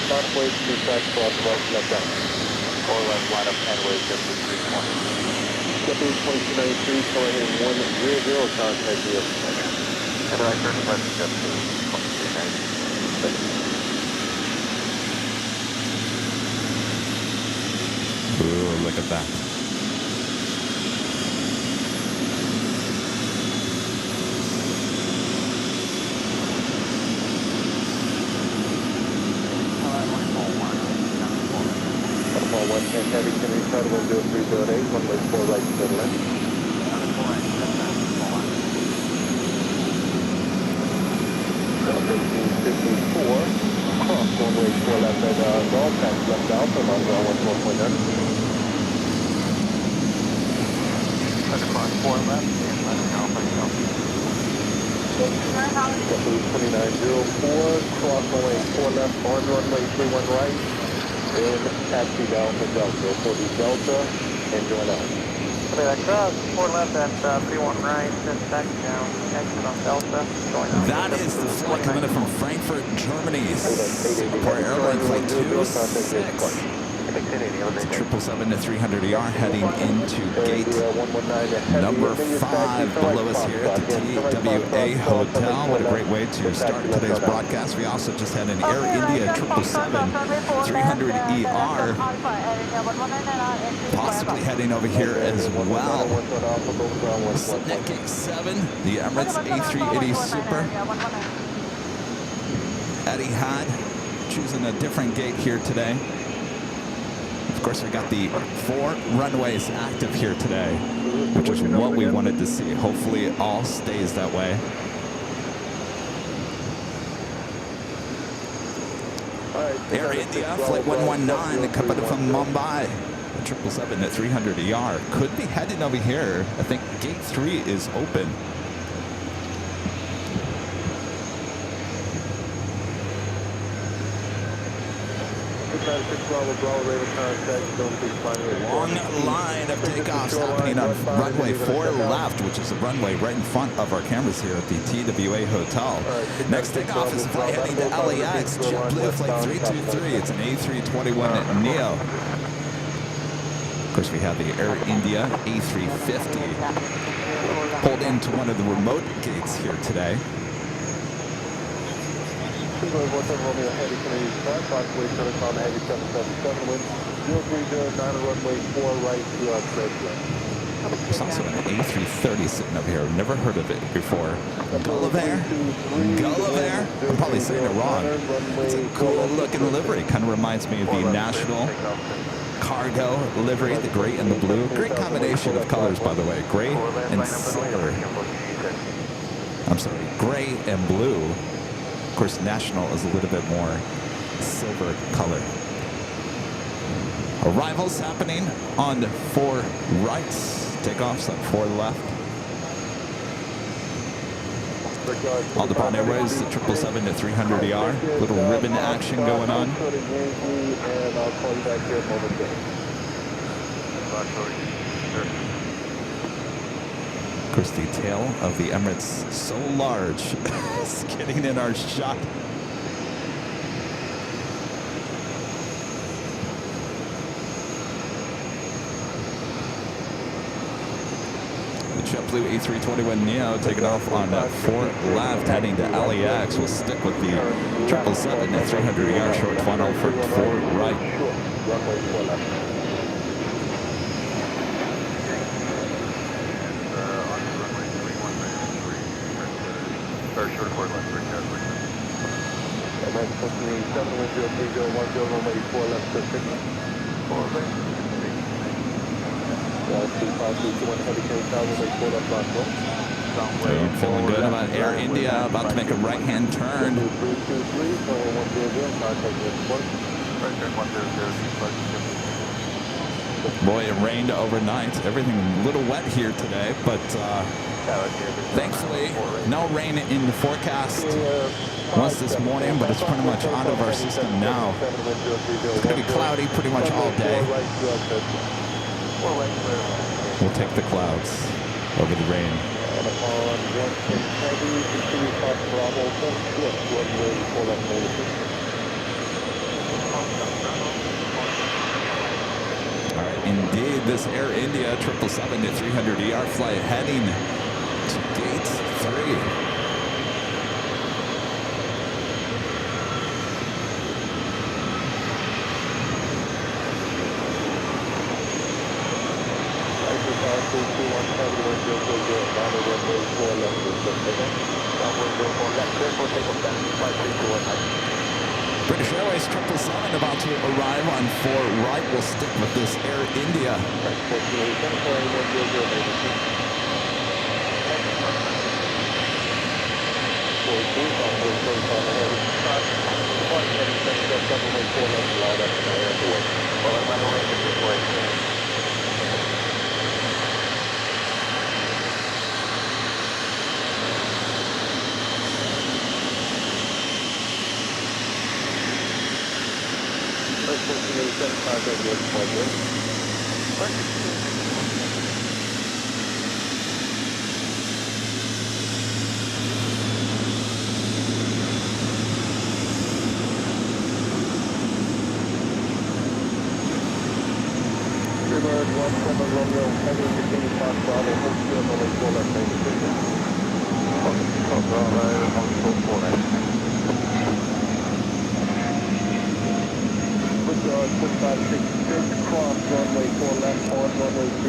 Northway, two tracks, cross right, left down. 4 left, line up, Runway, JetBlue 320. JetBlue 2293, showing in 100, contact you. And I turn left, JetBlue 2390. Ooh, look at that. Call 110 Heavy, can we start 10308, runway 4 right to the left. 1554, cross runway 4 left at Golf Pass, left Alpha, on ground 14.9. Cross 4 left, and left Alpha, JetBlue 2904, cross runway 4 left, on runway 31 right, and taxi down to Delta. So the Delta and join out. Okay, that cross 4 left at 31 right, then taxi down, exit on Delta, going on. That is the flight coming in from Frankfurt, Germany. Singapore Airline flight 26. 777 to 300ER heading into gate number 5 below us here at the TWA Hotel. What a great way to start today's broadcast. We also just had an Air India 777 300ER possibly heading over here as well. Sitting at gate 7, the Emirates A380 Super. Eddie had choosing a different gate here today. Of course, we got the 4 runways active here today, which is what we wanted to see. Hopefully it all stays that way. Air India, flight 119, coming from Mumbai. 777 at 300ER could be heading over here. I think gate 3 is open. Long line of takeoffs happening on runway 4 left, which is the runway right in front of our cameras here at the TWA Hotel. Next takeoff is a flight heading to LAX, JetBlue flight 323. It's an A321neo. Of course, we have the Air India A350 pulled into one of the remote gates here today. Romeo Heavy, can you start? Possibly Telecom Heavy 777 wind 0309, runway 4 right to Treadway. There's also an A330 sitting up here. I've never heard of it before. Gulliver. Gulliver. I'm probably saying it wrong. It's a cool looking livery. Kind of reminds me of the National Cargo livery, the gray and the blue. Great combination of colors, by the way. Gray and silver. I'm sorry, gray and blue. Of course, National is a little bit more silver color. Arrivals happening on 4 rights. Takeoffs on 4 left. All the Qatar Airways, the 777 to 300ER. Little ribbon action going on. Of course, the tail of the Emirates, so large, is getting in our shot. The JetBlue A321neo taking off on 4 left, heading to LAX. We'll stick with the 777 at 300ER short funnel for 4 right. Feeling good about Air India, about to make a right-hand turn. Boy, it rained overnight. Everything a little wet here today, but thankfully no rain in the forecast. Was this morning, but it's pretty much out of our system now. It's going to be cloudy pretty much all day. We'll take the clouds over the rain. indeed. This Air India 777-300ER flight heading to gate 3. British Airways 777 about to arrive on 4 right. We'll stick with this Air India.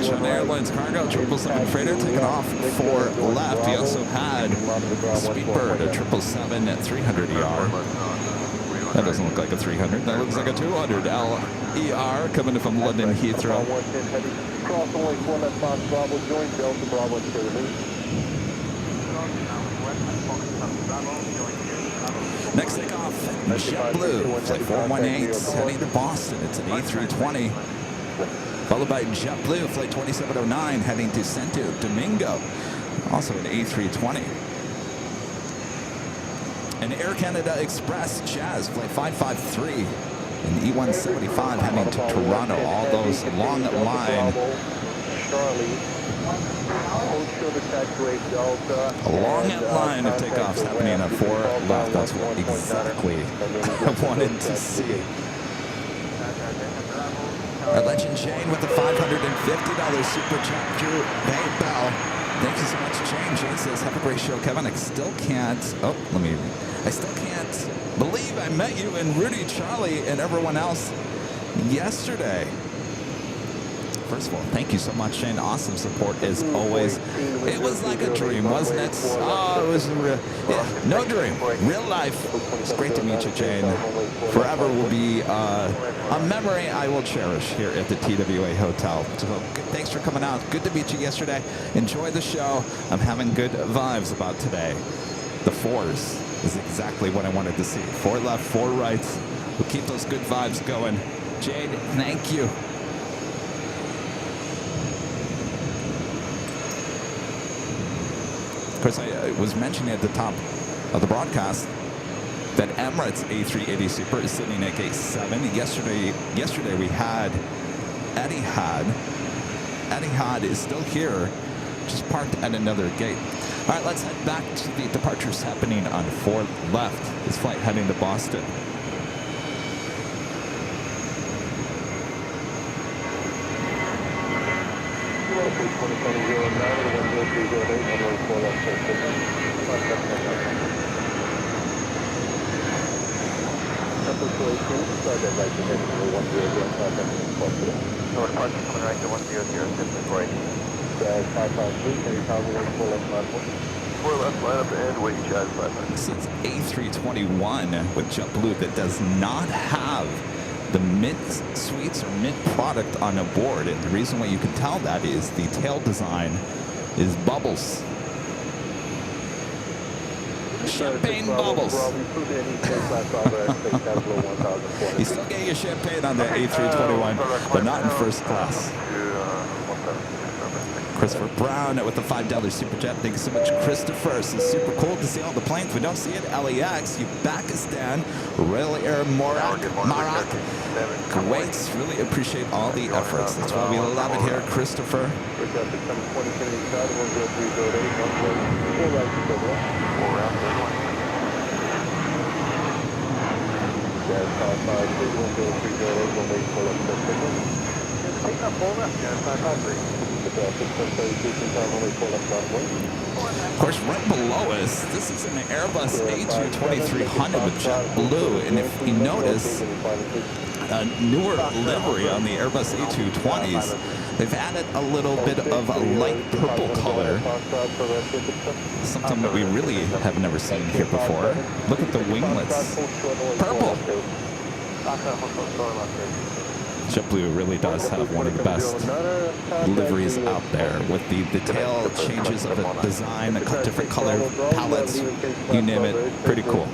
China Airlines cargo 777 freighter taking off 4 left. He also had Speedbird, a 777-300ER. That doesn't look like a 300. That looks like a 200 LER coming from London Heathrow. Next takeoff, JetBlue, flight 418, heading to Boston. It's an A320. Followed by JetBlue, flight 2709, heading to Santo Domingo. Also an A320. And Air Canada Express, Jazz, flight 553. An E175 heading to Toronto. All those long line. A long line of takeoffs happening at 4 left. That's what exactly I wanted to see. Our legend Jane with the $550 super chat through PayPal. Thank you so much, Jane. Jane says, have a great show, Kevin. I still can't believe I met you and Rudy, Charlie, and everyone else yesterday. First of all, thank you so much, Shane. Awesome support as always. It was like a dream, wasn't it? Oh, it was real. Yeah, no dream. Real life. It's great to meet you, Jane. Forever will be a memory I will cherish here at the TWA Hotel. So thanks for coming out. Good to meet you yesterday. Enjoy the show. I'm having good vibes about today. The 4s is exactly what I wanted to see. 4 left, 4 right. We'll keep those good vibes going. Jade, thank you. Of course, I was mentioning at the top of the broadcast that Emirates A380 Super is sitting at gate 7. Yesterday we had Etihad. Etihad is still here, just parked at another gate. All right, let's head back to the departures happening on 4 left. This flight heading to Boston. Since A321 with JetBlue that does not have the mint suites or mint product on a board, and the reason why you can tell that is the tail design is bubbles. Champagne bubbles. You still get your champagne on the A321, but not in first class. Christopher Brown with the $5 super chat. Thank you so much, Christopher. It's super cool to see all the planes. We don't see it. LAX, Uzbekistan, Royal Air Maroc, Kuwait. Really appreciate all the efforts. That's why we love it here, Christopher. takeoff, full left, again, 553. Of course, right below us, this is an Airbus A320-300 with JetBlue, and if you notice, a newer livery on the Airbus A220s, they've added a little bit of a light purple color, something that we really have never seen here before. Look at the winglets, purple. JetBlue really does have one of the best liveries out there with the tail changes of the design, the different color palettes, you name it, pretty cool.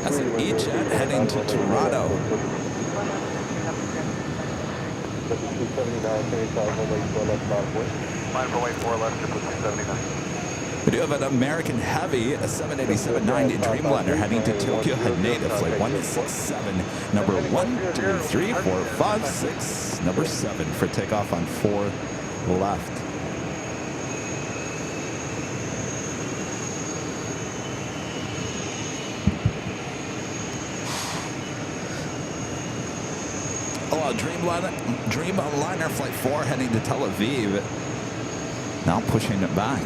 That's an E-Jet heading to Toronto. We do have an American Heavy, a 787-9 Dreamliner heading to Tokyo Haneda, flight 167, number 1, 2, 3, 4, 5, 6, number 7 for takeoff on 4 left. Dreamliner flight 4 heading to Tel Aviv. Now pushing it back.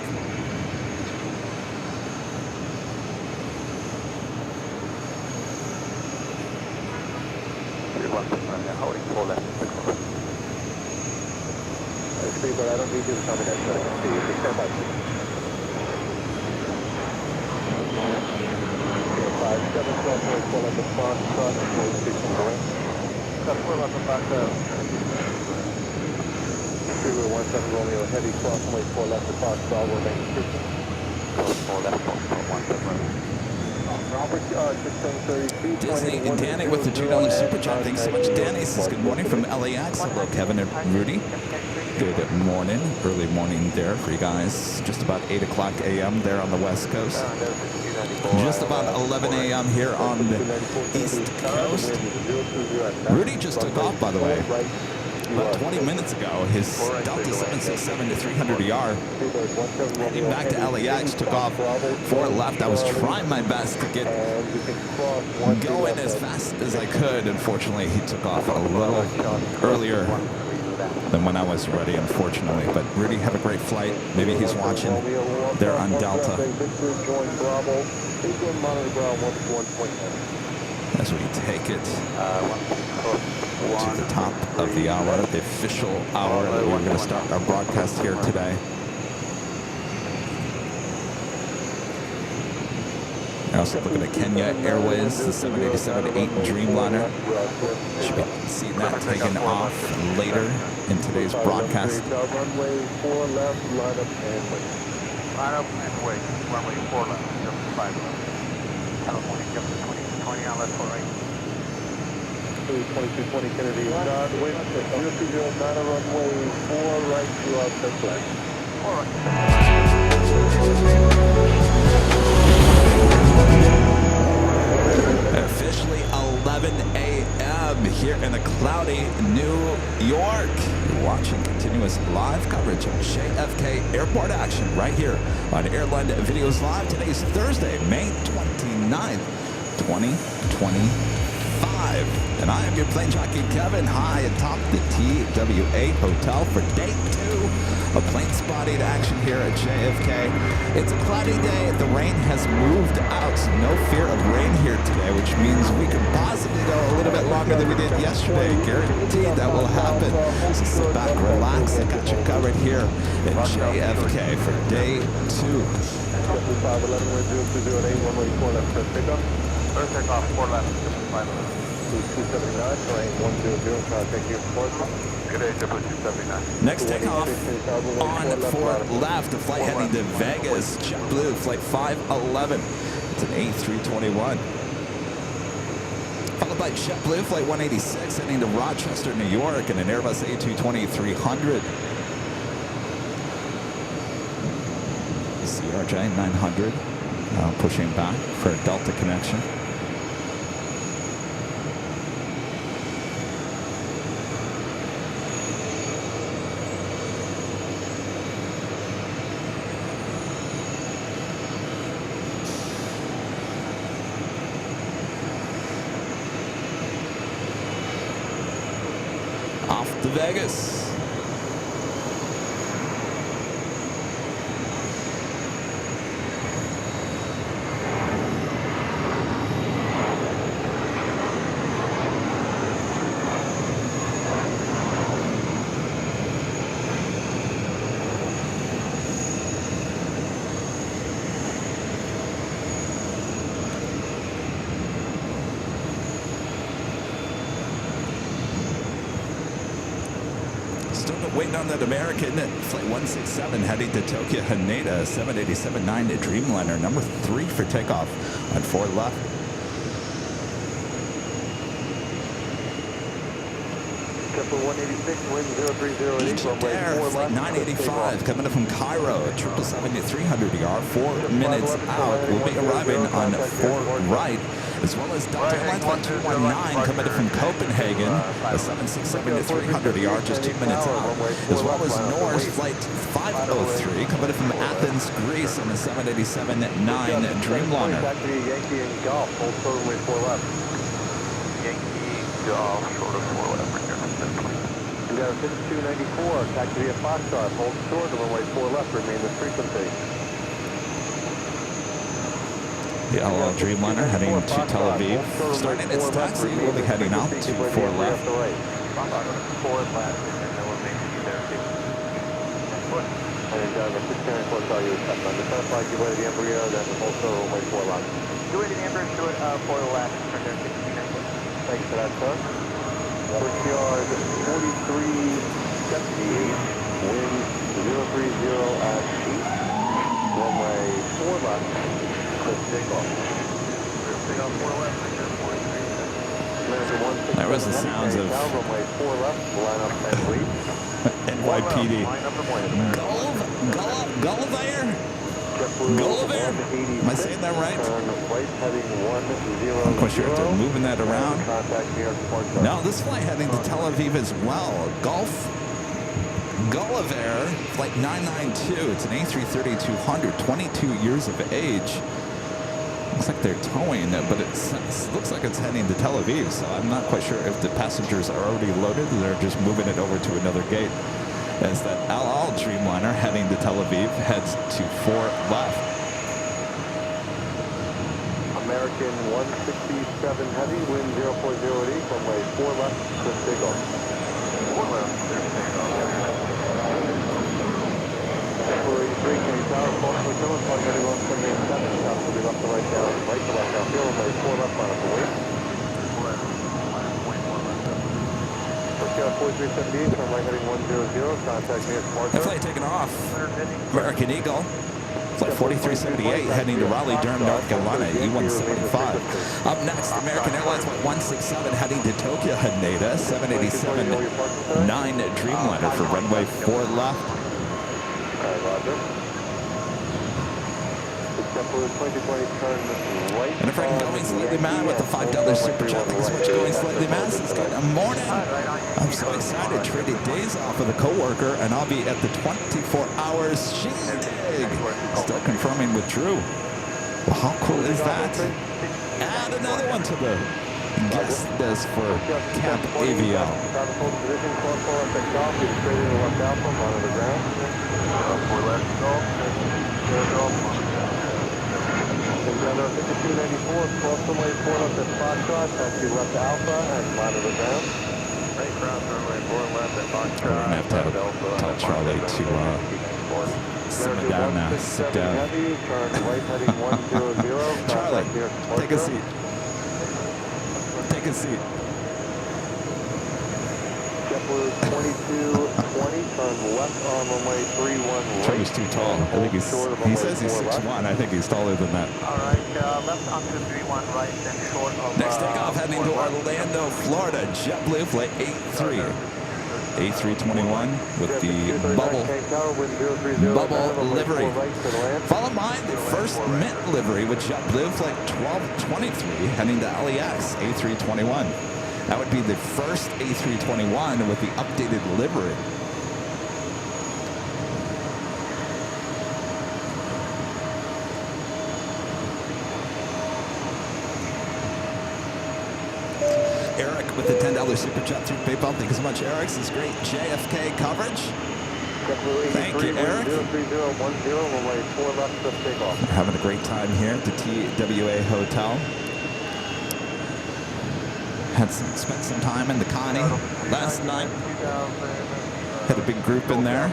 I don't need you to tell me that, so I can see you. Just stand by, please. 5712, pull up the front, and close 16 away. Pull up the back up. Freeway 17 Romeo, heavy crossway 4 left to Fox, Bravo, remain restricted. 4 left, 17. Robert, 6732. Disney and Danny with the $2 super chat. Thanks so much, Danny. Says good morning from LAX. Hello, Kevin and Rudy. Good morning, early morning there for you guys. Just about 8 o'clock a.m. there on the West Coast. Just about 11 a.m. here on the East Coast. Rudy just took off, by the way. About 20 minutes ago, his Delta 767-300ER heading back to LAX, took off 4 left. I was trying my best to get going as fast as I could. Unfortunately, he took off a little earlier than when I was ready, unfortunately. But Rudy, have a great flight. Maybe he's watching there on Delta. As we take it to the top of the hour, the official hour that we're going to start our broadcast here today. We're also looking at Kenya Airways, the 787-8 Dreamliner. Should be seeing that taken off later in today's broadcast. Runway 4 left, line up and wait. Line up and wait. Runway 4 left, just 5 left. California, jump to 20 on left 4 right. 2220 Kennedy, nod, wind, 020, runway 4 right to outside flag. 4 right. Officially 11 a.m. here in the cloudy New York. You're watching continuous live coverage of JFK airport action right here on Airline Videos Live. Today's Thursday, May 29th, 2025. And I am your plane jockey, Kevin, high atop the TWA Hotel for day 2 of plane spotting action here at JFK. It's a cloudy day. The rain has moved out, so no fear of rain here today, which means we could possibly go a little bit longer than we did yesterday. Guaranteed that will happen. So sit back, relax. I got you covered here at JFK for day 2. 511, wind 0208, runway 4 left, press takeoff. First takeoff, 4 left, 5 left. 279, terrain 100, contact you for Good day, JetBlue 279. Next takeoff on 4 left, a flight heading to Vegas, JetBlue, flight 511. It's an A321. Followed by JetBlue, flight 186, heading to Rochester, New York, and an Airbus A220-300. CRJ 900, pushing back for a Delta connection. to Vegas. Waiting on that American flight 167 heading to Tokyo Haneda 787-9 Dreamliner, number 3 for takeoff on 4 left. EgyptAir flight 985 coming in from Cairo, 777-300ER, 4 minutes out. We'll be arriving on 4 right, as well as Delta Airlines flight 219 coming in from Copenhagen, a 767-300ER, just 2 minutes out, as well as Norse flight 503 coming in from Athens, Greece, on a 787-9 Dreamliner. Yankee and Golf, hold total way 4 left. Yankee, Golf, short of 4 left. We got a 5294, taxi via Foxtrot, hold short of runway 4 left, remain the frequency. The LL Dreamliner heading to Tel Aviv. Starting its taxi, we'll be heading out to 4 left. 4 left, and then we'll make it there. And the 694 tell you to test on the first flight, give way to the Embraer, then hold short runway 4 left. Give way to the Embraer, short 4 left, turn there 1694. Thanks for that, sir. Push yard 4378, wind 030 at 8, runway 4 left, cliff takeoff. Takeoff 4 left, That was the sounds of runway 4 left, line up and wait. NYPD. Gulliver? Gulliver? Am I saying that right? I'm quite sure if they're moving that around. No, this flight heading to Tel Aviv as well. Gulliver, flight 992. It's an A330-200, 22 years of age. Looks like they're towing, but it looks like it's heading to Tel Aviv, so I'm not quite sure if the passengers are already loaded or they're just moving it over to another gate. As that LL Dreamliner heading to Tel Aviv heads to 4 left. American 167 heavy, wind 040 at 8, runway 4 left, cliff takeoff. 4 left, there's takeoff. February 3, Kenny Tower, Baltimore Tiller, flight heading 1787, south will be left to right down, right to left downfield, runway 4 left, line up the wait. 4 left, point 4 left. Push 4378, turn right heading 100, contact me at Sparta. That flight taking off. American Eagle. Flight 4378 heading to Raleigh-Durham, North Carolina, E175. Up next, American Airlines flight 167 heading to Tokyo Haneda, 787-9 Dreamliner for runway 4 left. Roger. And if I'm going slightly mad with the $5 super chat, thanks so much going slightly mad. It's good morning. I'm so excited. Traded days off with a coworker, and I'll be at the 24 hours shindig. Still confirming with Drew. Well, how cool is that? Add another one to the guest list for Camp AVL. Alexander 5294, cross runway 4 left at Foxtrot, taxi left to Alpha, and monitor the ground. Right cross runway 4 left at Foxtrot. We're going to have to tell Charlie to simmer down now. Sit down. Charlie, take a seat. Take a seat. JetBlue 2220, turn left on runway 31 right. Charlie's too tall. I think he says he's 6'1". I think he's taller than that. All right, left onto 31 right, then short of... Next takeoff heading to Orlando, Florida. JetBlue flight 83. A321 with the bubble livery. Followed by the first mint livery with JetBlue flight 1223 heading to LAX A321. That would be the first A321 with the updated livery. Eric with the $10 super chat through PayPal. Thank you so much, Eric. This is great JFK coverage. Thank you, Eric. 03010, runway 4 left to takeoff. We're having a great time here at the TWA Hotel. Spent some time in the Connie last night. Had a big group in there.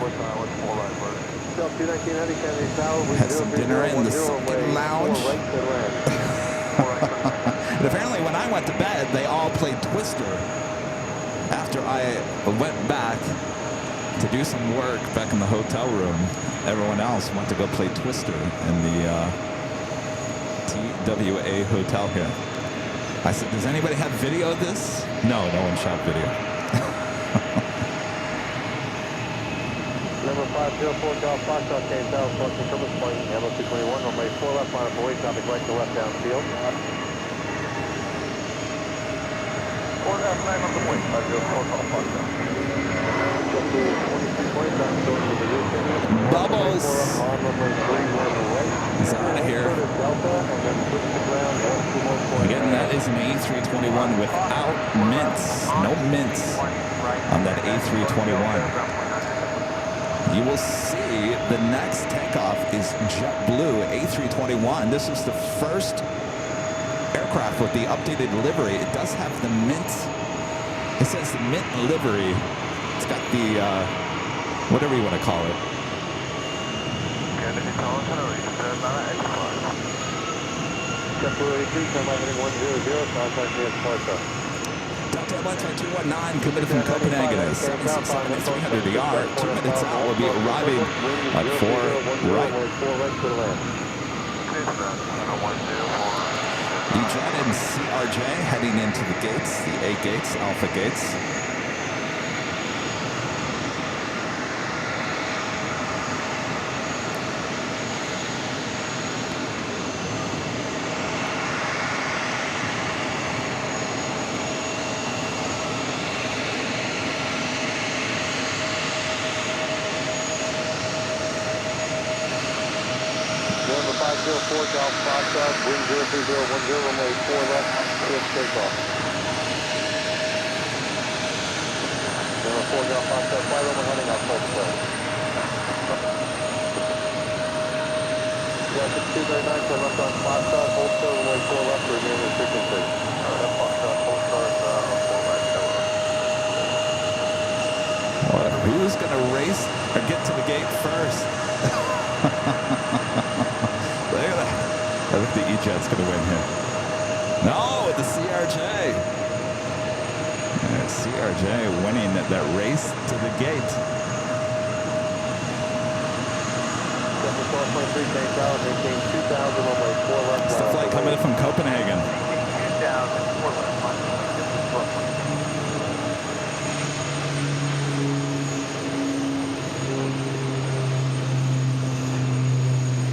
Had some dinner in the Sunken Lounge. And apparently when I went to bed, they all played Twister. After I went back to do some work back in the hotel room, everyone else went to go play Twister in the TWA Hotel here. I said, does anybody have video of this? No one shot video. Number 504 Golf Foxtrot, came down, Boston Service Point, Ammo 221, runway 4 left, line of weight, traffic right to left downfield. 4 left, line of the point, 504 Golf Foxtrot. Bubbles! He's out of here. Again, that is an A321 without mints. No mints on that A321. You will see the next takeoff is JetBlue A321. This is the first aircraft with the updated livery. It does have the mint. It says the mint livery. It's got the, whatever you want to call it. JetBlue A3, time heading 100, contact me at Sparta. Delta 12219 committed from Copenhagen at 767 at 300 ER. 2 minutes out, will be arriving at 4 right. Jet and CRJ heading into the gates, the A gates, Alpha gates. Golf Foxtrot, wind 03010, runway 4 left, clear takeoff. Number 4 Golf Foxtrot, fly over heading out full play. Yeah, 6239, turn left on Foxtrot, hold still, runway 4 left, remain in frequency. Foxtrot, hold start, 4 right. Who's going to race or get to the gate first? I think the E-Jet's going to win here. No, the CRJ. Yeah, CRJ winning that race to the gate. It's the flight coming in from Copenhagen.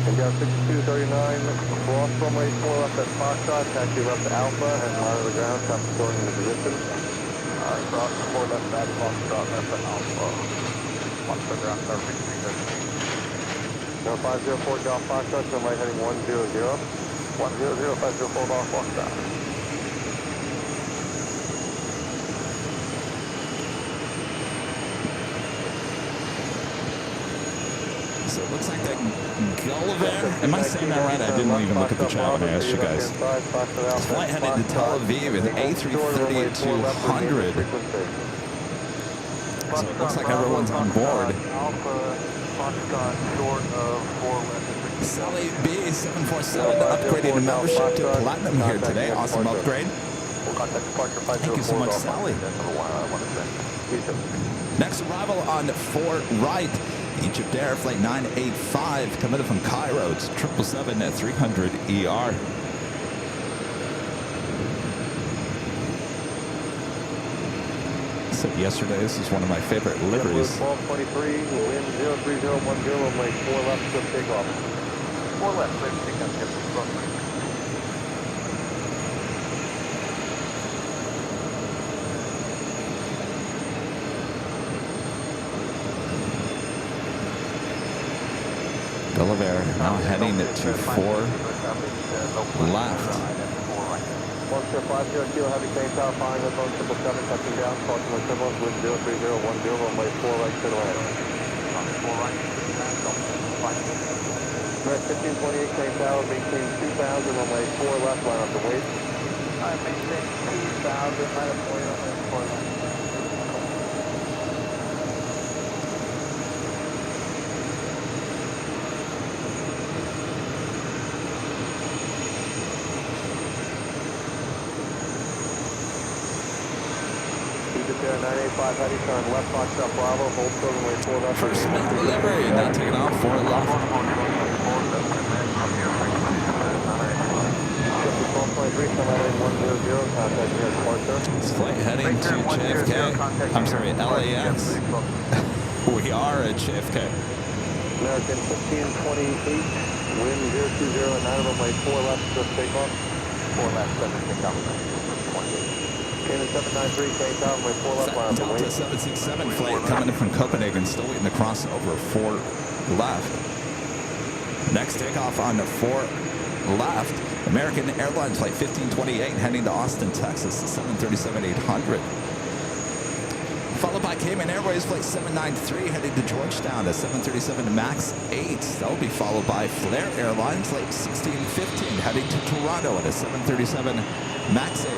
And got 6239, cross runway 4 left at Foxtrot, taxi left to Alpha, and line of the ground, traffic going into position. Cross 4 left back, Foxtrot, left at Alpha. Watch the ground, traffic 313. Now 504 Golf Foxtrot, turn right heading 100. 100, 504 Golf Foxtrot. So it looks like that Gulliver, am I saying that right? I didn't even look at the chat when I asked you guys. Flight headed to Tel Aviv with A330-200. So it looks like everyone's on board. Sally B747 upgrading the membership to Platinum here today. Awesome upgrade. Thank you so much, Sally. Next arrival on 4 right. EgyptAir flight 985 coming from Cairo. It's 777 at 300 ER. Said yesterday, this is one of my favorite liveries. 1223, wind 03010, runway 4 left, good takeoff. 4 left, clear takeoff, get the front. Gulliver now heading to 4 left. Monster 50 Kilo Heavy Plane Tower, following up on 777, touching down, crossing with Signals, wind 03010, runway 4 right to the land. Runway 4 right, American 1528 Plane Tower, maintain 2000, runway 4 left, line up the wait. I maintain 2000, line up the wait, runway 4 left. EgyptAir 985 Heavy, turn left, Foxtrot Bravo, hold short, runway 4 left. First minute delivery, now taking off 4 left. This flight heading to JFK. I'm sorry, LAX. We are at JFK. American 1528, wind 020, runway 4 left, just takeoff. 4 left, 7 takeoff. 28. Cayman 793, takeoff, runway 4 left, line up the Delta wait. 767 flight coming in from Copenhagen, still waiting to cross over 4 left. Next takeoff on the 4 left. American Airlines flight 1528 heading to Austin, Texas, the 737-800. Followed by Cayman Airways flight 793 heading to Georgetown, a 737 MAX 8. That will be followed by Flair Airlines flight 1615 heading to Toronto at a 737 MAX 8.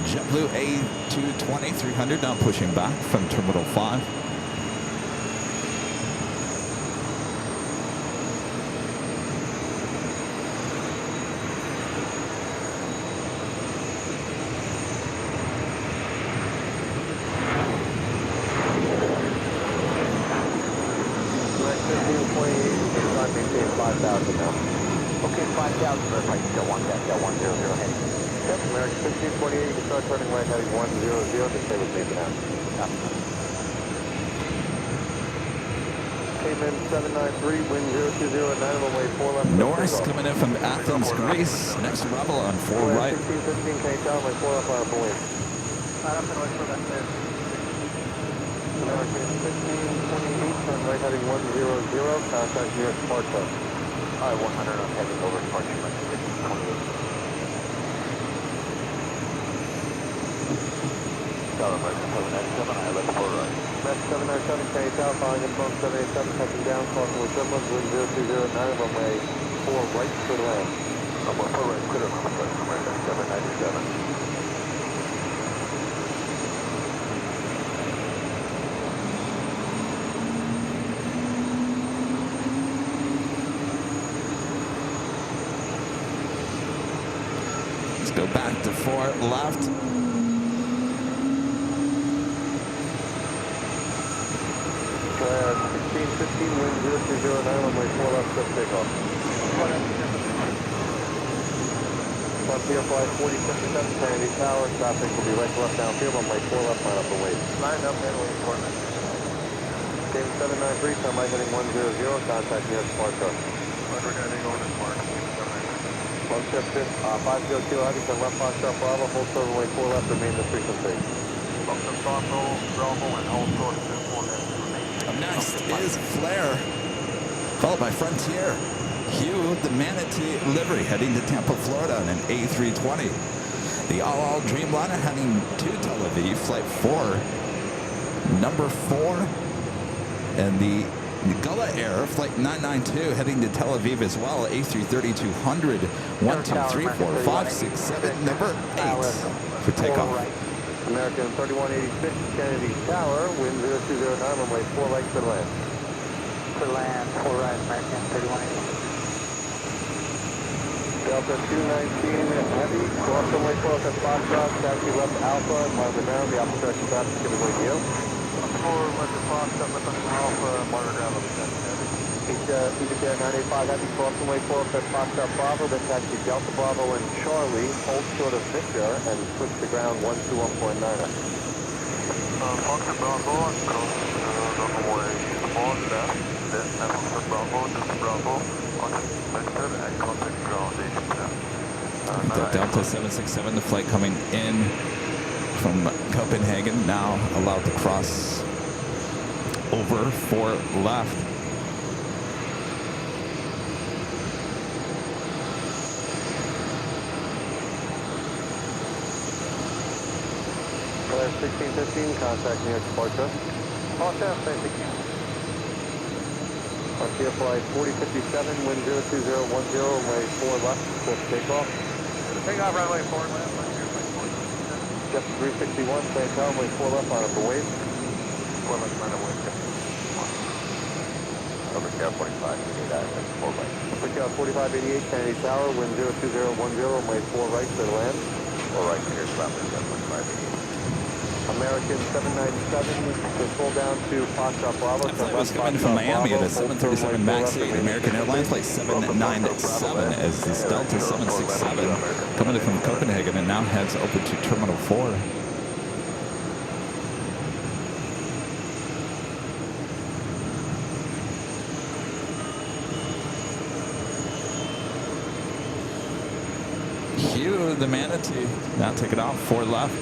JetBlue A220 300 now pushing back from Terminal 5. Okay, 5,000, but right, still 1 deck, 100 heading. Yep, American 1528, you can start turning right heading 100, just stay with me for now. Cayman 793, wind 0209, runway 4 left. Norris coming in from Athens, Greece. Next Rebel on 4 right. 1615, Cape Town, runway 4 left, line up the wing. Line up and wait for that there. American 1528, turn right heading 100, contact nearest departure. Alright, 100, I'm heading over departure, 1528. Tower, American 797, I left 4 right. American 797, Cape Town, following in from 787, touching down, crossing with Signals, wind 0209, runway 4 right to the land. Runway 4 right, clear, American 797. Go back to 4 left. 1615, wind 0209, runway 4 left, just takeoff. Frontier flight 4057, Kennedy Tower, traffic will be right to left downfield, runway 4 left, line up the wait. Line up and wait for me. Cayman 793, turn right heading 100, contact nearest departure. We're heading over to Smart. 50 Kilo Heavy, turn left, Foxtrot Bravo, hold short, runway 4 left, remain the frequency. Foxtrot Bravo and hold short, 4 left. Up next is Flair, followed by Frontier. Hugh, the Manatee livery, heading to Tampa, Florida on an A320. The all Dreamliner heading to Tel Aviv, flight 4, number 4. And the Gullah Air, flight 992, heading to Tel Aviv as well, A330-200, 1, 2, 3, 4, 5, 6, 7, number 8 for takeoff. American 3186, Kennedy Tower, wind 0209, runway 4 right to land. To land, 4 right, American 3186. Delta 219 Heavy, cross runway 4 at Foxtrot, taxi left Alpha, monitor ground, the opposite direction traffic, give away to you. 4 left to Foxtrot, left on Alpha, monitor ground, Heavy. EgyptAir 985 Heavy, cross runway 4 at Foxtrot Bravo, then taxi Delta Bravo and Charlie, hold short of Victor, and switch to ground 121.9. Foxtrot Bravo, cross runway 4 left, then Foxtrot Bravo, Delta Bravo, contact Victor, and contact ground EgyptAir. The Delta 767, the flight coming in from Copenhagen, now allowed to cross over 4 left. 1615, contact near departure. All staff, thank you. Frontier flight 4057, wind 02010, runway 4 left, swift takeoff. Takeoff runway 4 left, Jet 361, same time, runway 4 left, line up the wave. 4 left, line up wave. Over Cal 45, 4 right. Cal 4588, Kennedy Tower, wind 02010, runway 4 right, clear to land. 4 right, clear to land, 4588. American 797, to pull down to Foxtrot Bravo. That flight was coming from Miami at a 737 MAX 8. American Airlines flight 797 as this Delta 767 coming in from Copenhagen and now heads over to Terminal 4. Hugh, the manatee, now take it off, 4 left.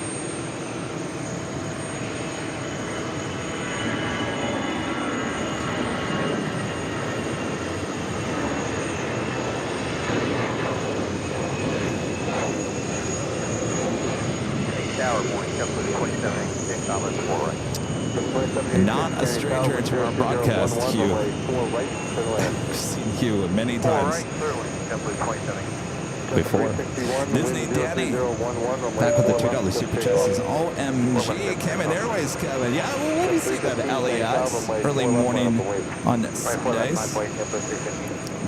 Not a stranger to our broadcast, Hugh. I've seen Hugh many times before. Disney Danny, back with the $2 super chat, says OMG, Qatar Airways, Kevin. Yeah, we'll be seeing that at LAX early morning on Sundays.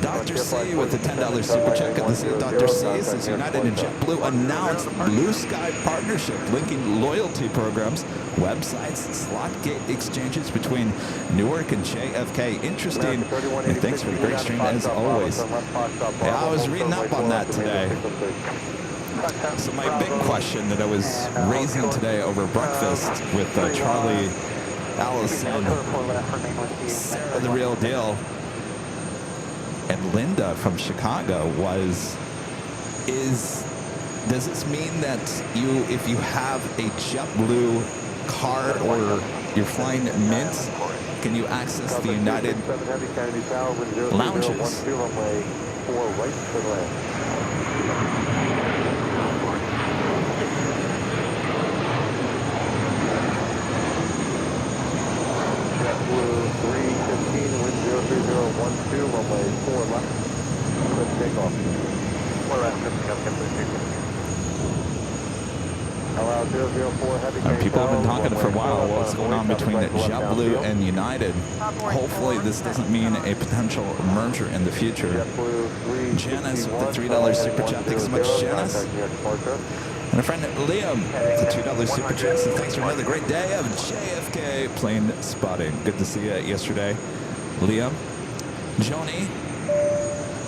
Dr. C with the $10 super check. Good to see you, Dr. C. Says United and JetBlue announced Blue Sky partnership linking loyalty programs, websites, slot gate exchanges between Newark and JFK. Interesting. And thanks for the great stream as always. Yeah, I was reading up on that today. So my big question that I was raising today over breakfast with Charlie, Allison, Sarah the Real Deal, and Linda from Chicago was, does this mean that if you have a JetBlue card or you're flying Mint, can you access the United lounges? JetBlue 315, wind 03012, runway 4 left, swift takeoff. 4 left, swift takeoff. Allow 004 heavy. People have been talking for a while what's going on between JetBlue and United. Hopefully this doesn't mean a potential merger in the future. Janice with the $3 super chat. Thanks so much, Janice. And a friend Liam, the $2 super chat. So thanks for another great day of JFK plane spotting. Good to see you yesterday, Liam. Joni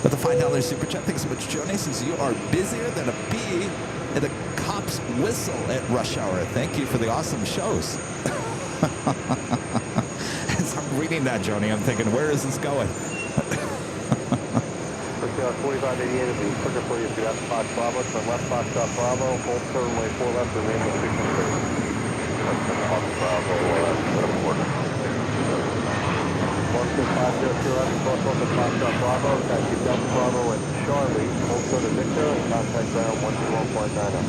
with the $5 super chat. Thanks so much, Joni. Says you are busier than a bee at a cop's whistle at rush hour. Thank you for the awesome shows. As I'm reading that, Joni, I'm thinking, where is this going? 4588 will be quicker for you if you have Fox Bravo. Turn left, Fox Bravo. Hold turn way 4 left, remain with 6 Fox Bravo, 12502, having cross over Fox Bravo. Taxi Delta Bravo and Charlie. Hold turn to Victor. Contact ground 121.90.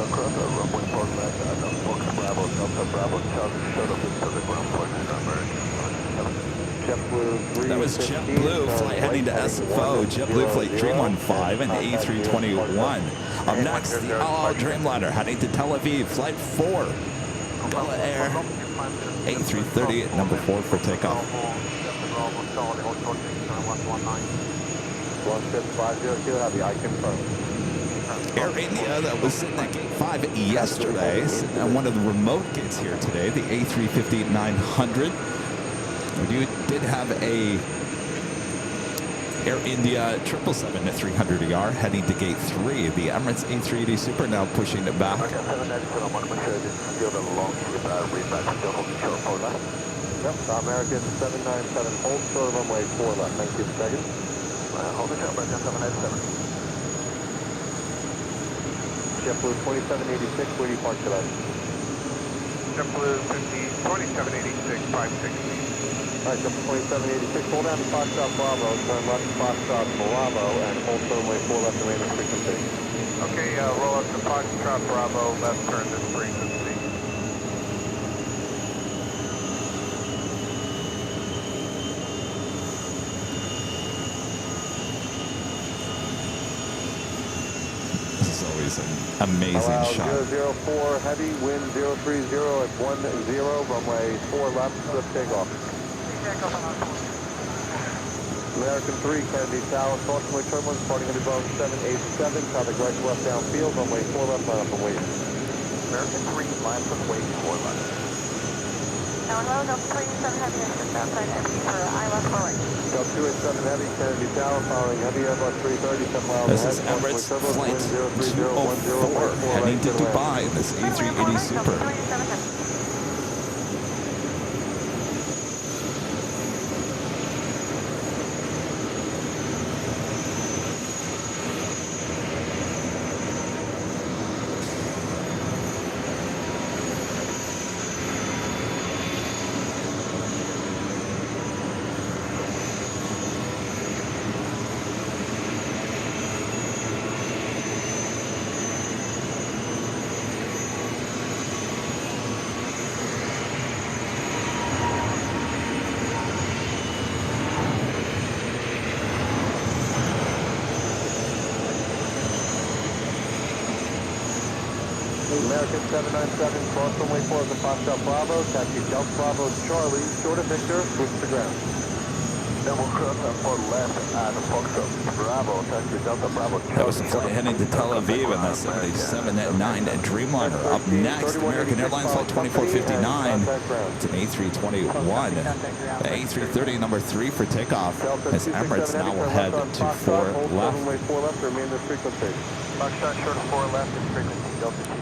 Cross runway 4 left, Fox Bravo, Delta Bravo, Charlie, shuttle to the ground point in American. That was JetBlue flight heading to SFO, JetBlue flight 315 and A321. Up next, the Dreamliner heading to Tel Aviv, flight 4. Gullah Air, A330 at number 4 for takeoff. 16502, have the I confirmed. Air India that was sitting at gate 5 yesterday, sitting at one of the remote gates here today, the A350-900. You did have a Air India 777 at 300ER heading to gate 3. The Emirates A380 Super now pushing it back. Yep, American 797, hold short of runway 4 left, 19 seconds. Hold the short, American 797. JetBlue 2786, where do you park today? JetBlue 2786, 560. Alright, JetBlue 2786, hold down to Foxtrot Bravo, turn left to Foxtrot Bravo, and hold turn way 4 left, remaining frequency. Okay, roll up to Foxtrot Bravo, left turn this frequency. This is always an amazing Allow shot. 004 heavy, wind 030 at 10, runway 4 left, slip takeoff. American 3, Kennedy Tower, cautionary turbulence, parting heavy Boeing 787, traffic right to left downfield, runway 4 left, line up and wait. American 3, line up and wait, 4 left. Hello, Delta 37 Heavy, just outside Heavy for I left for right. Delta 287 Heavy, Kennedy Tower, following Heavy Airbus 330, 7 miles This ahead. is Emirates cautionary Flight turbulence, wind 204 030, heading to right, Dubai in this A380 Super. American 797, cross runway 4 at the Foxtrot Bravo, taxi Delta Bravo Charlie, short of Victor, switch to ground. Double cross on 4 left at the Foxtrot Bravo, taxi Delta Bravo. That was a flight heading to Tel Aviv in the 787-9 Dreamliner. Up next, American Airlines Flight 2459. It's an A321. The A330 number 3 for takeoff. As Emirates now will head to 4 left. Runway 4 left, remain this frequency. Foxtrot short of 4 left is frequency Delta TC.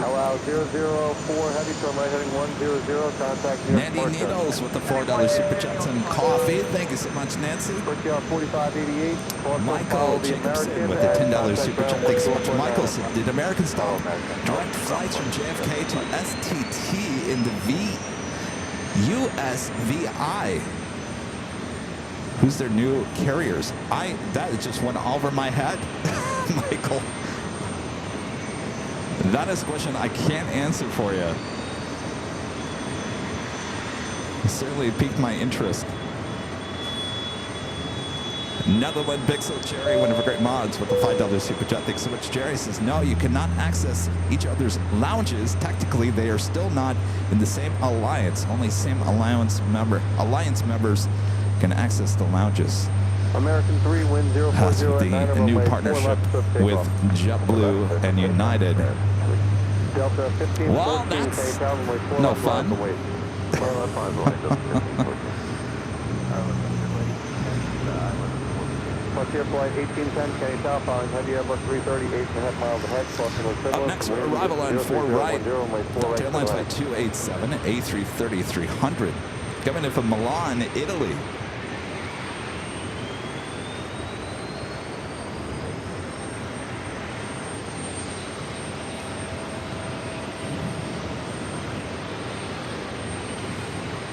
Allow 004 heavy, turn right heading 100, contact near Nancy Needles with the $4 Super Chats and coffee. Thank you so much, Nancy. Quickly on 4588. Michael Jacobson with the $10 Super Chat. Thanks so much, Michael. So did American stop direct flights from JFK to STT in the USVI? Who's their new carriers? That just went over my head, Michael. That is a question I can't answer for you. It certainly piqued my interest. Netherlands Pixel Jerry, one of our great mods, with the $5 Super Chat. Thanks so much, Jerry. Says, no, you cannot access each other's lounges. Technically, they are still not in the same alliance. Only same alliance members can access the lounges. American 3, wind 040 That's at 9, the new runway 4 partnership left, slip with takeoff. JetBlue and United. Delta 15, Well, 14, that's K, runway 4 no left, line fun. up and wait. Well, that's fine, Frontier Flight 1810, Kenny Tower, following Heavy Airbus 330, 8.5 miles ahead, crossing with Up next, arrival on 4 right. Delta Airlines Flight 287, A330 300. Coming in from Milan, Italy.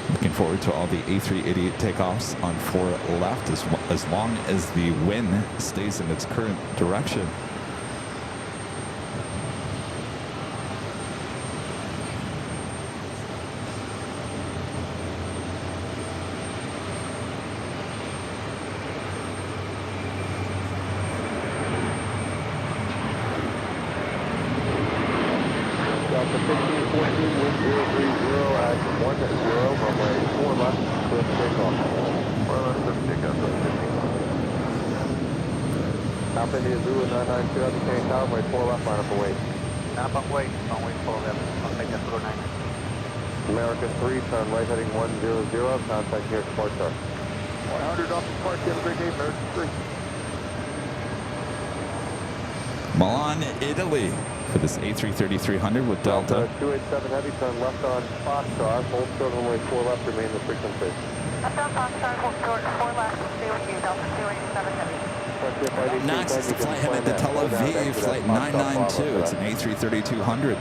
Looking forward to all the A380 takeoffs on 4 left as long as the wind stays in its current direction. Delta 15, 14, wind 030 at 10, runway 4 left, swift takeoff. 4 left, swift takeoff, 15. Alpha India Zulu 992 at the Kenny Tower, runway 4 left, line up and wait. Nap and wait, runway 4 left, I'll make that 09. American 3, turn right heading 100, contact here at Spark 100 off the park, have a great day, American 3. Milan, Italy for this A330 300 with Delta. 287 Heavy, turn left on Foxtrot, hold short runway 4 left, remain the frequency. Left on Foxtrot, hold short, 4 left, stay with you, Delta 287 Heavy. Up next is the flight headed to Tel Aviv, flight 992. It's an A330 200.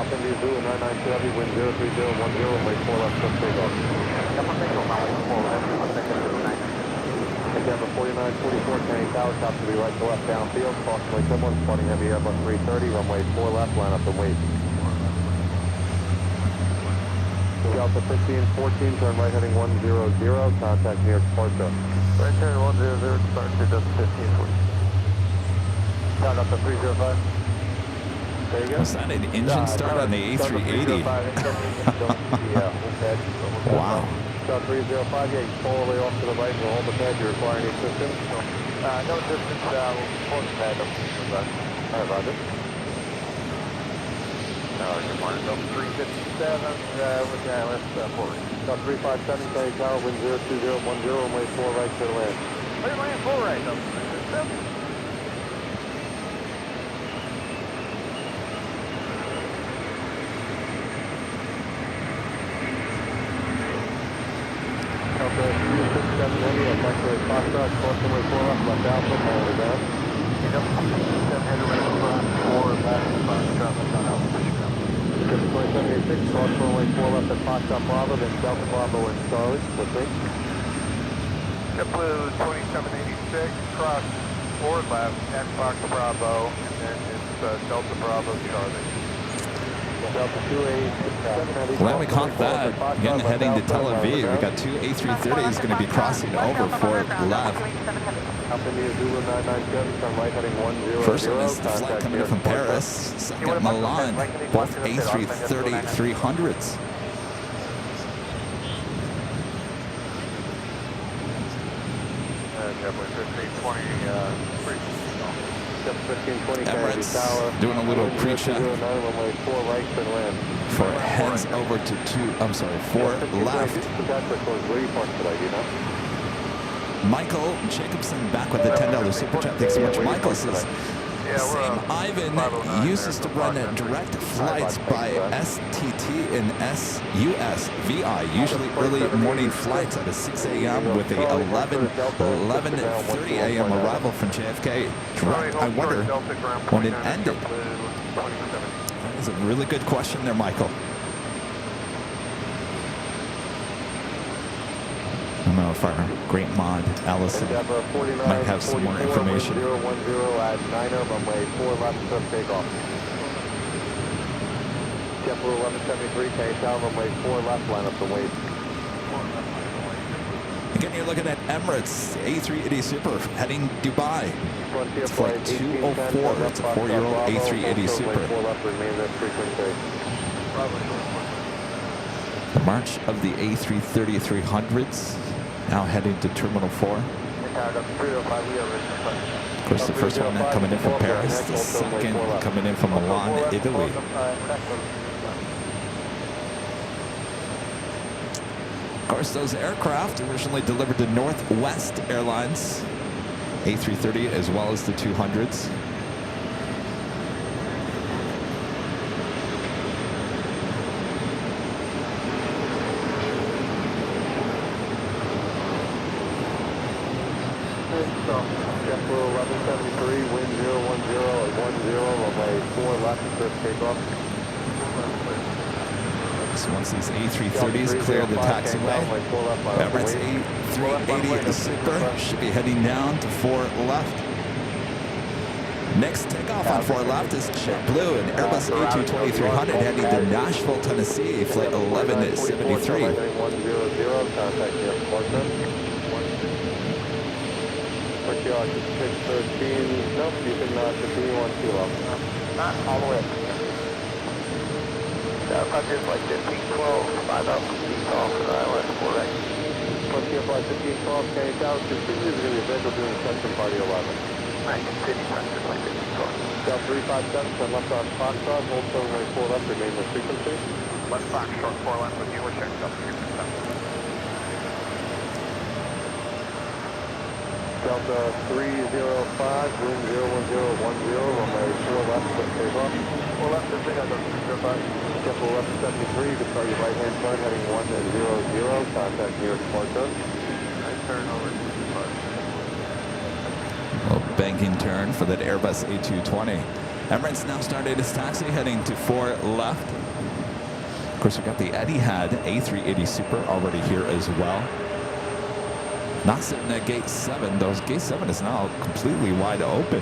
Alpha India Zulu 992 Heavy, wind 03010, runway 4 left, push takeoff. Endeavor 4944, Kenny Tower, top to be right to left downfield, approximately similar, spotting Heavy Airbus 330, runway 4 left, line up and wait. Delta 1514, turn right heading 100, contact near departure. Right turn 100, departure Delta 1514. Count up to 305. There you go. Was that an engine start on the A380? Yeah, okay. Wow. South 305, yeah, you pull all the way off to the right and hold the pad. Do you require any assistance? No distance, hold the pad up to the left. All right, Roger. Good morning, Delta 357, with the ILS forward. South 357, Kenny Tower, wind 02010, runway 4 right to the land. Clear land 4 right, Delta 357. Delta 367 Heavy, effective Foxtrot, cross runway 4 left, left Alpha, follow down. Delta 367 headed right over 4 left, Foxtrot, left on Alpha, push ground. 2786, cross runway 4 left at Foxtrot Bravo, then Delta Bravo and Charlie, with me. JetBlue 2786, cross 4 left at Fox Bravo, and then it's Delta Bravo, Charlie. Delta 287 Heavy. Glad we caught that. Again, heading to Tel Aviv. We got two A330s going to be crossing over for left. Alpha India Zulu 997, turn right heading 100. First one is the flight coming in from Paris. Second, Milan. Both A330 300s. JetBlue 1520, Emirates doing a little pre-check for heads over to 4 left. Michael Jacobson back with the $10 super chat. Thanks so much. Michael says, same Ivan uses to run direct flights by STT and SUSVI, usually early morning flights at a 6 a.m. with a 11:30 a.m. arrival from JFK. Direct, I wonder when it ended. That is a really good question there, Michael. I don't know if our great mod, Allison, might have some more information. 010 at 90, runway 4 left, first takeoff. JetBlue 1173, K-Town, runway 4 left, line up the wait. Again, you're looking at Emirates A380 Super heading Dubai. It's flight 204. It's a 4-year-old A380 Super. The march of the A330 300s. Now heading to Terminal 4. Of course, the first one coming in from Paris, the second coming in from Milan, Italy. Of course, those aircraft originally delivered to Northwest Airlines, A330 as well as the 200s. JetBlue 1173, wind 010 at 10, runway 4 left, first takeoff. So once these A330s clear the taxiway, Emirates A380 Super should be heading down to 4 left. Next takeoff on 4 left is JetBlue and Airbus A220 300 heading to Nashville, Tennessee, flight 1173. Archeology 613, nope, you can continue on kilo. Not all the way. Frontier flight 1512, 5,000 feet off the ILS 4 right. Frontier flight 1512, K Tower, continue to be available during section party 11. Right, continue Frontier flight 1512. South 357, turn left on Foxtrot, hold runway 4 left, remain with frequency. Left Foxtrot 4 left with you, we're checking Delta 357. Delta 305, wind 010, runway 4 left, takeoff. 4 left, this thing on Delta 305. JetBlue 1173, depart your right-hand side, heading 100, contact near departure. Right turn over to departure. Well, banking turn for that Airbus A220. Emirates now started its taxi, heading to 4 left. Of course, we've got the Etihad A380 Super already here as well. Not sitting at gate 7, though. Gate 7 is now completely wide open.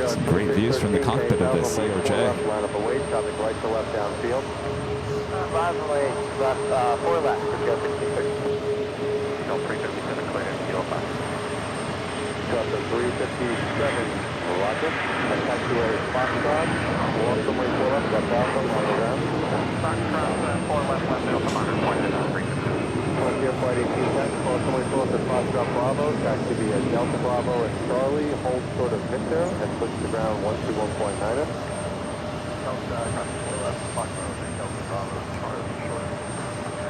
Some great views from the cockpit of the COJ. Line up away, traffic right to left downfield. 5 left, 4 left, Tokyo 66. Don't 357 clear and kilo 5. Delta 357, roger. And taxiway Foxtrot, walk from way 4 left, left alpha, on the ground. Foxtrot, 4 left, left alpha, minor point and 357. Frontier Flight 1810, call from way 4 left at Foxtrot Bravo, taxi via Delta Bravo and Charlie, hold short of Victor, and push to ground 121.9.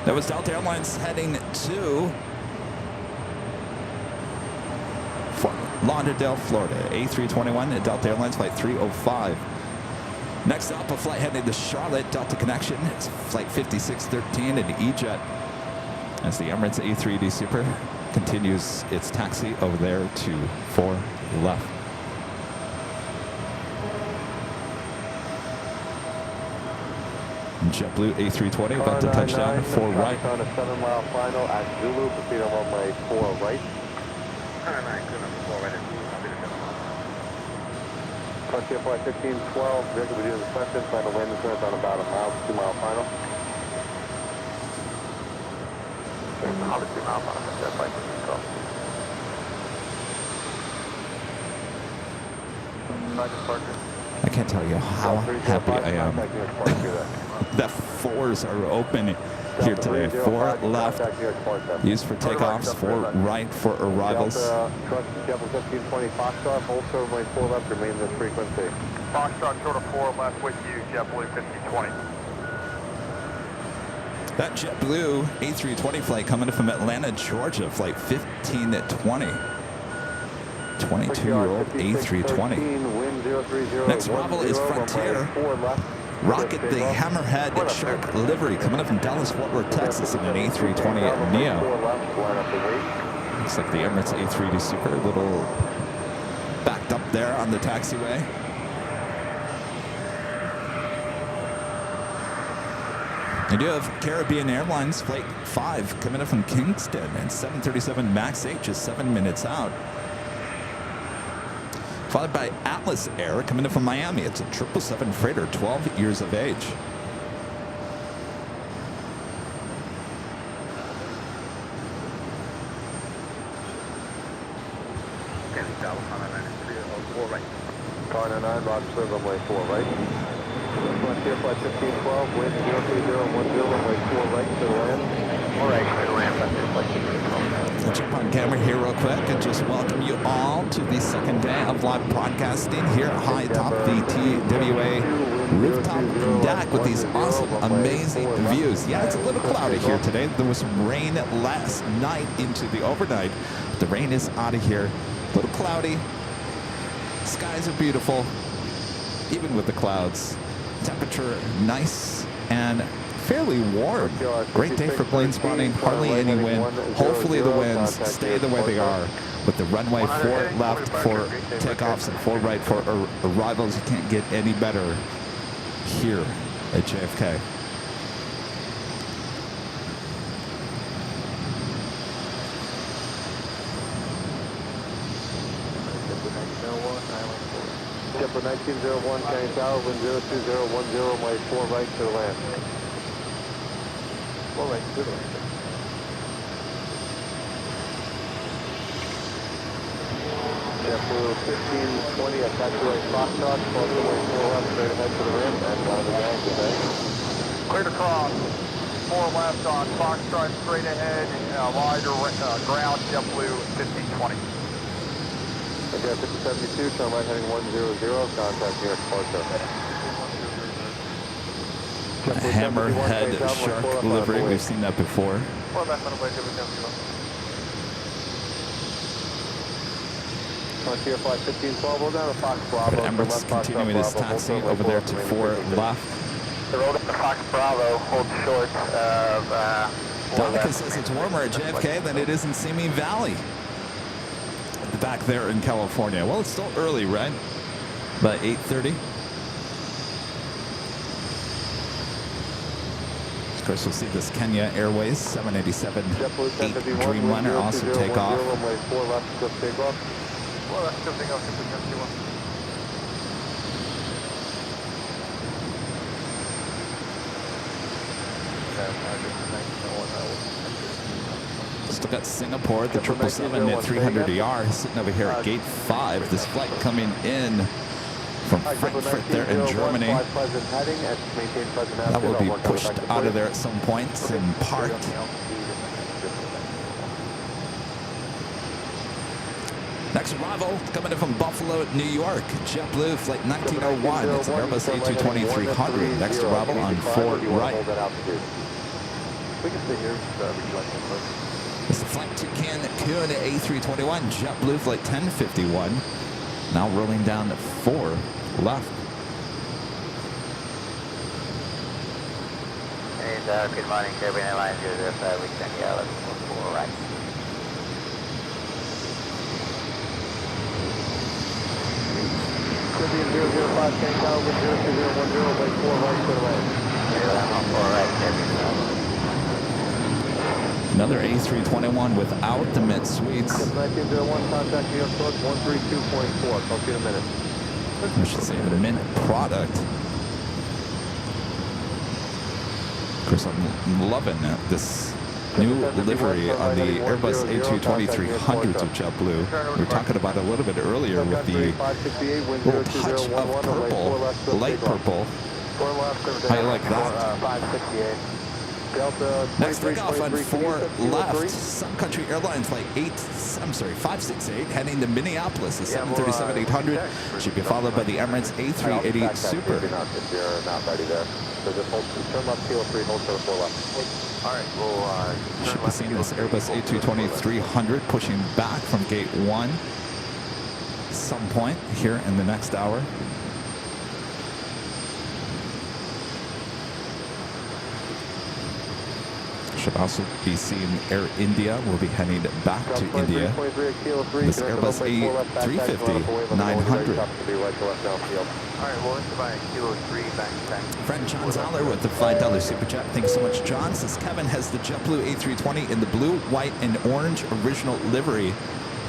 That was Delta Airlines heading to Fort Lauderdale, Florida. A321 at Delta Airlines flight 305. Next up, a flight heading to Charlotte, Delta Connection. It's flight 5613 in EJet. As the Emirates A380 Super continues its taxi over there to 4 left. JetBlue A320 about to touch down 4 right. On a 7-mile final at Zulu, proceed on runway 4 right. Frontier Flight 1512, vehicle will do the suspension, final landing clearance on about a mile, 2-mile final. Obviously, mile final, that flight 1512. I can't tell you how happy I am that 4s are open here today. 4 left, used for takeoffs, 4 right for arrivals. JetBlue 1520 Foxtrot, hold short of runway 4 left, remain this frequency. Foxtrot short of 4 left with you, JetBlue 1520. That JetBlue A320 flight coming in from Atlanta, Georgia, flight 1520. 22-year-old A320. Next arrival is Frontier. Rocket the Hammerhead Shark livery coming up from Dallas, Fort Worth, Texas in an A320 Neo. Looks like the Emirates A380 Super, a little backed up there on the taxiway. You do have Caribbean Airlines Flight 5 coming up from Kingston, and 737 MAX H is 7 minutes out. Followed by Atlas Air coming in from Miami. It's a 777 freighter, 12 years of age. Car 99, Roger, runway 4 right. Frontier Flight 1512, wind 03010, runway 4 right to the land. 4 right to the land, Frontier Flight 1512. I'll jump on camera here real quick and just welcome you all to the second day of live broadcasting here high atop the TWA rooftop deck with these awesome, amazing views. Yeah, it's a little cloudy here today. There was some rain last night into the overnight. But the rain is out of here. A little cloudy. Skies are beautiful, even with the clouds. Temperature nice and fairly warm. Great day for plane spotting, hardly any wind. Hopefully the winds stay the way they are. With the runway 4 left for takeoffs and 4 right for arrivals, you can't get any better here at JFK. JetBlue 1901, Canning Tower, wind 02010, way 4 right to the land. 4 right to the land. JetBlue 1520 at taxiway Foxtrot, close the way 4 left, straight ahead to the rim, and down the gang today. Cleared across, 4 left on Foxtrot, straight ahead, wider ground, JetBlue 1520. Okay, 5072, turn right heading 100, contact New York departure. Hammerhead Shark livery, we've seen that before. 4 left on the way, Frontier Flight 1512, hold down to Fox Bravo. Emirates continuing his taxi over there to 4 left. The road up to Fox Bravo holds short of... Donica says it's warmer at JFK than it is in Simi Valley. Back there in California. Well, it's still early, right? About 8:30. Of course, we'll see this Kenya Airways 787 Dreamliner also take off. Runway 4 left, swift takeoff. Well, that's still takeoff, 51. Still got Singapore, the 777 at 300ER sitting over here at gate 5. This flight coming in from Frankfurt there in Germany. That will be pushed out of there at some point and parked. Next arrival coming in from Buffalo, New York. JetBlue flight 1901. It's an Airbus A320-300. Next arrival on 4 right. We can stay here. It's the flight to Cancun A321, JetBlue flight 1051. Now rolling down 4 left. Hey, good morning, Caribbean Airlines 005, weekend, yeah, let's move 4 right. Caribbean 005, Tango, 02010, wait 4 right, clear away. Yeah, I'm on 4 right, Caribbean. Another A321 without the mid suites. 1901, contact New York North 132.4. Talk to you in a minute. I should say the mint product. Of course, I'm loving this new livery on the Airbus A320-300s of JetBlue. We were talking about it a little bit earlier with the little touch of purple, light purple. How you like that? 568. Next takeoff on 4 left. Sun Country Airlines flight 568 heading to Minneapolis, the 737-800. Should be followed by the Emirates A380 Super. If you're not ready there. So just hold, turn left, kilo 3, hold short 4 left. All right, we'll Should be seeing this Airbus A320-300 pushing back from gate 1 some point here in the next hour. Should also be seeing Air India. We'll be heading back to India. This Airbus A350-900. Friend John Zoller with the $5 super chat. Thanks so much, John. Says Kevin, has the JetBlue A320 in the blue, white, and orange original livery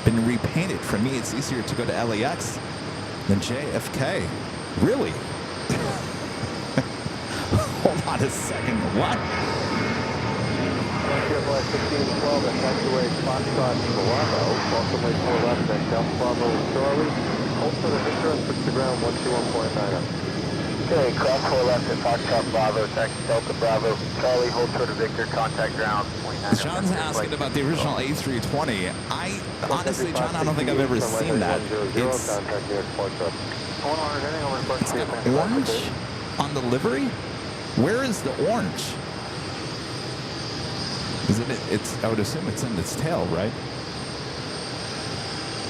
been repainted? For me, it's easier to go to LAX than JFK. Really? Hold on a second. What? Flight 1512 and taxiway Foxtrot Bravo, welcome way 4 left, then Delta Bravo Charlie, hold for the Victor and switch to ground 121.9. Okay, cross 4 left at Foxtrot Bravo, taxi Delta Bravo, Charlie, hold short of Victor, contact ground 0.9. John's asking about the original A320. Honestly, John, I don't think I've ever seen that. It's got orange on the livery? Where is the orange? I would assume it's in its tail, right?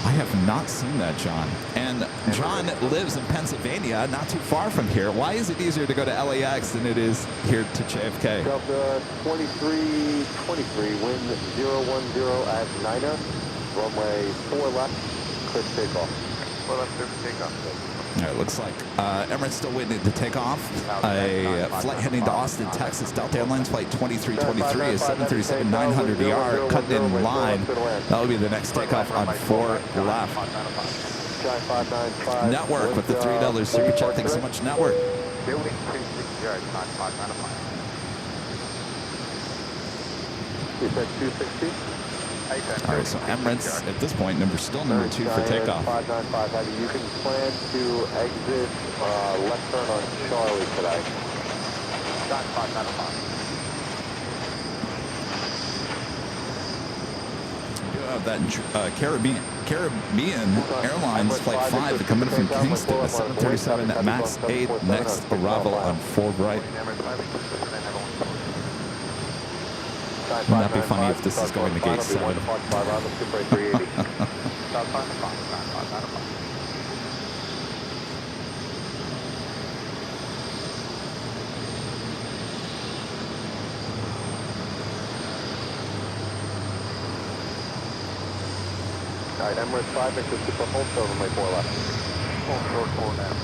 I have not seen that, John. And John lives in Pennsylvania, not too far from here. Why is it easier to go to LAX than it is here to JFK? Delta 2323, wind 010 at Nina, runway 4 left, clear takeoff. 4 left, clear takeoff. All right, looks like Emirates still waiting to take off. A flight heading to Austin, Texas. Delta Airlines flight 2323 is 737-900ER cutting in line. That will be the next takeoff on 4 left. Network with the $3 super chat. Thanks so much, Network. Building 260 yards, not 595. You said 260? All right, so Emirates at this point, still number 2 for takeoff. 595 Heavy. You can plan to exit left turn on Charlie today. Shot 595. We do have that Caribbean Airlines flight 5 coming from Kingston, a 737 at MAX 8. Next arrival on 4 right. Wouldn't that be funny if this is going to gate 7? Alright, Emirates 5 Victor Super hold short runway 4 left. Hold short 4 left.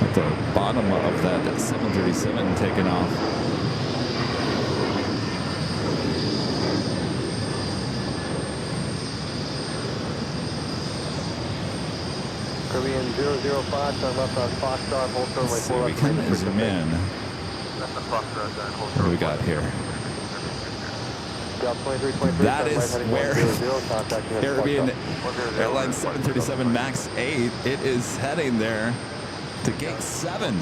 At the bottom of that 737 taking off. Caribbean 005, turn left on Foxtrot, hold short runway Let's 4 see, we left. can zoom in. Left on Foxtrot, and hold What short. do we got here? Delta 2323, That turn is right heading where 100, contacting us Caribbean Foxtrot. Airlines 737 MAX 8, it is heading there to gate 7.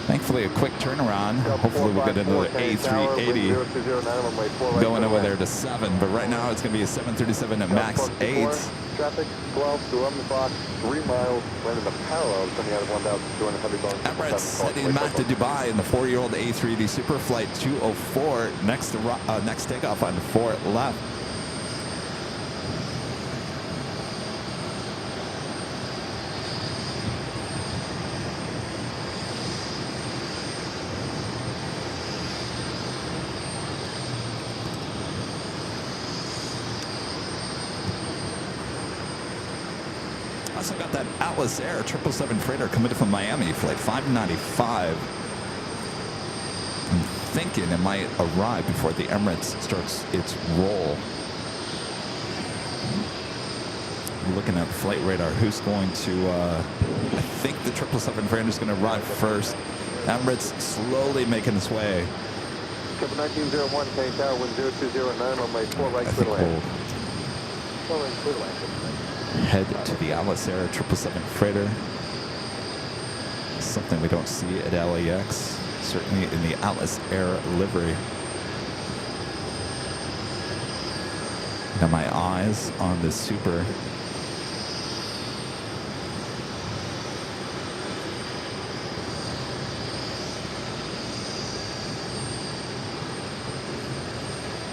Thankfully, a quick turnaround. Hopefully, we'll get another A380 going over there to 7. But right now, it's going to be a 737 at MAX 8. Traffic 12 to 11 o'clock, 3 miles, landing the parallel, coming out of 1,200 bones. Emirates heading back to Dubai in the 4-year-old A380 Super Flight 204. Next takeoff on 4 left. Also got that Atlas Air 777 freighter committed from Miami, flight 595. I'm thinking it might arrive before the Emirates starts its roll. Looking at flight radar, who's going to, I think the 777 freighter is going to arrive first. Emirates slowly making its way. 1901, Kane Tower, wind 0209, runway 4 right, I clear think to land. we'll 4 right, clear to land. head to the Atlas Air 777 freighter. Something we don't see at LAX, certainly in the Atlas Air livery. Got my eyes on this Super.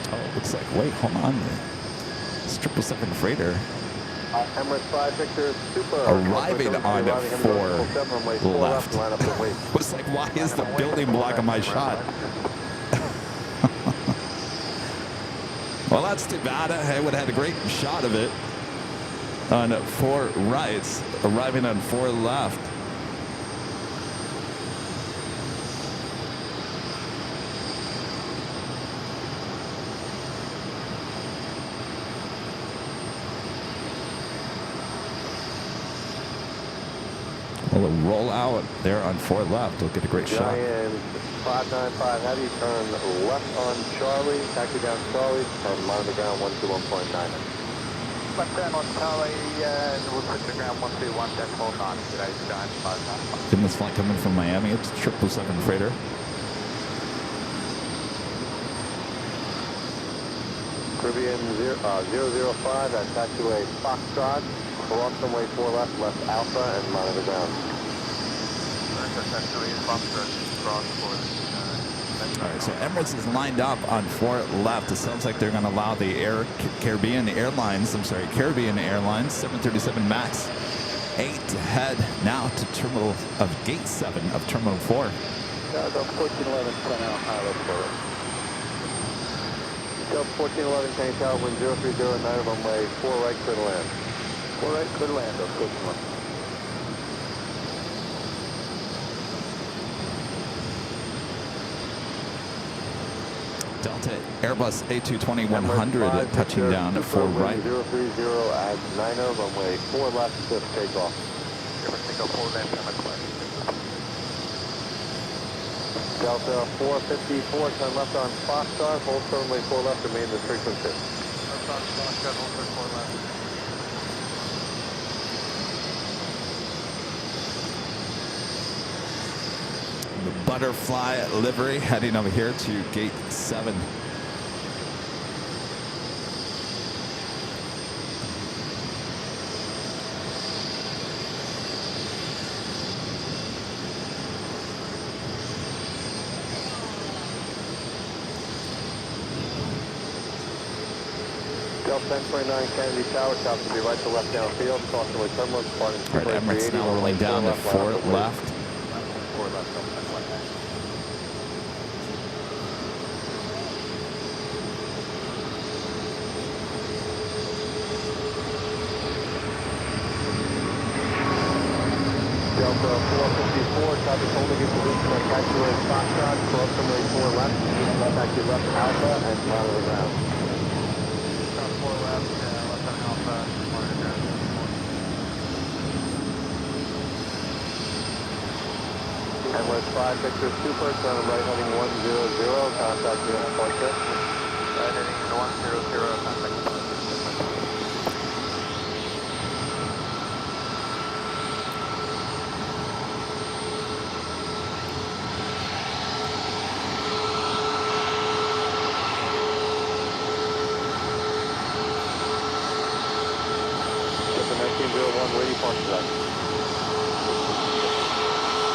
Oh, it looks like, wait, hold on. This 777 freighter Emirates 5 Victor Super. arriving on 4 left. Line up the wait. Was like, why is the building blocking my shot? Well, that's too bad. I would have had a great shot of it on 4 rights, arriving on 4 left. Well, it'll roll out there on 4 left. We'll get a great shot. Giant 595 Heavy, turn left on Charlie, taxi down Charlie, turn line the ground 121.9. Left down on Charlie, and we'll put the ground 121, then hold on. Today's giant 595. Didn't this flight coming from Miami? It's a 777 freighter. Caribbean 005 at taxiway Foxtrot, cross runway 4 left, left Alpha, and line the ground. That's actually Foxtrot, cross for All right, so Emirates is lined up on 4 left. It sounds like they're going to allow the Caribbean Airlines 737 MAX 8 to head now to gate 7 of Terminal 4. Delta 1411, turn out pilot for it. Delta 1411, Kane Tower, wind 0309, runway 4 right, clear to land. 4 right, clear to land, Delta 1411. Delta Airbus A320-100 touching down at 4 right. 030 at 90, runway 4 left, just takeoff. Takeoff 4 left, Emirates left. Delta 454, turn left on Foxtrot, hold runway 4 left, remain the frequency. Left on Foxtrot, hold 4 left. The butterfly livery heading over here to gate 7. Delta 1029, Kennedy Tower, top to be right to left downfield, crossing with terminal, departing All right, Emirates now rolling down to 4 left. 4 left, left. Delta 454, traffic holding in position at taxiway Foxtrot, cross runway 4 left, taxi left Alpha, and monitor the ground. 4 left, left on Alpha, monitor ground. And with 5 Victor Super, turn right heading 100, contact unit point 6. Right heading 100, contact point 6. Ready for that.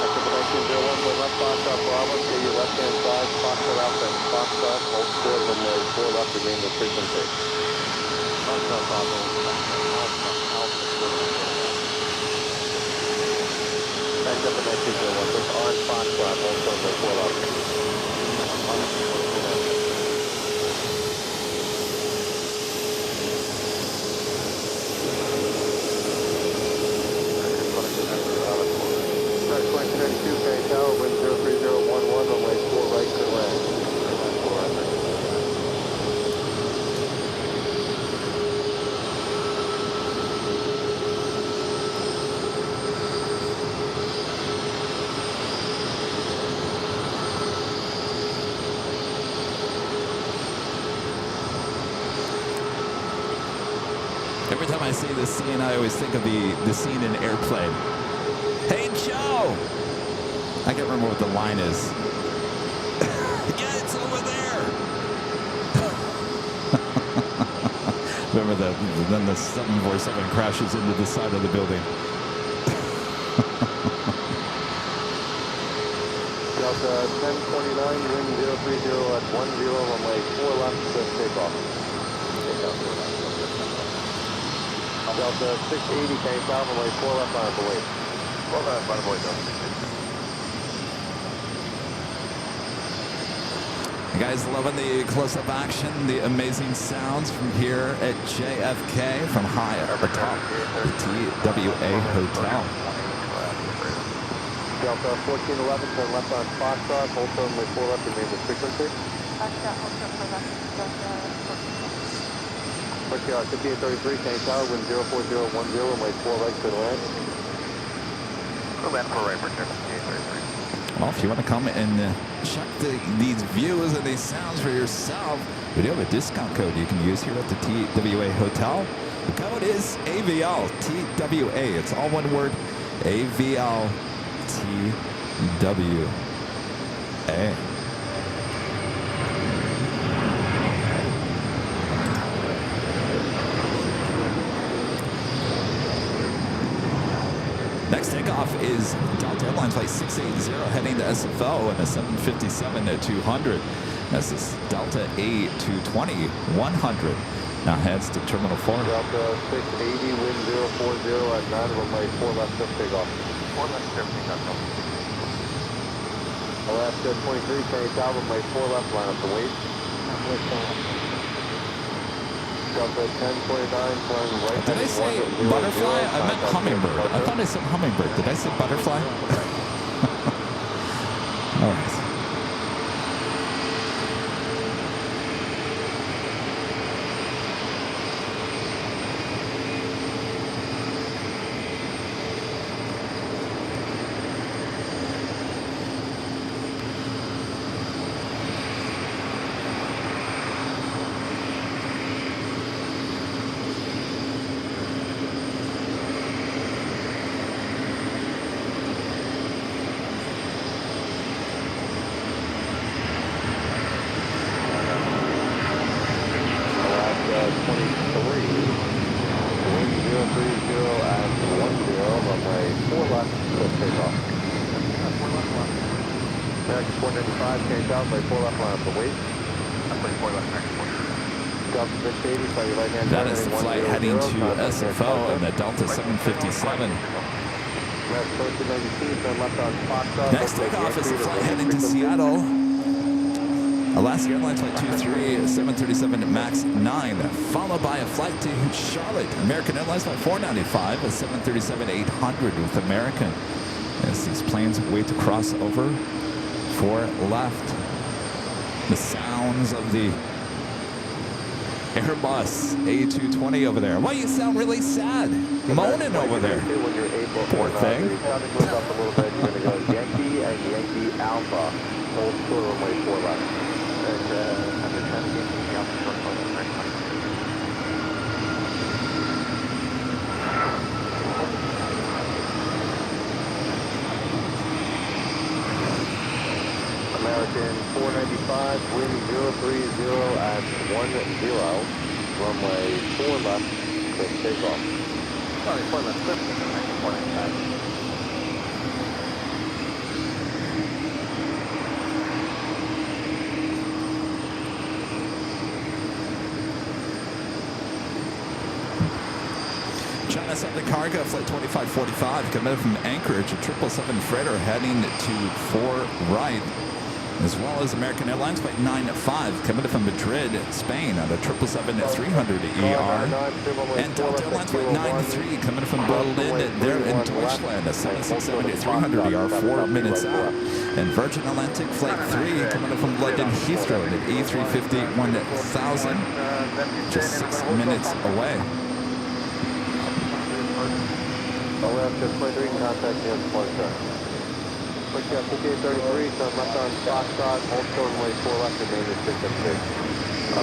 Exit the 1901, go left Foxtrot Bravo, to your left hand side, Foxtrot Alpha and Foxtrot, hold short when there's 4 left to gain the frequency. Foxtrot Bravo, exit the 1901, just on Foxtrot, hold short when 4 left. Tower, wind 03011, runway 4 right to land. Every time I see this scene, I always think of the scene in Airplane. Hey, Joe! I can't remember what the line is. Yeah, it's over there! Remember that? Then the 747 crashes into the side of the building. Delta 1029, wind 030 at 10, runway 4 left, takeoff. Delta 680, came south, runway 4 left on the way. 4 left, on the way, Delta 680. You guys loving the close-up action, the amazing sounds from here at JFK from high up atop the TWA Hotel. Delta 1411, turn left on Foxtrot, hold turn with 4 left to name the frequency. Foxtrot, hold short for left, Delta 5833, Kane Tower, wind 04010, runway 4 right to the land. Go land for right, return 5833. Well, if you want to come and check these views and these sounds for yourself, we do have a discount code you can use here at the TWA Hotel. The code is AVL TWA. It's all one word, AVL TWA. Next takeoff is Delta Airlines Flight 680 heading to SFO and a 757 at 200. This is Delta A220 100. Now heads to Terminal 4. Delta 680, wind 040 at 9, runway 4 left, takeoff. 4 left, takeoff. Alaska 23, Kane Tower, runway 4 left, line up to wait. Delta 1029, flying right. Did I say butterfly? I meant hummingbird. I thought I said hummingbird. Did I say butterfly? All right. That is the flight heading to SFO and the Delta 757. Next takeoff is the flight heading to Seattle. Alaska Airlines Flight 23, 737 MAX 9, followed by a flight to Charlotte. American Airlines Flight 495, a 737-800 with American. As these planes wait to cross over for left. The sounds of the Airbus A220 over there. Why you sound really sad? Moaning over there. Poor thing. Goes up a little bit. You're going to go Yankee and Yankee Alpha. Hold short runway 4 left. American 495, wind 030 at 10. Runway 4 left, quick takeoff. Sorry, 4 left, quick, 495. China Southern Cargo, flight 2545, committed from Anchorage, a 777 freighter heading to 4 right. As well as American Airlines flight 95, committed from Madrid, Spain, on a 777-300ER. And Delta Airlines flight 93, committed from Berlin, there in Deutschland, a 767-300ER, 4 minutes out. And Virgin Atlantic flight 3, committed from London Heathrow, at A350 1000, just 6 minutes away. Alaska 23, contact the departure. Quick Bouquet 33, turn left on Foxtrot, hold short runway 4 left, and name is 676.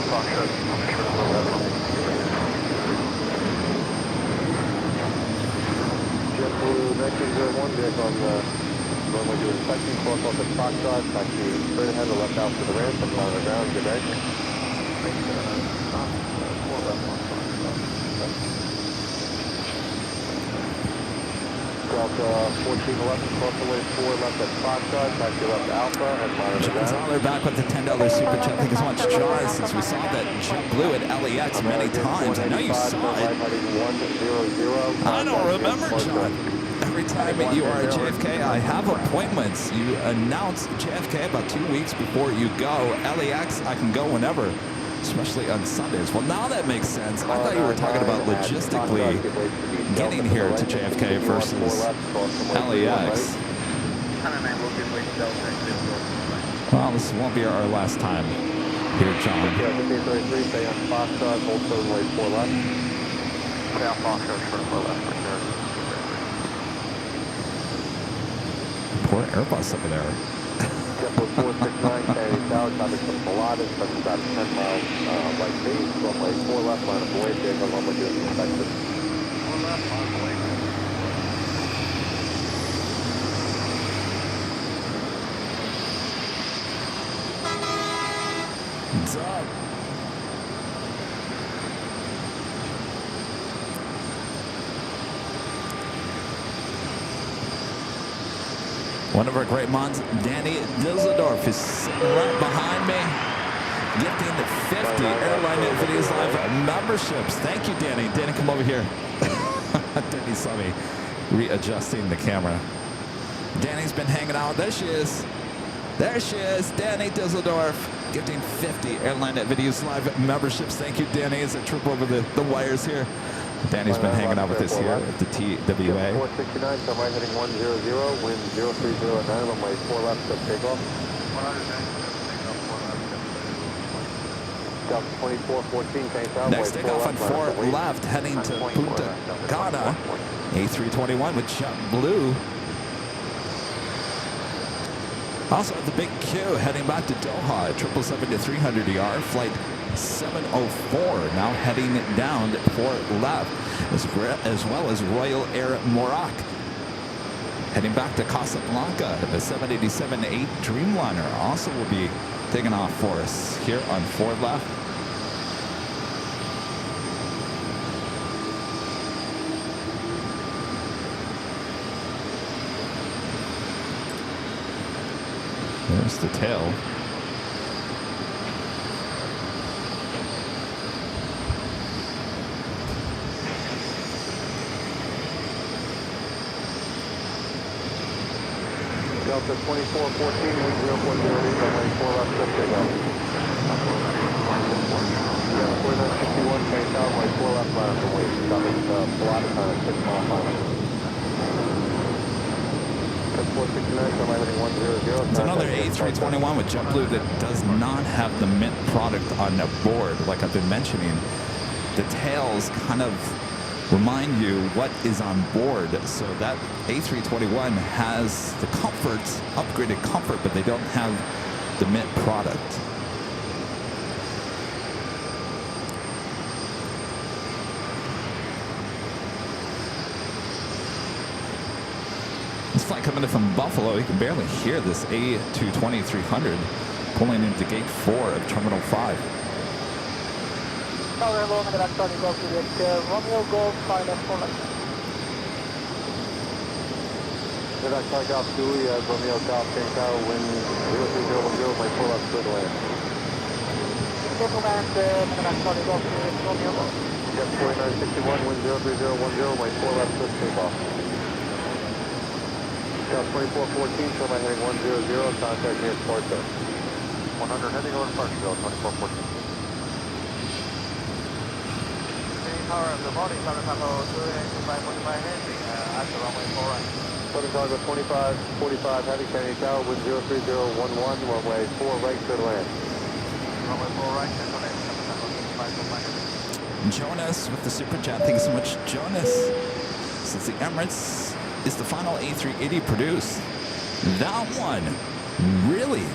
Foxtrot, I'm sure we'll have JetBlue 1901, back on the runway to inspection, cross off at Foxtrot, taxi straight ahead or left out to the ramp, and on the ground, good day. Delta 1411, cross away 4 left at Foxtrot, taxi left Alpha, and monitor John ground. Zoller back with the $10 super chat. Thank you so much, John. Since we saw that JetBlue at LAX many times, I know you saw it. I don't remember, John. Every time you are at JFK, I have appointments. You announce JFK about 2 weeks before you go. LAX, I can go whenever, especially on Sundays. Well, now that makes sense. I thought you were talking about logistically getting here to JFK versus LAX. Well, this won't be our last time here, John. Stay on Foxtrot, hold short runway 4 left. Stay on Foxtrot, short 4 left. Poor Airbus over there. JetBlue 469 carries tower, traffic from Milan, starts about 10 miles right base, runway 4 left, line of way, take on runway doing inspection. 4 left, line of way. What's up? One of our great mods, Danny Dilsendorf, is sitting right behind me, gifting the 50 Airline Videos Live memberships. Thank you, Danny. Danny, come over here. Danny saw me readjusting the camera. Danny's been hanging out. There she is. There she is, Danny Dilsendorf, gifting 50 Airline Videos Live memberships. Thank you, Danny, as I trip over the wires here. Danny's been hanging out with us here at the TWA. 469, come right heading 100, wind 0309, runway 4 left, to takeoff. Delta 2414, Kangtown. Next takeoff on 4 left, heading to Punta Cana. A321 with JetBlue. Also at the big Q, heading back to Doha, 777-300ER, flight 704, now heading down 4 left, as well as Royal Air Morocco. Heading back to Casablanca, the 787-8 Dreamliner also will be taking off for us here on 4 left. There's the tail. Delta 2414, wind 040, runway 4 left, to takeoff. 4961, Kangtown, runway 4 left, line up the way, coming to Plata, 6 mile final. It's another A321 with JetBlue that does not have the Mint product on board. Like I've been mentioning, the tails kind of remind you what is on board. So that A321 has the comfort, upgraded comfort, but they don't have the Mint product. This flight coming in from Buffalo, you can barely hear this A220-300 pulling into gate 4 of Terminal 5. Tower Romeo Golf Juliet, Romeo Golf, final for left. Takeoff Juliet, Romeo Golf, King Tower, wind 03010, my full up good way. Command, Tower Golf Juliet, Romeo Golf. Jet 4961, wind 03010, my full left good takeoff. Scout 2414, show my heading 100, contact me at Port 100 heading over Parkville, 2414. Tower of the morning, Southern Papa 2545 heading at the runway 4 right. Southern Cargo 2545, heavy Kennedy Tower, wind 03011, runway 4 right, good land. Runway 4 right, central land, Southern Papa 2545. Jonas with the super chat. Thank you so much, Jonas. Since the Emirates is the final A380 produced. That one, really?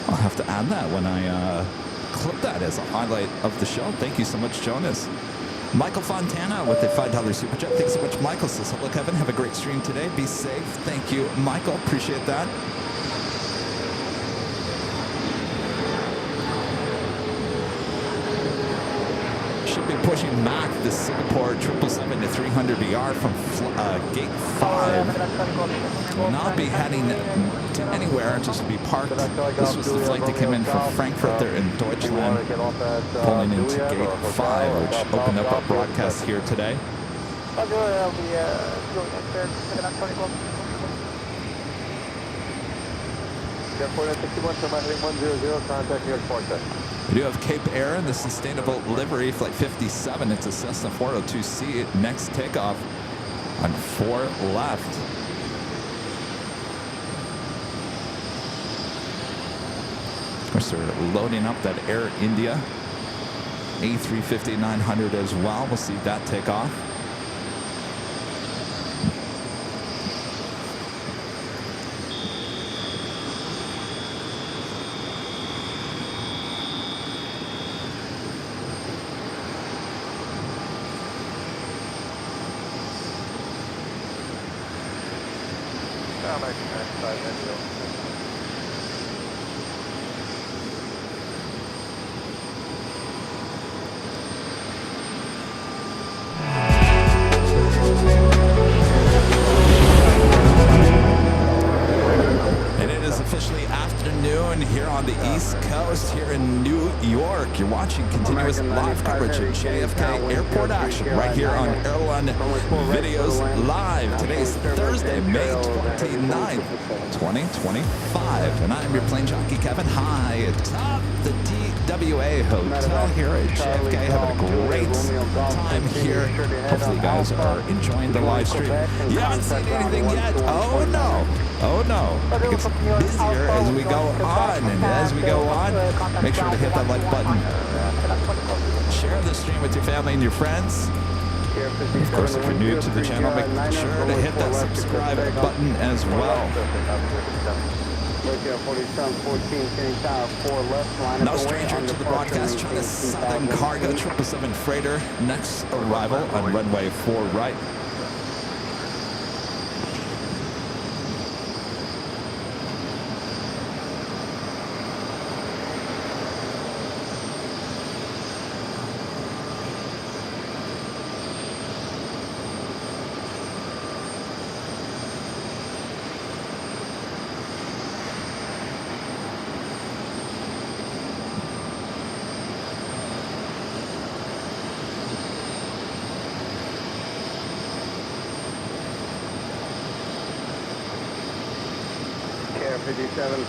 I'll have to add that when I clip that as a highlight of the show. Thank you so much, Jonas. Michael Fontana with a $5 super chat. Thanks so much, Michael. Says, hello, Kevin. Have a great stream today. Be safe. Thank you, Michael. Appreciate that. Should be pushing back the Singapore 777-300BR from gate 5. Will not be heading to anywhere, just be parked. This was the flight that came in from Frankfurt there in Deutschland, pulling into gate 5, which opened up our broadcast here today. We do have Cape Air in the sustainable livery, flight 57. It's a Cessna 402C. Next takeoff on 4 left. Of course, they're loading up that Air India A350-900 as well. We'll see that take off. Live coverage of JFK airport action right here on Airline Videos Live. Today's Thursday, May 29th, 2025. And I'm your plane jockey, Kevin. Hi, atop the TWA Hotel here at JFK. Having a great time here. Hopefully you guys are enjoying the live stream. You haven't seen anything yet? Oh no. Oh no. It gets busier as we go on. And as we go on, make sure to hit that like button. Share the stream with your family and your friends. Of course, if you're new to the channel, make sure to hit that subscribe button as well. No stranger to the broadcast, China Southern Cargo 777 freighter. Next arrival on runway 4 right.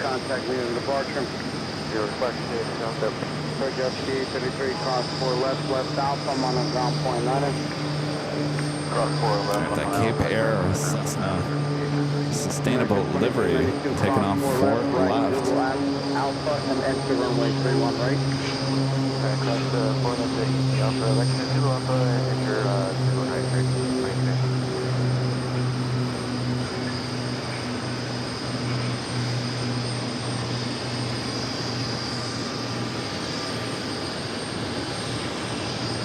Contact me in departure. Your question is concept. JFK 33, cross 4 left, left alpha, I'm on a ground point 9. Alright, that Cape Air Cessna sustainable livery taking off 4 left. Alpha and enter runway 31 right. Cross the 4 left to Alpha, Lexington 2 Alpha, and enter 293.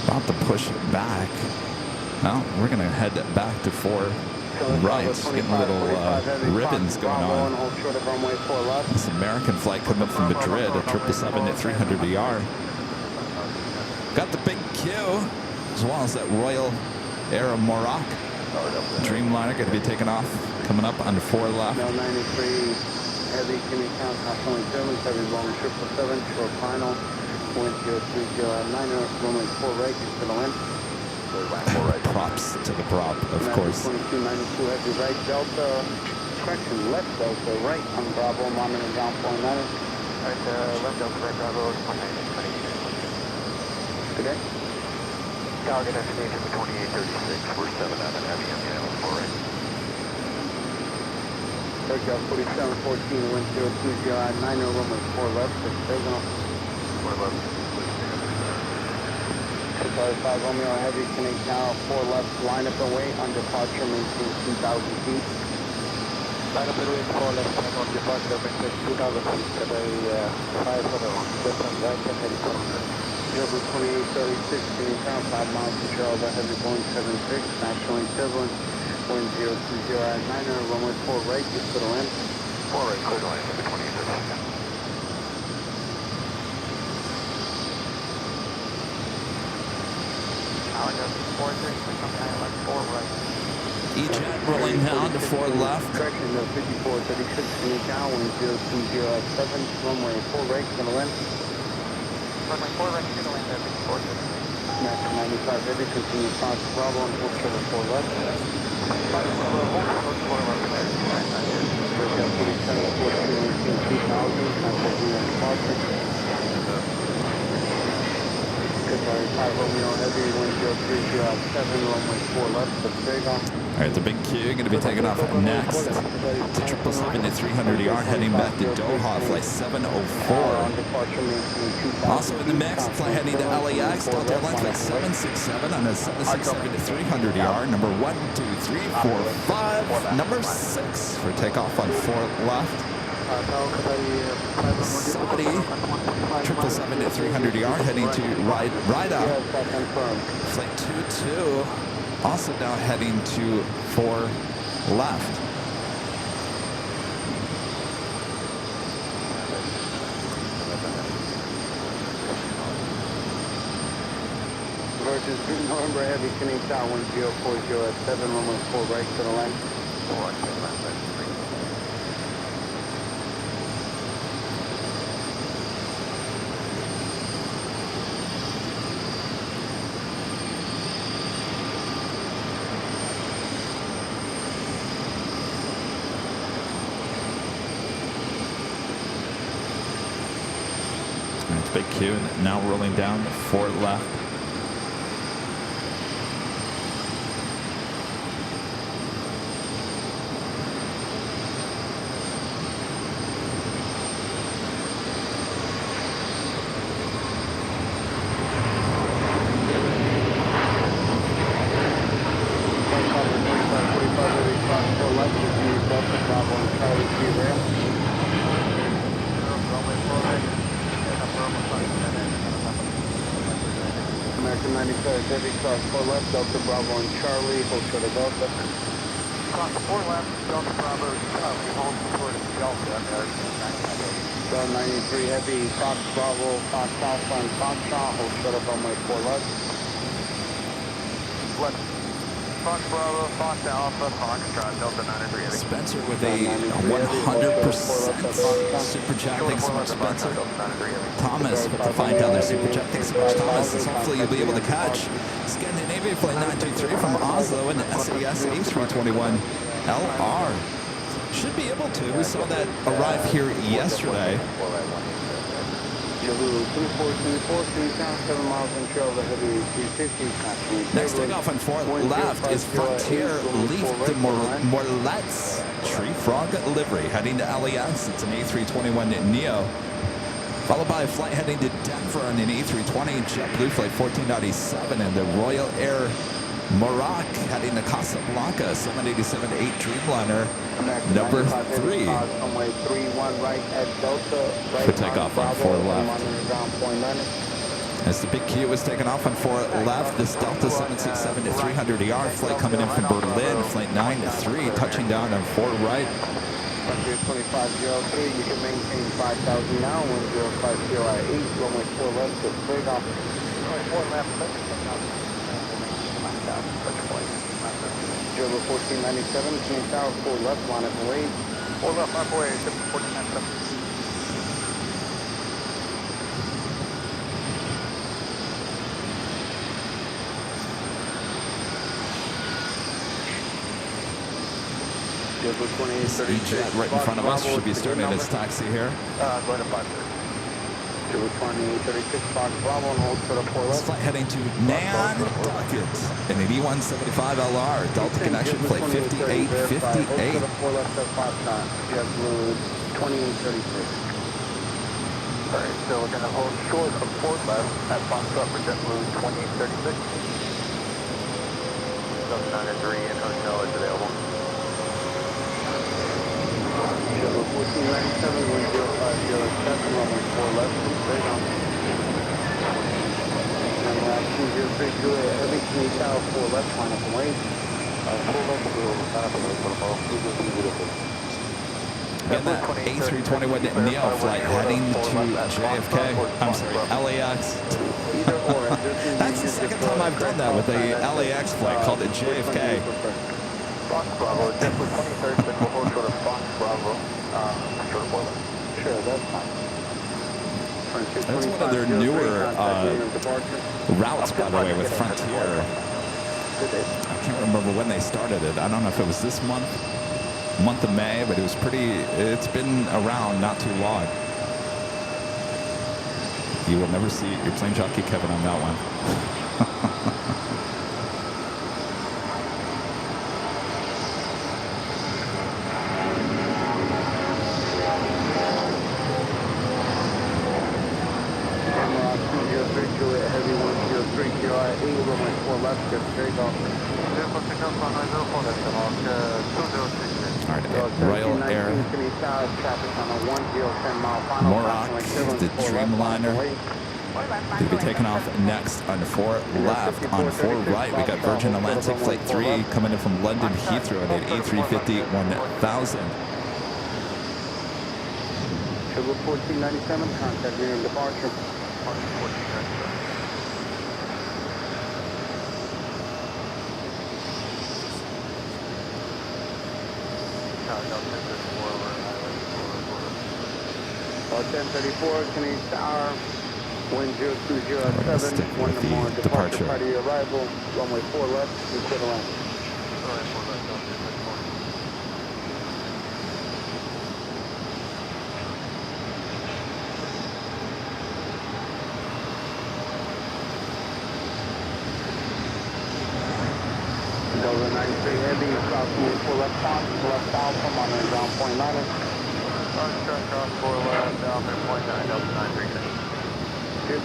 About to push back. Well, we're going to head back to 4 right. Getting little ribbons going on. This American flight coming from Madrid, a 777 at 300ER. Got the big Q, as well as that Royal Air Morocco Dreamliner going to be taking off, coming up on 4 left. 93 heavy, can you count constantly Germans, heavy Boeing 777, short final, wind 0309, runway 4 right, you're still in. Props to the prop, of course. 2292 heavy right, Delta, correction, left Delta, right on Bravo, monitor down 49. Alright, left Delta, right Bravo, 29. Okay. Target estimation for 2836, we're 7 out and heavy on the island 4 right. Aircraft 4714, wind 0209, runway 4 left, signal. 4 left. Qatar 5 Romeo heavy, Canadian Tower, 4 left, line up and wait, on departure, maintain 2,000 feet. Line up and wait, 4 left, time on departure, maintain 2,000 feet, Qatar 5 Romeo, left and right, and helicopter. JetBlue 2836, Canadian Tower, 5 miles to Charles, heavy Boeing 76, national equivalent, wind 0209, runway 4 right, you settle in. 4 right, clear to land for 2836. Eject rolling down to 4 left. Correction, 5436, Canadian Tower, wind 0207, runway 4 right, gonna land. Runway 4 right, gonna land at 5436. Max 95 heavy, continue Fox Bravo, and hold short of 4 left. Fox Bravo, hold 4 left, Aircraft 4714, 2000, contact you on departure. Qatar 5 Romeo heavy, wind 0307, runway 4 left, takeoff. All right, the big Q going to be taking off next to 777 at 300ER, heading back to Doha, flight 704. Also in the mix, flight heading to LAX, Delta Airlines flight 767 on a 767 at 300ER, number 1, 2, 3, 4, 5, number 6 for takeoff on 4 left. Saudi 777 at 300ER, heading to Rida, flight 22. Also now heading to 4 left. Virgin Street, November heavy, Canadian Tower, 1040 at 7, runway 4 right to the line. 4 right, to the left, 3. It's big Q now rolling down 4 left. American 95 heavy, cross 4 left, Delta Bravo and Charlie, hold short of Delta. Cross 4 left, Delta Bravo, Charlie, hold short of Delta, American 95 heavy. Delta 93 heavy, Fox Bravo, Fox Alpha and Foxtrot, hold short of runway 4 left. Left. Fox Bravo, Fox Alpha, Foxtrot, Delta 93 heavy. Spencer with a 100% super chat. Thanks so much, Spencer. Thomas with the $5 super chat. Thanks so much, Thomas. Hopefully you'll be able to catch Scandinavia flight 923 from Oslo and SAS A321 LR. Should be able to. We saw that arrive here yesterday. JetBlue 2424, can you count 7 miles and trail the Heavy 350? Next takeoff on 4 left is Frontier Leaf de Morlet's Tree Frog livery heading to LAX. It's an A321neo. Followed by a flight heading to Denver on an A320 JetBlue flight 1497 and the Royal Air Morocco heading to Casablanca 787-8 Dreamliner number 3 for takeoff on 4 left. As the big Q was taken off on 4 left, this Delta 767-300ER flight coming in from Berlin, flight 93, touching down on 4 right. Frontier 2503, you can maintain 5,000 now, 1050 at 8, runway 4 left, to takeoff. Runway 4 left, JetBlue 1497, King Tower, 4 left, line up and wait. 4 left, line up and wait, JetBlue 1497. E-Jet right in front of us should be starting its taxi here. Going to 530. JetBlue 2836, Fox Bravo, and hold for the 4 left. Flight heading to Nantucket in an E175LR, Delta Connection, flight 5858. JetBlue 2836. Alright, so we're going to hold short of 4 left at Foxtrot for JetBlue 2836. Delta 93 and hotel is available. JetBlue 1497, 1050, runway 4 left, straight on. And 203 Juliet, Heavy, King Tower, 4 left, line up and wait. 4 left, we'll line up and wait for the ball. Again, that A321neo flight heading to JFK, I'm sorry, LAX. That's the second time I've done that with a LAX flight called a JFK. Fox Bravo, JetBlue 23rd, we'll hold short of Fox Bravo, short of 4 left. Sure, that's fine. That's one of their newer routes, by the way, with Frontier. I can't remember when they started it. I don't know if it was this month of May, but it was it's been around not too long. You will never see your Plane Jockey Kevin on that one. Royal Air Morocco, the Dreamliner. They'll be taking off next on 4 left. On 4 right, we got Virgin Atlantic Flight 3 coming in from London Heathrow at an A350 1000. JetBlue 1497, contact rear and departure. 1497. About 1034, Canadian Tower, wind 0207, 1 to more departure prior to your arrival, runway 4 left, and clear to land. Delta 93 Heavy, southwest 4 left top, left alpha, monitoring ground point 9. Cross 4 left, alpha point 9, Delta 93. Good.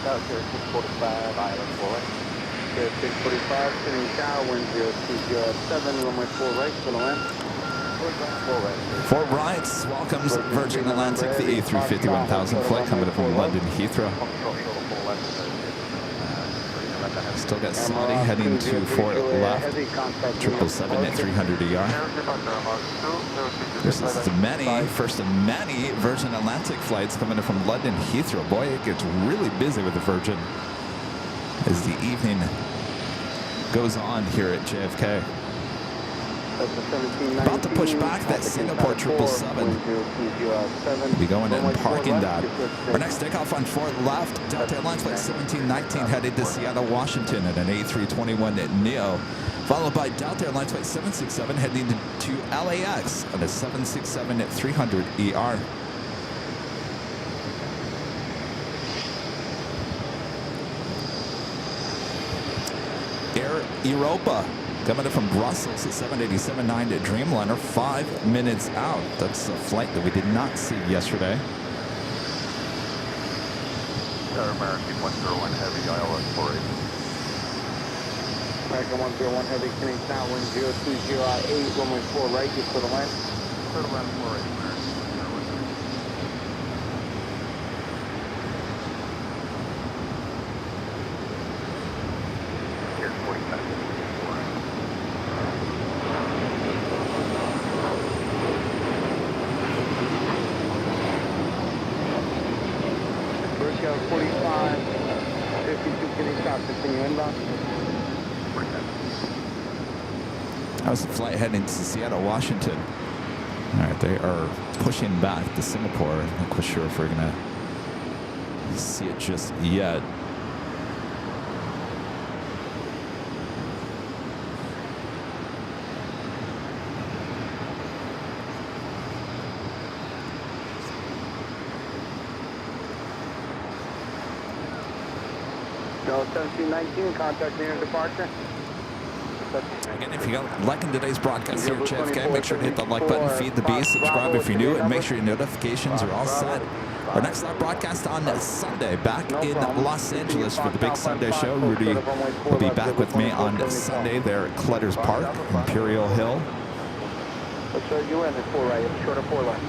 South 645, island 4 right. 645, sitting tower, wind 0207, runway 4 right, for the land. 4 rights welcomes Virgin Atlantic, the A350 1000 flight coming in from London Heathrow. Still got Saudi heading to 4 left, 777-300ER. This is first of many Virgin Atlantic flights coming in from London Heathrow. Boy, it gets really busy with the Virgin as the evening goes on here at JFK. About to push back that Singapore 777. We'll be going and parking that. Our next takeoff on 4 left, Delta Airlines flight 1719 headed to Seattle, Washington at an A321neo. Followed by Delta Airlines flight 767 heading to LAX on a 767-300ER. Air Europa coming in from Brussels at 787-9 to Dreamliner, 5 minutes out. That's a flight that we did not see yesterday. American 101 Heavy, ILS 48. American 101 Heavy, Canadian Town, wind 02008, runway 4 right, you clear to land. Clear to land 48, American. Here's 45. First you have 45, 52 Canadian Town, continue inbound. That was the flight heading to Seattle, Washington. All right, they are pushing back to Singapore. I'm not quite sure if we're going to see it just yet. No, 1719, contact near departure. Again, if you're liking today's broadcast here at JFK, make sure to hit the like button, feed the beast, subscribe if you're new, and make sure your notifications are all set. Our next live broadcast on Sunday, back in Los Angeles for the big Sunday show. Rudy will be back with me on Sunday there at Clutter's Park, Imperial Hill. Let's show you in at 4 right, short of 4 left.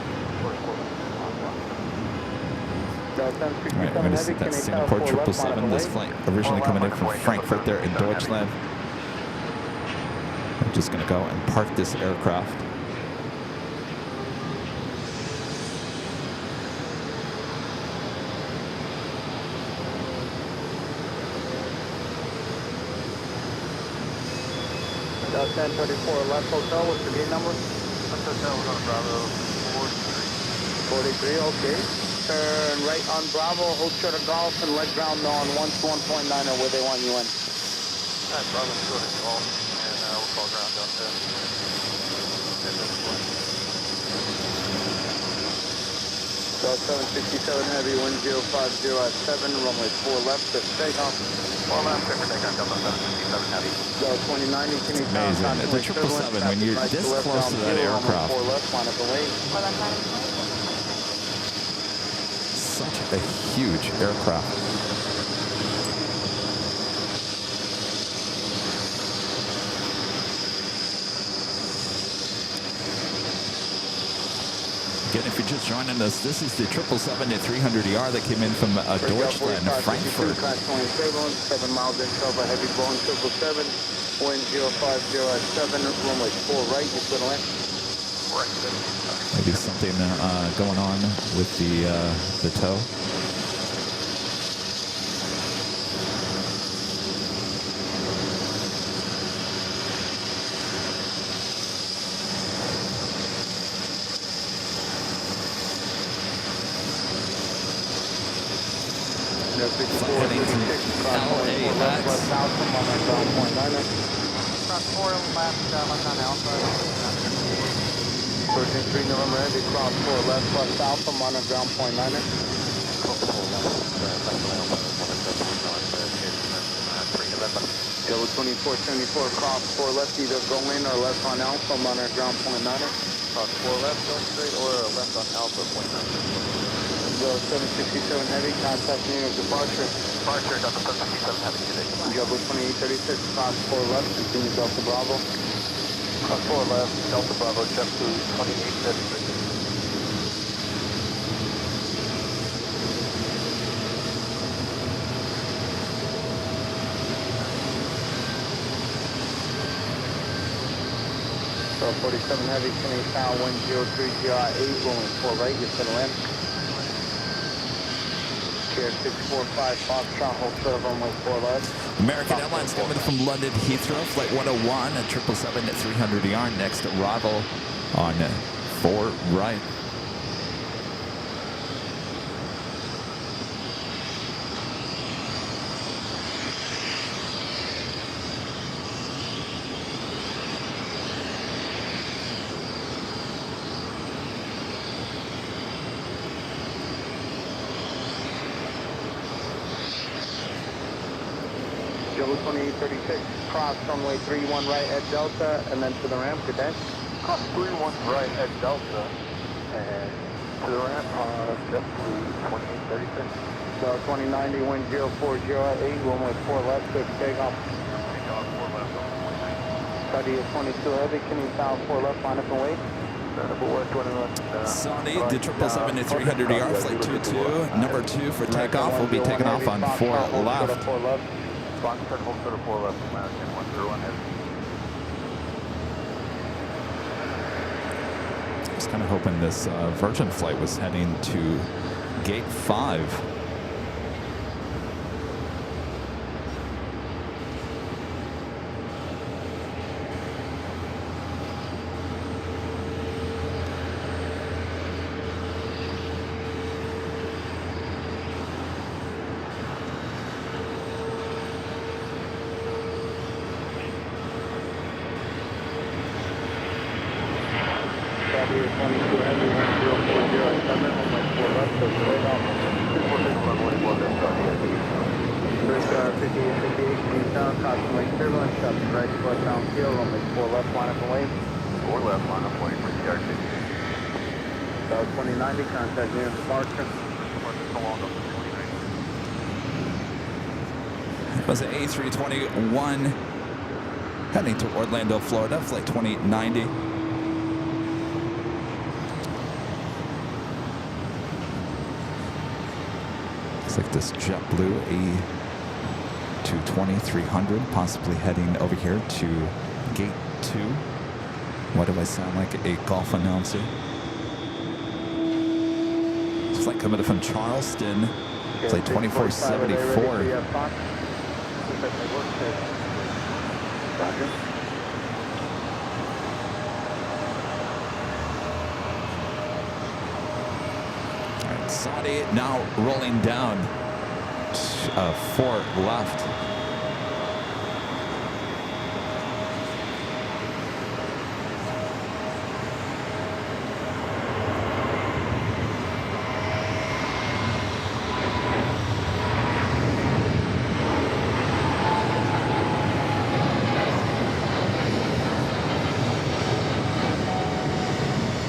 All right, we're going to see that Singapore 777. This flight originally coming in from Frankfurt there in Deutschland. I'm just going to go and park this aircraft. Delta 1034 left hotel, what's the gate number? Left hotel, we're on Bravo 43. 43, okay. Turn right on Bravo, hold short of Golf, and let ground know on 121.9 where they want you in. Alright, Bravo short of Golf, and we'll call ground down there. Delta 767 Heavy, wind 050 at 7, runway 4 left, to takeoff. 4 left, clear for takeoff, Delta 767 Heavy. Delta 2090, can you Amazing. At the 777, when you're this close to that aircraft, 4 left, line up the way. such a huge aircraft. Again, if you're just joining us, this is the 777-300ER that came in from Deutschland, Frankfurt. 7 miles in over heavy Boeing 777, wind 050 at 7, runway 4 right, you put land. Maybe something going on with the tow. Heading to LAX. Virgin 3 November Heavy, cross 4 left plus Alpha, monitor ground point 9er. Yellow 2474, cross 4 left, either go in or left on Alpha, monitor ground point 9er. Cross 4 left, going straight, or left on Alpha, point 9. 767 Heavy, contact New York departure. Departure, Delta 767 Heavy today. JetBlue 2836, cross 4 left, continue Delta Bravo. Cross 4 left, Delta Bravo, JetBlue 2836. So 47 Heavy, Canadian Town, wind 03 GR 8, rolling 4 right, you're going to land. 645 Foxtrot, hold short of runway 4 left. American Airlines coming from London Heathrow, flight 101 at 777-300ER. Next arrival on 4 right. JetBlue 2836, cross runway 31 right at Delta, and then to the ramp. Good day. Cross 31 right at Delta, and to the ramp, JetBlue 2836. So 2090, wind 0408, runway 4 left, good takeoff. Takeoff 4 left on 29. Study is 22 heavy, can you sound 4 left, line up and wait? Saudi, the 777-300ER, flight 22, number 2 for takeoff. Will be taking off on 4 left. Frankfurt, hold short of 4 left, American 101 heavy. I was kind of hoping this Virgin flight was heading to gate 5. Saudi is 22 heavy, 1040, runway 4 left, so takeoff. Runway 4 left, Saudi heavy. Bridge 5858, can you sound approximately turbulence, up right foot downfield, runway 4 left, line up and wait. 4 left, line up, wait for ERT. So 2090, contact near departure. It was an A321 heading to Orlando, Florida, flight 2890. Looks like this JetBlue A220-300 possibly heading over here to gate 2. Why do I sound like a golf announcer? This flight coming from Charleston, flight 2474. Saudi now rolling down 4 left.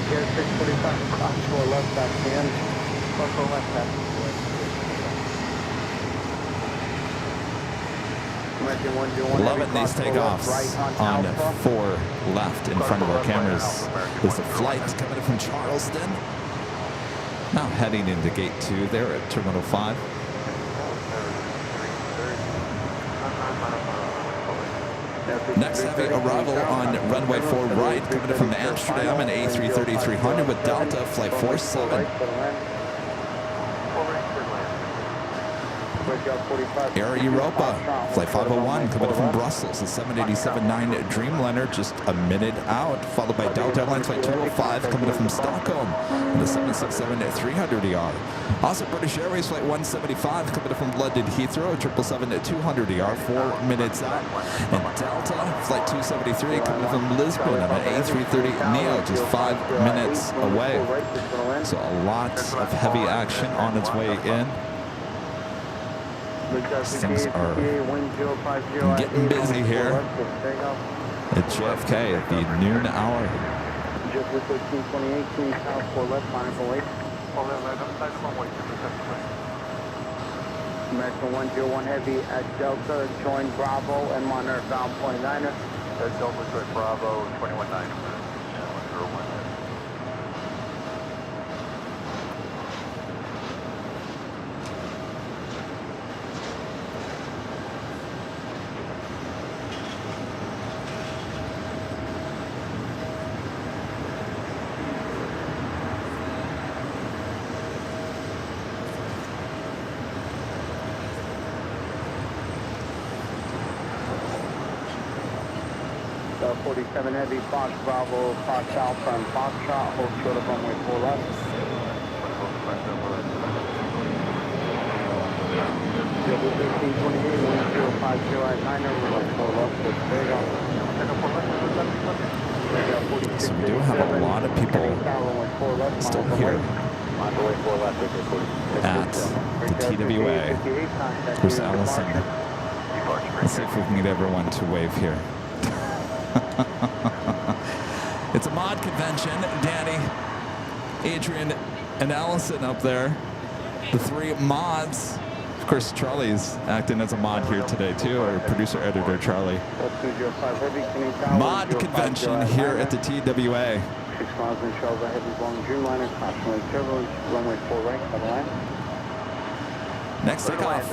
Here 645, cross 4 left, back in. Loving these takeoffs on 4 left in front of our cameras. There's a flight coming in from Charleston. Now heading into gate 2 there at Terminal 5. Next heavy arrival on runway 4 right, coming in from Amsterdam, an A330-300 with Delta, flight 47. Air Europa, flight 501, coming in from Brussels, the 787-9 Dreamliner, just a minute out, followed by Delta Airlines flight 205, coming in from Stockholm, and the 767-300ER. Also British Airways flight 175, coming in from London Heathrow, 777-200ER, 4 minutes out. And Delta flight 273, coming in from Lisbon, on an A330neo, just 5 minutes away. So a lot of heavy action on its way in. Things are getting busy here at JFK at the noon hour. JetBlue 1328, can you south 4 left, line up and wait. American 101 heavy at Delta, join Bravo and monitor ground point 9er. That's Delta, join Bravo, 2190. 47 Heavy, Fox Bravo, Fox Alpha, and Foxtrot, hold short of runway 4 left. JetBlue 1328, 1050 at 9, runway 4 left, there you go. So we do have a lot of people still here at the TWA. There's Allison. Let's see if we can get everyone to wave here. It's a mod convention. Danny, Adrian, and Allison up there. The three mods. Of course, Charlie's acting as a mod here today too, our producer-editor Charlie. Mod convention here at the TWA. 6 miles and shell over Heavy long Dreamliner, cautionary turbulence, runway 4 right, cover line. Next takeoff,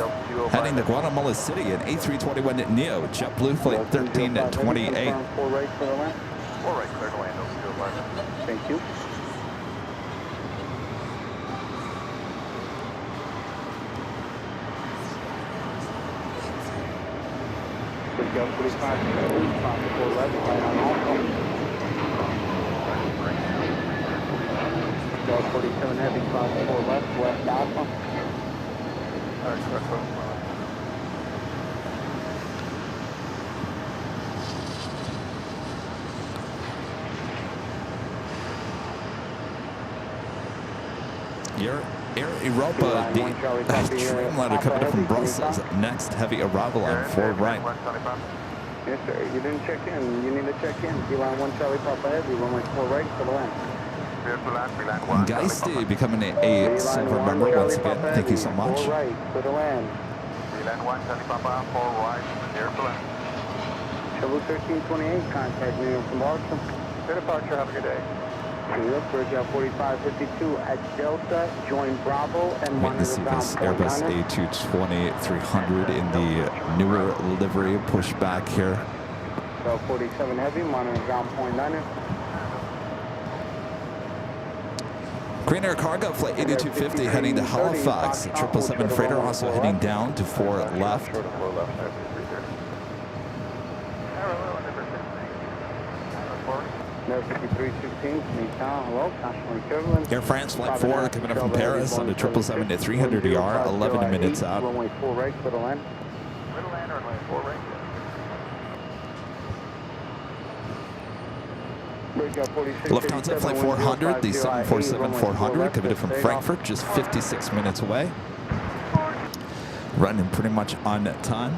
heading to Guatemala City in A321 Neo, JetBlue flight 1328. 4 right, cover line. 4 right, clear to land, Thank you. Go 45, 4 left, line on Alpha. Go 47 Heavy, cross 4 left, west Alpha. Air Europa, the Dreamliner coming from Brussels. Next heavy arrival on 4 right. Yes, sir. You didn't check in. You need to check in. Milan 1 Charlie Papa Heavy, runway 4 right for the land. Geisty becoming a silver member once again. Thank you so much. 4 right for the land. Milan 1 Charlie Papa, 4 right, near to land. JetBlue 1328, contact me from Boston. Good departure, have a good day. Bridge 4552 at Delta, join Bravo and Wait to see this Airbus A220-300 in the newer livery pushback here. 47 Heavy, monitor ground point 9. Green Air Cargo Flight 8250 heading to Halifax. 777 freighter also heading down to 4 left. Air France Flight 4 coming up from Paris on the 777-300ER, 11 minutes out. Runway 4 right for the land. Lufthansa Flight 400, the 747-400 coming from Frankfurt, just 56 minutes away. Running pretty much on time.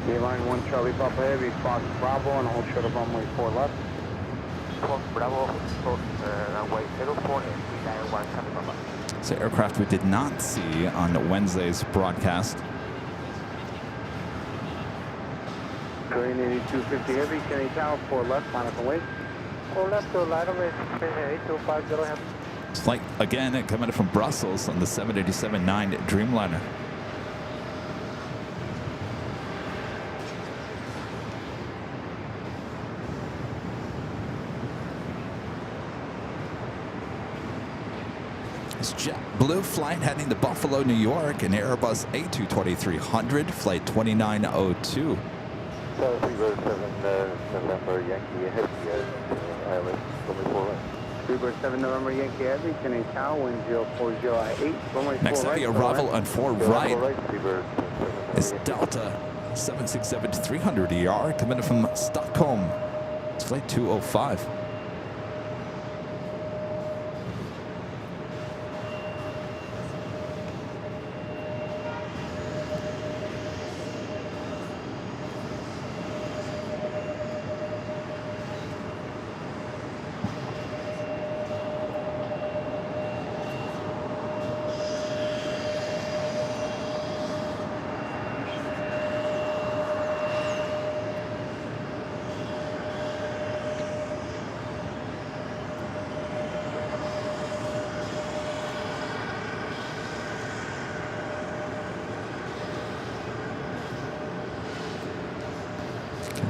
Airline 1 Charlie Papa Heavy, Fox Bravo, and hold short of runway 4 left. Fox Bravo, runway 04 and 391 Charlie Papa. So aircraft we did not see on Wednesday's broadcast. Korean 8250 Heavy, Kenny Tower, 4 left, line up and wait. 4 left to line up and 8250 Heavy. Flight again coming from Brussels on the 787-9 Dreamliner. JetBlue flight heading to Buffalo, New York, an Airbus A220-300, flight 2902. 307 November Yankee Heavy, Airlines, 4 right. Speedbird 7 November Yankee Heavy, Kenny Tower, wind 040 runway 4 Next right. heavy arrival on 4 right Speedbird. is Delta 767-300 ER coming in from Stockholm. It's flight 205.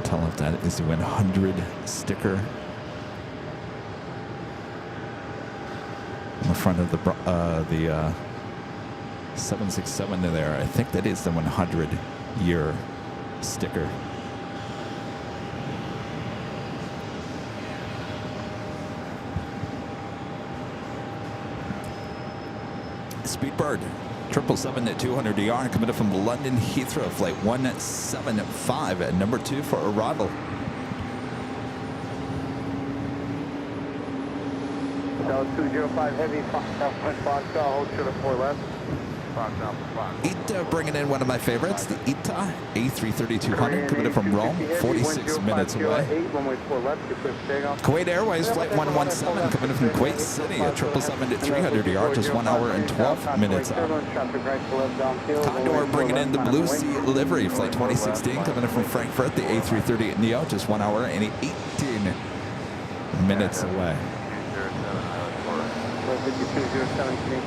Tell if that is the 100 sticker on the front of the 767 there. I think that is the 100-year sticker. Speedbird 777-200 coming from London Heathrow, flight 175 at number 2 for arrival. South 205 Heavy, Fox, hold to the 4 left. ITA bringing in one of my favorites, the ITA A380-200 coming in from Rome, 46 minutes away. Kuwait Airways flight 117 coming in from Kuwait City at 777-300 just 1 hour and 12 minutes out. Condor bringing in the Blue Sea livery, flight 2016 coming in from Frankfurt, the A330 Neo, just 1 hour and 18 minutes away. 5207 Kenny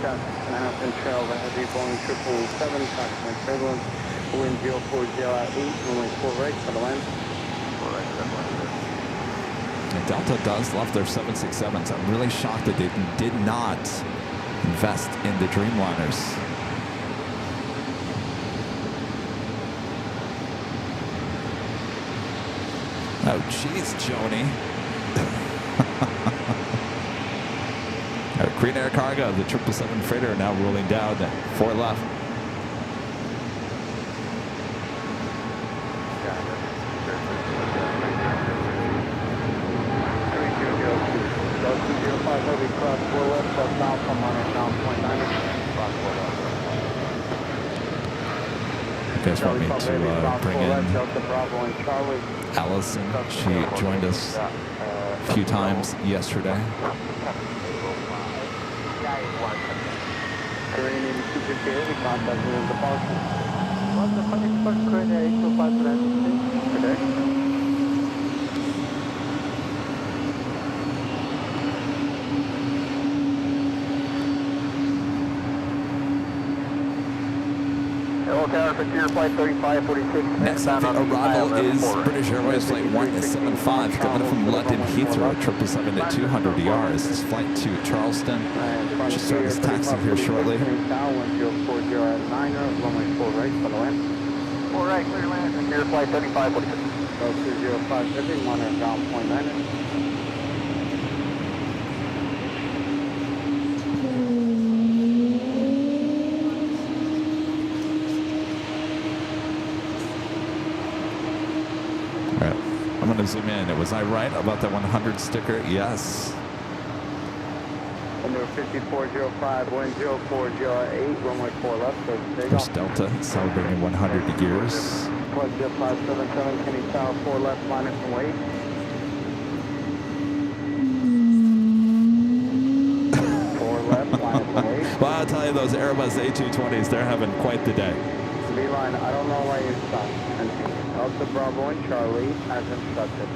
Manhattan Trail, the heavy Boeing 777, approximate turbulence, wind 040 runway 4 right for the land. And Delta does love their 767s. I'm really shocked that they did not invest in the Dreamliners. Oh, jeez, Joni. Queen Air Cargo, the 777 freighter, now rolling down 4 left. You guys want me to bring in Allison? She joined us a few times yesterday. Korean 8250 Heavy, contact with departure. What's the funny first Korean 825 today? Next heavy arrival is British Airways flight 175 coming from London Heathrow, 777-200 ER. This is flight to Charleston. Should start his taxi here shortly. 4 right, clear land, secure flight 3546. 205 Heavy, 1 and down 0.9. I'm going to zoom in. Was I right about the 100 sticker? Yes. Number 5405, wind 0408, runway 4 left. First Delta celebrating 100 years. Flight 577, Kenny Tower 4 left, minus and wait. Well, I'll tell you, those Airbus A220s, they're having quite the day. Milan, I don't know why you stopped. And Delta Bravo and Charlie as instructed.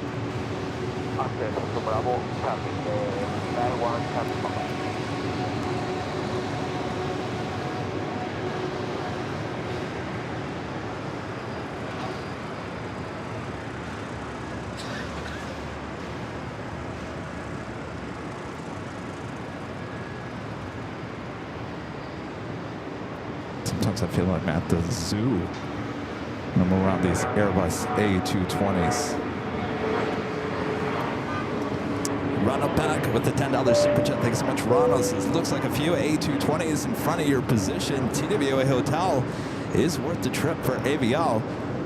Okay, Delta Bravo, copy. 91, copy. Sometimes I feel like I'm at the zoo when I'm around these Airbus A220s. Ronald back with the $10 super chat. Thanks so much. Ronald says, looks like a few A220s in front of your position. TWA Hotel is worth the trip for AVL.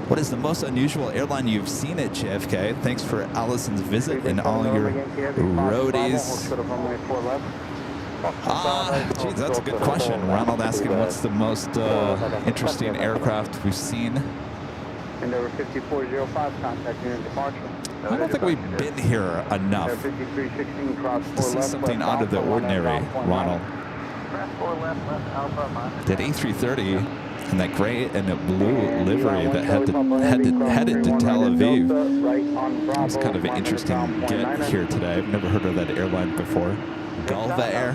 What is the most unusual airline you've seen at JFK? Thanks for Allison's visit and all your roadies. Geez, that's a good question. Ronald asking what's the most interesting aircraft we've seen. And over 5405 contacting your departure. I don't think we've been here enough to see something out of the ordinary, Ronald. That A330 and that gray and the blue livery that headed to Tel Aviv. It's kind of an interesting get here today. I've never heard of that airline before. Gulva Air.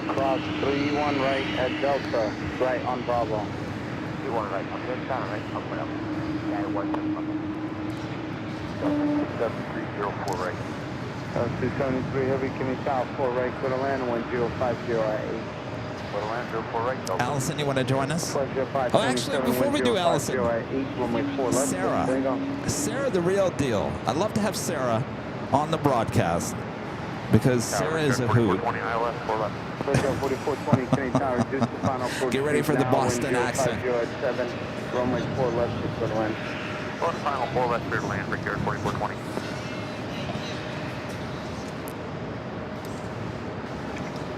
Cross 31 right at Delta, right on Bravo. 31 right, okay, down right, up and up. Yeah, 7304 right. 273 Heavy, can you south 4 right, clear to land, 1050 at 8. Clear to land, 04 right, Delta. Allison, you want to join us? Oh, actually, before we do Allison, Sarah, the real deal. I'd love to have Sarah on the broadcast because Sarah is a hoot. Get ready for the Boston accent. Runway 4 left, clear to land. Final 4 left, clear to land, Brickyard 4420.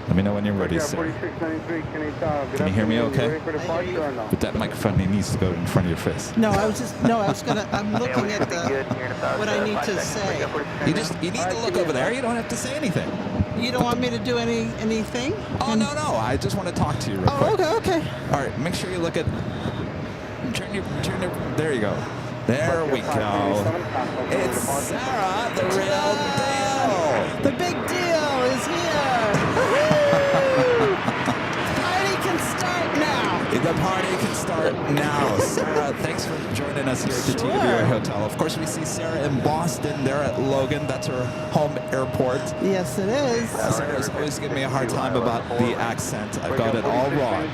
Let me know when you're ready, Sarah. Can you hear me okay? With that microphone, he needs to go in front of your face. No, I'm looking at what I need to say. You need to look over there. You don't have to say anything. You don't want me to do anything? Oh, no. I just want to talk to you real quick. Okay. All right, make sure you look at... Turn your... There you go. There we go. It's Sarah, the real deal. The big deal is here. Party can start now. The party can start now. Sarah, thanks for joining us here at the TWA Hotel. Of course, we see Sarah in Boston. They're at Logan. That's her home airport. Yes, it is. Sarah's always giving me a hard time about the accent. I've got it all wrong.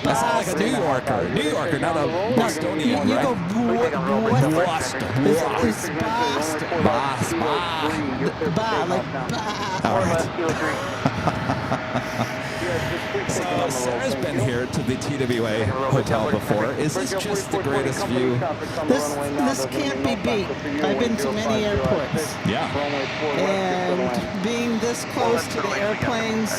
I sound like a New Yorker, not a Bostonian, You right? go Boston. All right. So Sarah's been here to the TWA Hotel before. Is this just the greatest view? This can't be beat. I've been to many airports. Yeah. And being this close to the airplanes,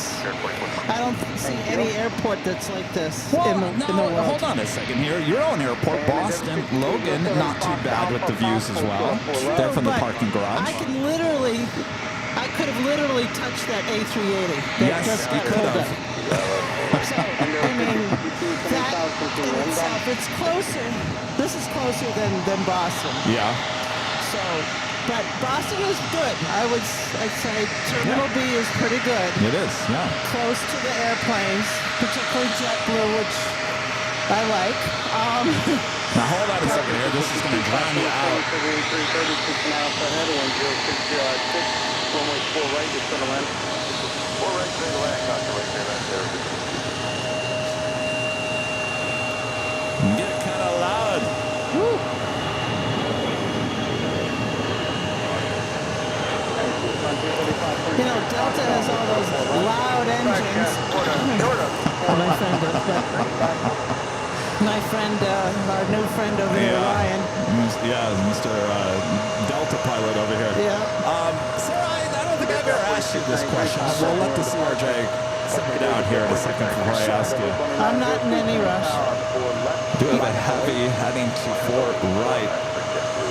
I don't see any airport that's like this in the world. Hold on a second here. Your own airport, Boston, Logan, not too bad with the views as well. They're from the parking garage. I could have literally touched that A380. Yes, you could have. So, I mean, that in itself, it's closer. This is closer than Boston. Yeah. So, but Boston is good. I'd say Terminal B is pretty good. It is, yeah. Close to the airplanes, particularly JetBlue, which I like. Now hold on a second here. This is going to drown you out. Runway 4 right, just gonna land. 4 right, straight land, calculate there, Get kind of loud. Woo. You know, Delta has all those loud engines. My friend, our new friend over here, Ryan. Yeah, Mr. Delta pilot over here. Yeah. Sarah, I don't think I've ever asked you this question. We'll let the CRJ sit me down here in a second before I ask you. I'm not in any rush. Do have a heavy heading to Fort Wright.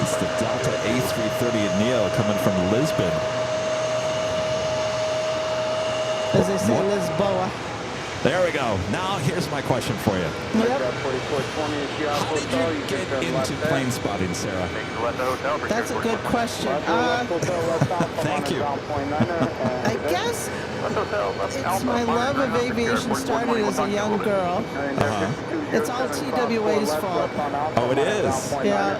It's the Delta A330 Neo coming from Lisbon. As they say, Lisboa. There we go. Now here's my question for you. Yep. How did you get into plane spotting, Sarah? That's a good question. Thank you. I guess it's my love of aviation started as a young girl. it's all TWA's fault. Oh, it is? Yeah,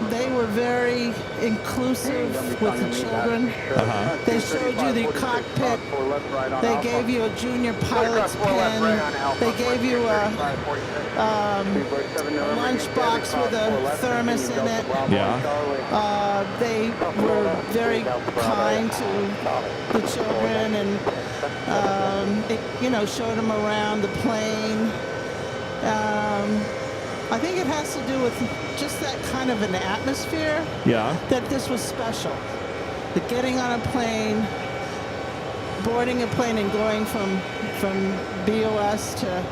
they were very inclusive with the children. Uh-huh. They showed you the cockpit. They gave you a junior pilot's pin. They gave you a lunchbox with a thermos in it. Yeah. They were very kind to the children and, showed them around the plane. I think it has to do with just that kind of an atmosphere. Yeah. That this was special. The getting on a plane, boarding a plane and going from BOS to,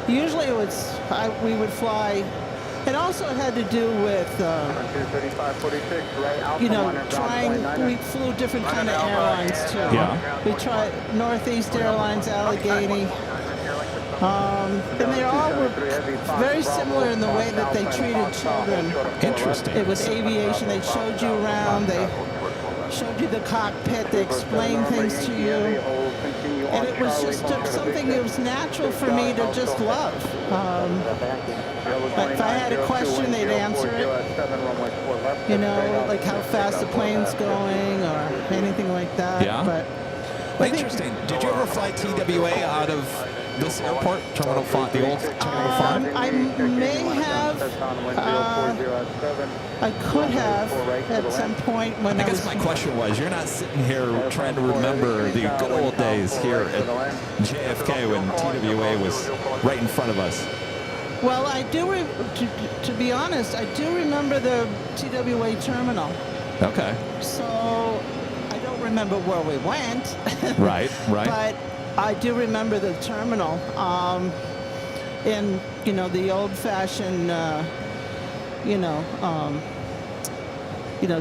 usually it was, we would fly. It also had to do with, we flew different kind of airlines too. Yeah. We tried Northeast Airlines, Allegheny. And they all were very similar in the way that they treated children. Interesting. It was aviation. They showed you around. They showed you the cockpit. They explained things to you. And it was just something that was natural for me to just love. If I had a question, they'd answer it. Like how fast the plane's going or anything like that. Yeah. But interesting. Did you ever fly TWA out of this airport, Terminal 5, the old Terminal 5? I may have. I could have at some point when I guess my question was, you're not sitting here trying to remember the good old days here at JFK when TWA was right in front of us. Well, I do, to be honest, I do remember the TWA terminal. Okay. So I don't remember where we went. Right. But I do remember the terminal. And, the old-fashioned,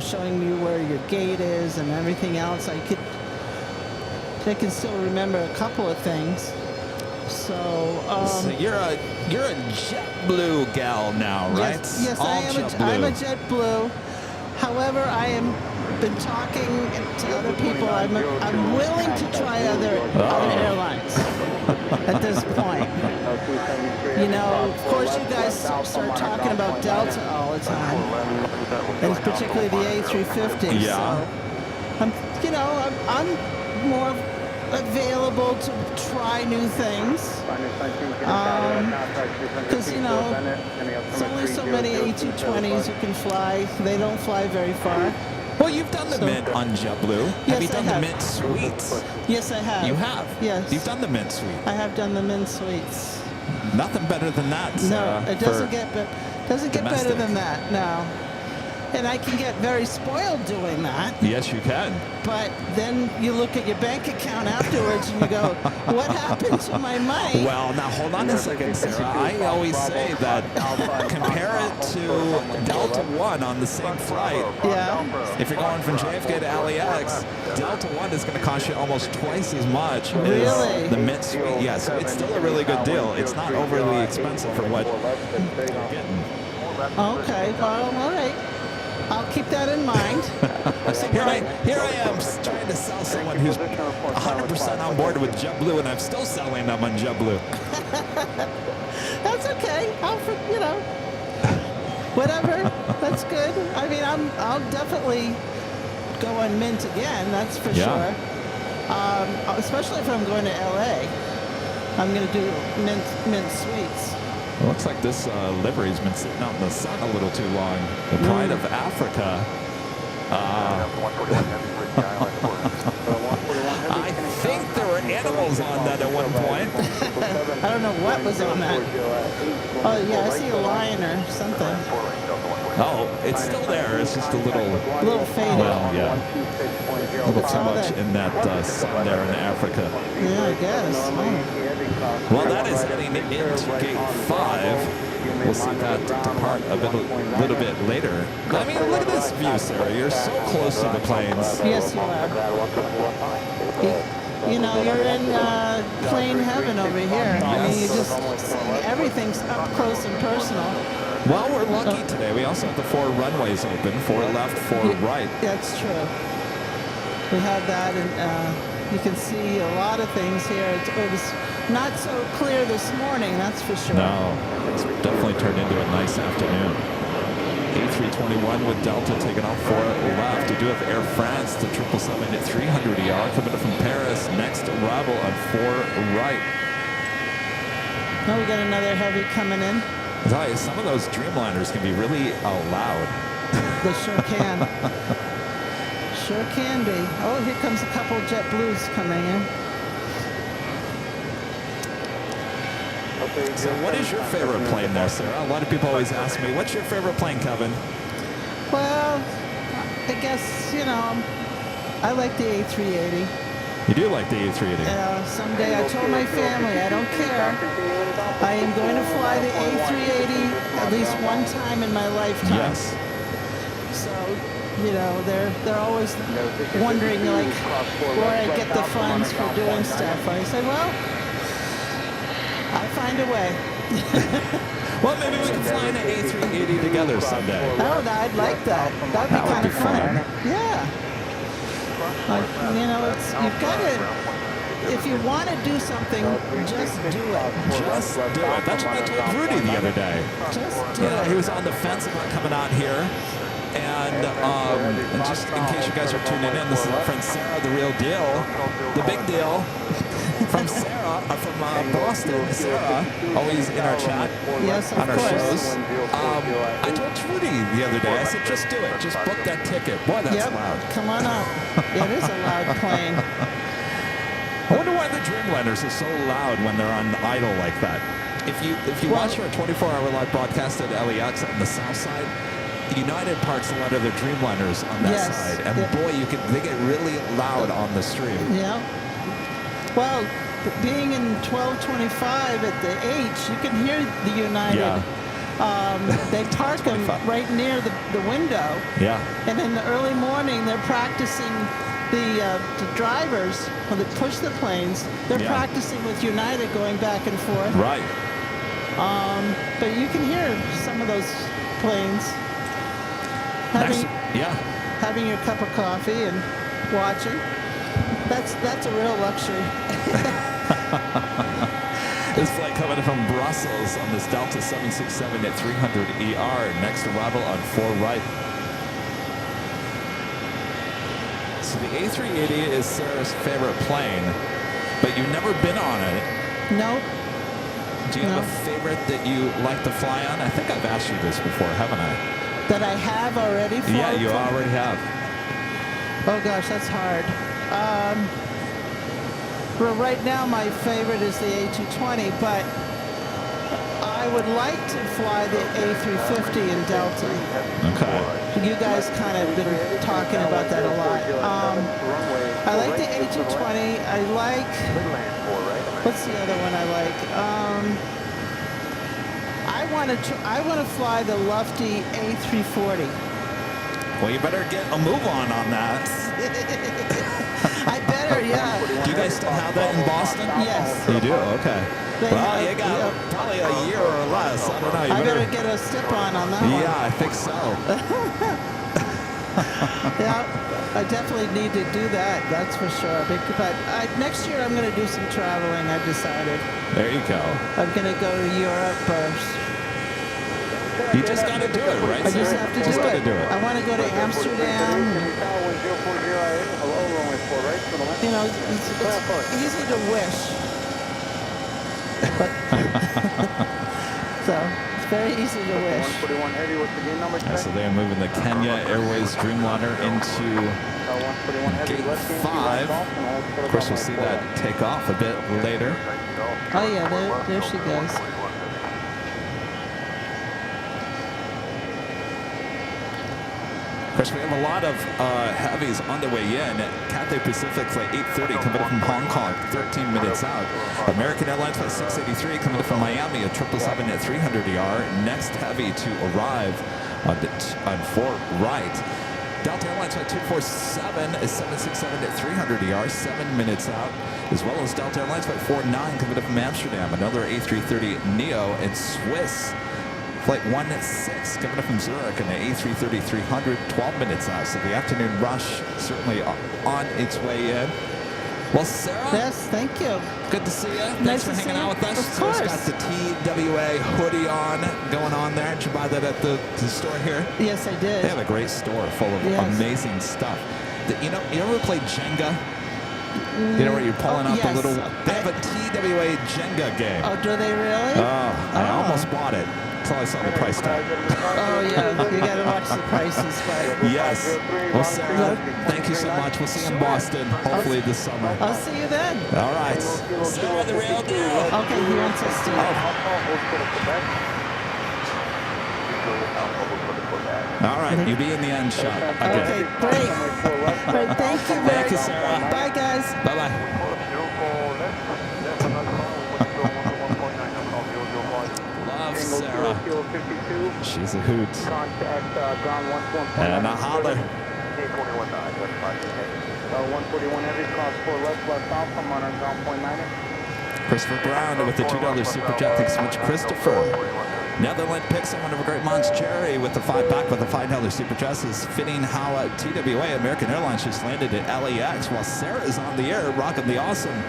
showing you where your gate is and everything else. I can still remember a couple of things. So you're a JetBlue gal now, right? Yes, I am. I'm a JetBlue. However, I am been talking to other people. I'm willing to try other airlines at this point. Of course, you guys start talking about Delta all the time, and particularly the A350. Yeah. So I'm more available to try new things. Because, there's only so many A220s you can fly. They don't fly very far. Well, you've done the Mint on JetBlue. Yes, have you done I have. the Mint Suites? Yes, I have. You have? Yes. You've done the Mint Suite. I have done the Mint Suites. Nothing better than that, Sarah. No, it doesn't get better than that, no. And I can get very spoiled doing that. Yes, you can. But then you look at your bank account afterwards and you go, what happened to my money? Well, now hold on a second, Sarah. I always say that compare it to Delta One on the same flight. Yeah. If you're going from JFK to LAX, Delta One is going to cost you almost twice as much Really? as the Mint Suite. Yeah, so it's still a really good deal. It's not overly expensive for what you're getting. Okay, well, all right. I'll keep that in mind. Here I am trying to sell someone who's 100% on board with JetBlue, and I'm still selling them on JetBlue. That's okay. Whatever. That's good. I mean, I'll definitely go on Mint again. That's for sure. Especially if I'm going to LA. I'm going to do Mint Suites. It looks like this livery's been sitting out in the sun a little too long. The Pride of Africa. I think there were animals on that at one point. I don't know what was on that. Oh, yeah, I see a lion or something. Oh, it's still there. It's just a little faded. Well, yeah. A little too much in that sun there in Africa. Yeah, I guess. Oh. Well, that is heading into Gate 5. We'll see that depart a little bit later. I mean, look at this view, Sarah. You're so close to the planes. Yes, you are. You're in plane heaven over here. I mean, you just see everything's up close and personal. Well, we're lucky today. We also have the 4 runways open, 4 left, 4 right. That's true. We have that, and you can see a lot of things here. It was not so clear this morning, that's for sure. No, it's definitely turned into a nice afternoon. A321 with Delta taking off 4 left. We do have Air France, the 777-300ER coming up from Paris. Next arrival on 4 right. Oh, we got another heavy coming in. I tell you, some of those Dreamliners can be really loud. They sure can. Sure can be. Oh, here comes a couple JetBlues coming in. So what is your favorite plane there, Sarah? A lot of people always ask me, what's your favorite plane, Kevin? Well, I guess, you know, I like the A380. You do like the A380? Someday I told my family, I don't care. I am going to fly the A380 at least one time in my lifetime. Yes. So, you know, they're always wondering, like, where I get the funds for doing stuff. I say, well, I find a way. Well, maybe we can fly in an A380 together someday. Oh, I'd like that. That'd be kind of fun. Yeah. You know, you've got to, if you want to do something, just do it. Just do it. That's what I told Rudy the other day. Just do it. He was on the fence about coming out here. And just in case you guys are tuning in, this is our friend Sarah, the real deal, the big deal. From Sarah, from Boston. Sarah, always in our chat, yes, on our course. shows. I told Trudy the other day, I said, just do it. Just book that ticket. Boy, that's loud. Come on up. It is a loud plane. I wonder why the Dreamliners are so loud when they're on idle like that. If you watch our 24-hour live broadcast at LAX on the south side, United parks a lot of their Dreamliners on that side. And boy, they get really loud on the stream. Yeah. Well, being in 1225 at the H, you can hear the United. Yeah. They park them right near the window. Yeah. And in the early morning, they're practicing the drivers, when they push the planes, they're practicing with United going back and forth. Right. But you can hear some of those planes having your cup of coffee and watching. That's a real luxury. This flight coming from Brussels on this Delta 767-300ER. Next arrival on 4 right. So the A380 is Sarah's favorite plane, but you've never been on it. Nope. Do you have a favorite that you like to fly on? I think I've asked you this before, haven't I? That I have already flown? Yeah, you already have. Oh gosh, that's hard. Well, right now my favorite is the A220, but I would like to fly the A350 in Delta. Okay. You guys kind of been talking about that a lot. I like the A220. I like, what's the other one I like? I want to fly the lofty A340. Well, you better get a move on that. I better, yeah. Do you guys still have that in Boston? Yes. You do? Okay. Well, you got probably a year or less. I don't know. I better get a step on that one. Yeah, I think so. Yeah, I definitely need to do that. That's for sure. But next year I'm going to do some traveling, I've decided. There you go. I'm going to go to Europe first. You just got to do it, right? I just have to do it. I want to go to Amsterdam. You know, it's easy to wish. But so, it's very easy to wish. So they're moving the Kenya Airways Dreamliner into Gate 5. Of course, we'll see that take off a bit later. Oh yeah, there she goes. Of course, we have a lot of heavies on the way in. Cathay Pacific flight 830 coming in from Hong Kong, 13 minutes out. American Airlines flight 683 coming in from Miami, a 777-300ER. Next heavy to arrive on 4 right. Delta Airlines flight 247 is 767-300ER, 7 minutes out, as well as Delta Airlines flight 49 coming in from Amsterdam, another A330neo, and Swiss flight 16 coming up from Zurich and the A330-300, 12 minutes out. So the afternoon rush certainly on its way in. Well, Sarah, Yes, thank you. good to see you. Thanks Nice for to hanging see out you. with us. Of Sarah's course. got the TWA hoodie on, going on there. Did you buy that at the store here? Yes, I did. They have a great store full of Yes. amazing stuff. You know, you ever play Jenga? You know where you're pulling Oh, up yes. a little... They have a TWA Jenga game. Oh, do they really? Oh, I almost bought it until I saw the price tag. Oh, yeah. You got to watch the prices, but Yes. Well, Sarah, thank you so much. We'll see you in Boston, hopefully this summer. I'll see you then. All right. Sarah, the real deal. Okay, here in Sistine. All right, you be in the end shot Okay, again. great. Great, thank you very Thank you, Sarah. Bye, guys. Bye-bye. Love Sarah. She's a hoot. Contact ground 141. And a holler. 141 Heavy, cross 4 left Alpha, monitor ground point 9. Christopher Brown with the $2 super jet. Thanks so much, Christopher. Netherland picks up one of a great Mons Jerry with the back with the $5 super jet. Is fitting how TWA American Airlines just landed at LAX while Sarah is on the air rocking the awesome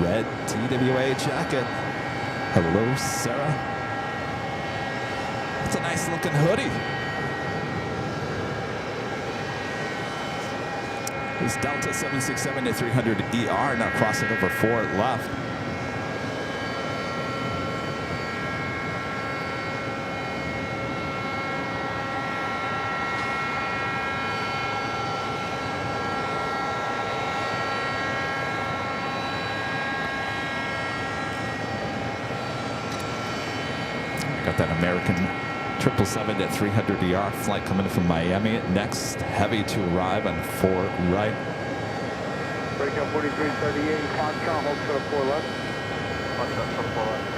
red TWA jacket. Hello, Sarah. It's a nice looking hoodie. It's Delta 767 to 300 ER, now crossing over 4 left. Got that American 777 at 300 ER flight coming in from Miami. Next heavy to arrive on 4 right. Breakout 4338, Foxtrot, hold for the 4 left. Foxtrot for the 4 left.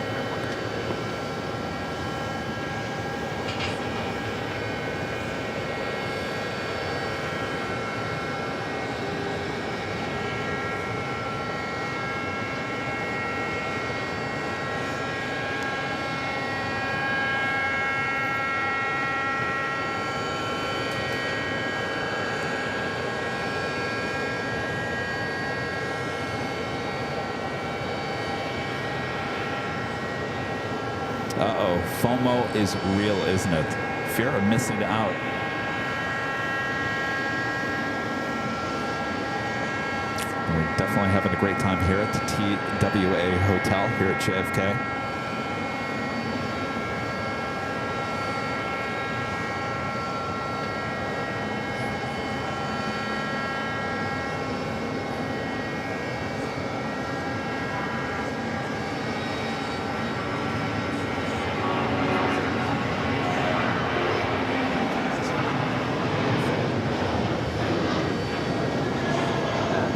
Uh-oh, FOMO is real, isn't it? Fear of missing out. We're definitely having a great time here at the TWA Hotel here at JFK.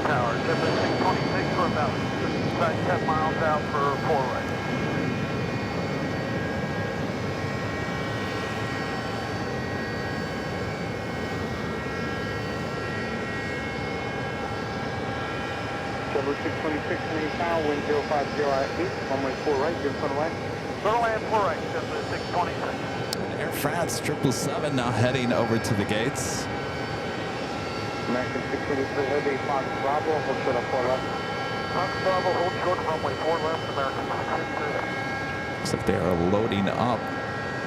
Tower, JetBlue 626 for about 10 miles out for 4 right. JetBlue 626 and 8 tower, wind 050 runway 4 right, good for the way. Little land 4 right, JetBlue 626. Air France 777 now heading over to the gates. American 683 Heavy, Fox Bravo, hold for the 4 left. Fox Bravo, hold short, runway 4 left, American 683. Looks like they are loading up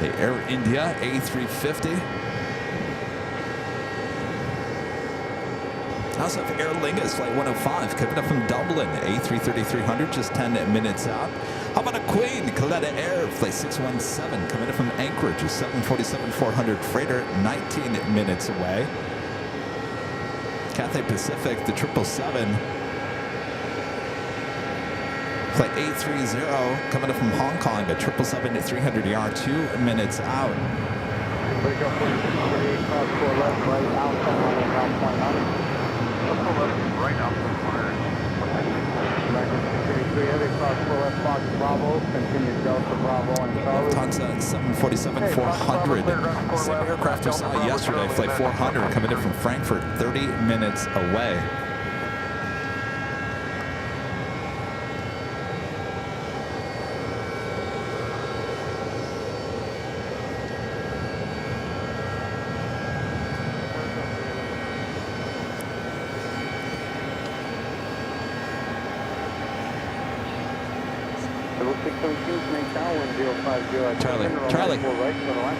the Air India A350. I also have Aer Lingus Flight 105 coming up from Dublin, A330-300, just 10 minutes out. How about a Queen, Qatar Air Flight 617 coming up from Anchorage, a 747-400 freighter, 19 minutes away. Cathay Pacific, the 777, Flight 830 coming up from Hong Kong, a 777-300ER, 2 minutes out. Breakout 4648, cross 4 left, right, Alpha, monitor ground point 9. Right up the corner. American 683 Heavy, cross 4 left, Fox Bravo, continue Delta Bravo and Charlie. Lufthansa 747-400. Same aircraft we saw yesterday, Flight 400 coming in from Frankfurt, 30 minutes away. 617, Snake Tower, 1050. Charlie, Runway Charlie. 4 right, clear to land.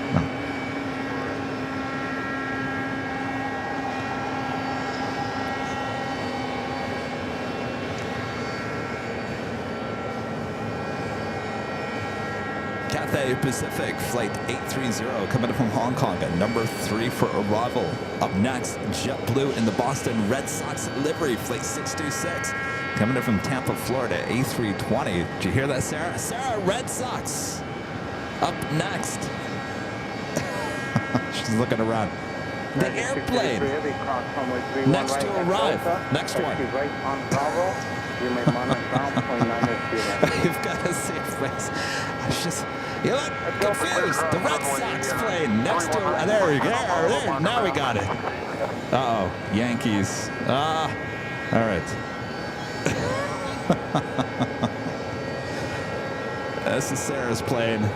Cathay Pacific Flight 830 coming in from Hong Kong at number 3 for arrival. Up next, JetBlue in the Boston Red Sox livery, Flight 626. Coming in from Tampa, Florida, A320. Did you hear that, Sarah? Sarah, Red Sox. Up next. She's looking around. The airplane. Next to arrive. Next one. Right on Bravo. You may monitor ground, 0.9 You've got to see her face. I was just, you look confused. The Red Sox plane next to her. There we go. There. Now we got it. Uh-oh. Yankees. All right. This is Sarah's plane.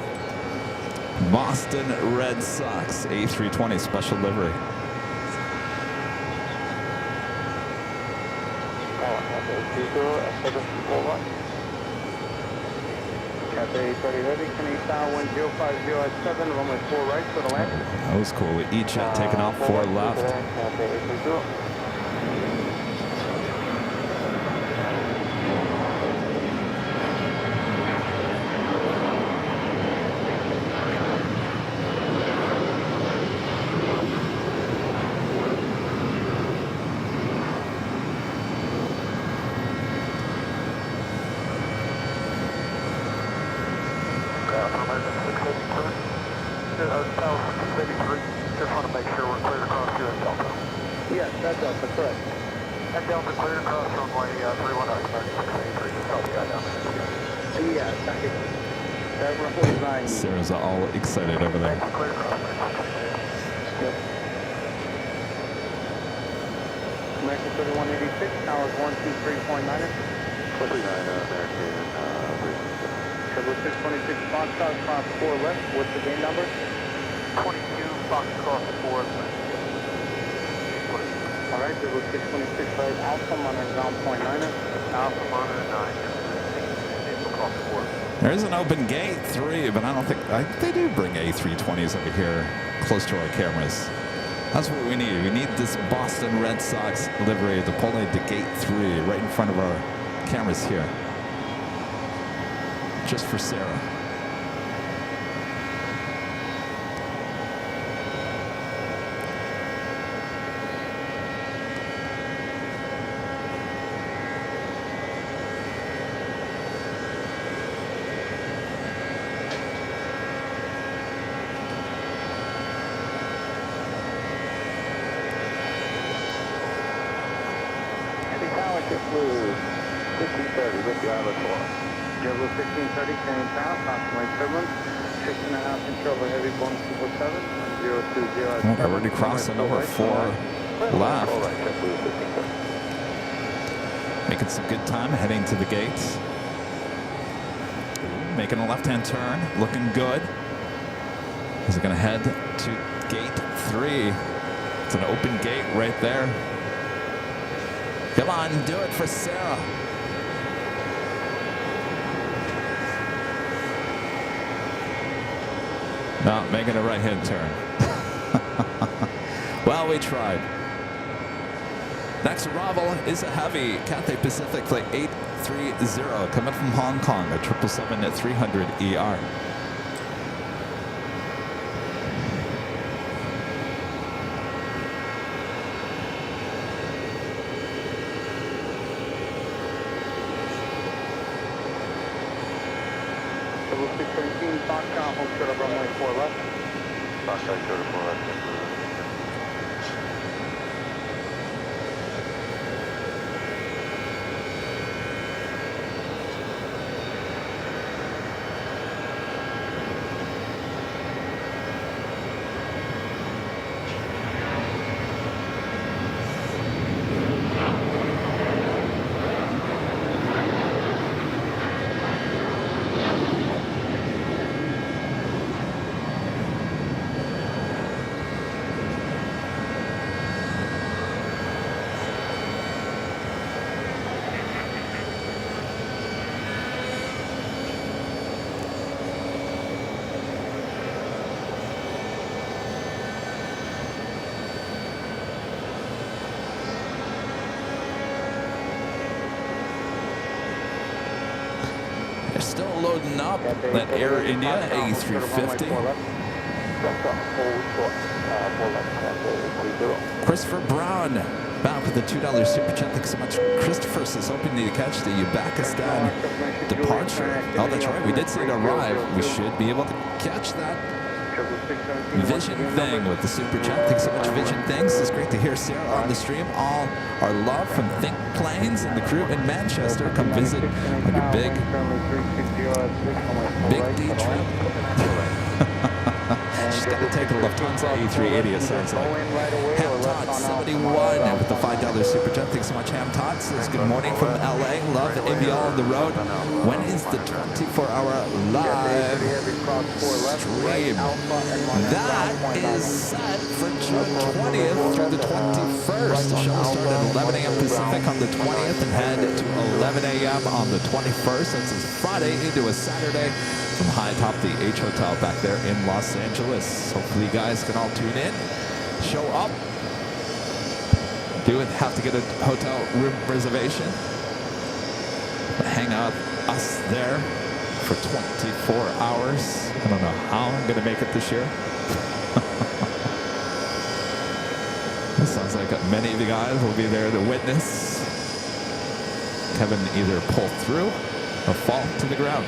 Boston Red Sox A320 special livery. Cathay 830 Heavy, Canadian Tower 1050 at 7, runway 4 right, clear to land. That was cool. With E-Jet taking off 4 left. Cathay 830. Just want to make sure we're clear across to Delta. Yes, that's Delta, correct. And Delta clear across runway 31 683. Just tell the guy down there. Yeah, that runway's 9. Sarah's all excited over there. Clear across. Yep. American 3186, towers 123.9. 29 American, 626 Foxtrot, cross 4 left. What's the gate number? 22 Foxtrot 4 left. All right, 626 right, Alpha, monitor ground, 0.9. Alpha monitor 9. There's an open gate 3, but I don't think they do bring A320s over here close to our cameras. That's what we need. We need this Boston Red Sox livery to pull into gate 3 right in front of our cameras here. Just for Sarah. JetBlue 1530 with the island floor. JetBlue 1530, Canadian Tower, approximately turbulence, 6.5 control over heavy Boeing 777, 020. Well, already crossing over 4 left. All right, JetBlue 1530. Making some good time heading to the gates. Making a left-hand turn, looking good. He's going to head to gate 3. It's an open gate right there. Come on, do it for Sarah. No, making a right-hand turn. Well, we tried. Next arrival is a heavy Cathay Pacific Flight 830 coming from Hong Kong, a 777 at 300 ER. Double 617, Foxtrot, hold short of runway 4 left. Foxtrot, short of 4 left, JetBlue. still loading up that Air India A350. Christopher Brown, back with the $2 super chat. Thanks so much. Christopher says, hoping to catch the Uzbekistan departure. Oh, that's right. We did see it arrive. We should be able to catch that. Vision Thing with the super chat. Thanks so much, Vision Things. It's great to hear Sarah on the stream. All our love from Think Planes and the crew in Manchester. Come visit on your big D trip. She's got to take a Lufthansa A380, it sounds like. Ham Tots 71 with the $5 super chat. Thanks so much, Ham Tots. Says good morning from LA. Love Avial on the road. When is the 24-hour live stream? That is set for June 20th through the 21st. The show will start at 11 a.m. Pacific on the 20th and head to 11 a.m. on the 21st. That's a Friday into a Saturday from high atop the H Hotel back there in Los Angeles. Hopefully you guys can all tune in, show up. Do have to get a hotel room reservation. Hang out with us there for 24 hours. I don't know how I'm going to make it this year. It sounds like many of you guys will be there to witness Kevin either pull through or fall to the ground.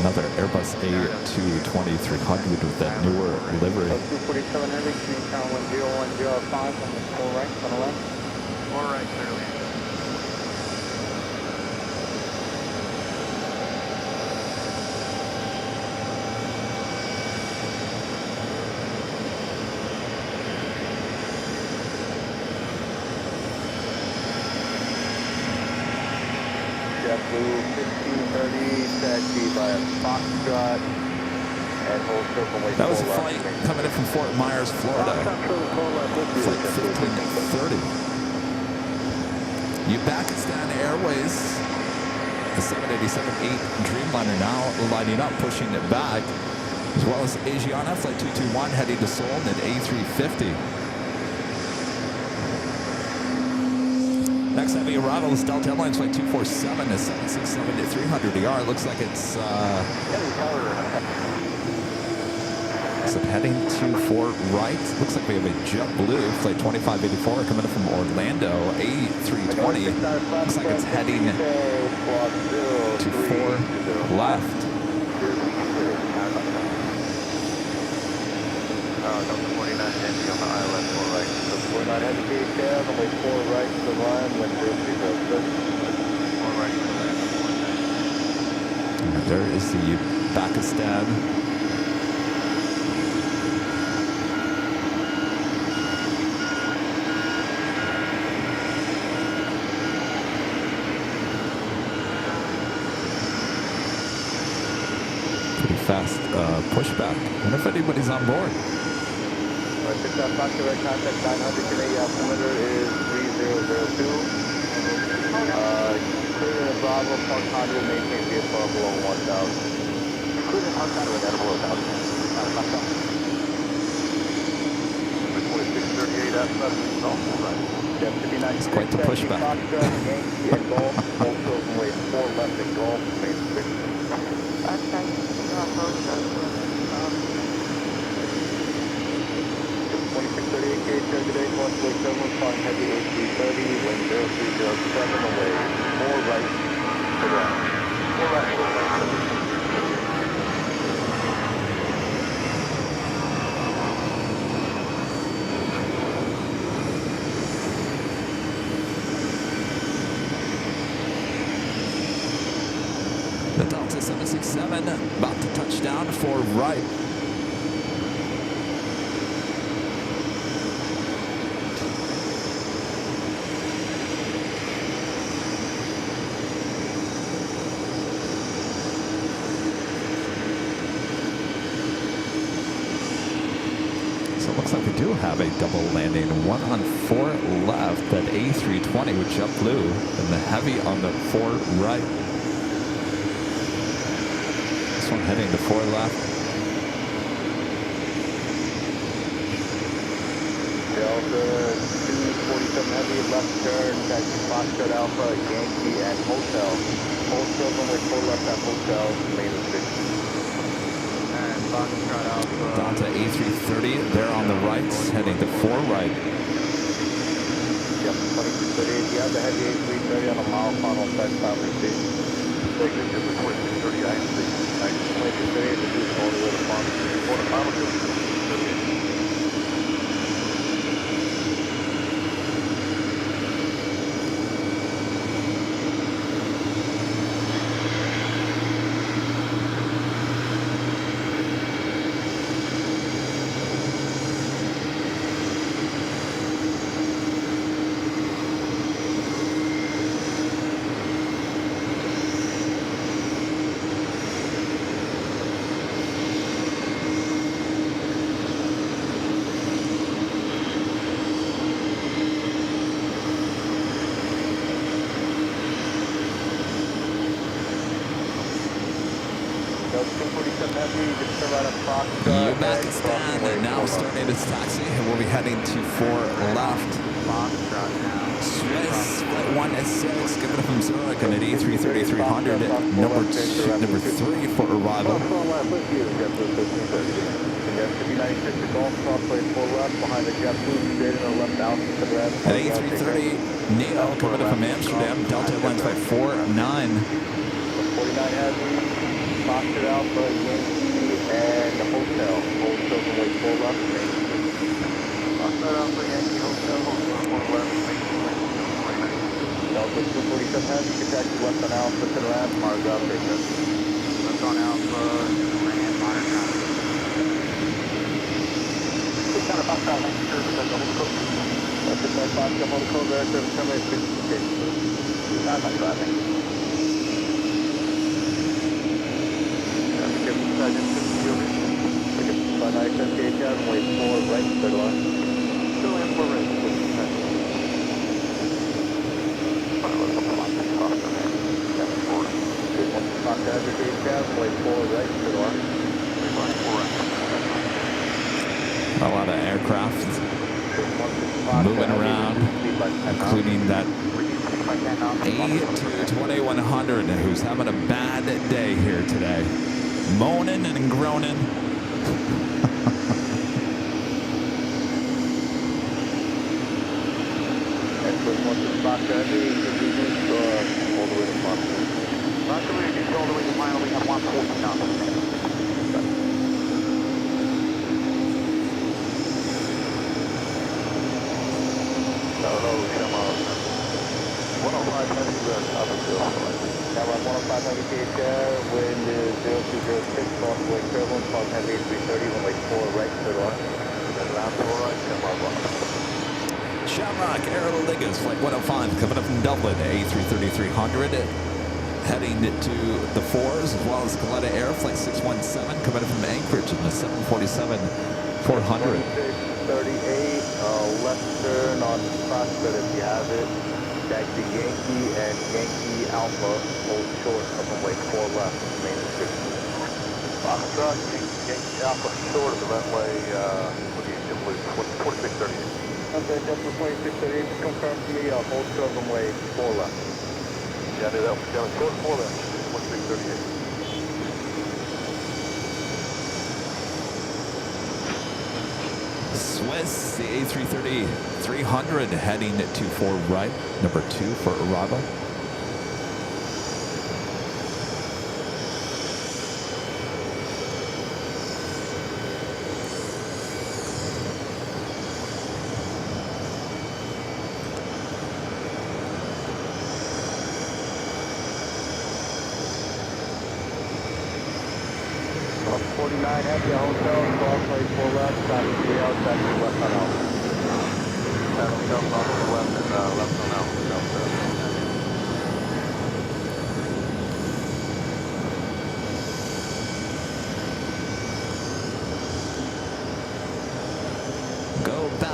Another Airbus A220-300 with that newer livery. 247 Heavy, King Town 10105 on the 4 right, on the left. 4 right, clearly. JetBlue 1530, taxi by a Foxtrot, and hold circle way. That was a flight coming in from Fort Myers, Florida. Flight 1530. Uzbekistan Airways, the 787-8 Dreamliner now lighting up, pushing it back, as well as Asiana Flight 221 heading to Seoul in an A350. Next heavy arrival is Delta Airlines Flight 247 to 767-300ER. Looks like it's heading to Fort Wright. Looks like we have a JetBlue Flight 2584 coming in from Orlando, A320. Looks like it's heading to 4 left. Number 49 Heavy on the island, 4 right. 49 Heavy, Cab, only 4 right to the line, when 4 right to the land, 49. And there is the Uzbekistan. Pretty fast pushback. I wonder if anybody's on board. Alright, 6 Fox direct contact 900 Canadian altimeter is 3002. Clear the Bravo, Park Honda will maintain VFR below 1000. Clear the Park Honda with below 1000. 2638 aspect, also right. It's quite the pushback. Yankee and Golf, both of them way 4 left and Golf, main 6. 2638 gauge today, Northway 7, calling heavy A330, wind 0307 away, 4 right to ground. 4 right to ground. The Delta 767 about to touch down for right. So it looks like we do have a double landing. 1 on 4 left, that A320 with JetBlue, and the Heavy on the 4 right. This one heading to 4 left. Delta 247 Heavy, left turn, taxi Foxtrot Alpha, Yankee, and Hotel. Hotel, runway 4 left at Hotel, main restriction. And Foxtrot Alpha. Delta A330, they're on the right, heading to 4 right. Yep, 2638, yeah, the Heavy A330 on a mile final side family station. Segment to the 2630 IMC. 2638, this is all the way to Farm. Quarter final, 2638. Uzbekistan now starting its taxi, and we'll be heading to 4 left. Swiss, flight 1S6, coming up from Zurich on an A330-300 at number 3 for arrival. At A330 Neo, coming up from Amsterdam, Delta Airlines flight 49. 49 Heavy, Foxtrot Alpha, Yankee, and the Hotel. Hotel from way 4 left, main. Foxtrot Alpha, Yankee, Hotel, 4 left, main. Delta 247 Heavy, you can taxi left on Alpha to the left, Marga, Baker. Left on Alpha, land, Marga. It's kind of Foxtrot, make sure that the whole code. That's it, Foxtrot, whole code there, service terminate 56. Not my driving. Runway 4 right, third line. Still in 4 right, which is nice. Runway 4 right, third line. A lot of aircraft moving around, including that A220-100, who's having a bad day here today. Moaning and groaning. All the way to final, we have 140 now. Hello, come on. 105 heavy, up until. Now 105 heavy KHR, wind is 0206, crossway turbulence, fog heavy 330, runway 4 right, third line. And round 4 right, come on. Shamrock Air Ligas, flight 105, coming up from Dublin, A330-300, heading to the 4s, as well as Qatar Air, flight 617, coming up from Anchorage in the 747-400. 38, left turn on Frankfurt if you have it. Taxi Yankee and Yankee Alpha, hold short of runway 4 left, main restriction. Foxtrot, Yankee Alpha short of the runway, with the JetBlue 4638. Okay, JetBlue 2638, just confirm to me, hold short runway 4 left. Yeah, I knew that was down short 4 left, 2638. Swiss, the A330-300, heading to 4 right, number 2 for arrival. At the hotel, crossway 4 left, traffic 3 out, traffic left on out. Hotel, crossway left and left on out.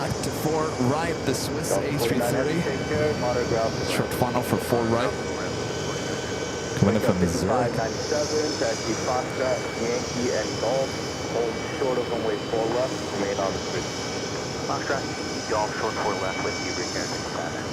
contact 4 right, the Swiss A330. Short funnel for 4 right. Coming in from Zurich. 597, taxi Foxtrot, Yankee, and Golf. Hold short of runway 4 left, remain on the street. Foxtrot, Golf, short 4 left with you, return to Qatar.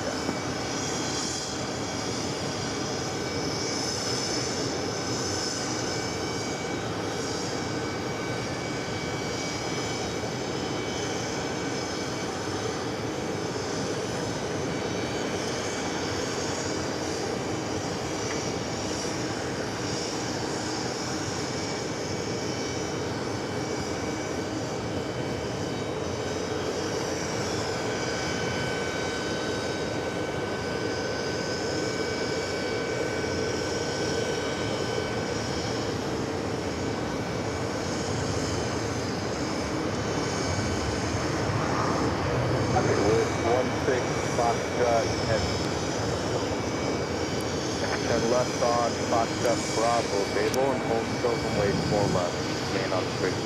Turn left on Foxtrot Bravo, Babel, and hold still from way 4 left. Remain on the street.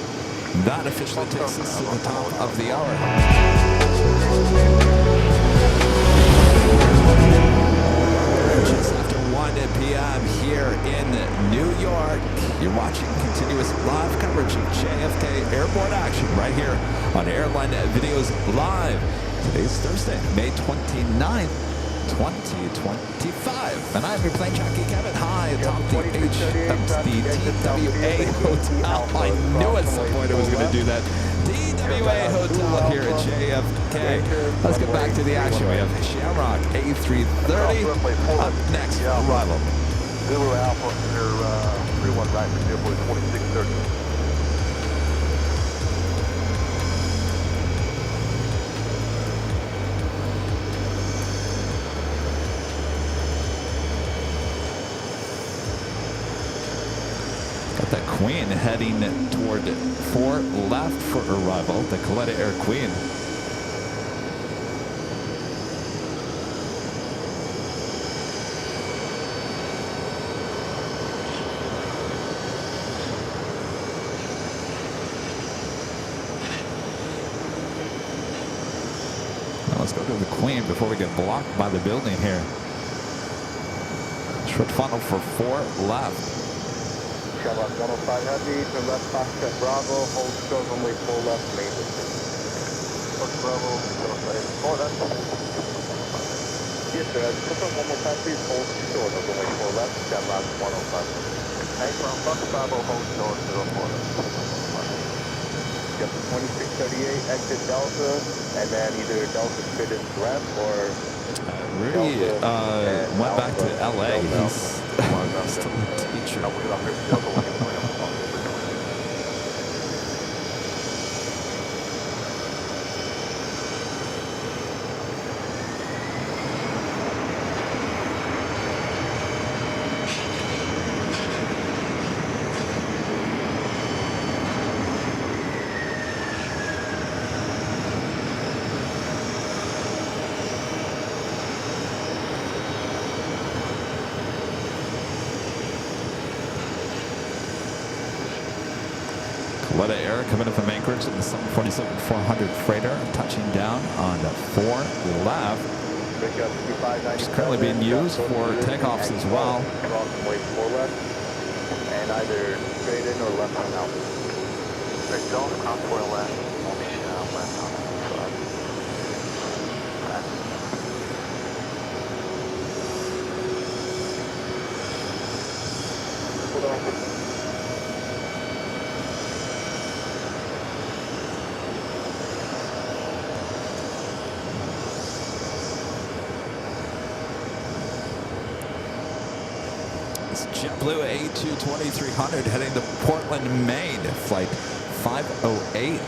That officially takes us to the top of the hour. Just after 1 p.m. here in New York, you're watching continuous live coverage of JFK airborne action right here on Airline Videos Live. Today's Thursday, May 29th, 2025. And I'm your plane jockey, Kevin. Hi, atop the TWA Hotel. I knew at some point I was going to do that. TWA Hotel here at JFK. Let's get back to the action. We have Shamrock A330 up next arrival. Zulu Alpha, they're 31 right for Airport 2630. The Queen heading toward 4 left for arrival, the Qatar Air Queen. Now let's go to the Queen before we get blocked by the building here. Short funnel for 4 left. Shamrock 105 Heavy, turn left Foxtrot Bravo, hold short runway 4 left, main distance. Bravo, 4 left. Yes, sir. Confirm one more time, please. Hold short of runway 4 left, Shamrock 105. Hey, from Fox Bravo, hold short, 04 left. Yep, 2638, exit Delta, and then either Delta straight into ramp or... Rudy went back to LA. He's still a teacher. Qatar Air coming in from Anchorage in the 747-400 freighter, touching down on 4 left. It's currently being used for takeoffs as well. Wait 4 left, and either straight in or left on out. Right, Golf, cross 4 left, left on the front. JetBlue A220-300 heading to Portland, Maine, flight 508.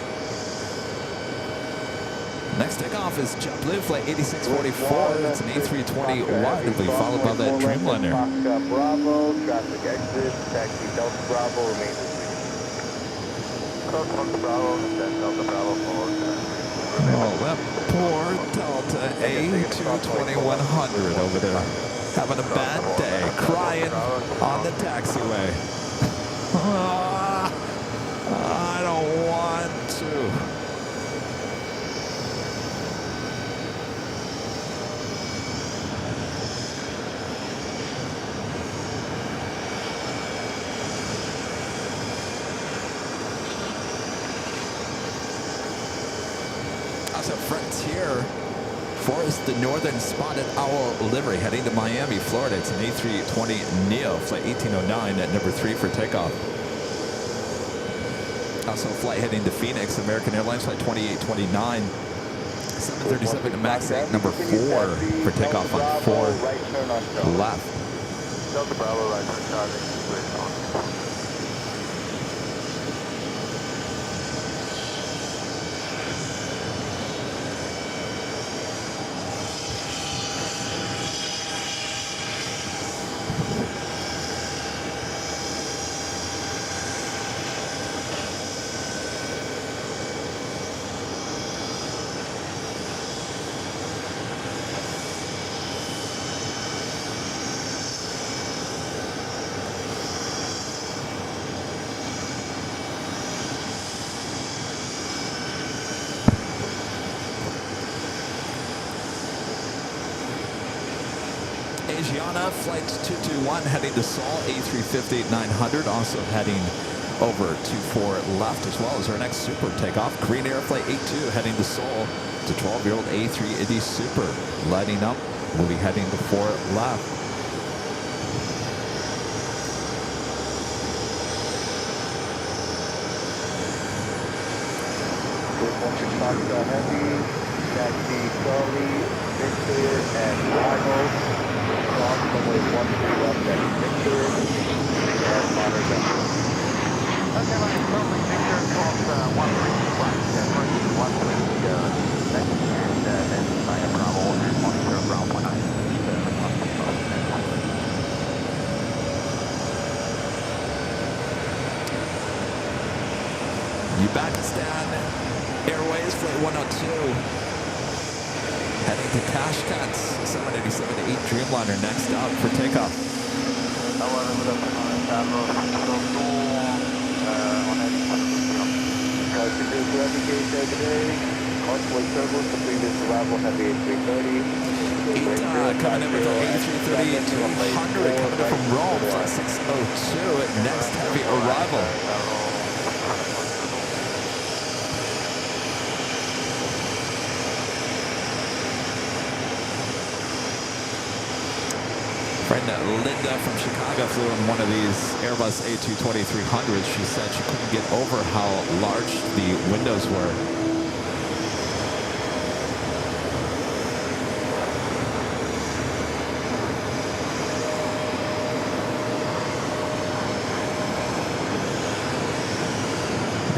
Next takeoff is JetBlue flight 8644. It's an A321. It'll be followed by that Dreamliner. Foxtrot Bravo, traffic exit, taxi Delta Bravo, remain Cross Fox Bravo, then Delta Bravo forward. Oh, that poor Delta A220-100 over there. Having a bad day, crying on the taxiway. I don't want to. Also, Frontier Forest, the Northern Spotted Owl livery heading to Miami, Florida. It's an A320neo, flight 1809 at number 3 for takeoff. Also, a flight heading to Phoenix, American Airlines, flight 2829. 737 to MAX 8, number 4 for takeoff on 4 left. Delta Bravo, right turn Charlie. Asiana, flight 221 heading to Seoul, A350-900, also heading over to 4 left, as well as our next Super takeoff. Korean Air Flight 82 heading to Seoul. It's a 12-year-old A380 Super. Lighting up, we'll be heading to 4 left. Heavy, taxi Charlie, Victor, and Bravo. Cross runway 13 left at Victor, and monitor them. Okay, my name is Charlie Victor, cross 13 left, first 13, next, and then Nine Bravo, and monitor Bravo 9. Uzbekistan Airways, flight 102. Heading to Tashkent, 787-8 Dreamliner next up for takeoff. Coming in with our A330-200, coming in from Rome, flight 602 at next heavy arrival. Friend Linda from Chicago flew in one of these Airbus A220-300s. She said she couldn't get over how large the windows were.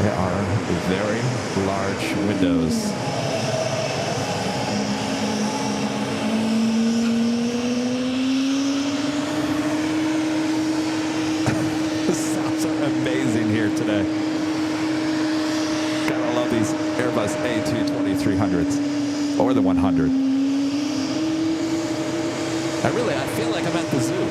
There are very large windows. Amazing here today. Gotta love these Airbus A220-300s or the 100. I feel like I'm at the zoo.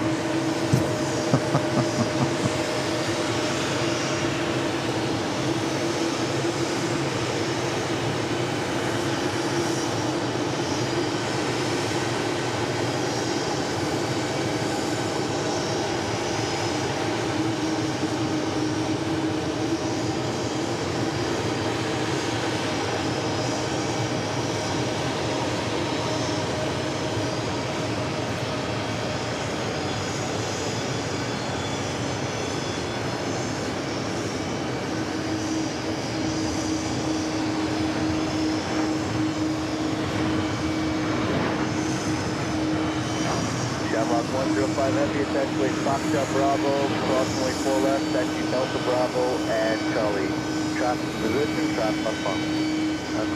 Shamrock 105 Heavy, taxiway Foxtrot Bravo, cross runway 4 left, taxi Delta Bravo, and Charlie. Traffic position, traffic on pump.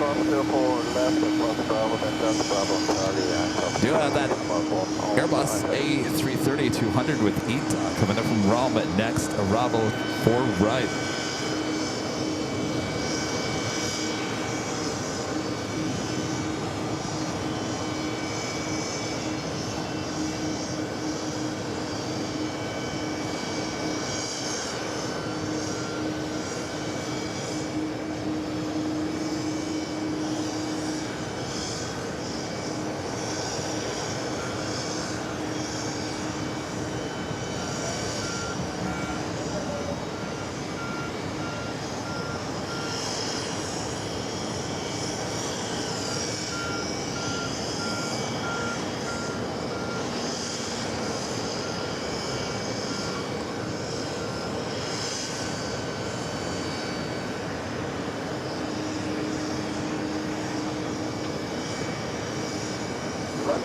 Cross 04 left, plus Bravo, then Delta Bravo, Charlie, and Do have that Airbus A330-200 with ETA coming up from Rome at next arrival 4 right.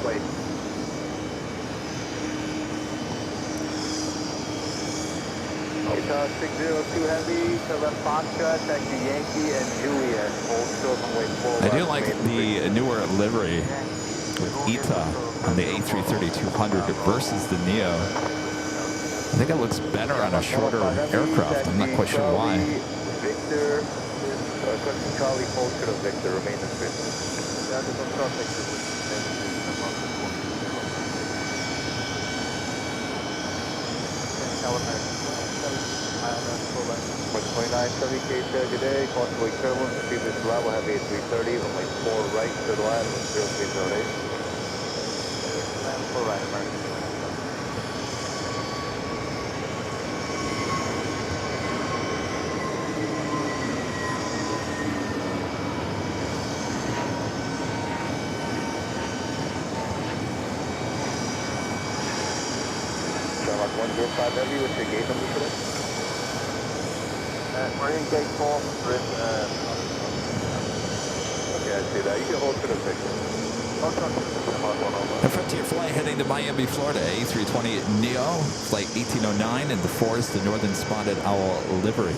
plate. Qatar 602 Heavy to left Foxtrot, taxi Yankee and Juliet. Hold still runway 4 I do left, like main the newer livery with ETA on the A330-200 versus the Neo. I think it looks better on a shorter aircraft. I'm not quite sure why. Victor, question Charlie Foster to Victor, remain in space. Yeah, this one's not Victor. With 2970 KCL today, possible equivalent to previous level, have A330, runway 4 right, to the line, 0308. Land 4 right, American. Sherlock 105 Heavy, what's your gate number today? We're in gate 4 with, Okay, I see that. You can hold to the Victor. A Frontier flight heading to Miami, Florida, A320 Neo, flight 1809, and the 4 is the Northern Spotted Owl livery.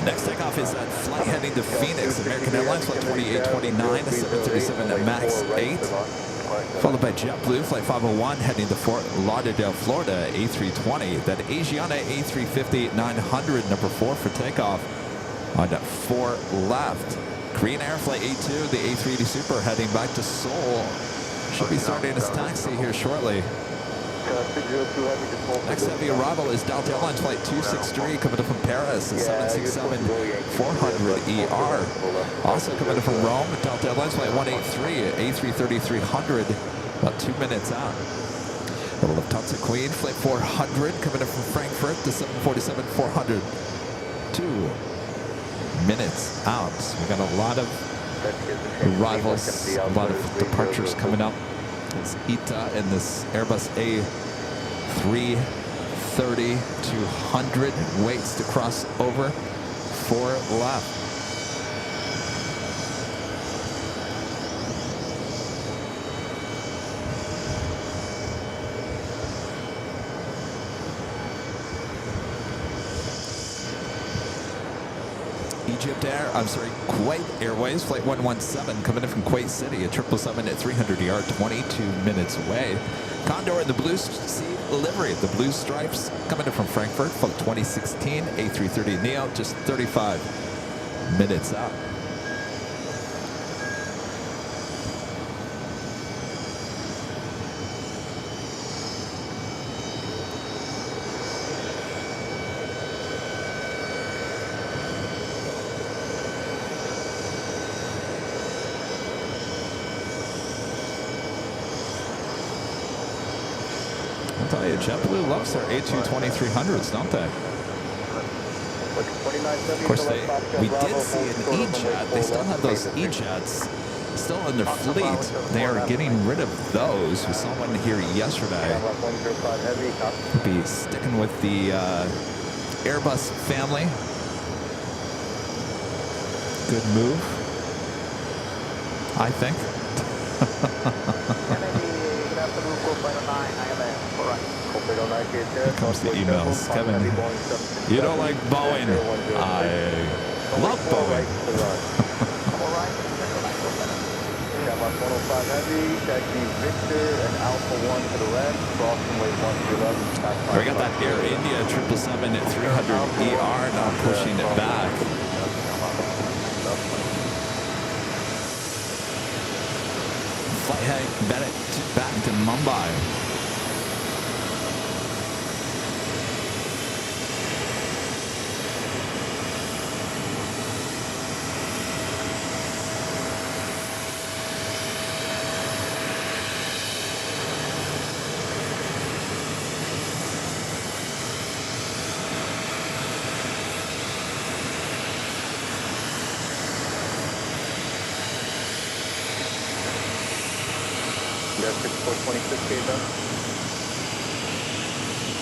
Next takeoff is that flight heading to Phoenix, American Airlines, flight 2829, 737 MAX 8. Followed by JetBlue, flight 501, heading to Fort Lauderdale, Florida, A320. Then Asiana A350-900, number 4 for takeoff on 4 left. Korean Air Flight 82, the A380 Super, heading back to Seoul. Should be starting its taxi here shortly. Next heavy arrival is Delta Airlines Flight 263, coming in from Paris, 767-400ER. Also coming in from Rome, Delta Airlines Flight 183, A330-300, about 2 minutes out. Double Lufthansa Queen, Flight 400, coming in from Frankfurt, the 747-400, 2 minutes out. So we got a lot of arrivals, a lot of departures coming up. It's ETA and this Airbus A330-200 waits to cross over. 4 left. EgyptAir, I'm sorry, Kuwait Airways, Flight 117, coming in from Kuwait City, at 777 at 300 22 minutes away. Condor in the Blue Sea livery, the Blue Stripes, coming in from Frankfurt, Flight 2016, A330 Neo, just 35 minutes out. I'll tell you, JetBlue loves their A220-300s, don't they? Of course, we did see an E-Jet. They still have those E-Jets still in their fleet. They are getting rid of those. We saw one here yesterday. Could be sticking with the Airbus family. Good move, I think. Here comes the emails. Kevin, you don't like Boeing. I love Boeing. 105 Heavy, taxi Victor and Alpha 1 to the left, cross runway 111. We got that Air India 777-300ER now pushing it back. Flight heading back to Mumbai. There's 6426 K done.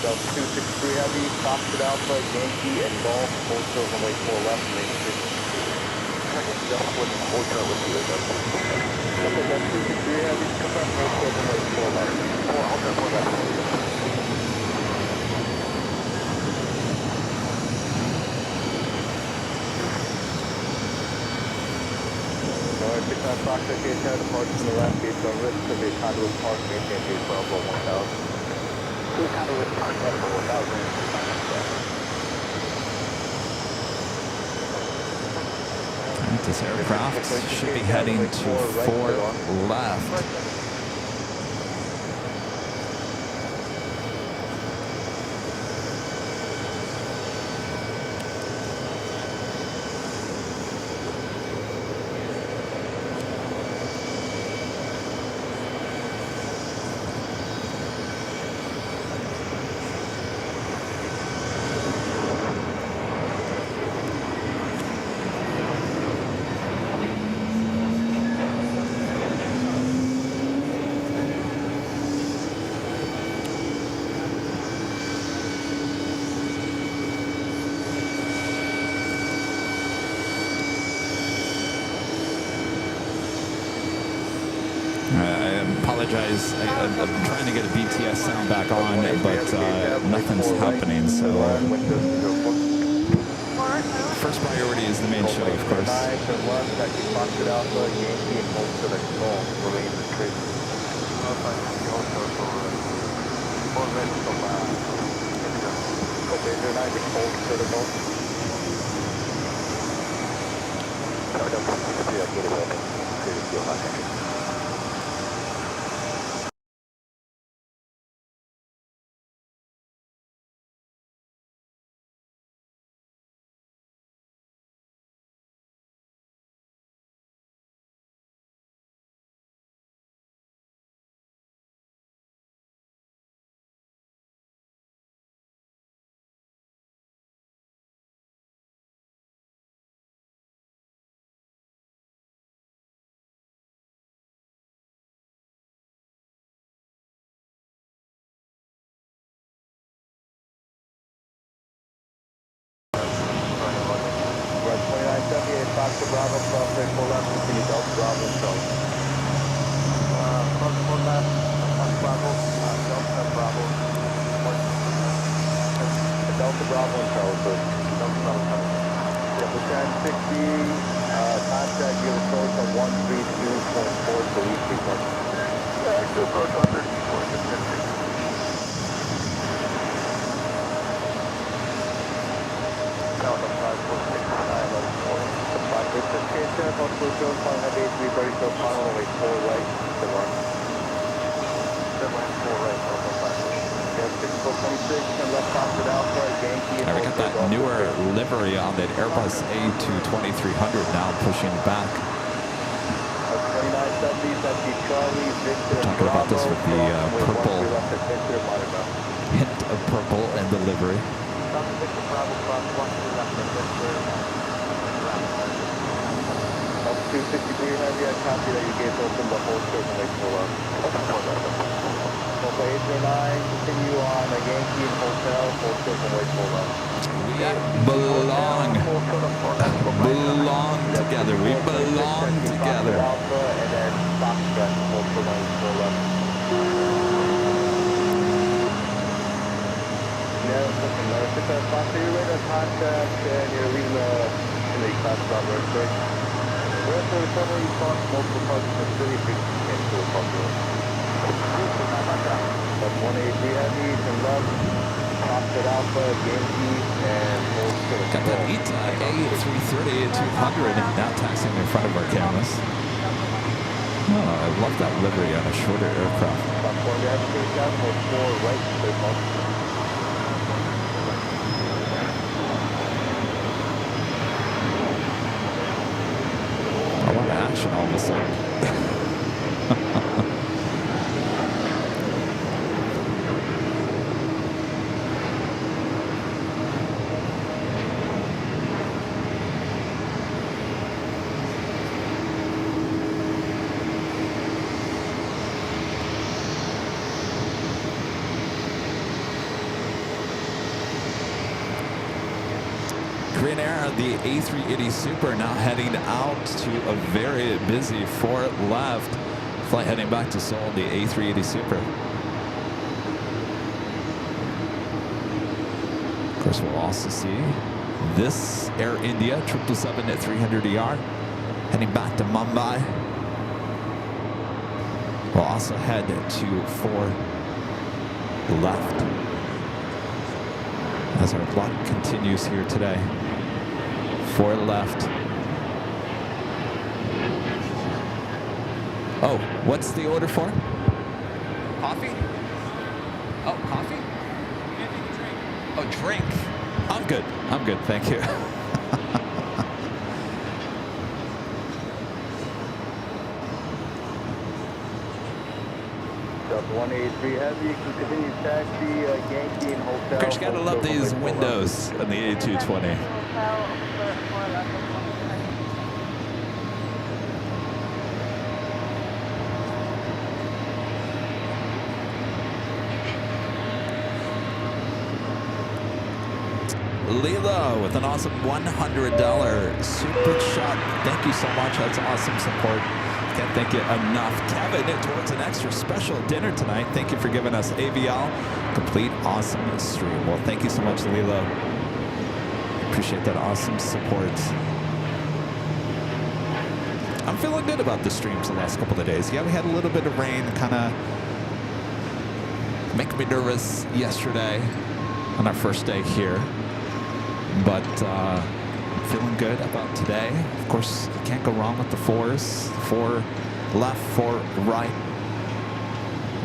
Delta 263 Heavy, Foxtrot Alpha, Yankee, and Golf, both still runway 4 left, main 6. just with full chart with you again. Okay, that's 263 Heavies, confirm full scope and wait full left. Okay, for that. Norway 69 Fox, okay, tower departure from the left gate, so risk of a conduit park, maintain gate Bravo 1000. Conduit park, Bravo 1000. This aircraft should be heading to 4 left. I apologize. I'm trying to get a BTS sound back on, but nothing's happening. So first priority is the main show, of course. Fox Bravo, cross right full left, continue Delta Bravo and Charlie. Cross full left, Fox Bravo, Delta Bravo. Delta Bravo and Charlie, sir. Delta Bravo coming. Yeah, for 1060, contact, give approach on 132.4 to lead frequency. Yeah, to approach 134. Now on the 546, 911. It's a KTF on Blue Joe, calling at A330, so final away 4 right, to run. 4 right, Delta 546. Yeah, 6426, and left Foxtrot Alpha, Yankee. We got that newer livery on that Airbus A220-300 now pushing back. 2970, that's the Charlie, Victor, Talking about this with the purple hint of purple in the livery. Victor Bravo, cross 1 to left, Victor. 263 Heavy, I copy that you gave open the whole certain lake full up. Okay, 809, continue on a Yankee and Hotel, full certain lake full up. Belong together. We belong together. Alpha and then Foxtrot, full certain lake full up. Yeah, listen, Fox, you're ready to contact and you're leaving the class Bravo Earthquake. The rest of the tunnel, you cross multiple parts of the city, frequency to a popular. That's 183 Heavy, and left, Foxtrot Alpha, Yankee, and full certain. Got that A330-200 now taxiing in front of our cameras. Oh, I love that livery on a shorter aircraft. About 4 gas takeoff, 4 right, straight bump. I want action all of a sudden. Green Air, the A380 Super now heading out to a very busy 4 left. Flight heading back to Seoul, the A380 Super. Of course, we'll also see this Air India 777 at 300ER heading back to Mumbai. We'll also head to 4 left as our block continues here today. 4 left. Oh, what's the order for? Coffee? Oh, coffee? Oh, drink. I'm good. I'm good. Thank you. Delta 183 Heavy, continue taxi, Yankee and Hotel. Of course, you gotta love these windows on the A220. Leela with an awesome $100 super shot. Thank you so much. That's awesome support. Can't thank you enough. Kevin, towards an extra special dinner tonight. Thank you for giving us AVL. Complete awesome stream. Well, thank you so much, Leela. Appreciate that awesome support. I'm feeling good about the streams the last couple of days. Yeah, we had a little bit of rain, kind of make me nervous yesterday on our first day here. But feeling good about today. Of course, you can't go wrong with the 4s. 4 left, 4 right.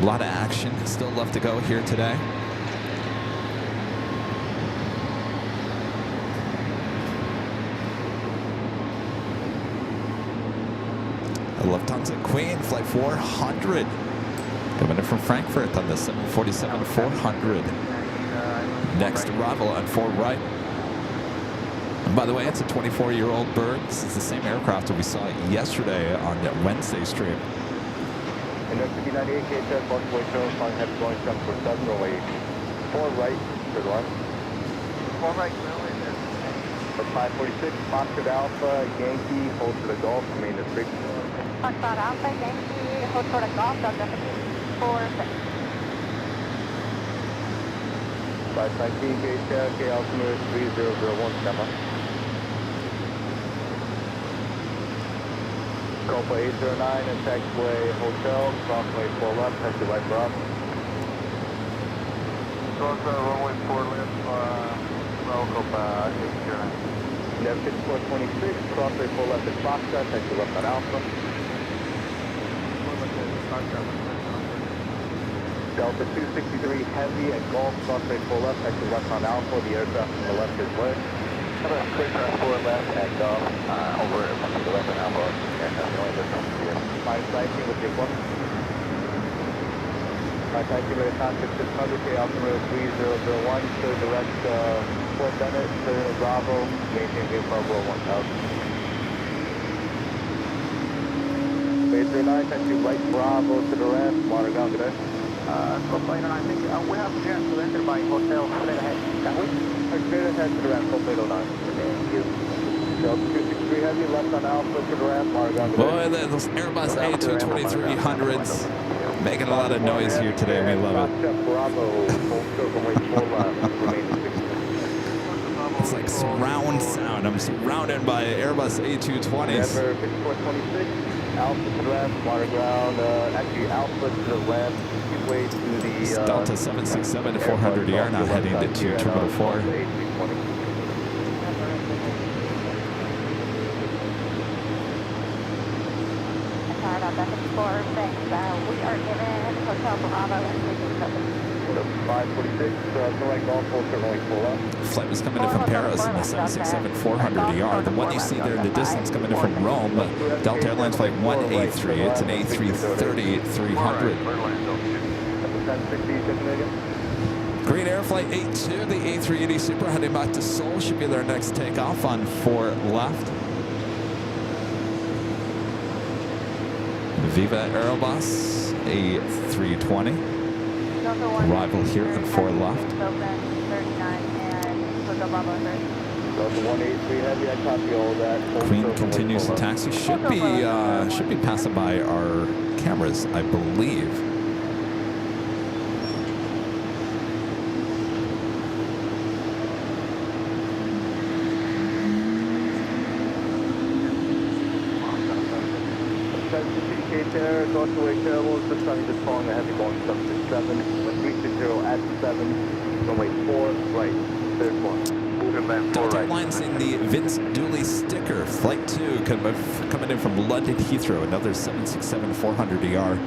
A lot of action still left to go here today. Lufthansa Queen, flight 400. Coming in from Frankfurt on the 747-400. Next arrival on 4 right. And by the way, it's a 24-year-old bird. This is the same aircraft that we saw yesterday on that Wednesday stream. And the 98 KHF, Buffalo Trail, flying heavy going from for 7 runway 4 right, good one. 4 right, runway there. For 546, Foxtrot Alpha, Yankee, hold to the Gulf, I mean the 3. Foxtrot Alpha, Yankee, hold for the Gulf, Delta 46. 519 KHF, K altimeter 3001, Sema. Copa 809 and taxiway hotel, crossway 4 left, taxi right for us. Cross runway 4 left, Bravo Copa 809. Nev 6426, crossway 4 left at Foxtrot, taxi left on Alpha. Delta 263 Heavy at Golf, crossway 4 left, taxi left on Alpha, the aircraft on the left is way. Clear 4 left at Golf, over from the left and Alpha, aircraft going this one here. 519 with your one. 519 with a contact 600, K altimeter 3001, clear direct Fort Bennett, clear Bravo, maintain Gate Bravo 1000. 839, taxi right Bravo to the ramp, monitor ground today. Plane, I think we have a chance to enter by hotel straight ahead, can we? Straight ahead to the ramp, Copa 809. Thank you. Delta 263 Heavy, left on Alpha to the ramp, monitor ground today. Boy, those Airbus A22300s making a lot of noise here today. We love it. Bravo, full circle, wait 4 left, remaining 60. It's like surround sound. I'm surrounded by Airbus A220s. Denver 5426, Alpha to the ramp, water ground, actually Alpha to the ramp, way to the... Delta 767-400ER now heading to Terminal 4. Delta 54, thanks. We are given Hotel Bravo and 546, select all full runway 4 left. Flight was coming in from Paris in the 767-400ER. The one you see there in the distance coming in from Rome, Delta Airlines Flight 183. It's an A330-300. Green Air Flight 82, the A380 Super heading back to Seoul. Should be their next takeoff on 4 left. Viva Aerobus A320. Arrival here on 4 left. Delta 183 Heavy, I copy all that. Queen continues to taxi. Should be passing by our cameras, I believe. EgyptAir, North Norwegian Airlines, this time just following a heavy Boeing 767, with 360 at 7, runway 4, right, third one. Delta Airlines in the Vince Dooley sticker. Flight 2 coming in from London Heathrow. Another 767-400ER.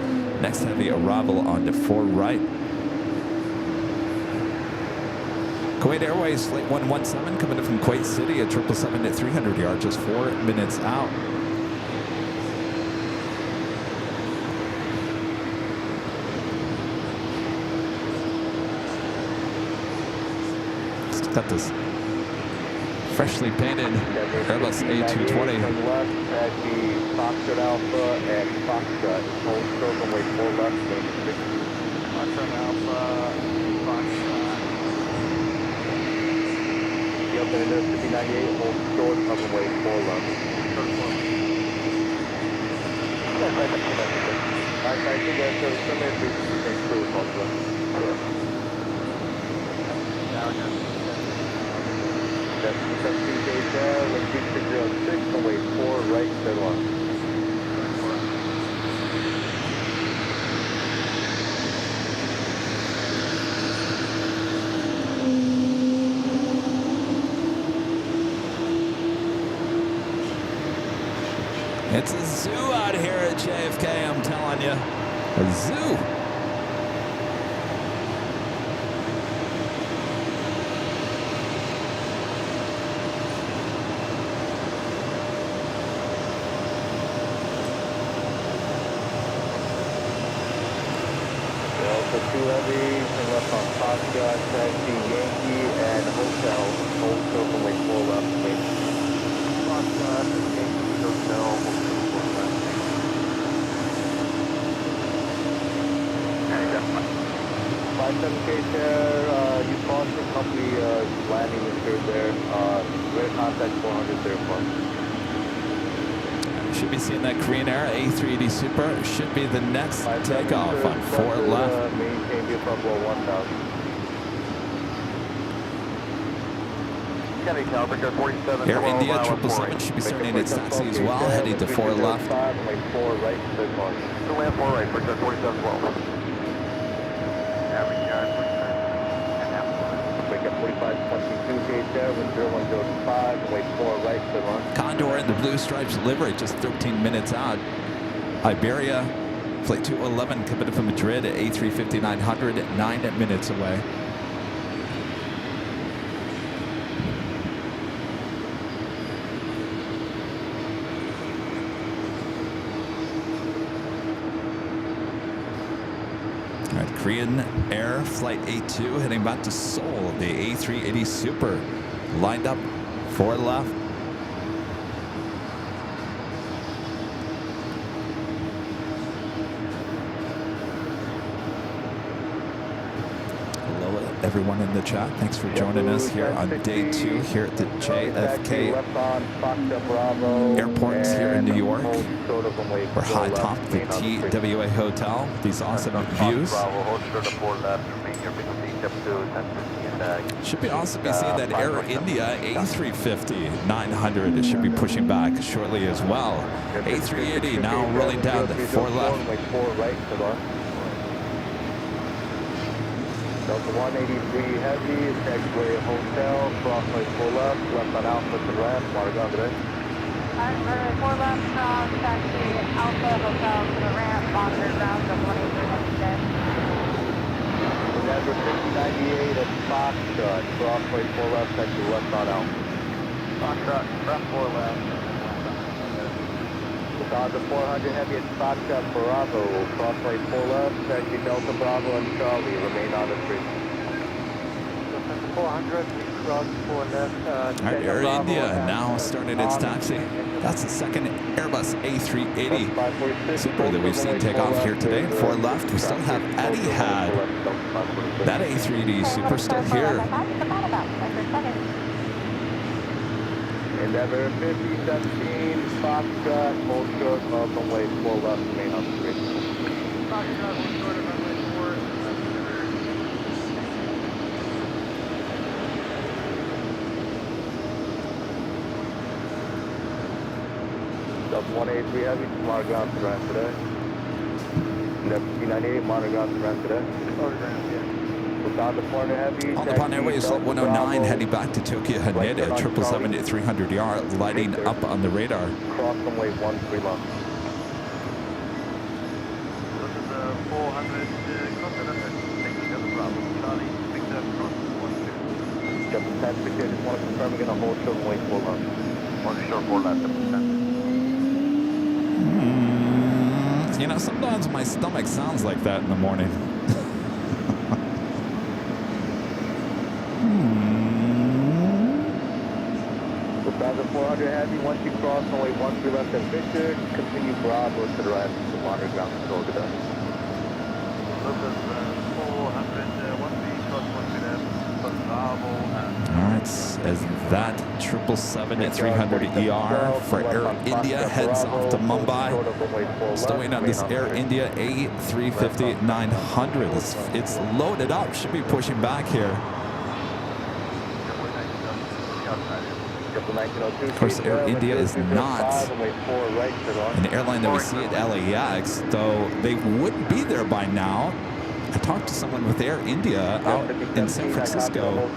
Next heavy arrival on the 4 right. Kuwait Airways Flight 117 coming in from Kuwait City. A 777-300ER just 4 minutes out. Got this freshly painted Airbus A380. From left at the Foxtrot Alpha and Foxtrot. Hold short runway 4 left, main 6. Foxtrot Alpha, Foxtrot. Yep, and there's 5098, hold short of runway 4 left. I think that's some increase in crew also. That's 17 down, let's be 606, runway 4 right, third one. It's a zoo out here at JFK, I'm telling you. A zoo. Delta 2 Heavy, turn left on Foxtrot, taxi Yankee, and hotel. Hold short runway 4 left, main. Foxtrot, Yankee, hotel, hold short 4 left. 57K there, you crossed the company landing insured there. We're contact 400 there, Should be seeing that Korean Air A380 Super. Should be the next takeoff on 4 left. Maintain view from below 1000. County Caliber 47. Air India 777 should be starting its taxi as well, heading to 4 left. Like 4 right, third one. To land 4 right, for 47 12. Average yard, 47. Wake up 4522 gauge there, wind 0105, wait 4 right, third one. Condor in the Blue Stripes livery, just 13 minutes out. Iberia, Flight 211 coming in from Madrid at A350-900, 9 minutes away. Korean Air Flight 82 heading back to Seoul. The A380 Super lined up 4 left. Hello everyone in the chat. Thanks for joining us here on day 2 here at the JFK Airport here in New York. We're high top the TWA Hotel. These awesome views. Should be also be seeing that Air India A350-900 should be pushing back shortly as well. A380 now rolling down the 4 left. Delta 183 Heavy, taxiway Hotel, crossway 4 left, left on Alpha to ramp, Margot today. Runway 4 left from taxi Alpha Hotel to the ramp, monitor ground of 183 today. Denver 5098 at Foxtrot, crossway 4 left, taxi left on Alpha. Foxtrot, front 4 left. Delta 400 Heavy at Foxtrot Bravo, crossway 4 left, taxi Delta Bravo and Charlie, remain on the street. 400, we cross 4 left. All right, Air India now starting its taxi. That's the second Airbus A380 Super that we've seen take off here today. 4 left, we still have Etihad. That A380 Super still here. Endeavor 5017, Foxtrot, hold short of runway 4 left, remain on the street. Foxtrot, hold short of runway 4. Sub 183 Heavy, monitor ground to ground today. Endeavor 398, monitor ground to ground today. Without the corner Heavy. On the Japan Airways Flight 109 heading back to Tokyo Haneda, 777 at 300 yard, lighting up on the radar. Cross runway 13 left. This is 400, cross the left, taking the Bravo, Charlie, Victor, cross 12. Step 10, Victor, just want to confirm again, a hold short runway 4 left. Hold short 4 left, step 10. You know, sometimes my stomach sounds like that in the morning. Bravo 400 Heavy, once you cross runway 13 left at Victor, continue Bravo to the right to monitor ground control to that. This is 400, 1B, cross 13 left, plus Bravo and... All right, as that 777 at 300 ER for Air India heads off to Mumbai. Still waiting on this Air India A350-900. It's loaded up, should be pushing back here. Of course, Air India is not an airline that we see at LAX, though they would be there by now. I talked to someone with Air India out in San Francisco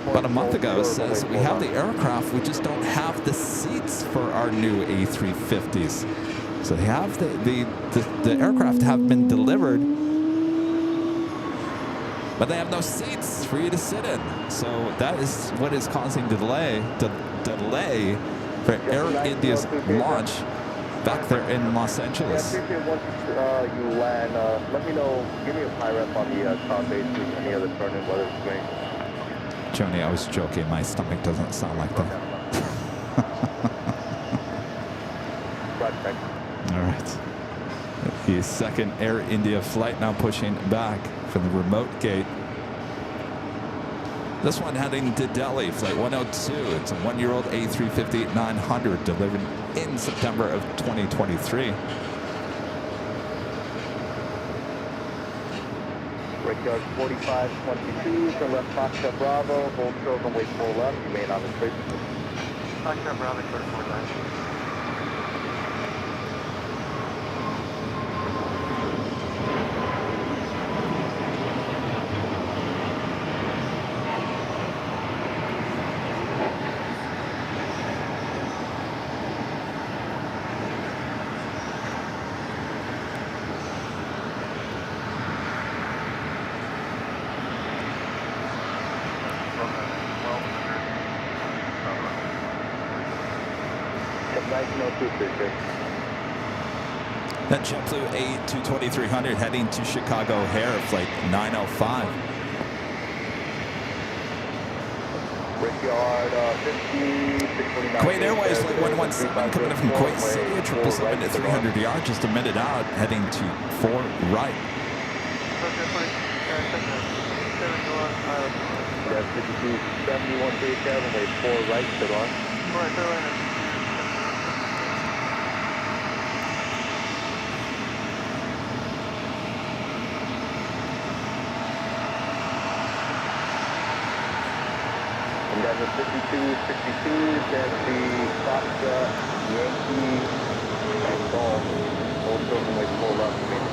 about a month ago. Says we have the aircraft, we just don't have the seats for our new A350s. So they have the aircraft have been delivered, but they have no seats for you to sit in. So that is what is causing delay for Air India's launch back there in Los Angeles. Once you land, let me know, give me a high rep on the top base, any other turn-in weather screen. Joni, I was joking. My stomach doesn't sound like that. All right. The second Air India flight now pushing back from the remote gate. This one heading to Delhi, flight 102. It's a one-year-old A350-900 delivered in September of 2023. Brickyard 4522, turn left Foxtrot Bravo, hold short runway 4 left, remain on the straight. Foxtrot Bravo, short 4 left. That JetBlue A220-300 heading to Chicago O'Hare, flight 905. Brickyard 50, Kuwait Airways flight 117 coming in from Kuwait City, 777 at 300 yards, just a minute out, heading to 4 right. That's 5271 Kevin, wait 4 right, sit on. Endeavor 5262, Taxi, Foxtrot, Yankee, and Golf. Hold short runway 4 left, remain.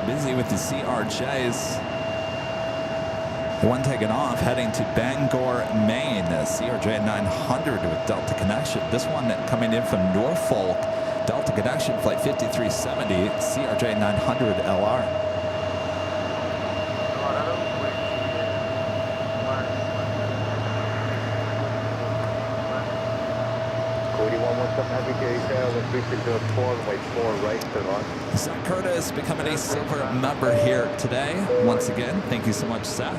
Busy with the CRJs. One taking off, heading to Bangor, Maine. CRJ 900 with Delta Connection. This one coming in from Norfolk. Delta Connection, flight 5370, CRJ 900 LR. Zach Curtis becoming a silver member here today. Once again, thank you so much, Zach.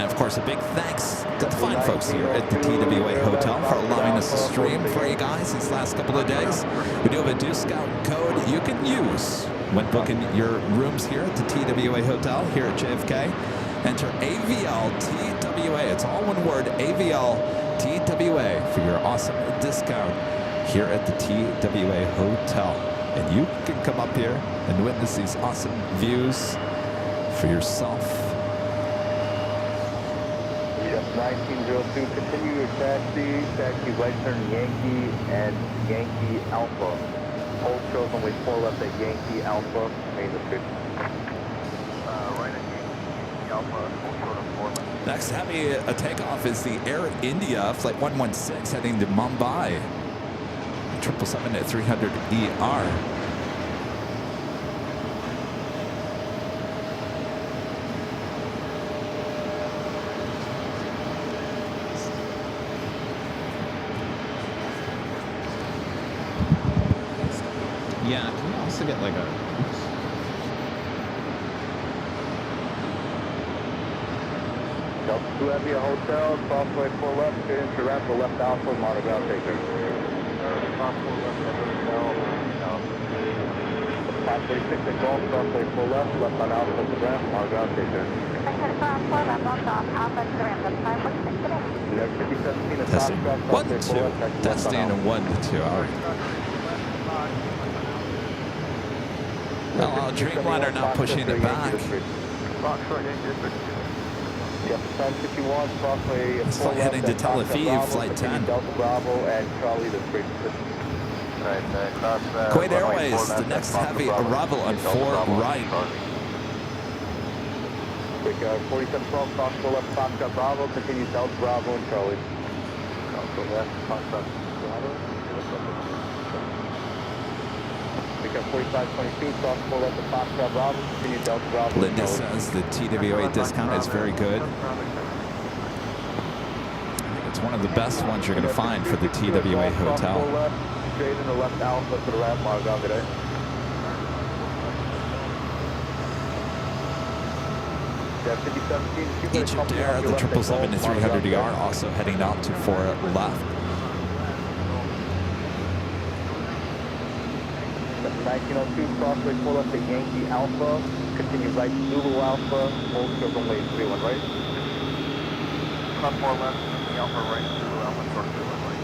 And of course, a big thanks to the fine folks here at the TWA Hotel for allowing us to stream for you guys these last couple of days. We do have a discount code you can use when booking your rooms here at the TWA Hotel here at JFK. Enter AVLTWA. It's all one word, AVLTWA, for your awesome discount here at the TWA Hotel. And you can come up here and witness these awesome views for yourself. Yes, 1902, continue your taxi right turn Yankee and Yankee Alpha. Hold shows only 4 left at Yankee Alpha, main street. Right at Yankee Alpha, hold short of 4 left. Next, having a takeoff is the Air India Flight 116 heading to Mumbai. 777-300ER. Yeah, can we also get like a... Delta 2 Heavy Hotel, crossway 4 left, straight into ramp for left Alpha, monoground taker. 546 at Golf, crossway 4 left, left on Alpha to ramp, monoground taker. Never 5017 at Testing. Foxtrot, 1, crossway 2. 4 left, taxi left on Testing Alpha. 1 to 2. All right. Well, Dreamliner not pushing it back. Yep, 1051, crossway It's 4 flight left heading to at Tel Foxtrot Aviv, Bravo, flight continue 10. Delta Bravo and Charlie to 3. Kuwait Airways, the next heavy arrival on 4 right. 4712, cross 4 left, Foxtrot Bravo, continue Delta Bravo and Charlie. Cross 4 left, Foxtrot Bravo. 4522, cross 4 left to Foxtrot Bravo, continue Delta Bravo. Linda says the TWA discount is very good. I think it's one of the best ones you're going to find for the TWA Hotel. Straight in the left Alpha to the ramp, Margon today. EgyptAir, the 777-300ER, also heading out to 4 left. 1902, crossway 4 left to Yankee Alpha, continue right to Zulu Alpha, hold short runway 31 right. Cross 4 left, Yankee Alpha right, Zulu Alpha, short 31 right.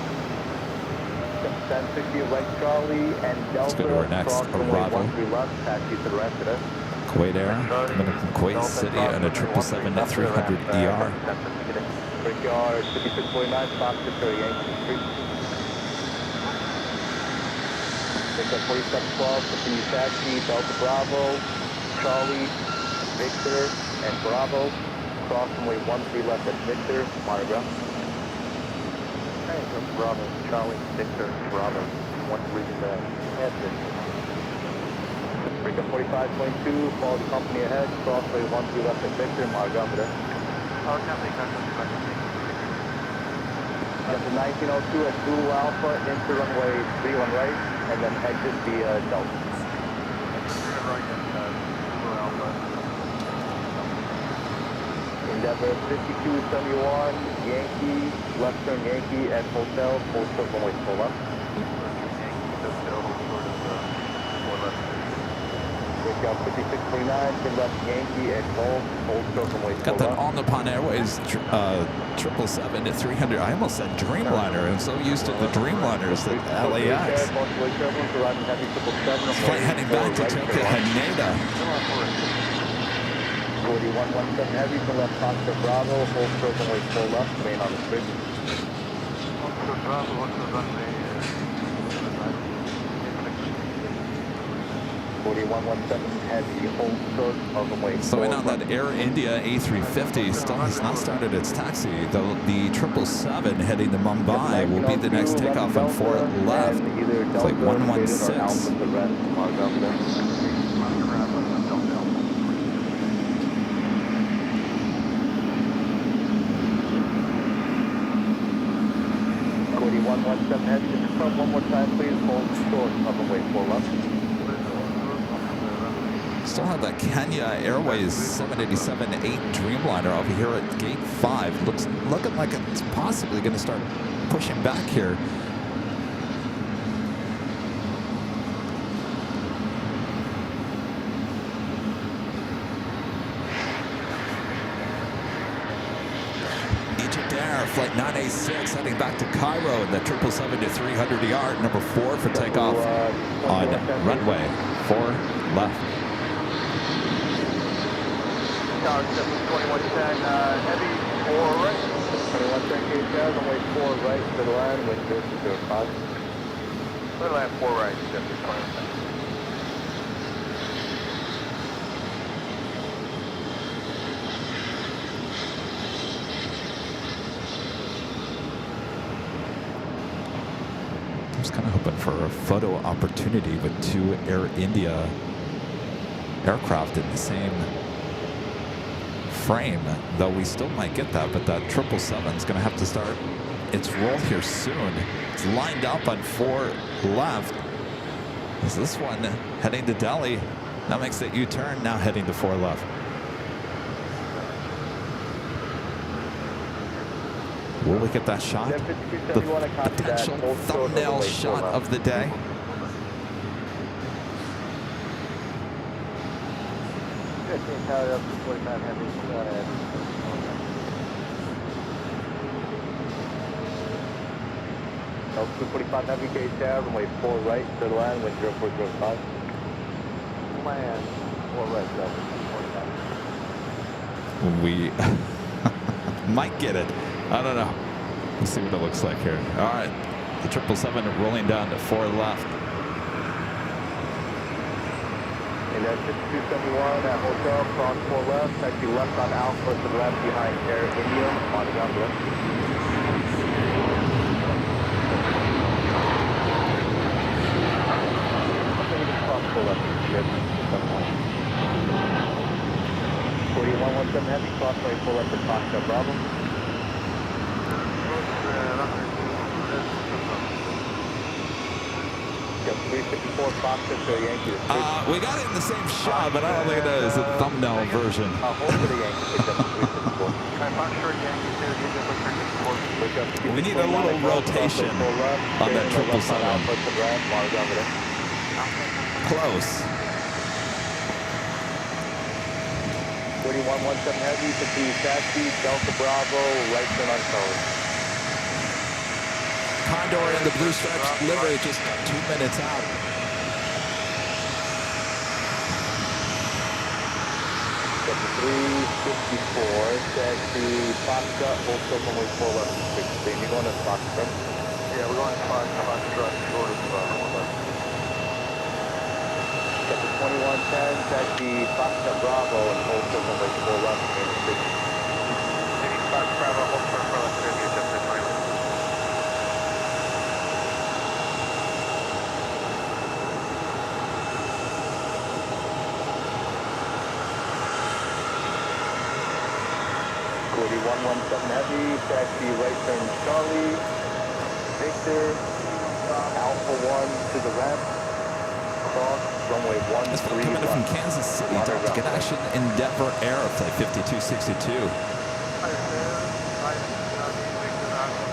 1060 right Charlie and Delta. Let's go to our next arrival. 13 left, taxi to the ramp today. Kuwait Air, coming from Kuwait City on a 777-300ER. Brickyard 5649, Fox to Yankee Street. Victor 4712, continue taxi, Delta Bravo, Charlie, Victor, and Bravo. Cross runway 13 left at Victor, monogram. Hey, Bravo, Charlie, Victor, Bravo, 13 back. That's it. Breakup 4522, follow the company ahead, crossway 13 left at Victor, monogram today. Our company, Delta 1902 at Zulu Alpha, into runway 31 right, and then exit via Delta. Endeavor 5271, Yankee, left turn Yankee at Hotel, full short runway 4 left. Breakout 5639, turn left Yankee at Golf, full short runway 4 Got that left. on the Pan Airways 777-300. I almost said Dreamliner. I'm so used to the Dreamliners at LAX. Flight heading back to Tokyo Haneda. 4117 heavy from left Foxtrot Bravo, full short runway 4 left, main on the street. Bravo, what's the runway? 4117 heavy, hold short of runway 4 So in on left. that Air India A350 still has not started its taxi. The 777 heading to Mumbai will be the next takeoff on 4 left. Flight 116. Heavy to confirm one more time, please. Hold short of runway 4 left. Still have that Kenya Airways 787-8 Dreamliner over here at gate 5. Looking like it's possibly going to start pushing back here. EgyptAir flight 986 heading back to Cairo in the 777-300 yard, number 4 for takeoff on runway 4 left. Tower 2110, heavy 4 right. 2110 gate down, runway 4 right to the line, wind 005. Clear line 4 right, 2110. I was kind of hoping for a photo opportunity with 2 Air India aircraft in the same frame, though we still might get that, but that 777 is going to have to start its roll here soon. It's lined up on 4 left. Is this one heading to Delhi? That makes it U-turn, now heading to 4 left. Will we get that shot? The potential thumbnail shot of the day. Tower up to 45 heavy. Delta 245 heavy gate down, runway 4 right to the line, wind 0405. Land 4 right, Delta 245. We might get it. I don't know. Let's see what it looks like here. All right, the 777 rolling down to 4 left. And then 6271 at hotel, cross 4 left, taxi left on Alpha to the left behind Air India, on the ground left. Cross 4 left, 4117 heavy, cross right 4 left to Foxtrot Bravo. Yep, 354 Foxtrot to Yankee. We got it in the same shot, but I don't think it is a thumbnail version. Hold for the Yankee, pick up 354. We need a little rotation on that 777. Close. 4117 heavy, continue taxi, Delta Bravo, right turn on code. Condor in the blue stripes livery just 2 minutes out. Delta 354, taxi, Foxtrot, hold still runway 4 left, 16. You're going to Foxtrot? Yeah, we're going to Foxtrot, short of 1 left. Delta 2110, taxi, Foxtrot Bravo, and hold still runway 4 left, 16. Fox Bravo, hold still 4 left, 30, Delta 21. Heavy, taxi right turn Charlie, Victor, Alpha 1 to the left, cross, runway 13 This one coming in from Kansas City, Delta Connection, Endeavor Air, flight 5262.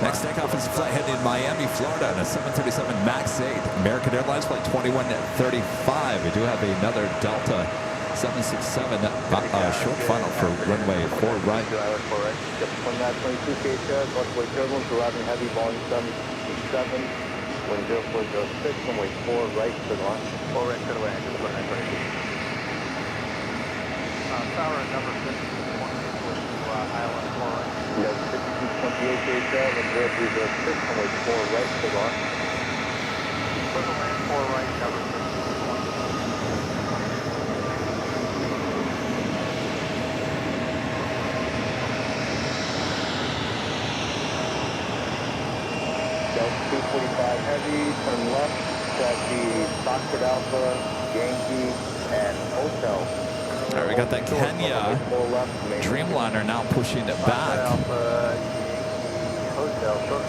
Next takeoff is a flight heading to Miami, Florida, on a 737 MAX 8, American Airlines flight 2135. We do have another Delta 767 short final for runway 4 right. 1922 KHS, busway turbulence, arriving heavy, volume 767, wind 0406, runway 4 right to the line. 4 right to the way, to the 1922. Tower number 6, Island 4 right. Yes, 5228 KHS, wind 0306, runway 4 right to the line. Land 4 right, number 6. Delta 245 heavy, turn left, taxi Foxtrot Alpha, Yankee, and Hotel. All right, we got that Kenya Dreamliner now pushing it back.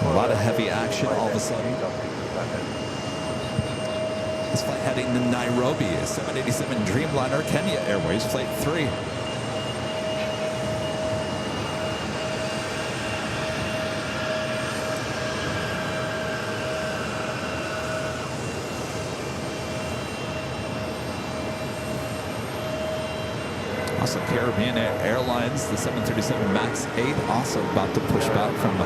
A lot of heavy action all of a sudden. This flight heading to Nairobi, 787 Dreamliner, Kenya Airways, Flight 3. Also, Caribbean Airlines, the 737 MAX 8, also about to push back from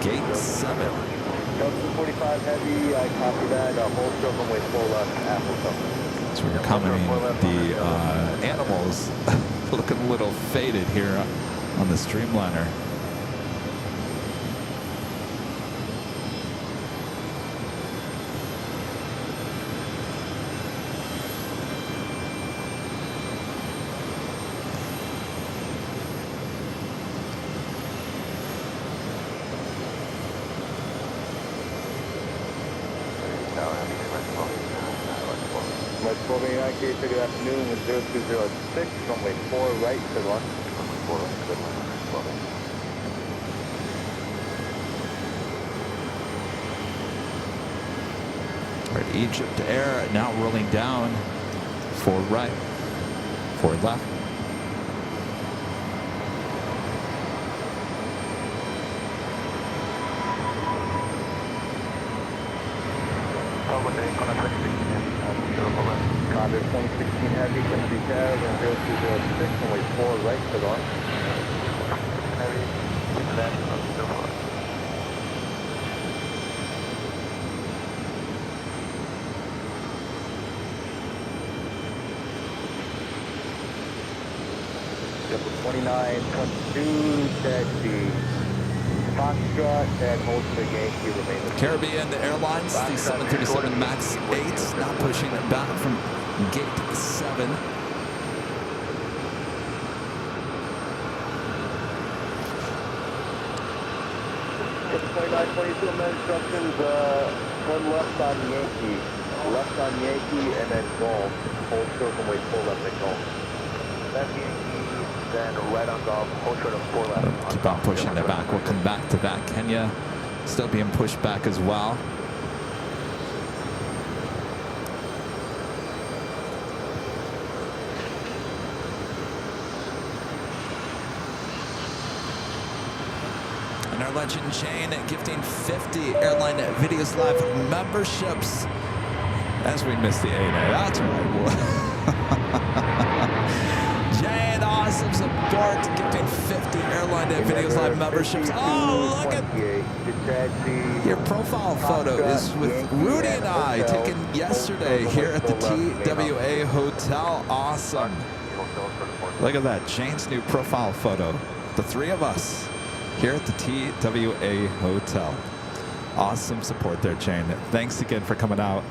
gate 7. Delta 45 Heavy, I copy that. Hold still runway 4 left, Africa. So we're commenting the animals looking a little faded here on the Streamliner. Good afternoon, with 0206, runway 4 right, good luck. Runway 4 right, good luck. All right, EgyptAir now rolling down, 4 right, 4 left. Commander 2016 Heavy, Kennedy Tower, 0206, runway 4 right, good luck. Heavy, left, still far. Double 2922, taxi Foxtrot and hold to the Yankee remain the Caribbean Airlines, the 737 MAX 8, now pushing it back from gate 7. 2922 amendment instructions, turn left on Yankee, and then Golf. Hold short and wait 4 left at Golf. Left Yankee, then right on Golf, hold short of 4 left. Keep on pushing it back. We'll come back to that. Kenya still being pushed back as well. And our legend Jane gifting 50 Airline Videos Live memberships as we miss the 8A. That's right. Jane, awesome support, gifting 50 Airline Videos Live memberships. Oh, look at your profile photo is with Rudy and I taken yesterday here at the TWA Hotel. Awesome. Look at that, Jane's new profile photo. The 3 of us here at the TWA Hotel. Awesome support there, Jane. Thanks again for coming out.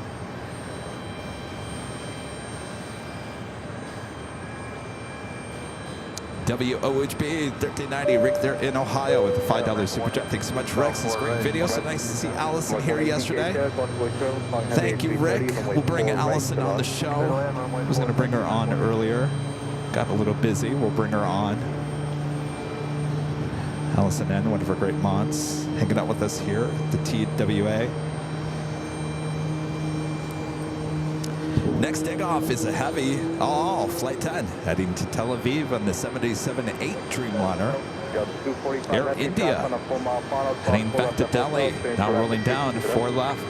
WOHB 1390, Rick there in Ohio with the $5 super chat. Thanks so much, Rick. It's a great video. So nice to see Allison here yesterday. Thank you, Rick. We'll bring Allison on the show. I was going to bring her on earlier. Got a little busy. We'll bring her on. Allison N, one of our great mods, hanging out with us here at the TWA. Next takeoff is a heavy, flight 10, heading to Tel Aviv on the 787-8 Dreamliner. Air India, heading back to Delhi, now rolling down, 4 left.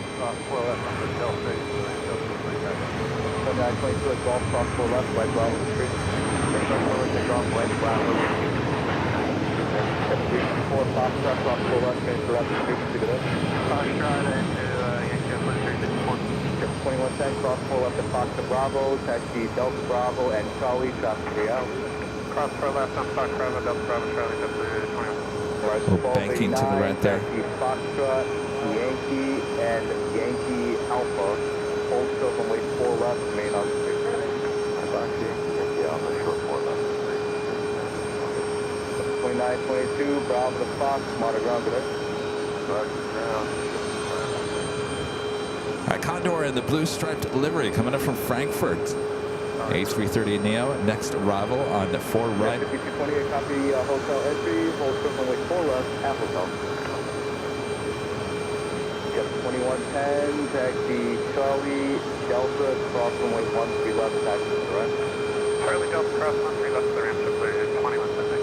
Cross 4 left at Fox Bravo, taxi Delta Bravo and Charlie, traffic 3 out. Cross 4 left on Fox Bravo, Delta Bravo, Charlie, Delta 21. Oh, banking to the right there. Taxi Foxtrot, Yankee, and Yankee Alpha. Hold still from wait 4 left, main on 6. Yankee Alpha, short 4 left. 2922, Bravo to Fox, Modern Ground, good. All right, Condor in the blue striped livery coming up from Frankfurt. A330 Neo, next arrival on 4 right. 5228, copy hotel entry, hold still from wait 4 left, Appleton. Jet 2110, taxi Charlie Delta, cross runway 13 left, taxi to the right. Charlie Delta, cross 13 left to the ramp, clear 2110.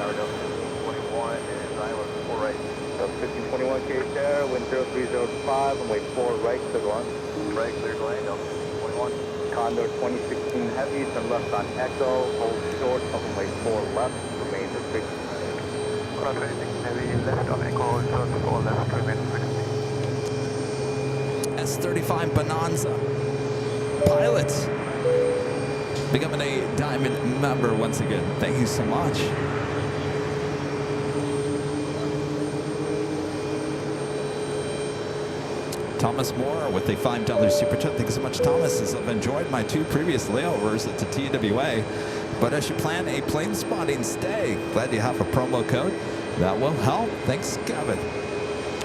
Tower Delta 21 is island 4 right. Delta 1521 EgyptAir, wind 0305, runway 4 right, clear to land. Right, clear to land, Delta 1521. Condor 2016 Heavies, turn left on Echo, hold short, up runway 4 left, remain restricted. Condor 2016 Heavy, left on Echo, short 4 left, remain restricted. S35 Bonanza. Pilots. Becoming a Diamond member once again. Thank you so much. Thomas Moore with a $5 super chat. Thank you so much, Thomas. As I've enjoyed my 2 previous layovers at the TWA, but I should plan a plane spotting stay. Glad you have a promo code. That will help. Thanks, Kevin.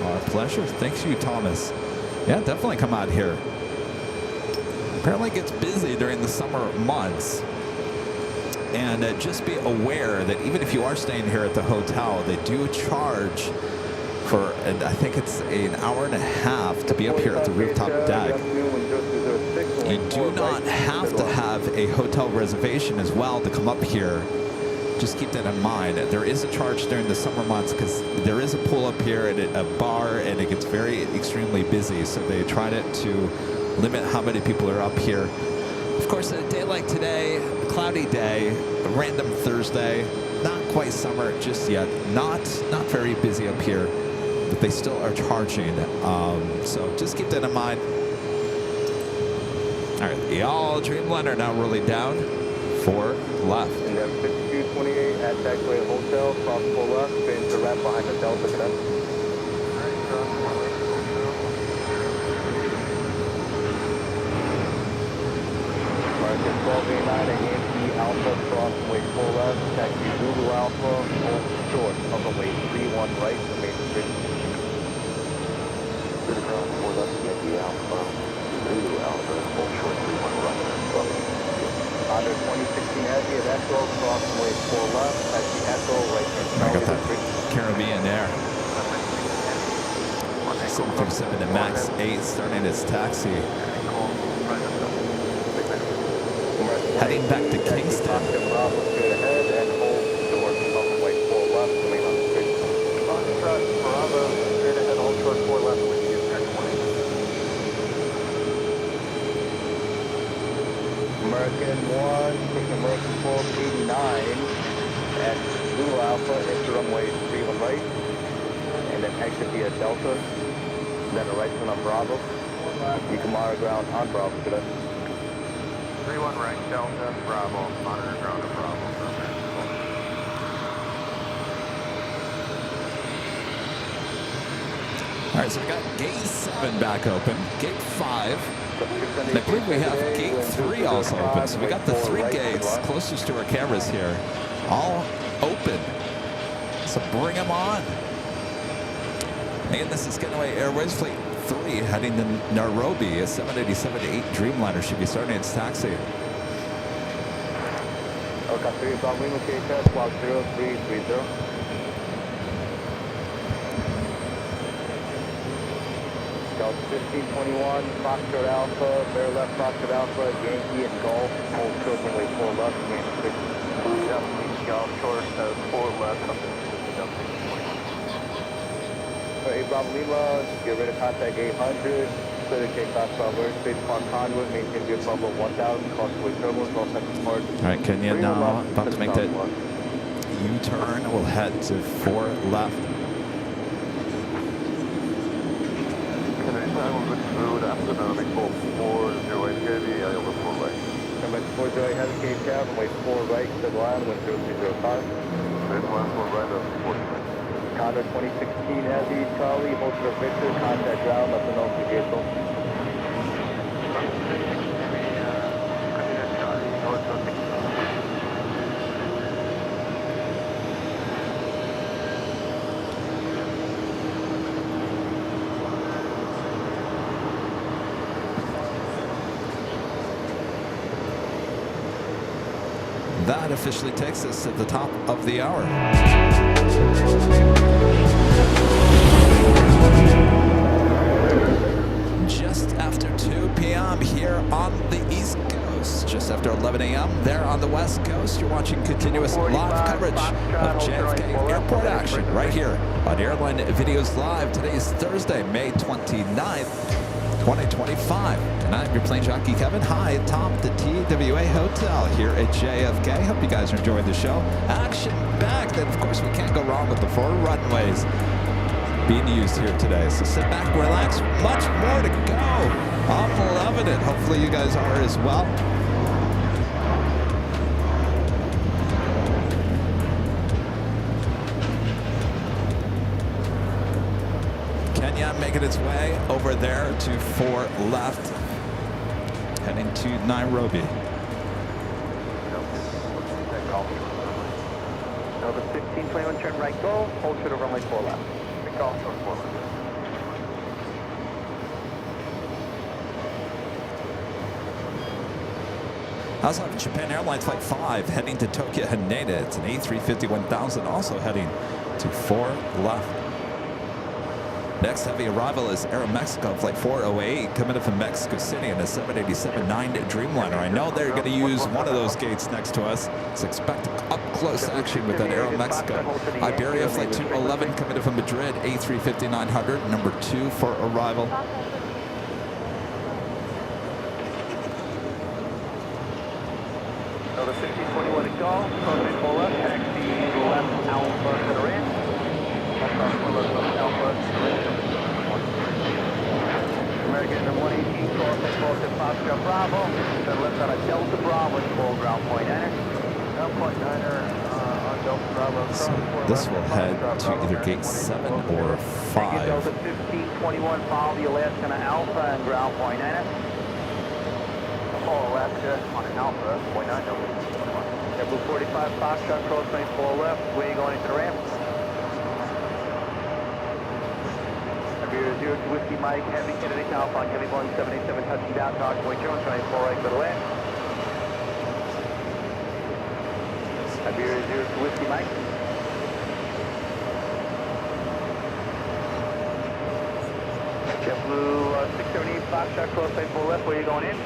Our pleasure. Thanks you, Thomas. Yeah, definitely come out here. Apparently it gets busy during the summer months. And just be aware that even if you are staying here at the hotel, they do charge for, and I think it's an hour and a half to be up here at the rooftop deck. You do not have to have a hotel reservation as well to come up here. Just keep that in mind. There is a charge during the summer months because there is a pool up here and a bar, and it gets very extremely busy. So they tried it to limit how many people are up here. Of course, a day like today, a cloudy day, a random Thursday, not quite summer just yet. Not very busy up here, but they still are charging. So just keep that in mind. All right, the all Dreamliner now rolling down. 4 left. And then 5228 at taxiway hotel, cross 4 left, spin to ramp behind the Delta connect. American 1289 at Yankee Alpha, cross runway 4 left, taxi Zulu Alpha, hold short, up runway 31 right, remain straight. Zulu cross 4 left, Yankee Alpha, Zulu Alpha, hold short, 31 right, Under 2016 Heavy at Echo, cross runway 4 left, taxi Echo, right turn I got that Caribbean Air. 737 to Max 8 starting its taxi. Heading back to Kingston. Bravo straight ahead and hold short, up runway 4 left, remain on the straight. Bravo straight ahead, hold short 4 left, with you turn 20. American 1, pushing American 1289 at Zulu Alpha, into runway 31 right, and then exit via Delta, then a right turn on Bravo. You can monitor ground on Bravo today. 31 right, Delta, Bravo, monitor ground on Bravo. All right, so we got gate 7 back open, gate 5. And I believe we have gate 3 also open. So we got the 3 gates closest to our cameras here, all open. So bring them on. Again, this is Qatar Airways Fleet 3 heading to Nairobi. A 787-8 Dreamliner should be starting its taxi. Okay, 3 Bravo Lima, KHS, squawk 0330. Delta 1521, Foxtrot Alpha, bear left Foxtrot Alpha, Yankee and Golf, hold short runway 4 left, remain 6. Yankee Golf short, 4 left, up to Delta 1521. Hey, Bravo Lima, get ready to contact 800, clear the takeoff Bravo airspace upon conduit, maintain good Bravo 1000, crossway turbulence, all second part. All right, Kenya now about to make that U-turn. We'll head to 4 left. Afternoon, 408 Heavy, over 4 right. Number 408 Heavy, Cape Town, runway 4 right, to the line, wind 0305. Straight line 4 right, 40 right. Condor 2016 Heavy, Charlie, hold to the Victor, contact ground, let them know if you vehicle. that officially takes us to the top of the hour. Just after 2 p.m. here on the East Coast, just after 11 a.m. there on the West Coast. You're watching continuous live coverage of JFK airport action right here on Airline Videos Live. Today is Thursday, May 29th, 2025. And I'm your plane jockey, Kevin, high atop the TWA Hotel here at JFK. Hope you guys are enjoying the show. Action-packed, and of course, we can't go wrong with the 4 runways being used here today. So sit back, relax, much more to go. I'm loving it. Hopefully you guys are as well. Kenya making its way over there to 4 left, heading to Nairobi. Delta 1621, turn right, go. Hold short of runway 4 left. Takeoff on 4 left. I also have Japan Airlines Flight 5 heading to Tokyo Haneda. It's an A350 1000, also heading to 4 left. Next heavy arrival is Aeromexico Flight 408 coming in from Mexico City in a 787-9 Dreamliner. I know they're going to use one of those gates next to us. So expect up-close action with that Aeromexico. Iberia Flight 211 coming in from Madrid, A350-900, number 2 for arrival. Delta 1621 to go. Runway 4 left, taxi left Alpha to the ramp. Alpha American 118, call to Foxtrot Bravo. Then left on a Delta Bravo and full ground point enter. Ground point enter on Delta Bravo. So this will head to either gate 7 or 5. Delta 1521, follow the Alaska Alpha and ground point enter. Alaska on an Alpha, point 9 Delta. JetBlue 45, Foxtrot, cross lane 4 left. Where are you going into the ramp? 0 to Whiskey Mike, Heavy, Kennedy, Alpha, Heavy Boeing 787, touching down, Dodge Point Jones, trying 4 right to the left. Iberia 0 to Whiskey Mike. JetBlue 678, Foxtrot, cross lane 4 left, where are you going in?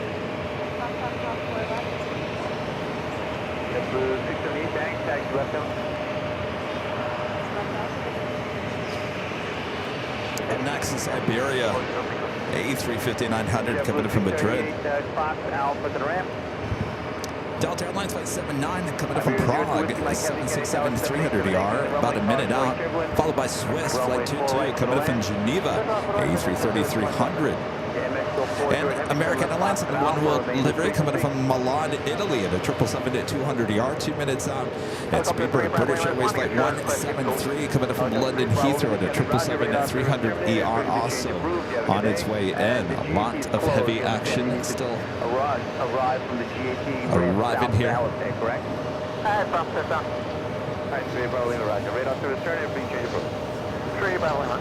JetBlue 678, thanks, taxi left down. And next is Iberia, A350-900 coming in from Madrid. Delta Airlines Flight 79 coming in from Prague, 767-300ER, about a minute out, followed by Swiss Flight 22 coming in from Geneva, A330-300. And American Airlines on the one-wheel livery coming in from Milan, Italy at a 777-200ER, 2 minutes out. And Speedbird British Airways Flight 173 coming in from London Heathrow at a 777-300ER, also on its way in. A lot of heavy action still arriving here. Correct? Bump this up. All right, 3 Bravo Lima, roger. Radar to return, everybody change approach. 3 Bravo Lima.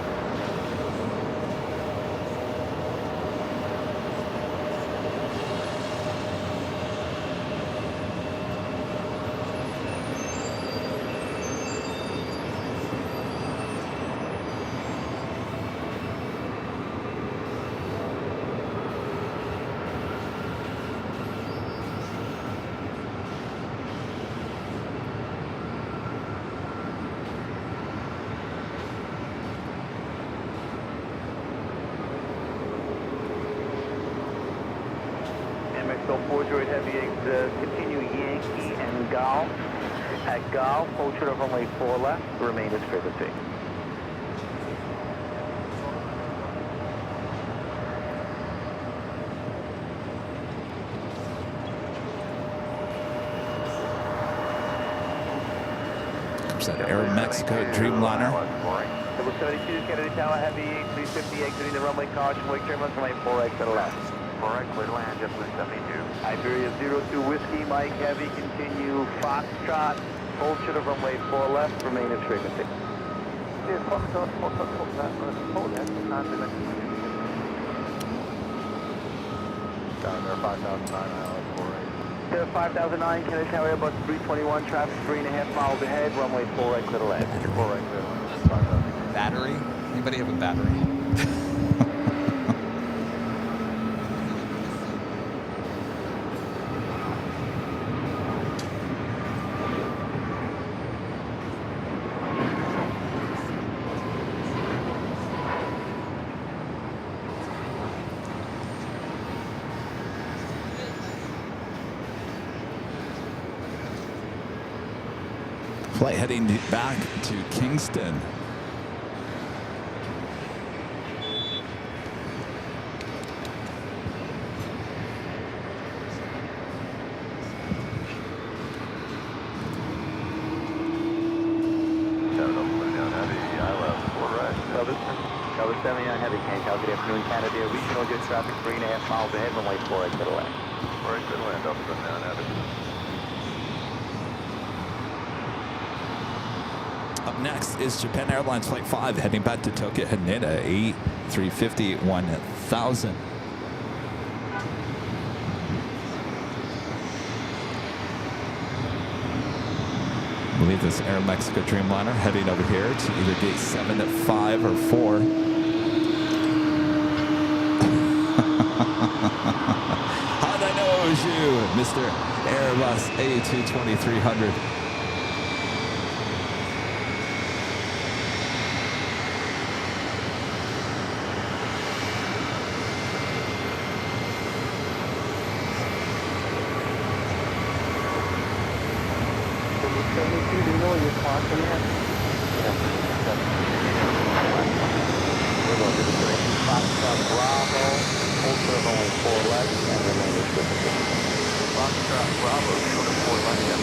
So 4 droid heavy continue Yankee and Golf. At Golf, hold short of runway 4 left, remain as frequency. Comes that Aeromexico Dreamliner. Double 72, Kennedy Tower, heavy 350 exiting the runway, caution, wake turn left, runway 4 exit left. 4 right, clear to land, JetBlue 72. Iberia 02 Whiskey, Mike Heavy, continue Foxtrot, hold short of runway 4 left, remain at frequency. Down there, 5,009 ILS 48. To 5009, Kennedy Tower Airbus 321, traffic 3.5 miles ahead, runway 4 right, clear to land. 4 right, clear to land. Battery? Anybody have a battery? Flight heading back to Kingston. Cover 79 Heavy, Canada, good afternoon, Canada Air Regional, good traffic 3.5 miles ahead, runway 4 right, clear to land. 4 right, clear to land, Delta 79 Heavy. Up next is Japan Airlines Flight 5 heading back to Tokyo Haneda A350 1000. I believe this Air Mexico Dreamliner heading over here to either gate 7 at 5 or 4. How'd I know it was you, Mr. Airbus A220-300? Do you know where you're parking at? Yeah. We're going to the direction Foxtrot Bravo, full curve only 4 left, and remain restricted. Foxtrot Bravo, short of 4 left, yeah.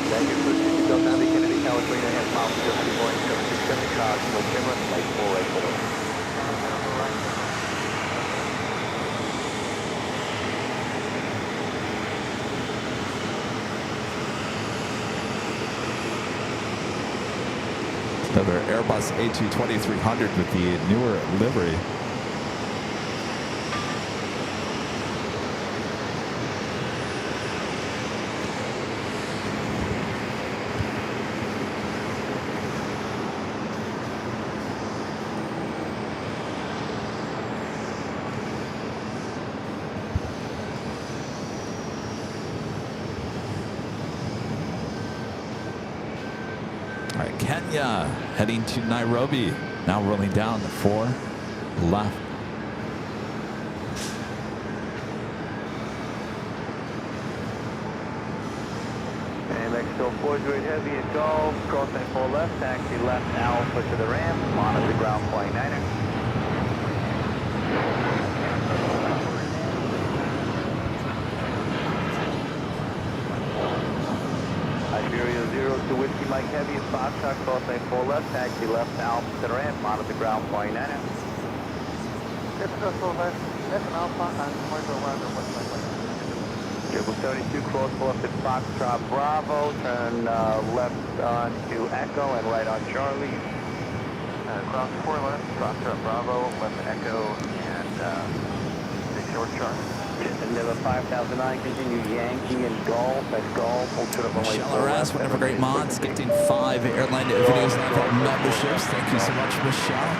Thank you for speaking to Delta Kennedy Tower 3.5 miles to Heavy Boeing 767 Chicago, Emirates Flight 4 right, clear to land. Another Airbus A220-300 with the newer livery. All right, Kenya heading to Nairobi. Now rolling down the 4 left. Mexico 4 grade heavy at Gulf, crossing 4 left, taxi left Alpha to the ramp, monitor ground flight 9er. Iberia 0 to Whiskey Mike Heavy at Foxtrot, crossing 4 left, taxi left Alpha to the ramp, monitor ground flight 9er. Triple 72, cross left at Foxtrot Bravo, turn left onto Echo and right on Charlie. Cross 4 left, Foxtrot Bravo, left Echo, and take short Charlie. Endeavor 5009, continue Yankee and Golf at Golf, hold short of only Michelle Arras, one of our great mods, gifting 5 Airline videos level memberships. Thank you so much, Michelle.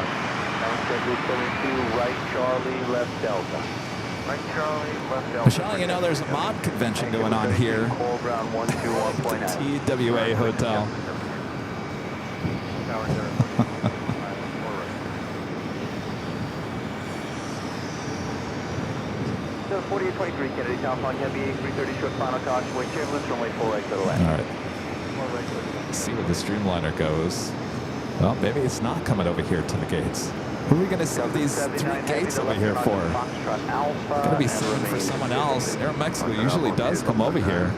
Schedule 72, right Charlie, left Delta. Right Charlie, left Delta. Michelle, you know there's a mod convention going on here Call ground 121.9. TWA Hotel. 4823 Kennedy Town, Flying Heavy A330 short final caution, way turbulence, runway 4 right to the left. All right. Let's see where the Streamliner goes. Well, maybe it's not coming over here to the gates. Who are we going to send these 3 gates over here for? Going to be sitting for someone else. Air Mexico usually does come over here.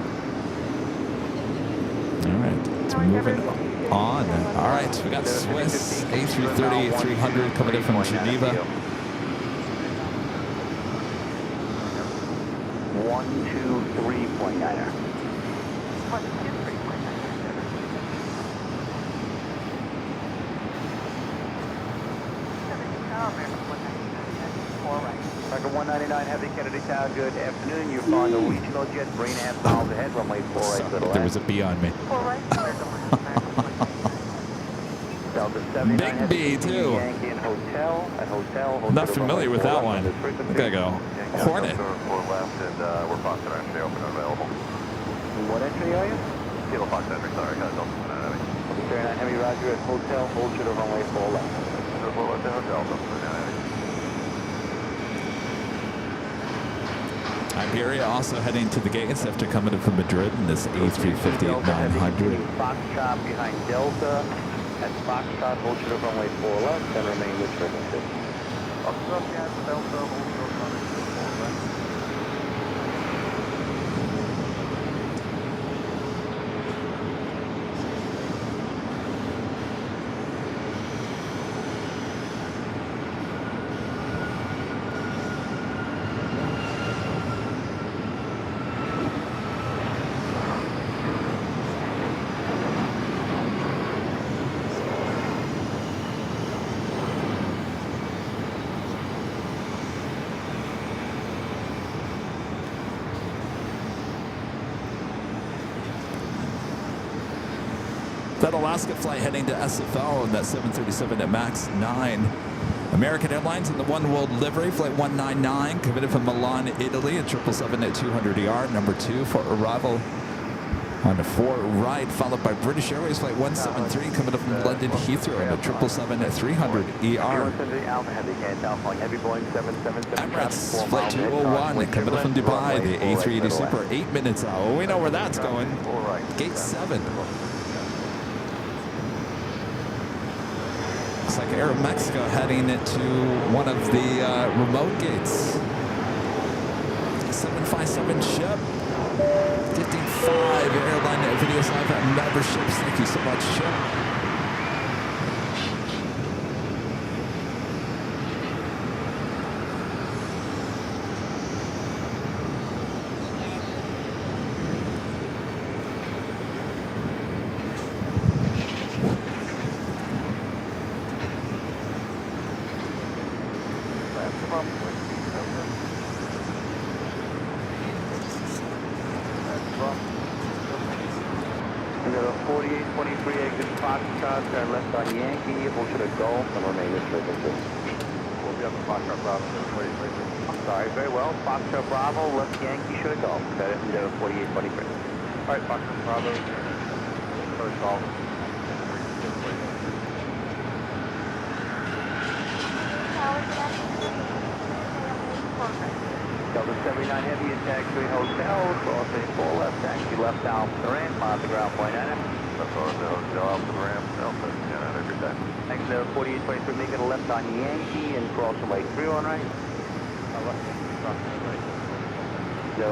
All right, it's moving on. All right, we got Swiss A330-300 coming in from Geneva. 123.9er. American 199 Heavy, Kennedy Tower, good afternoon. You're flying a regional jet, 3.5 miles ahead, runway 4 right to the There was left. a bee on me. Delta 79 Big Heavy, B, too. Yankee and Hotel, at Hotel. Not familiar with that one. Look I go. Hornet. 4 left, and we're Foxtrot entry open and available. What entry are you? Kilo Fox entry, sorry, guys, Delta 79 Heavy. 39 Heavy, roger, at Hotel, hold you to runway 4 left. 4 left to Hotel, Delta 79 Heavy. Iberia also heading to the gates after coming in from Madrid in this A350-900. Foxtrot behind Delta. At Foxtrot, hold you to runway 4 left and remain with frequency. Foxtrot behind Delta, hold you to runway 4 left. That Alaska flight heading to SFO in that 737 at MAX 9. American Airlines in the One World livery, flight 199, committed from Milan, Italy, at 777 at 200ER, number 2 for arrival on the 4 right, followed by British Airways, flight 173, committed from London Heathrow on the 777 at 300ER. Emirates, flight 201, committed from Dubai, the A380 Super, 8 minutes out. Well, we know where that's going. Gate 7. Looks like Air Mexico heading to one of the remote gates. 757 ship. 55 Airline Videos Live memberships. Thank you so much, ship. Turn left on Yankee, hold to the Gulf, and remain with frequency. We'll be up to Foxtrot Bravo, 4823. I'm sorry, very well. Foxtrot Bravo, left Yankee, should have Gulf. Set it into 4823. All right, Foxtrot Bravo, first call. Delta 79 Heavy, attack 3 Hotel, crossing 4 left, taxi left Alpha Durant, monitor ground point 9. That's all, Hotel Alpha Ramp, Delta, yeah, every time. Next, 4823, making a left on Yankee and crossing way 3 on right. Left, crossing right.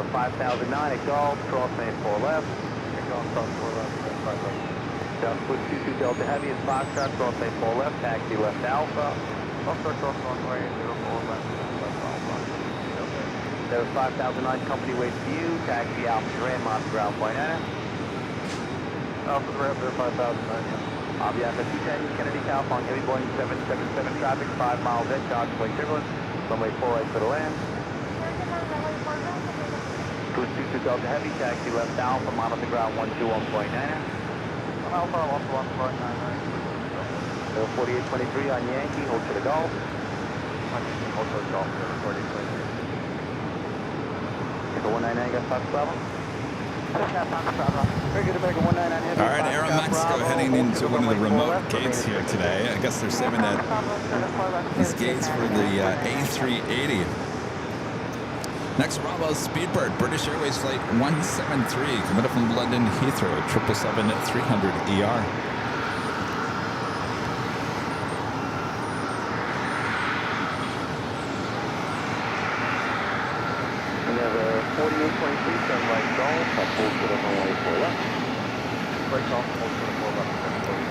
5009 at Gulf, crossing 4 left. Golf, cross 4 left, 5 left. Down foot 22 Delta Heavy at Foxtrot, crossing 4 left, taxi left Alpha. Foxtrot cross 1 way, 04 left, left Alpha. There was 5009 company waits for you, taxi Alpha Durant, monitor ground point 9. Alpha Ramp, 5009. Avianca 210, Kennedy, California, heavy Boeing 777 traffic, 5 miles at charge plate turbulence, runway 4 right for the land. Cruise 22 Delta Heavy, taxi left Alpha, monitor ground 121.9. Alpha, also 1.99. 4823 on Yankee, hold to the Gulf. Also Golf, 4823. Echo 199, got Fox Bravo. Very good, American 199 Heavy. All right, Air Mexico heading into one of the remote gates here today. I guess they're saving these gates for the A380. Next, Bravo Speedbird, British Airways flight 173, committed from London Heathrow, 777 at 300ER. We have a 4823, turn right Gulf, up hold to the runway 4 left. Right Golf, hold to the 4 left, 1040.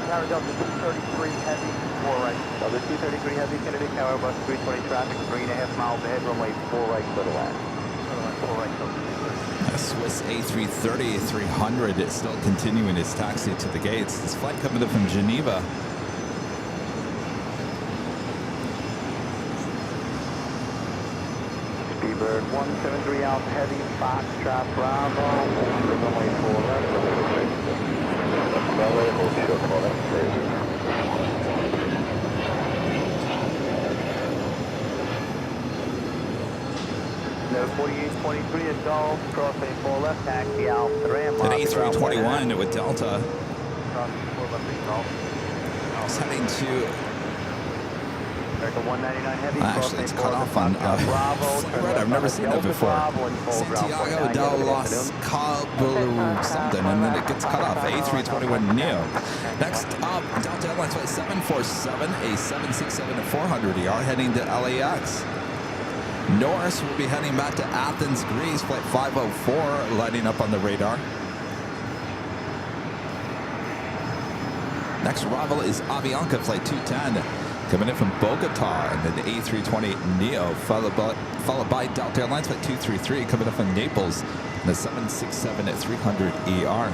Tower Delta 233 Heavy, 4 right. Delta 233 Heavy, Kennedy Tower, bus 320 traffic, 3.5 miles ahead, runway 4 right, clear to land. 4 right, A Swiss A330-300 is still continuing its taxi to the gates. This flight coming in from Geneva. Speedbird 173 Alpha Heavy, Foxtrot Bravo, runway 4 left, runway hold short, hold up, No 4823 at Golf, crossing 4 left, taxi Alpha Ram. An A321 with Delta. Crossing 4 left at Golf. It's heading to... America 199 Heavy, Actually, it's cut off on flight red. I've never seen that before. Santiago de los Cabos something, and then it gets cut off. A321 Neo. Next up, Delta Airlines flight 747, a 767-400ER heading to LAX. Norris will be heading back to Athens, Greece, flight 504, lighting up on the radar. Next arrival is Avianca, flight 210, coming in from Bogota, and then the A320 Neo, followed by Delta Airlines, flight 233, coming in from Naples, and the 767-300ER.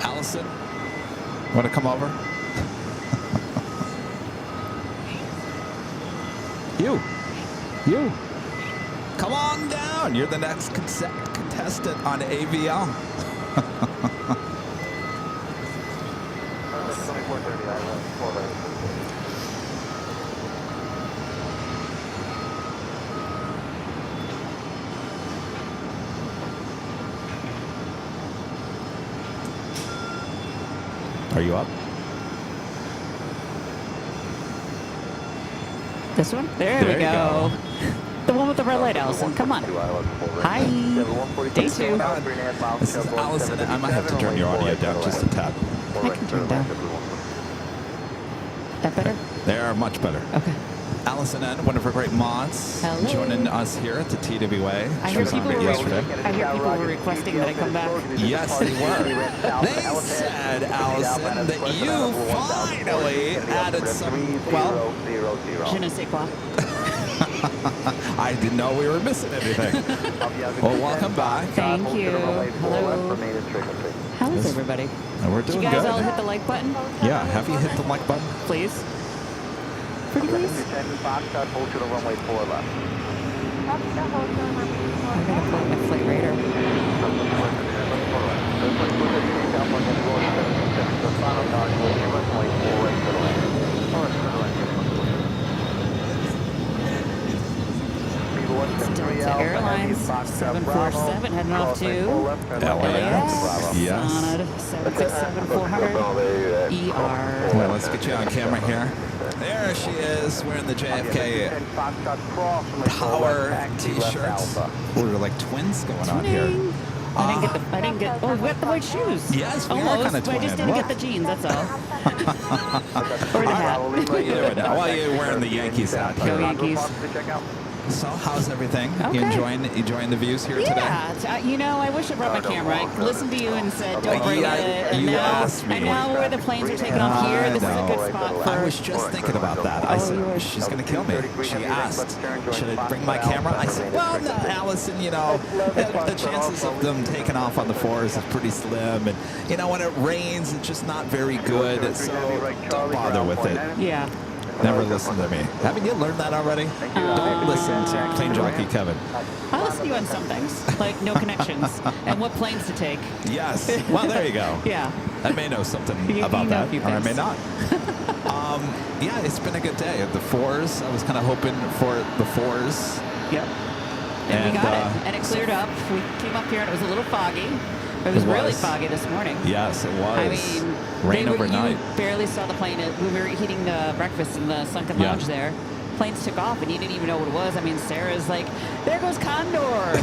Allison, want to come over? You, come on down. You're the next contestant on AVL. Are you up? This one? There we go. The one with the red light, Allison. Come on. Hi. Day 2. This is Allison. I might have to turn your audio down just a tad. I can turn it down. That better? They're much better. Okay. Allison N., one of our great mods, Hello. joining us here at the TWA. I hear people were requesting that I come back. Yes, they were. They said, Allison, that you finally added some, well, Je ne sais quoi. I didn't know we were missing anything. Well, welcome back. Thank you. Hello. How is everybody? And we're doing Did you guys good. all hit the like button? Yeah, have you hit the like button? Please. Pretty please. to the runway 4 left. I gotta plug my flight radar. Delta Airlines 747 heading off to LAX. Yes. On a 767-400 ER. Well, let's get you on camera here. There she is, wearing the JFK Power t-shirts. We're like twins going on here. I didn't get, oh, we got the white shoes. Yes, we are almost, kind of but I just twin. didn't get the jeans, that's all. Or the hat. Well, you're wearing the Yankees hat Go here. Yankees. So, how's everything? Okay. You enjoying the views here today? Yeah, you know, I wish I brought my camera. I listened to you and said, don't bring it. And you now, asked me. and now where the planes are taking off here, this is a good spot for... I was just thinking about that. I said, she's going to kill me. She asked, should I bring my camera? I said, well, no, Allison, you know, the chances of them taking off on the 4s is pretty slim. And, you know, when it rains, it's just not very good. So don't bother with it. Yeah. Never listen to me. Haven't you learned that already? Don't listen to Plane Jockey Kevin. I listen to you on some things, like no connections and what planes to take. Yes. Well, there you go. Yeah. I may know something You about know that, a few or I may things. not. Yeah, it's been a good day. At the 4s, I was kind of hoping for the 4s. Yep. And we got it. And it cleared up. We came up here and it was a little foggy. It was really foggy this morning. Yes, it was. I mean, rain overnight. You barely saw the plane. We were eating breakfast in the sunken lounge there. Planes took off, and you didn't even know what it was. I mean, Sarah's like, there goes Condor.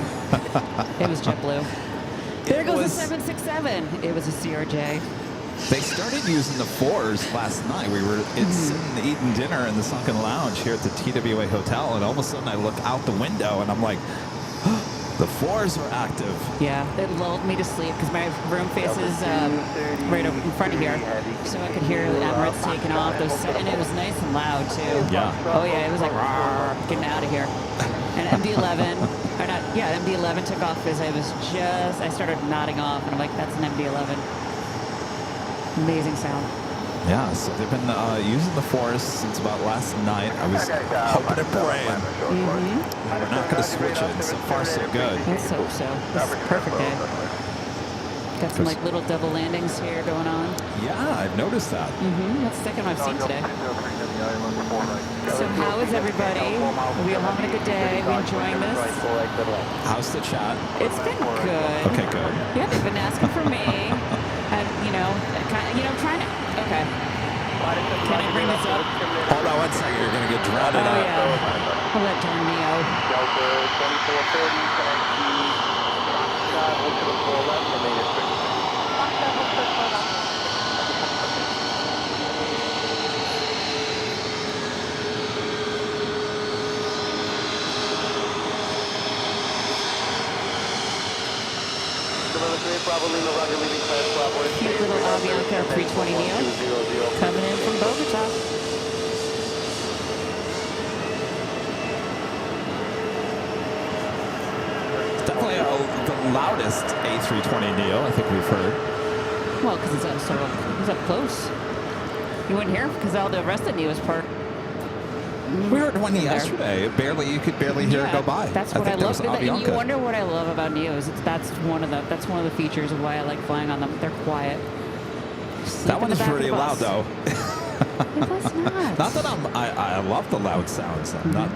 It was JetBlue. There goes the 767. It was a CRJ. They started using the 4s last night. We were sitting eating dinner in the sunken lounge here at the TWA Hotel, and all of a sudden I look out the window, and I'm like, The floors were active. Yeah, it lulled me to sleep because my room faces right over in front of here, so I could hear the Emirates taking off. And it was nice and loud too. Yeah. Oh yeah, it was like "Rawr, getting out of here. And MD-11, or not? Yeah, MD-11 took off because I started nodding off, and I'm like, that's an MD-11. Amazing sound. Yeah, so they've been using the force since about last night. I was hoping and praying. We're not going to switch it. So far, so good. Let's hope so. This is a perfect day. Got some like little double landings here going on. Yeah, I've noticed that. That's the second I've seen today. So how is everybody? Are we all having a good day? Are we enjoying this? How's the chat? It's been good. Okay, good. Yeah, they've been asking for me. Trying to. Okay. Can I bring this up? Hold on 1 second. You're going to get drowned out. Oh yeah. I'll let darn Neo. Delta 2430, hold to the floor left, remain at 6. Cute little Avianca 320 Neo coming in from Bogota. It's definitely the loudest A320 Neo I think we've heard. Well, because it's up close. You wouldn't hear because all the rest of the Neos parked. We heard one yesterday. You could barely hear it go by. That's what I love. And you wonder what I love about Neos. That's one of the features of why I like flying on them. They're quiet. That one is pretty loud, though. It was not. Not that I love the loud sounds. I'm not.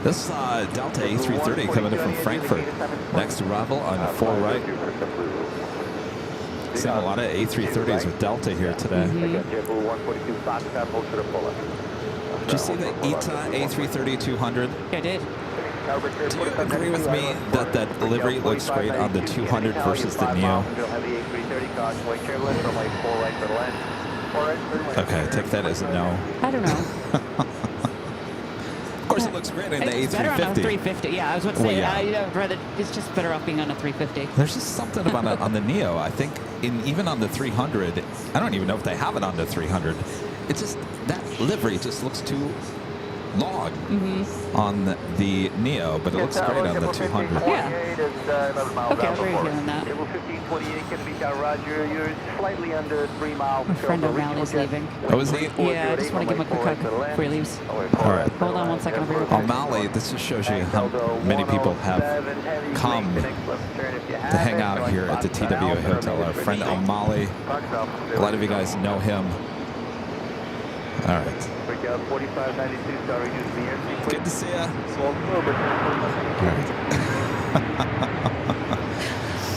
This Delta A330 coming in from Frankfurt. Next arrival on 4 right. Seeing a lot of A330s with Delta here today. Did you see the ETA A330-200? Yeah, I did. Do you agree with me that that livery looks great on the 200 versus the Neo? Okay, take that as a no. I don't know. Of course, it looks great in the A350. It's better on a 350. Yeah, I was about to say, Well, yeah. I'd rather, it's just better off being on a 350. There's just something about it on the Neo. I think even on the 300, I don't even know if they have it on the 300. It's just, that livery just looks too long on the Neo, but it looks great on the 200. Yeah. Okay, I'll agree with you on that. Table 1528, can be down Roger. You're slightly under 3 miles. My friend O'Malley's leaving. Oh, is he? Yeah, I just want to give him a quick hug before he leaves. All right. Hold on 1 second, I'll be right back. O'Malley, this just shows you how many people have come to hang out here at the TWA Hotel. Our friend O'Malley, a lot of you guys know him. All right. Good to see you. All right.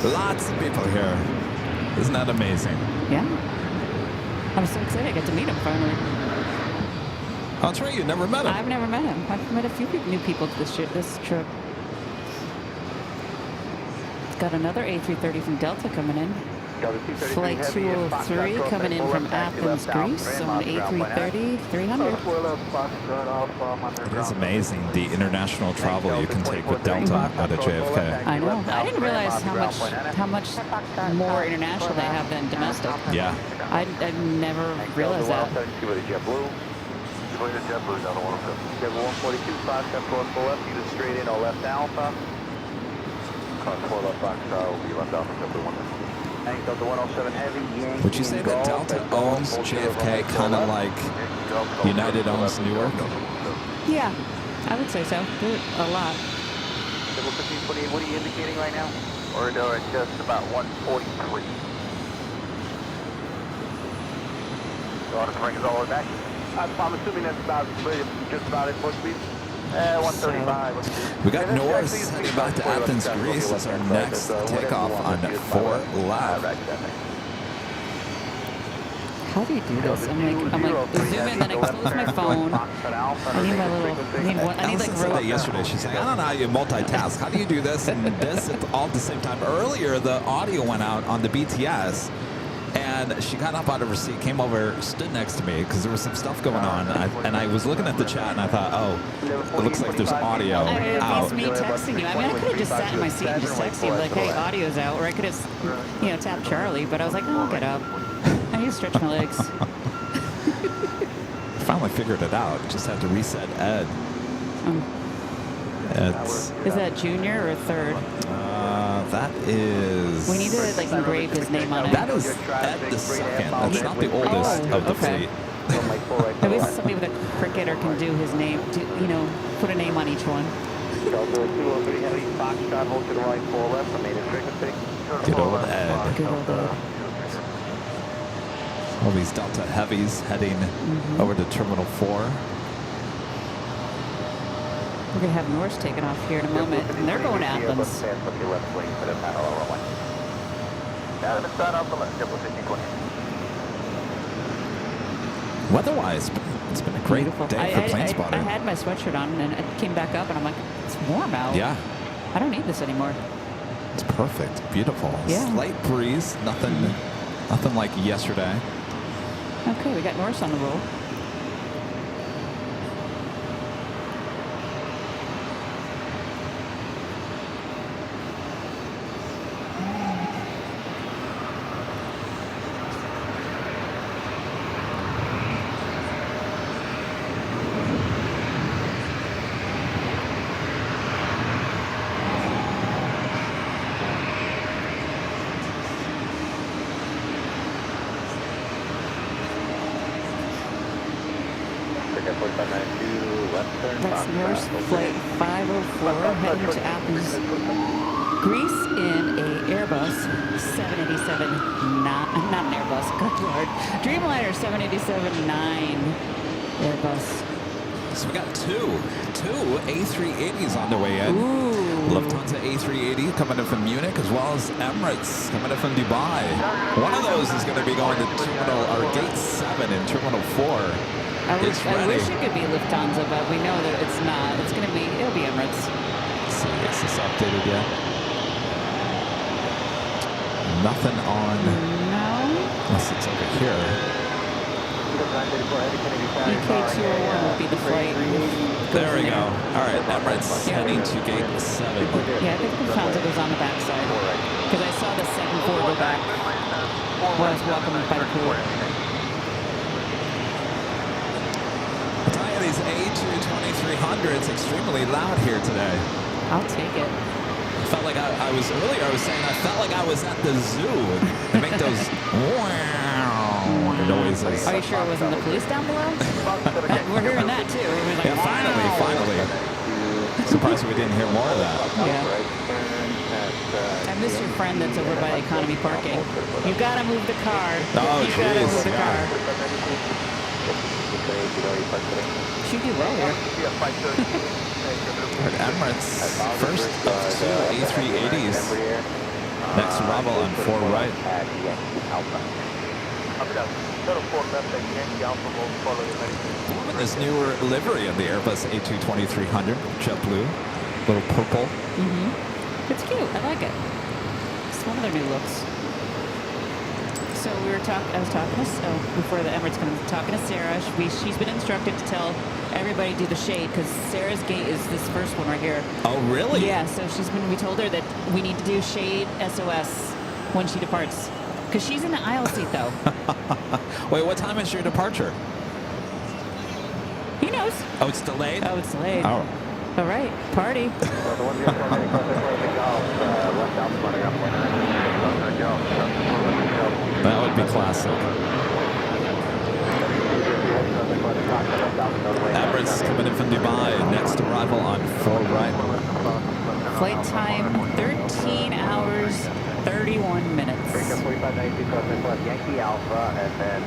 Lots of people here. Isn't that amazing? Yeah. I'm so excited I get to meet him finally. Oh, that's right. You never met him. I've never met him. I've met a few new people this trip. Got another A330 from Delta coming in. Flight 203 coming in from Athens, Greece on A330 300. It is amazing the international travel you can take with Delta out of JFK. I know. I didn't realize how much more international they have than domestic. Yeah. I never realized that. JetBlue down to 107. JetBlue 142, 5 step full left, you just straight in, all left alpha. Car 4 left box, will be left alpha, JetBlue 1. Delta 107 heavy. Would you say that Delta owns JFK kind of like United owns Newark? Yeah, I would say so. A lot. What are you indicating right now? Or no, it's just about 143. You want to bring us all the way back? I'm assuming that's about just about it, push speed. 135. We got Norris heading back to Athens, Greece as our next takeoff on 4 Live. How do you do this? I'm like, zoom in, then I close my phone. I need my little, I need like said that yesterday. She's like, I don't know how you multitask. How do you do this and this all at the same time? Earlier, the audio went out on the BTS. And she got up out of her seat, came over, stood next to me because there was some stuff going on. And I was looking at the chat and I thought, oh, it looks like there's audio out. It's me texting you. I mean, I could have just sat in my seat and just texted you, like, hey, audio's out. Or I could have, tapped Charlie. But I was like, oh, I'll get up. I need to stretch my legs. Finally figured it out. Just had to reset Ed. Is that junior or third? That is... We need to like engrave his name on it. That is Ed the second. That's not the oldest of the fleet. Maybe somebody with a cricketer can do his name, put a name on each one. Good old Ed. Good old Ed. All these Delta Heavies heading over to Terminal 4. We're going to have Norse taking off here in a moment, and they're going to Athens. Weather-wise, it's been a great day for plane spotting. I had my sweatshirt on, and I came back up, and I'm like, it's warm out. Yeah. I don't need this anymore. It's perfect. Beautiful. Yeah. Slight breeze. Nothing like yesterday. Okay, we got Norse on the roll. That's Norse Flight 504 heading to Athens, Greece in a Airbus 787, not an Airbus, good lord, Dreamliner 787-9 Airbus. So we got two A380s on the way in. Ooh. Lufthansa A380 coming in from Munich, as well as Emirates coming in from Dubai. One of those is going to be going to Gate 7 in Terminal 4. I wish it could be Lufthansa, but we know that it's not. It'll be Emirates. Let's see, is this updated yet? Nothing on. No. Unless it's over here. EK201 would be the flight. There we go. All right, Emirates heading to Gate 7. Yeah, I think Lufthansa goes on the backside. Because I saw the second floor go back while I was walking by the pool. These A22300s extremely loud here today. I'll take it. I felt like I was saying I felt like I was at the zoo. They make those wow noises. Are you sure it wasn't the police down below? We're hearing that too. Like, yeah, finally. Surprised we didn't hear more of that. Yeah. I miss your friend that's over by economy parking. You gotta move the car. Oh, you gotta move the car. She do well here. Emirates, first of two A380s. Next arrival on 4 right. Loving this newer livery of the Airbus A22300, JetBlue, little purple. It's cute. I like it. It's one of their new looks. So I was talking to, before the Emirates come, talking to Sarah. She's been instructed to tell everybody do the shade because Sarah's gate is this first one right here. Oh, really? Yeah, so we told her that we need to do shade SOS when she departs. Because she's in the aisle seat, though. Wait, what time is your departure? He knows. Oh, it's delayed? Oh, it's delayed. Oh. All right, party. That would be classic. Emirates coming in from Dubai. Next arrival on 4 right. Flight time 13 hours, 31 minutes. Yankee Alpha, and then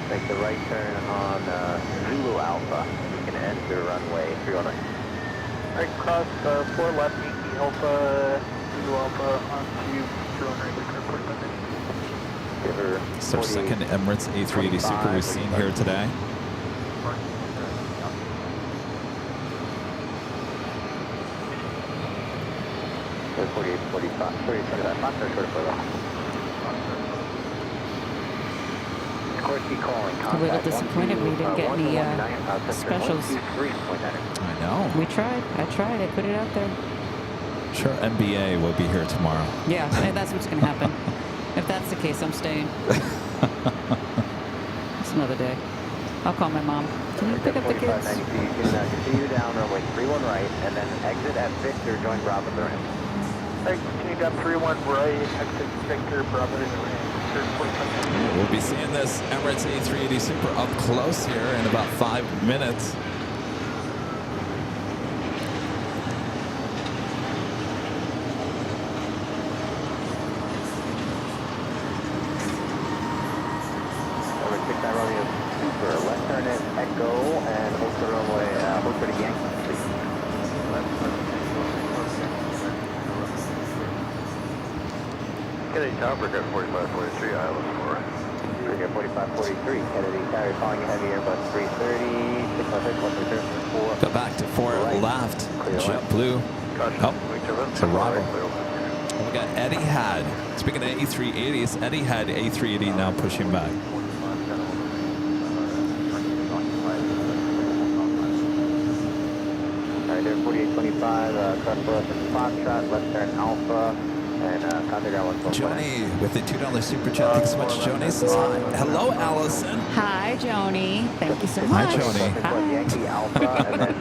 make the right turn on Zulu Alpha. You can enter runway 309. Right, cross 4 left, Yankee Alpha, Zulu Alpha, onto 200. It's our second Emirates A380 Super we've seen here today. Sikorsky calling. A little disappointed we didn't get any specials. I know. We tried. I tried. I put it out there. Sure, NBA will be here tomorrow. Yeah, that's what's going to happen. If that's the case, I'm staying. It's another day. I'll call my mom. Can you pick up the kids? 4590, you can continue down runway 31 right, and then exit at Victor, join Bravo the ramp. Hey, continue down 31 right, exit Victor, Bravo in the range. We'll be seeing this Emirates A380 Super up close here in about 5 minutes. Left turn at Echo and hold the runway, hold for the Yankee, please. Kennedy Tower, Brigade 4543, Island 4. Brigade 4543, Kennedy Tower, calling you heavy Airbus 330, 616, 134. Go back to 4 left. JetBlue. Oh, it's a rival. We got Etihad. Speaking of A380s, Etihad A380 now pushing back. Alright, there 4825, cross bus and Foxtrot, left turn Alpha, and contact ground 112. Joni with the $2 super chat. Thanks so much, Joni. Says hi. Hello, Allison. Hi, Joni. Thank you so Hi, much. Joni. Yankee Alpha, and then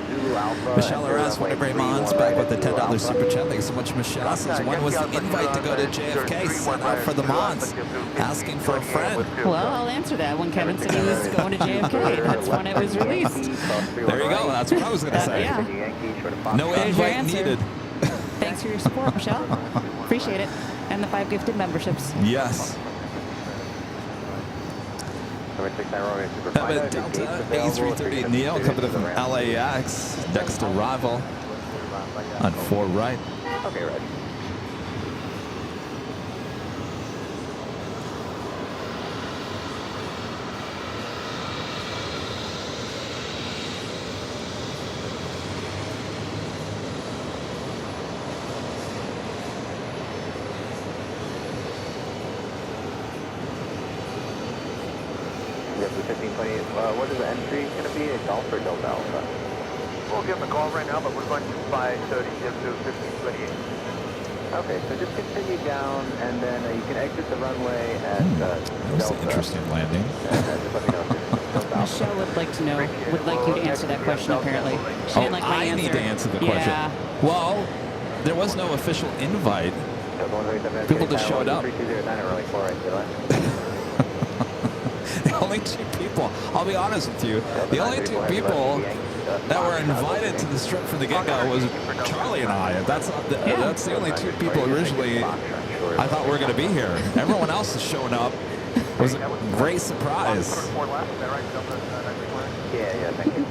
Zulu Alpha. Michelle Arras, whenever Iman's back with the $10 super chat. Thanks so much, Michelle. Says one was the invite to go to JFK sent out for the Mons, asking for a friend. Well, I'll answer that when Kevin said he was going to JFK. That's when it was released. There you go. That's what I was going to say. Yeah. No There's your invite answer. needed. Thanks for your support, Michelle. Appreciate it. And the 5 gifted memberships. Yes. Have a Delta A330 Neo coming in from LAX. Next arrival on 4 right. Okay, right. What is the entry going to be? A Golf or Delta Alpha? We'll give them a call right now, but we're going to 530 JetBlue 1528. Okay, so just continue down, and then you can exit the runway at That was an Delta. interesting landing. Just let me know if it's Delta Alpha. Michelle would like to know, would like you to answer that question, apparently. She didn't like my I answer. need to answer the question. Yeah. Well, there was no official invite. People just showed up. 3209 are running 4 right to left. The only 2 people, I'll be honest with you, the only 2 people that were invited to the strip from the get-go was Charlie and I. That's the only 2 people originally I thought were going to be here. Everyone else is showing up. It was a great surprise. Yeah, thank you.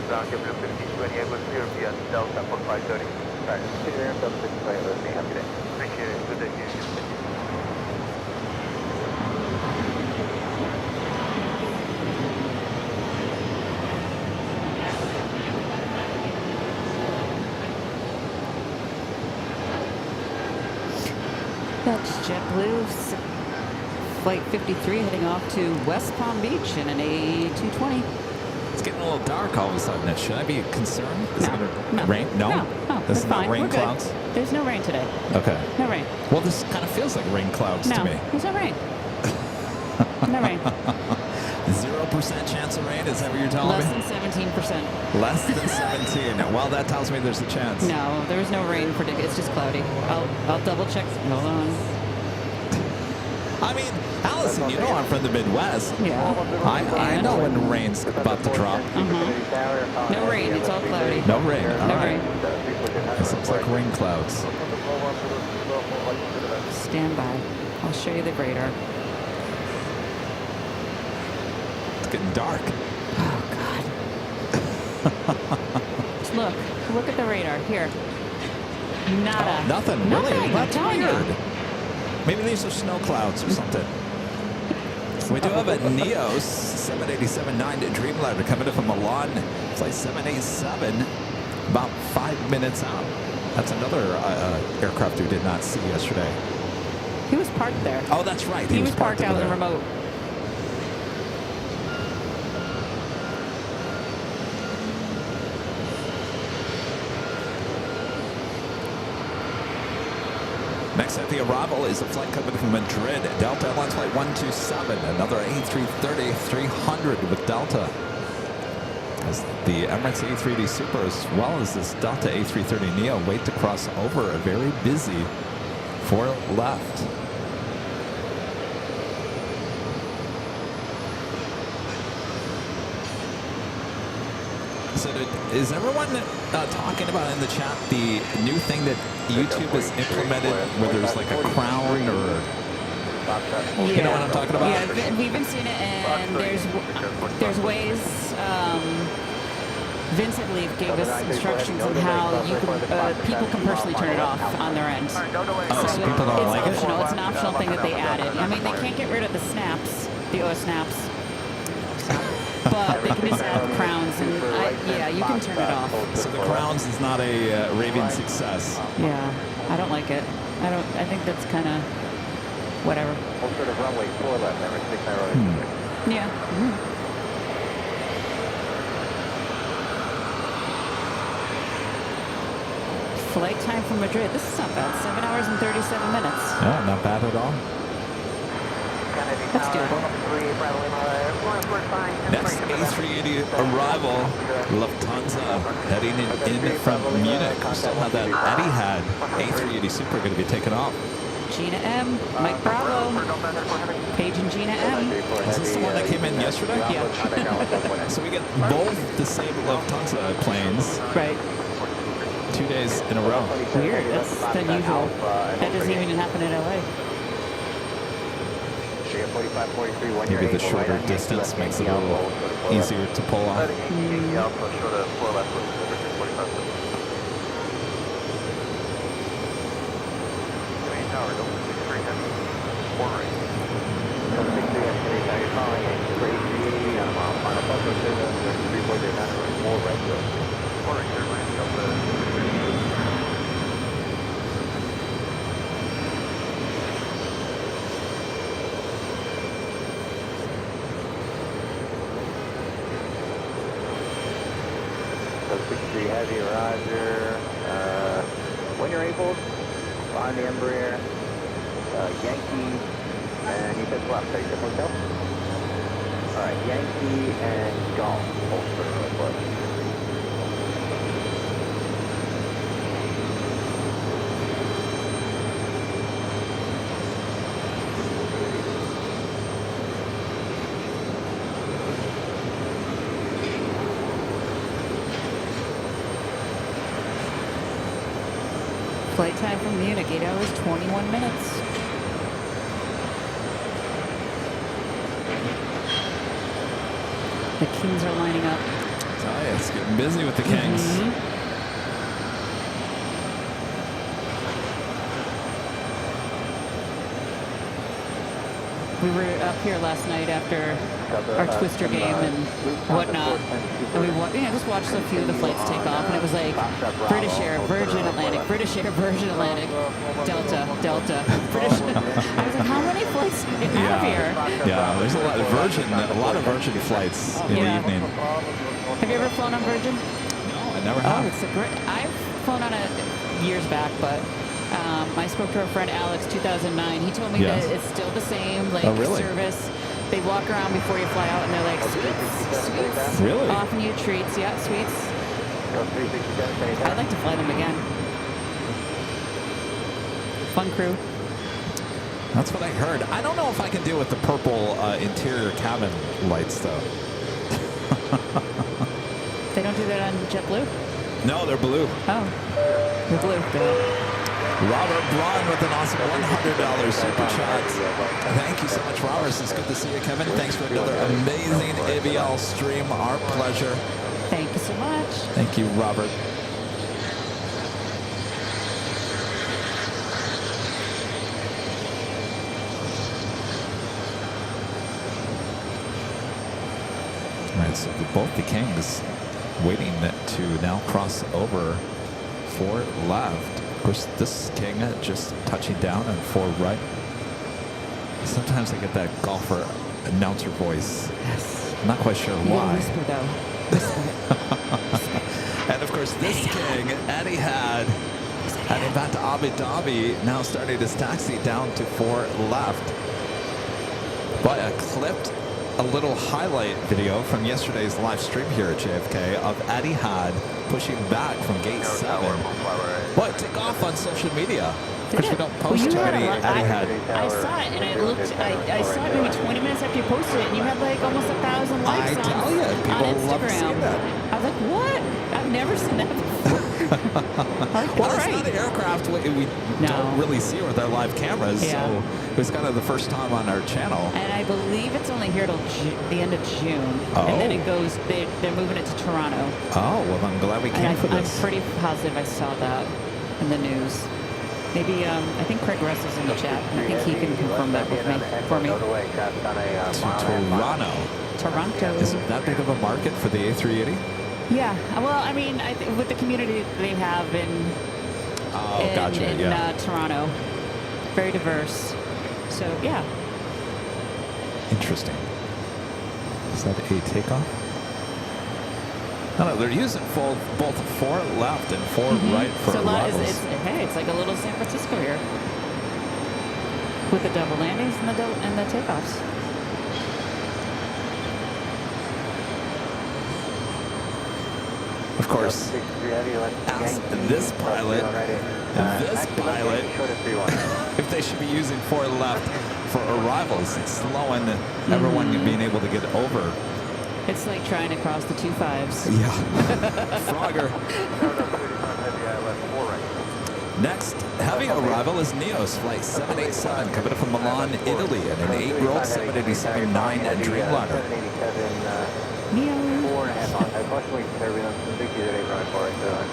Ground JetBlue 1528 was clear via Delta for 530. Alright, continue there, Delta 1528 with me. Have a good day. Appreciate it. Good day to you. That's JetBlue Flight 53 heading off to West Palm Beach in an A220. It's getting a little dark all of a sudden. Should I be concerned? Is it going to No. rain? No? No, This it's is not fine. rain We're good. clouds? There's no rain today. Okay. No rain. Well, this kind of feels like rain clouds No, to me. there's no rain. No rain. 0% chance of rain? Is that what you're telling Less me? than 17%. Less than 17. Well, that tells me there's a chance. No, there was no rain predicted. It's just cloudy. I'll double check. Hold on. I mean, Allison, you know I'm from the Midwest. Yeah. I know when the rain's about to drop. No rain. It's all cloudy. No rain. All No right. rain. This looks like rain clouds. Stand by. I'll show you the radar. It's getting dark. Oh, God. Look at the radar. Here. Nada. Nothing, Nothing. really. I'm That's telling you. weird. Maybe these are snow clouds or something. We do have a Neos 787-9 Dreamliner coming in from Milan. Flight 787, about 5 minutes out. That's another aircraft we did not see yesterday. He was parked there. Oh, that's right. He was parked out in the there. remote. Next at the arrival is a flight coming from Madrid. Delta Airlines Flight 127, another A330-300 with Delta. As the Emirates A380 Super, as well as this Delta A330neo, wait to cross over. A very busy 4 left. So is everyone talking about in the chat the new thing that YouTube has implemented where there's like a crown or... Yeah. You know what I'm talking about? Yeah, we've been seeing it, and there's ways. Vincent Leaf gave us instructions on how you can, people can personally turn it off on their end. Oh, so people don't like it? Optional. It's an optional thing that they added. I mean, they can't get rid of the snaps, the snaps, but they can just add the crowns, and yeah, you can turn it off. So the crowns is not a raving success. Yeah, I don't like it. I think that's kind of whatever. Full sort of runway 4 left, Emirates 690. Yeah. Flight time from Madrid. This is not bad. 7 hours and 37 minutes. Yeah, not bad at all. That's doable. Next A380 arrival, Lufthansa heading in from Munich. We still have that Etihad A380 Super going to be taken off. Gina M, Mike Bravo, Paige and Gina M. Is this the one that came in yesterday? Yeah. So we get both the same Lufthansa planes. Right. 2 days in a row. Weird. That's unusual. That doesn't even happen in LA. Maybe the shorter distance makes it a little easier to pull off. Heavy, Roger. When you're able, behind the Embraer, Yankee, and you said what? Take the hotel? Alright, Yankee and Golf. Flight time from Munich, 8 hours, 21 minutes. The Kings are lining up. Oh, yeah, it's getting busy with the Kings. We were up here last night after our Twister game and whatnot, and we just watched a few of the flights take off, and it was like British Air, Virgin Atlantic, British Air, Virgin Atlantic, Delta, British. I was like, how many flights do we have here? Yeah, there's a lot of Virgin flights in the evening. Have you ever flown on Virgin? No, I never have. Oh, it's a great. I've flown on it years back, but. I spoke to our friend Alex 2009. He told me that it's still the same service. They walk around before you fly out and they're like, sweets. Really? Offering you treats. Yeah, sweets. I'd like to fly them again. Fun crew. That's what I heard. I don't know if I can deal with the purple interior cabin lights, though. They don't do that on JetBlue? No, they're blue. Oh, they're blue. Good. Robert Braun with an awesome $100 super chat. Thank you so much, Robert. It's good to see you, Kevin. Thanks for another amazing AVL stream. Our pleasure. Thank you so much. Thank you, Robert. All right, so both the Kings waiting to now cross over 4 left. Of course, this king just touching down on 4 right. Sometimes I get that golfer announcer voice. Yes. I'm not quite sure You gotta why. whisper, though. Whisper. And of course, this king, Etihad, heading back to Abu Dhabi, now starting his taxi down to 4 left. But I clipped a little highlight video from yesterday's live stream here at JFK of Etihad pushing back from gate 7. But took off on social media. Of course, we don't post too many Etihad. I saw it, and it looked. I saw it maybe 20 minutes after you posted it, and you had like almost 1,000 likes I tell you, on people love Instagram. seeing that. I was like, what? I've never seen that before. Well, it's not an aircraft we don't really see with our live cameras, Yeah. so it was kind of the first time on our channel. And I believe it's only here till the end of June, and then it goes. They're moving it to Toronto. Oh, well, I'm glad we came And for this. I'm pretty positive I saw that in the news. Maybe I think Craig Russell's in the chat. I think he can confirm that with me for me. Toronto. Toronto. Is it that big of a market for the A380? Yeah. Well, I mean, I think with the community they have in Toronto, very diverse. So yeah. Interesting. Is that a takeoff? No, they're using both 4 left and 4 right for so arrivals. it's like a little San Francisco here with the double landings and the takeoffs. Of course, ask this pilot if they should be using 4 left for arrivals. It's slowing everyone being able to get over. It's like trying to cross the 2.5s. Yeah. Frogger. Next, heavy arrival is Neos Flight 787 coming up from Milan, Italy, and an 8-year-old 787-9 Dreamliner. Neo. 4.5 on. Approximately turbulence 60 running 4 right there.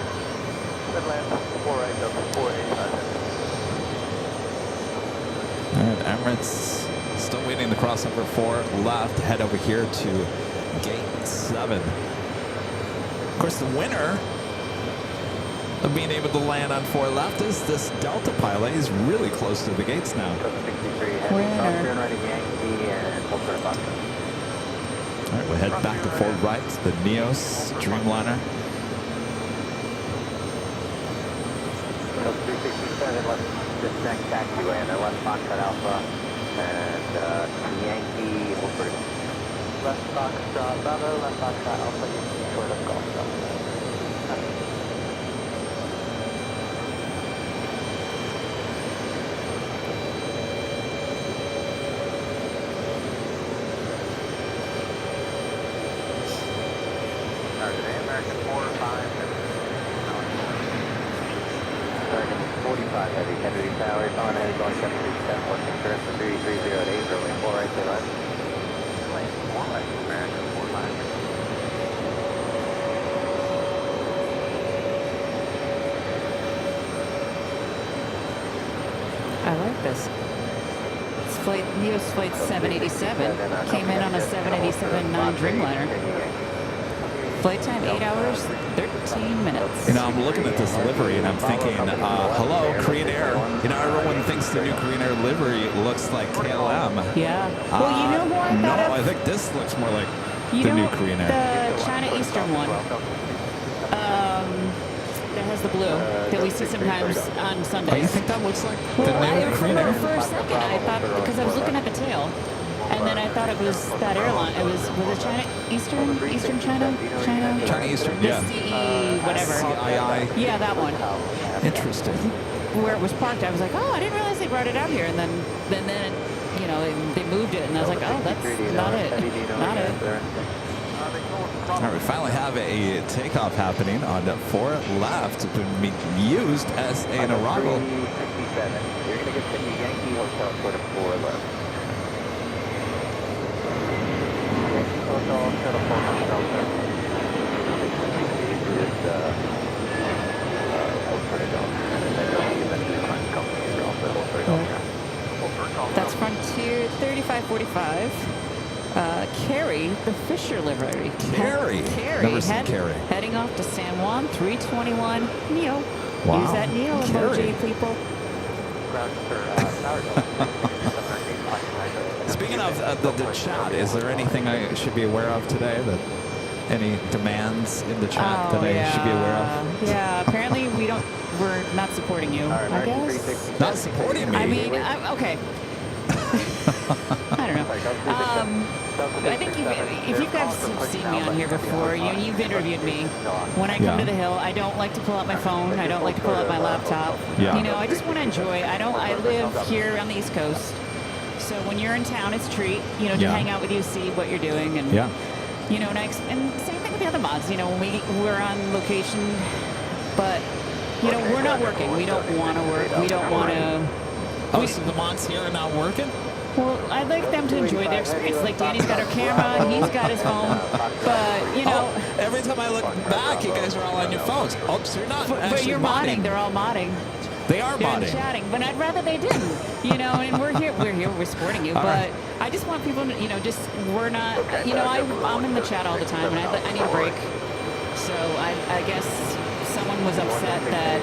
All right, Emirates still waiting to cross over 4 left. Head over here to gate 7. Of course, the winner of being able to land on 4 left is this Delta pilot. He's really close to the gates now. All right, we'll head back to 4 right. The Neos Dreamliner. 367 left descent taxiway and left Foxtrot Alpha and Yankee over left Foxtrot Bravo, left Foxtrot Alpha, short of Golf Stop. American 45 heavy, Kennedy Tower, on headed going 737, working turn for 3308, runway 4 right to left. Lane 4 left, American 45. I like this. It's Neos Flight 787 came in on a 787-9 Dreamliner. Flight time 8 hours, 13 minutes. You know, I'm looking at this livery and I'm thinking, hello, Korean Air. You know, everyone thinks the new Korean Air livery looks like KLM. Yeah. Well, you know more about No, I think this looks more like the new Korean Air. The China Eastern one. That has the blue that we see sometimes on Sundays. Oh, you think that looks like the Well, new Korean Air? for a second, I thought, because I was looking at the tail, and then I thought it was that airline. It was it China Eastern China? China Eastern, yeah. CE, whatever. CII. Yeah, that one. Interesting. Where it was parked, I was like, oh, I didn't realize they brought it out here. And then you know, they moved it, and I was like, oh, that's not it. Not it. All right, we finally have a takeoff happening on 4 left, being used as an arrival. 367. You're going to get to the Yankee Hotel short of 4 left. Yankee Hotel short of 4 left. Just put it on. And then you'll eventually find companies are also put it on. That's Frontier 3545. Carrie, the Fisher livery. Carrie. Carrie. Never seen Carrie. Heading off to San Juan, 321 Neo. Wow. Use that Neil Carry. emoji, people. Speaking of the chat, is there anything I should be aware of today? Any demands in the chat that I should be aware of? Yeah, apparently we're not supporting you, I guess. Not supporting me? I mean, okay. I don't know. I think if you guys have seen me on here before, you've interviewed me. When I come to the Hill, I don't like to pull out my phone. I don't like to pull out my laptop. Yeah. You know, I just want to enjoy. I live here on the East Coast. So when you're in town, it's a treat, you know, to hang out with you, see what you're doing. And, you know, and same thing with the other mods. You know, when we're on location, but, you know, we're not working. We don't want to work. We don't want to. Oh, so the mods here are not working? Well, I'd like them to enjoy their experience. Like Danny's got her camera, he's got his phone, but you know. Every time I look back, you guys are all on your phones. Oh, so you're not. But you're modding. They're all modding. They are They're modding. chatting, but I'd rather they didn't. You know, and we're here, we're supporting you, but I just want people to, you know, we're not. You know, I'm in the chat all the time, and I need a break. So I guess someone was upset that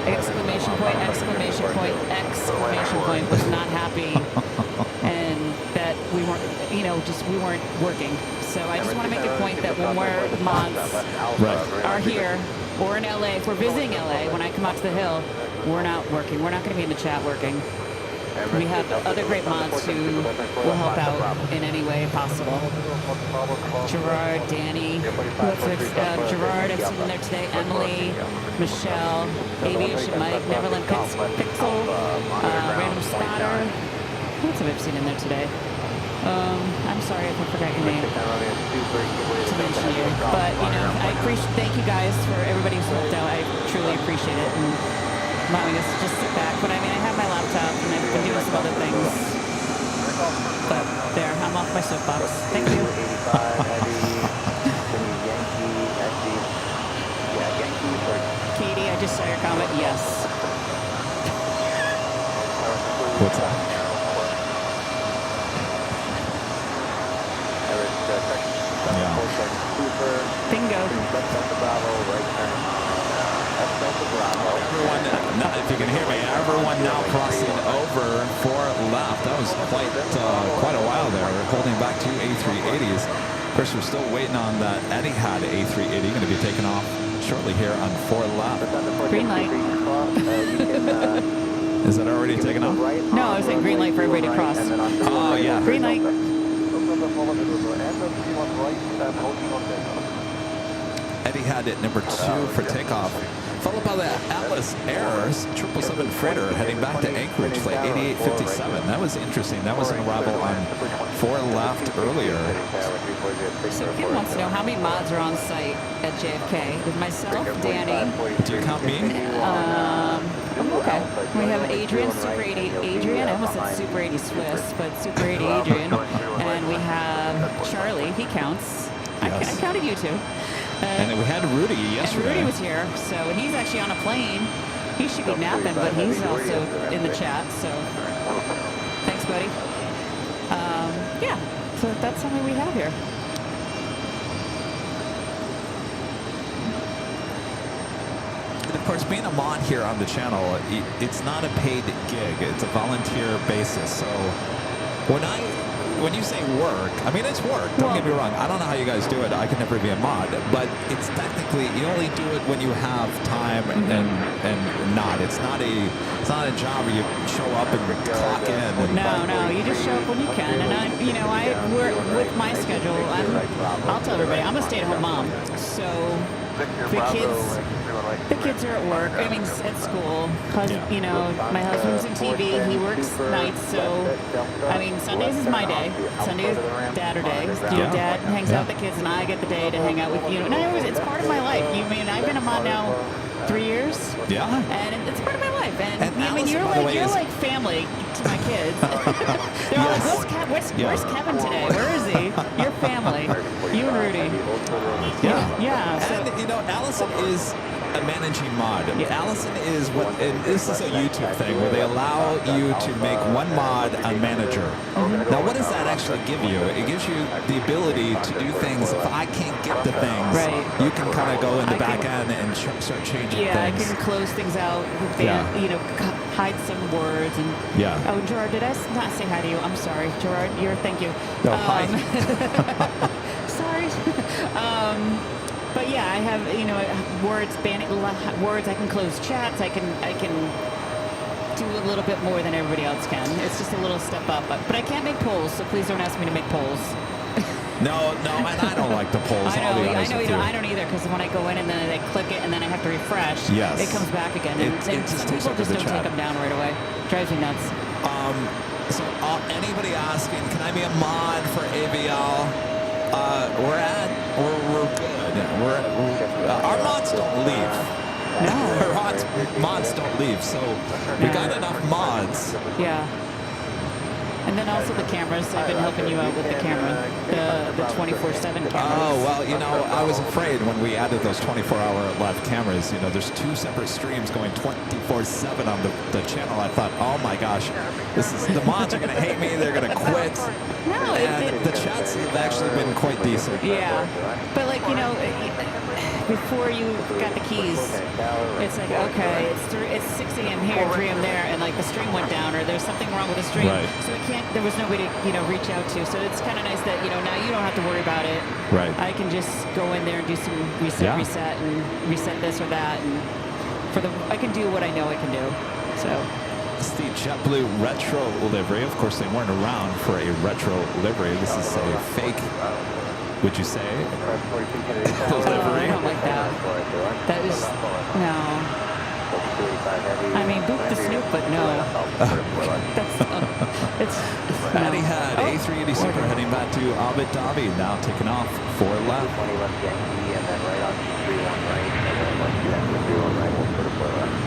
exclamation point was not happy and that we weren't, you know, we weren't working. So I just want to make a point that when we're mods are here or in LA, if we're visiting LA, when I come out to the Hill, we're not working. We're not going to be in the chat working. We have other great mods who will help out in any way possible. Gerard, Danny, Gerard, I've seen in there today, Emily, Michelle, Aviation Mike, Neverland Pixel, Random Spotter. Who else have I seen in there today? I'm sorry if I forgot your name to mention you. But, you know, thank you guys for everybody who's helped out. I truly appreciate it. And allowing us to just sit back. But I mean, I have my laptop and I've been doing some other things. But there, I'm off my soapbox. Thank you. Katie, I just saw your comment. Yes. What's that? Bingo. Everyone, if you can hear me, everyone now crossing over for left. That was quite a while there. We're holding back two A380s. Of course, we're still waiting on that Etihad A380 going to be taken off shortly here on 4 left. Green light. Is that already taken off? No, I was saying green light for everybody to cross. Oh, yeah. Green light. Etihad at number 2 for takeoff. Followed by the Atlas Air 777 freighter heading back to Anchorage, flight 8857. That was interesting. That was an arrival on 4 left earlier. So Kim wants to know how many mods are on site at JFK. With myself, Danny. Do you count me? Okay. We have Adrian, Super 80 Adrian. I almost said Super 80 Swiss, but Super 80 Adrian. And we have Charlie. He counts. Yes. I counted you two. And we had Rudy yesterday. And Rudy was here, so and he's actually on a plane. He should be napping, but he's also in the chat. So thanks, buddy. Yeah, so that's something we have here. And of course, being a mod here on the channel, it's not a paid gig. It's a volunteer basis. So when you say work, I mean, it's work. Don't get me wrong. I don't know how you guys do it. I could never be a mod. But it's technically, you only do it when you have time and not. It's not a job where you show up and clock in. No, you just show up when you can. And I work with my schedule. I'll tell everybody, I'm a stay-at-home mom. So the kids are at work. I mean, at school. My husband's in TV. He works nights, so I mean, Sundays is my day. Sundays Dadder day. Dad hangs out with the kids, and I get the day to hang out with you. And it's part of my life. I've been a mom now 3 years. Yeah. And it's part of my life. And I mean, you're like family to my kids. They're all like, where's Kevin today? Where is he? Your family. You and Rudy. Yeah. So, And, you know, Allison is a managing mod. Allison is what, and this is a YouTube thing where they allow you to make one mod a manager. Now, what does that actually give you? It gives you the ability to do things. If I can't get the things, you can kind of go in the back end and start changing things. I can close things out. You know, hide some words and. Oh, Gerard, did I not say hi to you? I'm sorry, Gerard. Thank you. No, hi. Sorry. But yeah, I have, you know, words. I can close chats. I can do a little bit more than everybody else can. It's just a little step up. But I can't make polls, so please don't ask me to make polls. No, and I don't like the polls. I don't either, because when I go in and then I click it and then I have to refresh, it comes back again. And just some people just don't take them down right away. Drives me nuts. So anybody asking, can I be a mod for AVL? We're good. Our mods don't leave. No. Our mods don't leave, so we got enough mods. Yeah. And then also the cameras. I've been helping you out with the camera, the 24/7 cameras. Oh, well, you know, I was afraid when we added those 24-hour live cameras. You know, there's 2 separate streams going 24/7 on the channel. I thought, oh my gosh, the mods are going to hate me. They're going to quit. No, and the chats have actually been quite decent. Yeah, but like, you know, before you got the keys, it's like, okay, it's 6 a.m. here, 3 a.m. there, and like the stream went down, or there's something wrong with the stream, so there was nobody to, you know, reach out to. So it's kind of nice that, you know, now you don't have to worry about it. Right. I can just go in there and do some reset, and reset this or that, and I can do what I know I can do. So. It's the JetBlue retro livery. Of course, they weren't around for a retro livery. This is a fake, would you say, livery? I don't like that. That is, no. I mean, boop the snoop, but no. It's no. Etihad A380 Super heading back to Abu Dhabi. Now taking off 4 left. 20 left Yankee, and then right on 31 right, and then once you enter 31 right, we'll put a 4 left.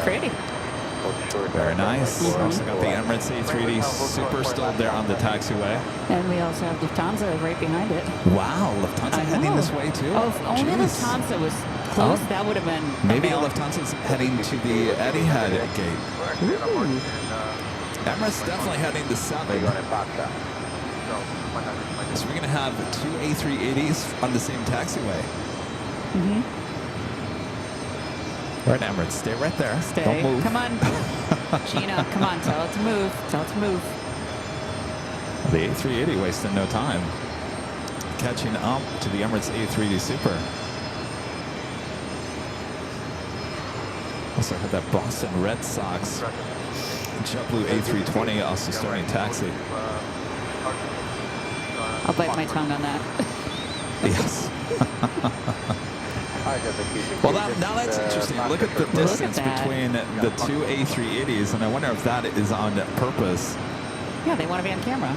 Pretty. Very nice. Also got the Emirates A380 Super still there on the taxiway. And we also have Lufthansa right behind it. Wow, Lufthansa heading this way too? Oh, if only Lufthansa was close, that would have been... Maybe Lufthansa's heading to the Etihad gate. Ooh. Emirates definitely heading to 7. So we're going to have 2 A380s on the same taxiway. Right, Emirates, stay right there. Stay. Don't move. Come on. Gina, come on, tell it to move. Tell it to move. The A380 wasting no time. Catching up to the Emirates A380 Super. Also had that Boston Red Sox JetBlue A320 also starting taxi. I'll bite my tongue on that. Yes. Well, now that's interesting. Look at the distance between the 2 A380s, and I wonder if that is on purpose. Yeah, they want to be on camera.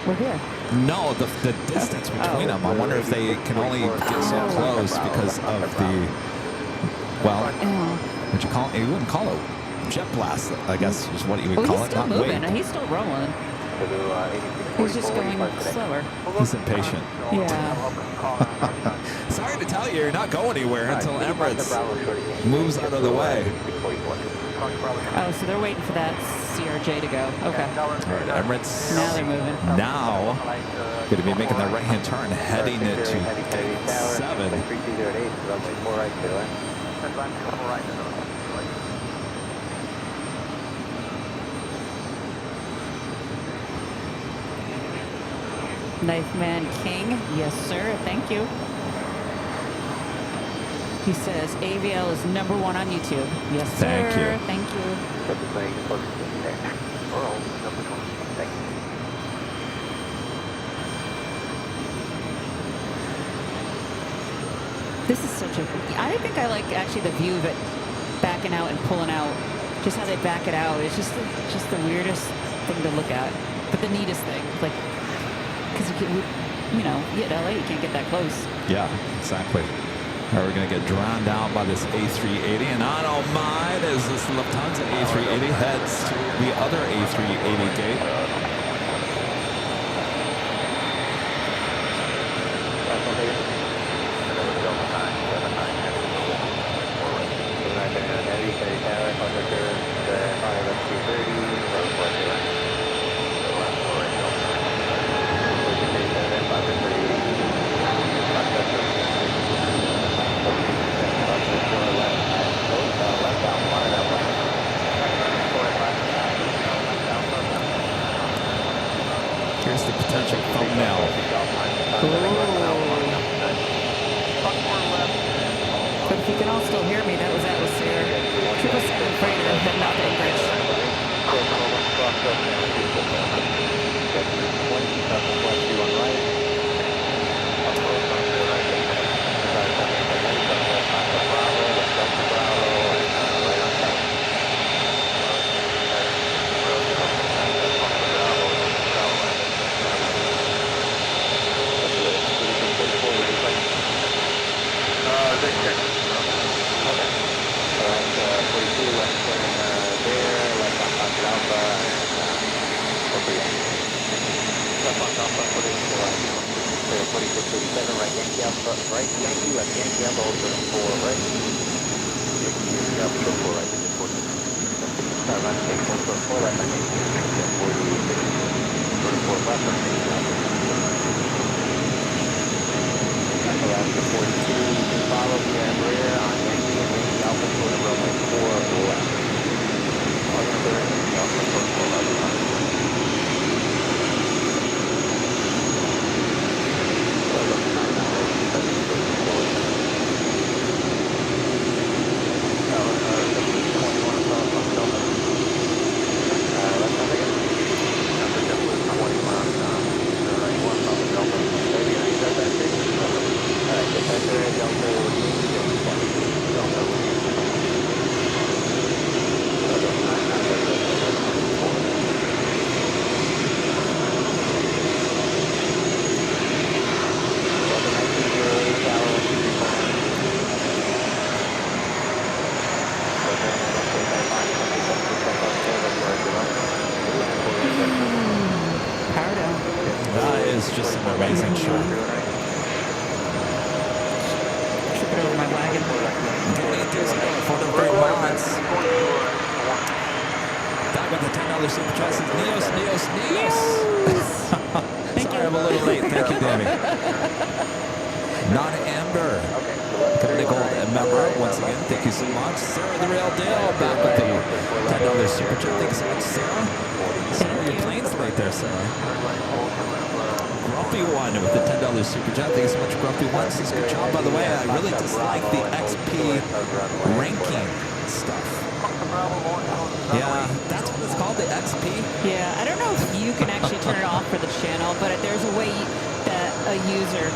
We're here. No, the distance between them. I wonder if they can only get so close because of the, well, what you call it? You wouldn't call it jet blast, I guess is what you would call it. He's still moving. He's still rolling. He's just going slower. He's impatient. Yeah. Sorry to tell you, you're not going anywhere until Emirates moves out of the way. Oh, so they're waiting for that CRJ to go. Okay. All right, Emirates. Now they're moving. Now going to be making that right-hand turn, heading it to gate 7. Knife Man King, yes sir, thank you. He says AVL is #1 on YouTube. Yes sir, thank you. Thank you. This is such a, I think I like actually the view of it backing out and pulling out. Just how they back it out. It's just the weirdest thing to look at, but the neatest thing. Like, because you know, at LA, you can't get that close. Yeah, exactly. All right, we're going to get drowned out by this A380, and I don't mind as this Lufthansa A380 heads to the other A380 gate. Here's the potential thumbnail. But if you can all still hear me, that was Atmosphere. 777 freighter heading out to Anchorage. That is just an amazing shot. Tripping over my wagon. For the great moments. Back with the $10 super choices. Neos. Sorry, I'm a little late. Thank you, Danny. Non-Amber. Coming to gold and member. Once again, thank you so much. Sarah, the real deal. Back with the $10 super chat. Thank you so much, Sarah. Sarah, your plane's late there, Sarah. Grumpy One with the $10 super chat. Thank you so much, Grumpy One. Says good job, by the way. I really dislike the XP ranking stuff. Yeah, that's what it's called, the XP. Yeah, I don't know if you can actually turn it off for the channel, but there's a way that a user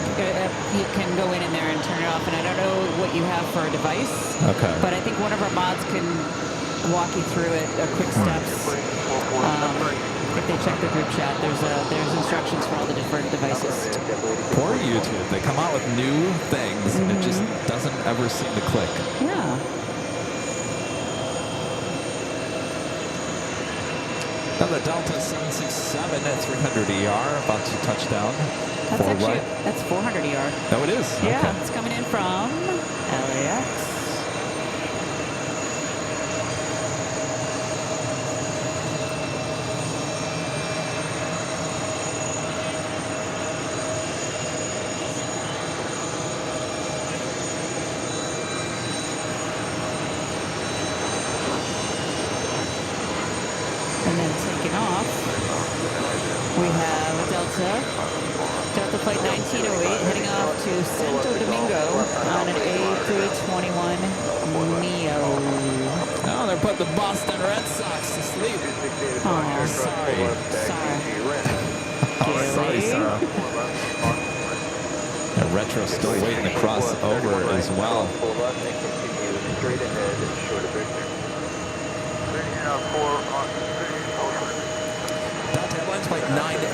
you can go in there and turn it off, and I don't know what you have for a device. Okay. But I think one of our mods can walk you through it, quick steps. If they check the group chat, there's instructions for all the different devices. Poor YouTube. They come out with new things, and it just doesn't ever seem to click. Yeah. Another Delta 767 at 300 ER, about to touch down. That's 400 ER. No, it is? Yeah, Okay. it's coming in from LAX. And then taking off, we have Delta Flight 1908 heading off to Santo Domingo on an A321 Neo. Oh, they're putting the Boston Red Sox to sleep. Oh, Sorry. Sorry, Sarah. And Retro's still waiting to cross over as well. straight ahead, short of Victor. Delta Airlines flight 99,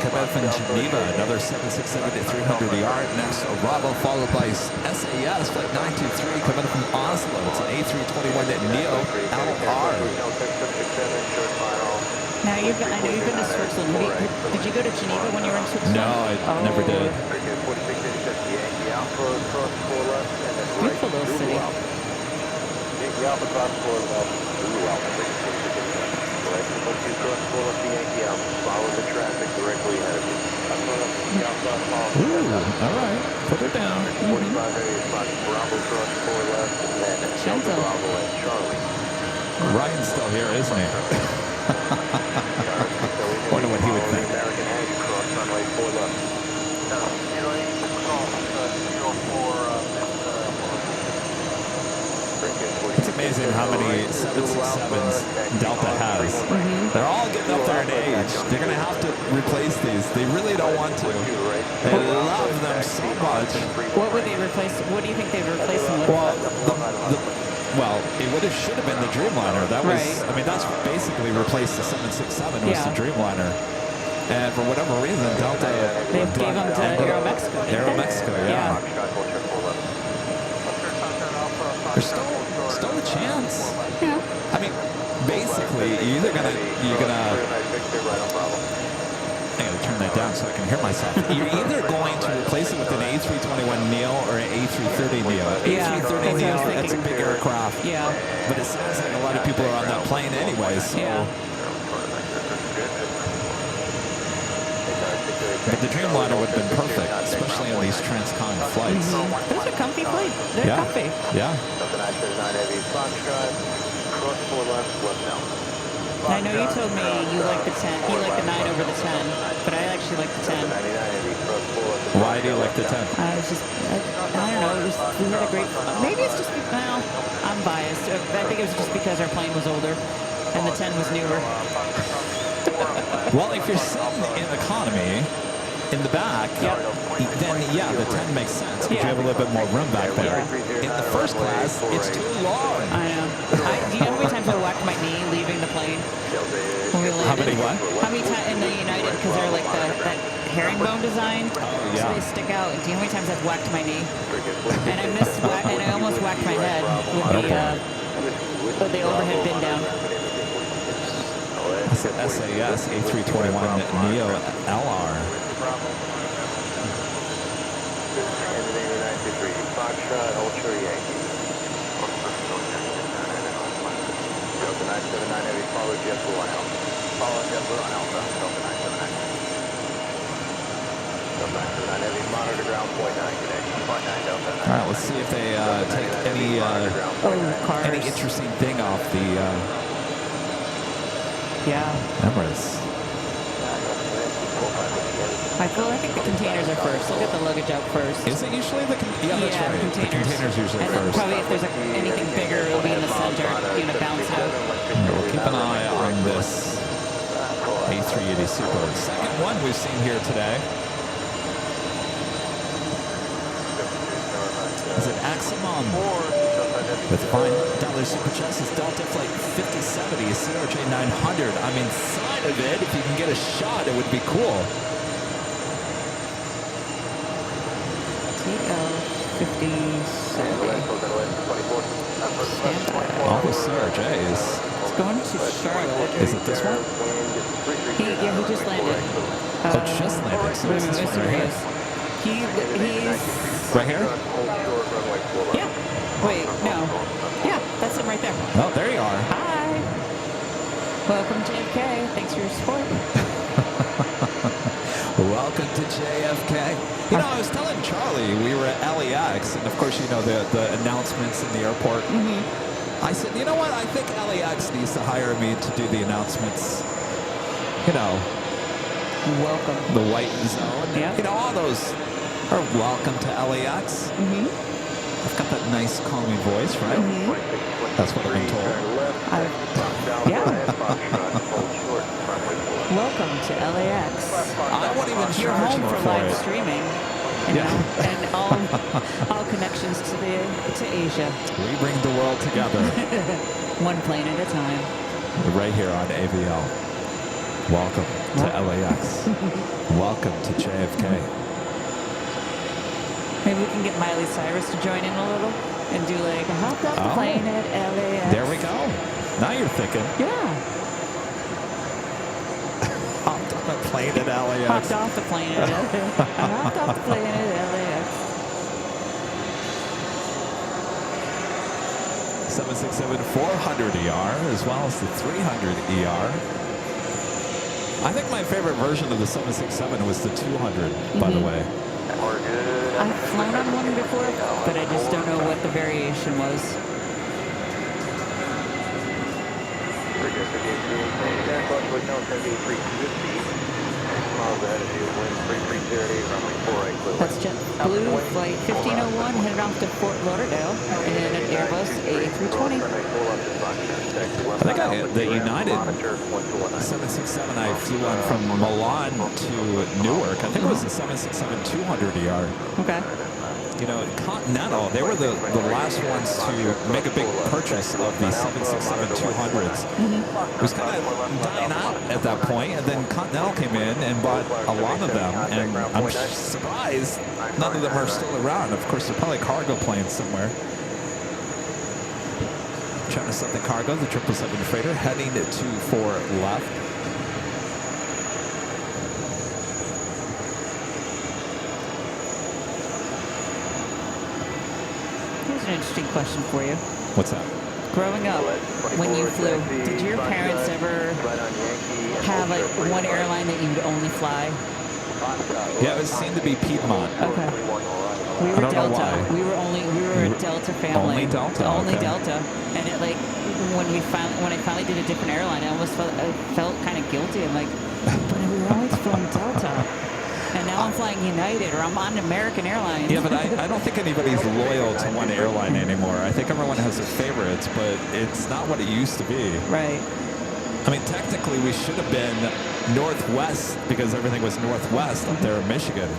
Quebec from Geneva, another 767 at 300 yard. Next, Bravo, followed by SAS, flight 923, coming from Oslo. It's an A321 at Neo LR. Now, I know you've been to Switzerland. Did you go to Geneva when you were in Switzerland? No, I never did. Beautiful little city. Follow the traffic directly ahead of you. Ooh, all right. Put it down. 45 area spot, Bravo cross 4 left, and then Delta Bravo and Charlie. Ryan's still here, isn't he? Wonder what he would think. American Egg, cross runway 4 left. It's amazing how many 767s Delta has. They're all getting up there in age. They're going to have to replace these. They really don't want to. They love them so much. What would they replace? What do you think they'd replace them with? Well, it should have been the Dreamliner. That was, Right. I mean, that's basically replaced the 767 was the Dreamliner. And for whatever reason, Delta They gave them to Aeromexico. Aeromexico, yeah. There's still a chance. Yeah. I mean, basically, you're gonna. I gotta turn that down so I can hear myself. You're either going to replace it with an A321neo or an A330neo. Yeah, A330neo, that's a big aircraft. Yeah. But it sounds like a lot of people are on that plane anyway. So. Yeah. But the Dreamliner would have been perfect, especially on these transcon flights. Those are comfy flights. They're comfy. Yeah. I know you told me you like the 10. You like the 9 over the 10, but I actually like the 10. Why do you like the 10? I was just, I don't know. We had a great. Maybe it's just. Well, I'm biased. I think it was just because our plane was older, and the 10 was newer. Well, if you're sitting in economy in the back, then yeah, the 10 makes sense because you have a little bit more room back there. In the first class, it's too long. I know. Do you know how many times I whacked my knee leaving the plane? When we landed? How many what? How many times in the United, because they're like that herringbone design, yeah. so they stick out. Do you know how many times I've whacked my knee? And I almost whacked my head with the overhead bin down. That's an SAS A321neo LR. Foxtrot, Ultra Yankee. Delta 979 Heavy, follow JetBlue on Alpha. Follow JetBlue on Alpha, Delta 979. Delta 979 Heavy, monitor ground, point 9 connection, point 9 Delta 9. All right, let's see if they take any interesting thing off the Emirates. I think the containers are first. They'll get the luggage out first. Is it usually the that's right. The containers usually and then first. probably if there's anything bigger, it'll be in the center, going to bounce out. We'll keep an eye on this A380 Super. Second one we've seen here today. Is it Aximon with $5 Super Chest is Delta Flight 5070 CRJ 900. I'm inside of it. If you can get a shot, it would be cool. All the CRJs. It's going to Charlotte. Is it this one? He just landed. Just landed. So is this one right here? He's right here? Yeah. Wait, no. Yeah, that's him right there. Oh, there you are. Hi. Welcome JFK. Thanks for your support. Welcome to JFK. You know, I was telling Charlie we were at LAX, and of course, you know the announcements in the airport. I said, you know what? I think LAX needs to hire me to do the announcements. You know, welcome. The white zone. Yeah. You know, all those are welcome to LAX. I've got that nice, calming voice, right? That's what I've been told. Welcome to LAX. I won't even charge home more for for live it. streaming. And all connections to Asia. We bring the world together. One plane at a time. Right here on AVL. Welcome to LAX. Welcome to JFK. Maybe we can get Miley Cyrus to join in a little and do like a hopped off the plane at LAX. There we go. Now you're thinking. Yeah. Hopped on a plane at LAX. Hopped off the plane at LAX. I hopped off the plane at LAX. 767-400ER as well as the 300ER. I think my favorite version of the 767 was the 200, by the way. I've flown on one before, but I just don't know what the variation was. That's JetBlue flight 1501 headed off to Fort Lauderdale in an Airbus A320. I think the United 767 I flew on from Milan to Newark. I think it was the 767-200ER. Okay. You know, Continental, they were the last ones to make a big purchase of the 767-200s. It was kind of dying out at that point, and then Continental came in and bought a lot of them, and I'm surprised none of them are still around. Of course, they're probably cargo planes somewhere. China Southern Cargo, the 777 freighter, heading to 4 left. Here's an interesting question for you. What's that? Growing up, when you flew, did your parents ever have like one airline that you'd only fly? Yeah, it seemed to be Piedmont. Okay. We were Delta. We were a Delta family. Only Delta. Only okay. Delta. And it like when I finally did a different airline, I felt kind of guilty. I'm like, but we were always flying Delta. And now I'm flying United, or I'm on American Airlines. Yeah, but I don't think anybody's loyal to one airline anymore. I think everyone has their favorites, but it's not what it used to be. Right. I mean, technically, we should have been Northwest because everything was Northwest up there in Michigan.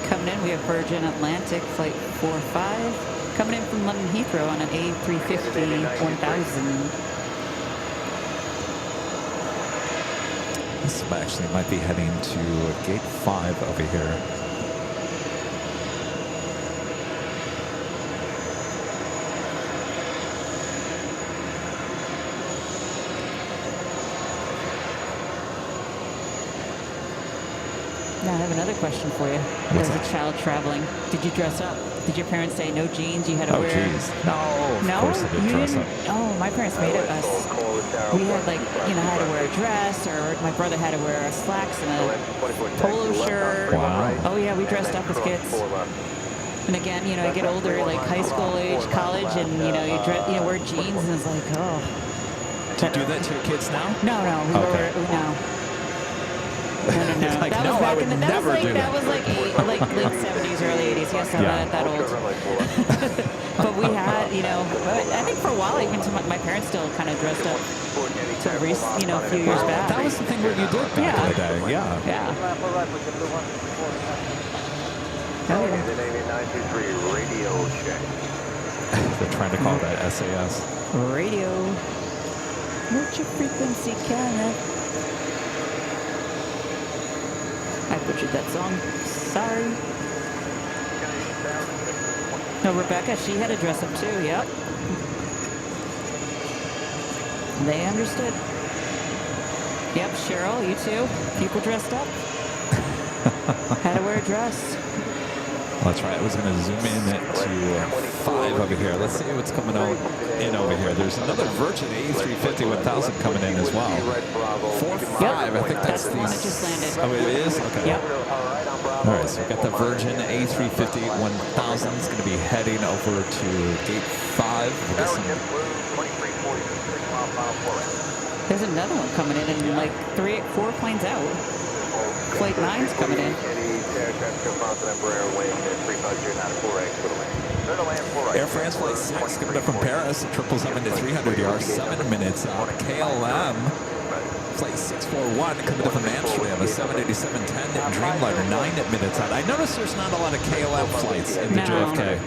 Coming in, we have Virgin Atlantic Flight 45. Coming in from London Heathrow on an A350 1000. This actually might be heading to gate 5 over here. Now I have another question for you. As a child traveling, did you dress up? Did your parents say no jeans? You had to wear? Oh, jeez. No, of course I didn't dress up. Oh, my parents made us. We had like, I had to wear a dress, or my brother had to wear slacks and a polo shirt. Wow. Oh yeah, we dressed up as kids. And again, I get older, like high school age, college, and you wear jeans, and it's like, oh. Do you do that to your kids now? No. No. Like, that no, was back I would in the, never do that was like late 70s, early 80s. Yes, I'm not that old. But we had, I think for a while, even to my parents still kind of dressed up to a few years back. That was the thing that you did back in the day. Yeah. Yeah. They're trying to call that SAS. Radio. What's your frequency, Kenneth? I butchered that song. Sorry. No, Rebecca, she had a dress up too. Yep. They understood. Yep, Cheryl, you too. People dressed up. Had to wear a dress. Well, that's right. I was going to zoom in to 5 over here. Let's see what's coming out in over here. There's another Virgin A350 1000 coming in as well. 4-5. Yep. I think that's the one that just landed. Oh, it is? Okay. Yep. All right, so we've got the Virgin A350 1000. It's going to be heading over to gate 5. There's another one coming in, and like 4 planes out. Flight 9's coming in. Air France Flight 6 coming up from Paris, 777-300ER, 7 minutes out. KLM Flight 641 coming in from Amsterdam, a 787-10 Dreamliner, 9 minutes out. I noticed there's not a lot of KLM flights in the JFK.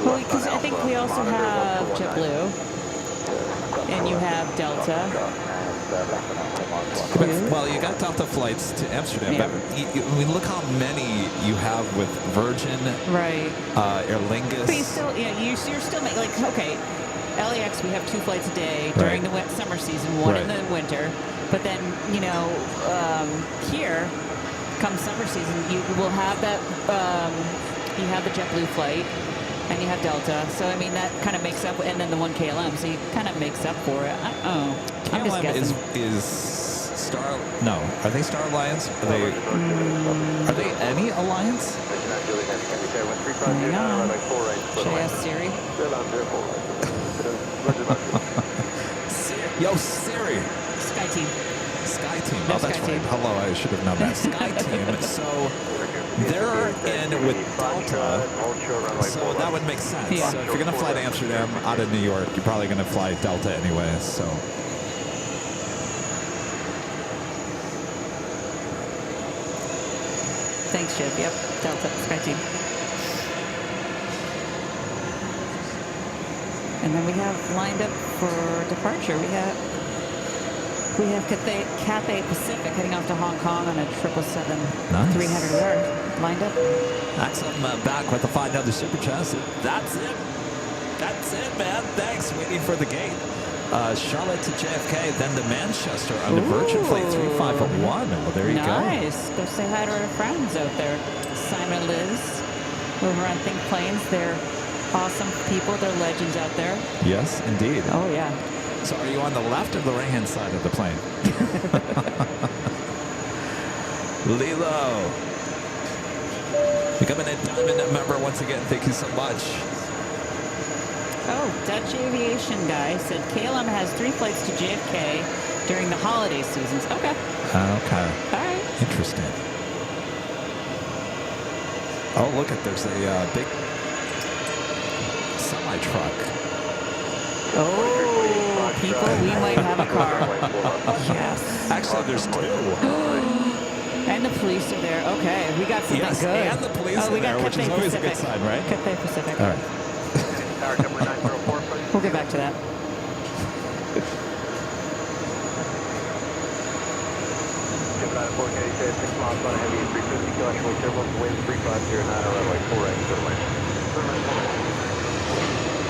Well, because I think we also have JetBlue, and you have Delta. Well, you got Delta flights to Amsterdam, Yeah. but I mean, look how many you have with Virgin, Right. Aer Lingus. But you still, you're still making, like, okay, LAX, we have 2 flights a day during the summer season, one in the winter. But then, here, come summer season, you will have that, you have the JetBlue flight, and you have Delta. So, I mean, that kind of makes up, and then the 1 KLM, so you kind of makes up for it. I don't know. I'm just KLM guessing. is Star, no, are they Star Alliance? Are they any alliance? Hang on. JS Siri. Yo, Siri. SkyTeam. SkyTeam. No, Oh, that's SkyTeam. right. Hello, I should have known that. SkyTeam. So they're in with Delta. So that would make sense. Yeah. So if you're going to fly to Amsterdam out of New York, you're probably going to fly Delta anyway. So. Thanks, Chip. Yep. Delta. SkyTeam. And then we have lined up for departure. We have Cathay Pacific heading off to Hong Kong on a 777 Nice. 300 lined up. Axel back with the $5 super chest. That's it. That's it, man. Thanks. Waiting for the gate. Charlotte to JFK, then to Manchester on the Virgin Flight 3501. Well, there you go. Nice. Go say hi to our friends out there. Simon and Liz over on Think Planes. They're awesome people. They're legends out there. Yes, indeed. Oh, yeah. So are you on the left or the right-hand side of the plane? Lilo. Becoming a Diamond member once again. Thank you so much. Oh, Dutch aviation guy said KLM has 3 flights to JFK during the holiday seasons. Okay. Okay. All right. Interesting. Oh, look there's a big semi-truck. Oh, people, we might have a car. Yes. Actually, there's 2. And the police are there. Okay, we got something Yes, good. and the police we are got there, which is Cathay always a good Pacific. sign, right? Cathay Pacific. All right. We'll get back to that. Gemini 4K, 6 miles on Heavy 350, Joshua Turbo, wind 3509, runway 48, good way.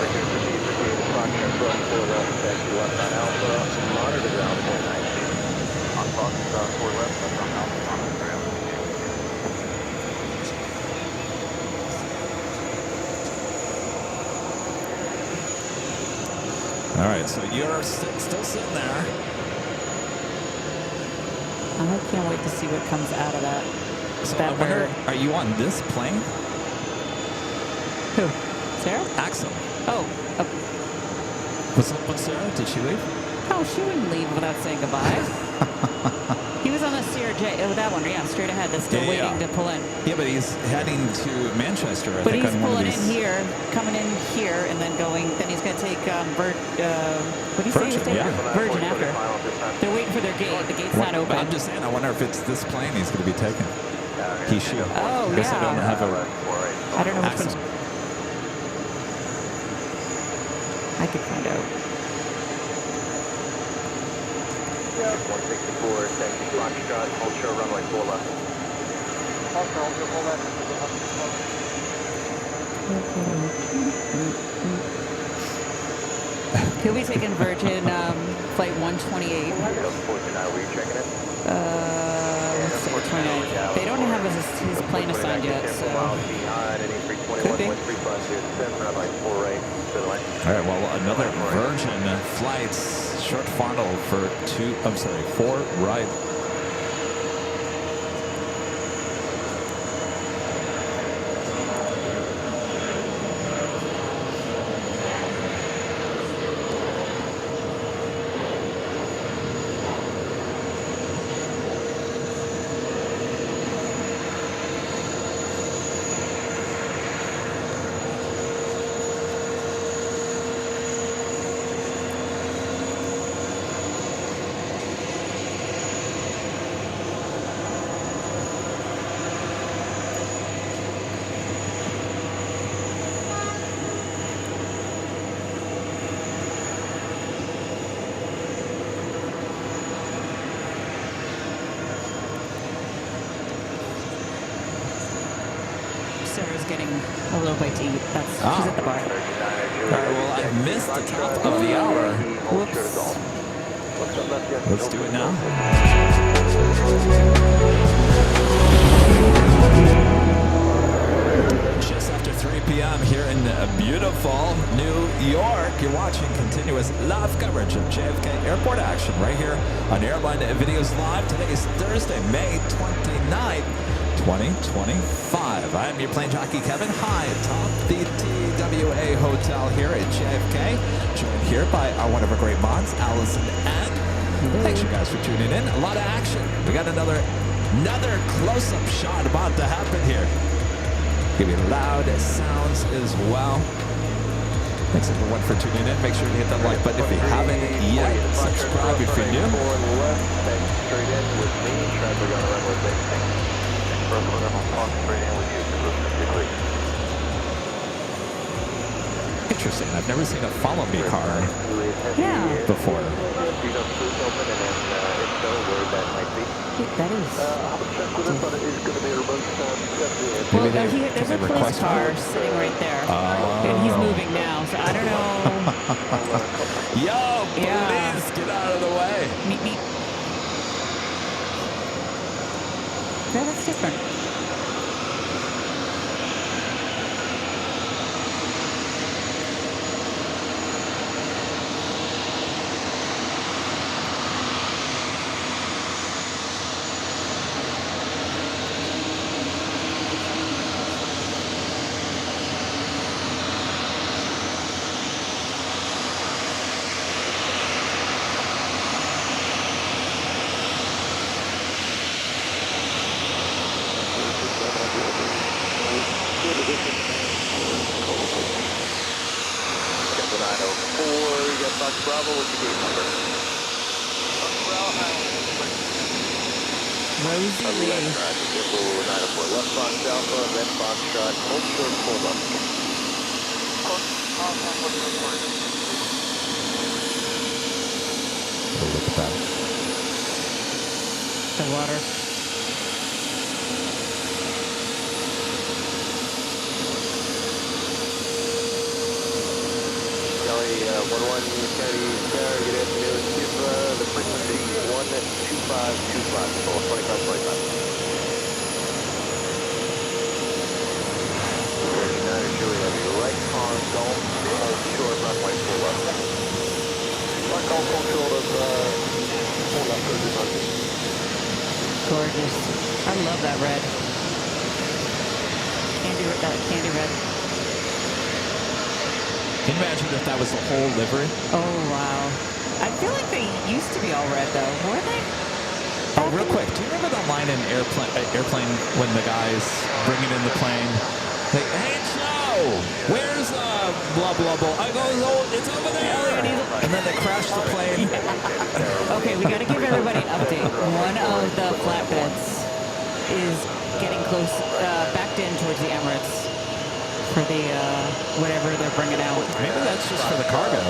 Regular 58, Foxtrot, run 4 left, taxi left on Alpha, monitor ground 419. On Foxtrot, 4 left, left on Alpha, monitor ground. All right, so you're still sitting there. I can't wait to see what comes out of that. So that I wonder, bird. are you on this plane? Who? Sarah? Axel. Oh. What's up with Sarah? Did she leave? Oh, she wouldn't leave without saying goodbye. He was on the CRJ. Oh, that one. Yeah, straight ahead. That's still waiting to pull in. Yeah, but he's heading to Manchester, I But think, he's on one of pulling these. in here, coming in here, and then going. Then he's going to take what do you say? he was taking? yeah. Virgin after. They're waiting for their gate. The gate's not But open. I'm just saying, I wonder if it's this plane he's going to be taking. He should. Oh, I guess I don't yeah. have a I don't know which Axel. one's. I could find out. Yeah, 164, taxi Foxtrot, hold short runway 4 left. He'll be taking Virgin flight 128. Were you checking it? Let's say 29. They don't have his plane assigned yet, so. Could be. All right, well, another Virgin flights, short funnel for 4 right. Sarah's getting a little bite to eat. She's at the bar. All right, well, I missed the top of the hour. Whoops. Let's do it now. Just after 3 p.m. here in beautiful New York, you're watching continuous live coverage of JFK airport action right here on Airline Videos Live. Today is Thursday, May 29th, 2025. I'm your plane jockey, Kevin, high atop the TWA Hotel here at JFK. Joined here by one of our great mods, Allison and thanks you guys for tuning in. A lot of action. We got another close-up shot about to happen here. Give you loud sounds as well. Thanks everyone for tuning in. Make sure you hit that like button if you haven't yet. Subscribe if you're new. Straight in with me. Traffic on runway 16. Straight in with you. Interesting. I've never seen a follow me car before. That is. Maybe Well, they there's a police request car one? sitting right there. And he's moving now, so I don't know. Yo, Yeah. please get out of the way. Meet me. Yeah, that's different. Bravo, what's your gate number? Rosie Lee. Left Fox Alpha, then Foxtrot, hold short, pull up. Look at that. The water. Kelly, 11 Kennedy, good afternoon. Give the frequency 12525, so 2525. 39 Julie, have your right on Gulf, short runway, full left. Right Gulf, full short of, full left, Gorgeous. I love that red. Candy red. Can you imagine if that was the whole livery? Oh, wow. I feel like they used to be all red, though. Were they? Oh, real quick. Do you remember that line in Airplane when the guys bringing in the plane? Like, hey, Joe, where's blah, blah, blah. I go, oh, it's over there. And then they crash the plane. Okay, we got to give everybody an update. One of the flatbeds is getting close, backed in towards the Emirates for the, whatever they're bringing out. Maybe that's just for the cargo.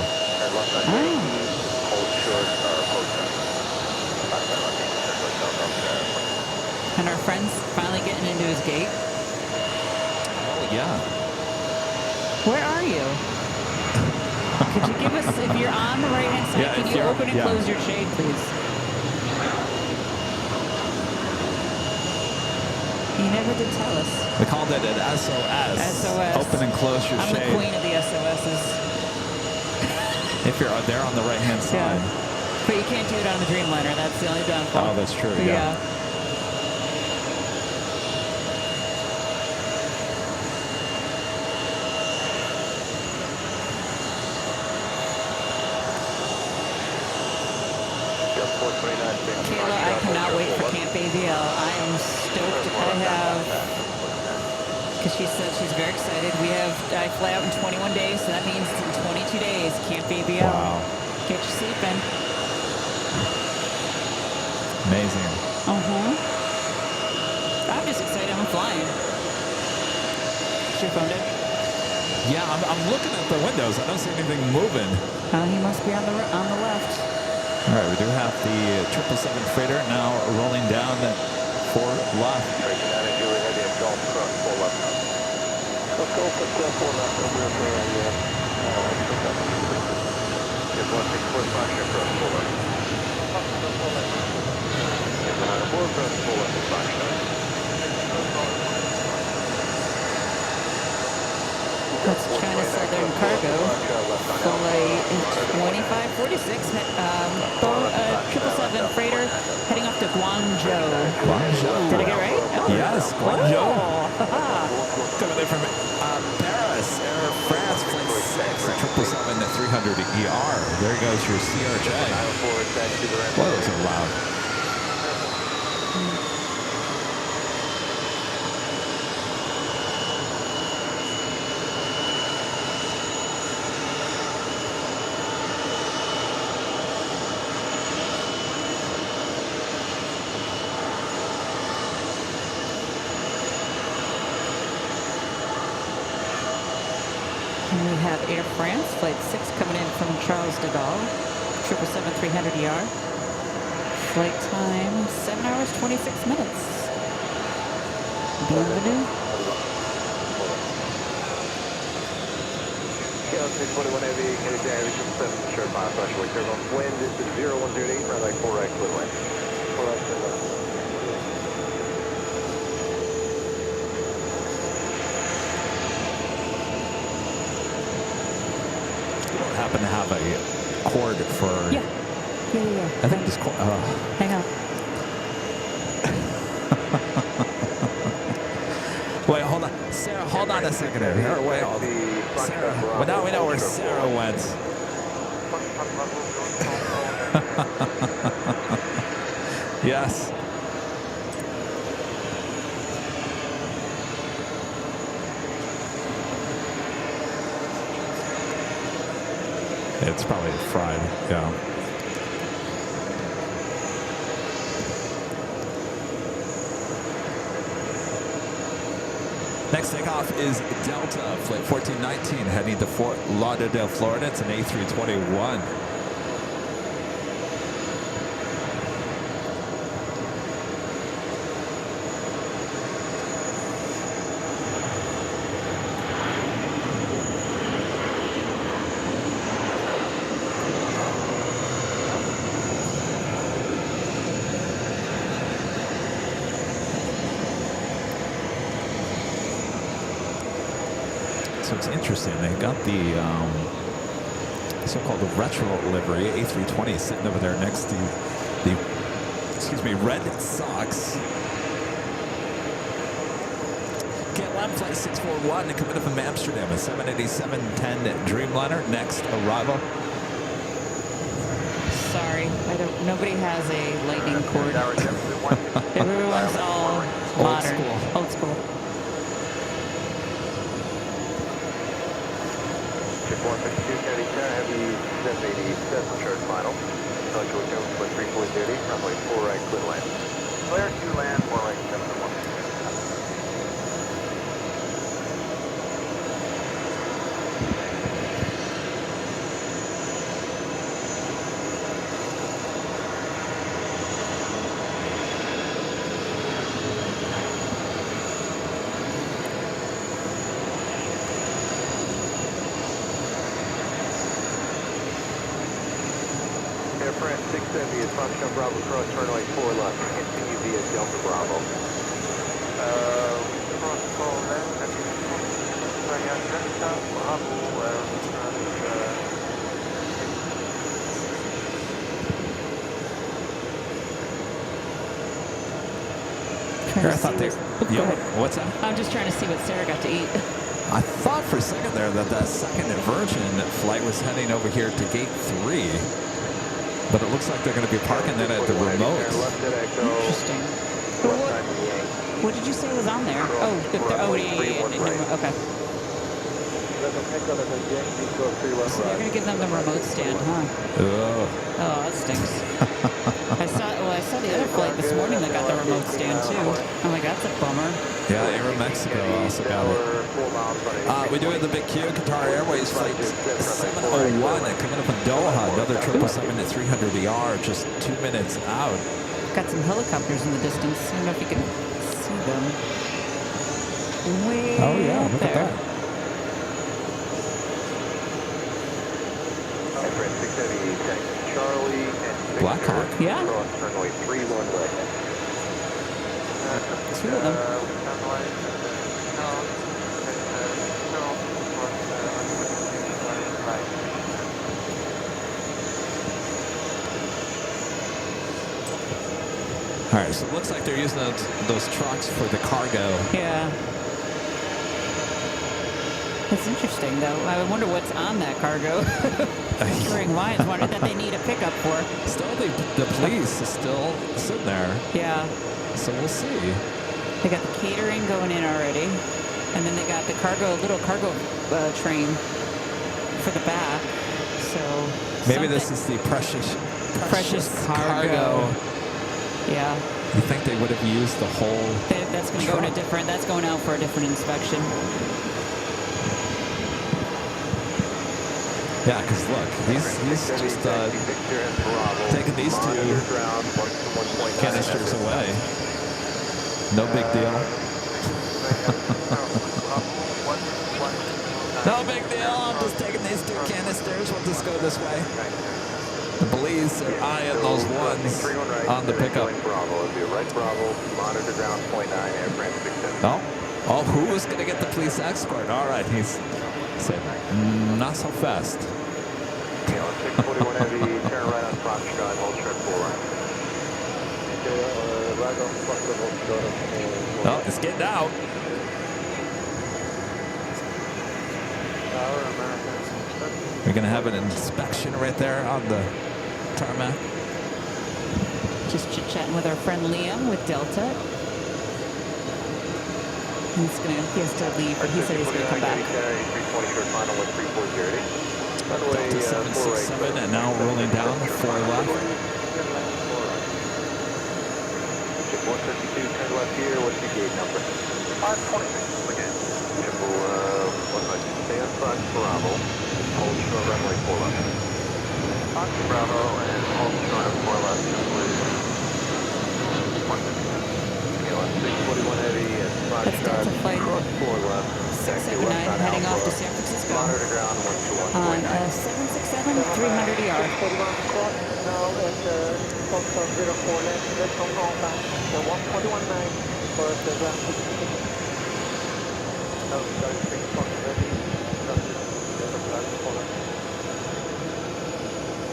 And our friend's finally getting into his gate. Oh, yeah. Where are you? Could you give us, if you're on the right-hand side, Yeah, can if you you're- open and yeah. close your shade, please? You never did tell us. They called it an SOS. SOS. Open and close your I'm shade. the queen of the SOSs. If you're there on the right-hand side. Yeah. But you can't do it on the Dreamliner. That's the only downfall. Oh, that's true, yeah. Kayla, I cannot wait for Camp AVL. I am stoked. Because she said she's very excited. I fly out in 21 days, so that means in 22 days, Camp AVL. Wow. Get your sleeping. Amazing. I'm just excited. I'm flying. Is your phone dead? Yeah, I'm looking at the windows. I don't see anything moving. He must be on the left. All right, we do have the 777 freighter now rolling down for left. Let's go successful enough to over for Get 164 Foxtrot cross full left. Get 104 cross full left at Foxtrot. That's China Southern Cargo. Flight 2546, 777 freighter heading off to Guangzhou. Guangzhou. Did I get it right? Oh. Yes, Guangzhou. Oh. Coming in from Paris, Air France, flight 6, 777-300ER. There goes your CRJ. Boy, those are loud. And we have Air France, flight 6 coming in from Charles de Gaulle, 777-300ER. Flight time, 7 hours, 26 minutes. Bienvenue. KL 621 Heavy, EgyptAir, 777, short mile, flash away, clear on wind, this is 0108, runway 4 right, clear wind. 4 right, clear wind. Happen to have a cord for... Yeah. I think this cord... Hang on. Wait, hold on. Sarah, hold on a second here. Wait, Sarah. Well, now we know where Sarah went. Yes. It's probably fried, yeah. Next takeoff is Delta, flight 1419, heading to Fort Lauderdale, Florida. It's an A321. So it's interesting. They got the so-called retro livery A320 sitting over there next to the Red Sox. KLM flight 641 coming up from Amsterdam, a 787-10 Dreamliner. Next arrival. Sorry, nobody has a lightning cord. Everyone's all modern. Old school. 152, County Tower, Heavy 787, short final. Celestial Jones, flight 3430, runway 4 right, clear land. Clear to land, 4 right, 7-1. Air France 670 is Foxtrot Bravo cross runway 4 left. Continue via Delta Bravo. Cross 4 left, sorry, Delta Bravo, I thought they... Go ahead. What's that? I'm just trying to see what Sarah got to eat. I thought for a second there that second Virgin flight was heading over here to gate 3. But it looks like they're going to be parking that at the remote. Interesting. What did you say was on there? Oh, yeah. Okay. So they're going to give them the remote stand, huh? Oh, that stinks. I saw the other flight this morning that got the remote stand too. I'm like, that's a bummer. yeah, Air Mexico also got it. We do have the big queue. Qatar Airways flight 701 coming up from Doha. Another 777-300ER just 2 minutes out. Got some helicopters in the distance. I don't know if you can see them. Way Oh yeah, up look there. at that. Emirates 680, taxi Charlie and Victor. Blackhawk. Yeah. Cross runway 31 right. Two of them. All right, so it looks like they're using those trucks for the cargo. Yeah. It's interesting, though. I wonder what's on that cargo. During lines, wonder that they need a pickup for. Still, the police is still sitting there. Yeah. So we'll see. They got the catering going in already. And then they got the little cargo train for the back. So Maybe this is the precious cargo. Yeah. You think they would have used the whole That's going to go in a different, that's going out for a different inspection. Yeah, because look, he's just taking these two canisters away. No big deal. No big deal. I'm just taking these two canisters. We'll just go this way. The police are eyeing those ones on the pickup. Oh, who was going to get the police escort? All right, he's said, not so fast. 641 heavy, turn right on Foxtrot, hold short 4 right. Oh, it's getting out. We're going to have an inspection right there on the tarmac. Just chit-chatting with our friend Liam with Delta. He has to leave, but he said he's going to come back. Delta 767 and now rolling down 4 left. 152, turn left here, what's your gate number? 526 again. Stay on Fox Bravo, hold short runway 4 left. Fox Bravo and hold short of 4 left, please. 641 heavy and Fox That's Delta flight 4 left. 679 heading off to San Francisco Monitor ground 121.9. on 767 300 ER. Now at Foxtrot 04 left, let's go on back. The 141.9 for the last 66.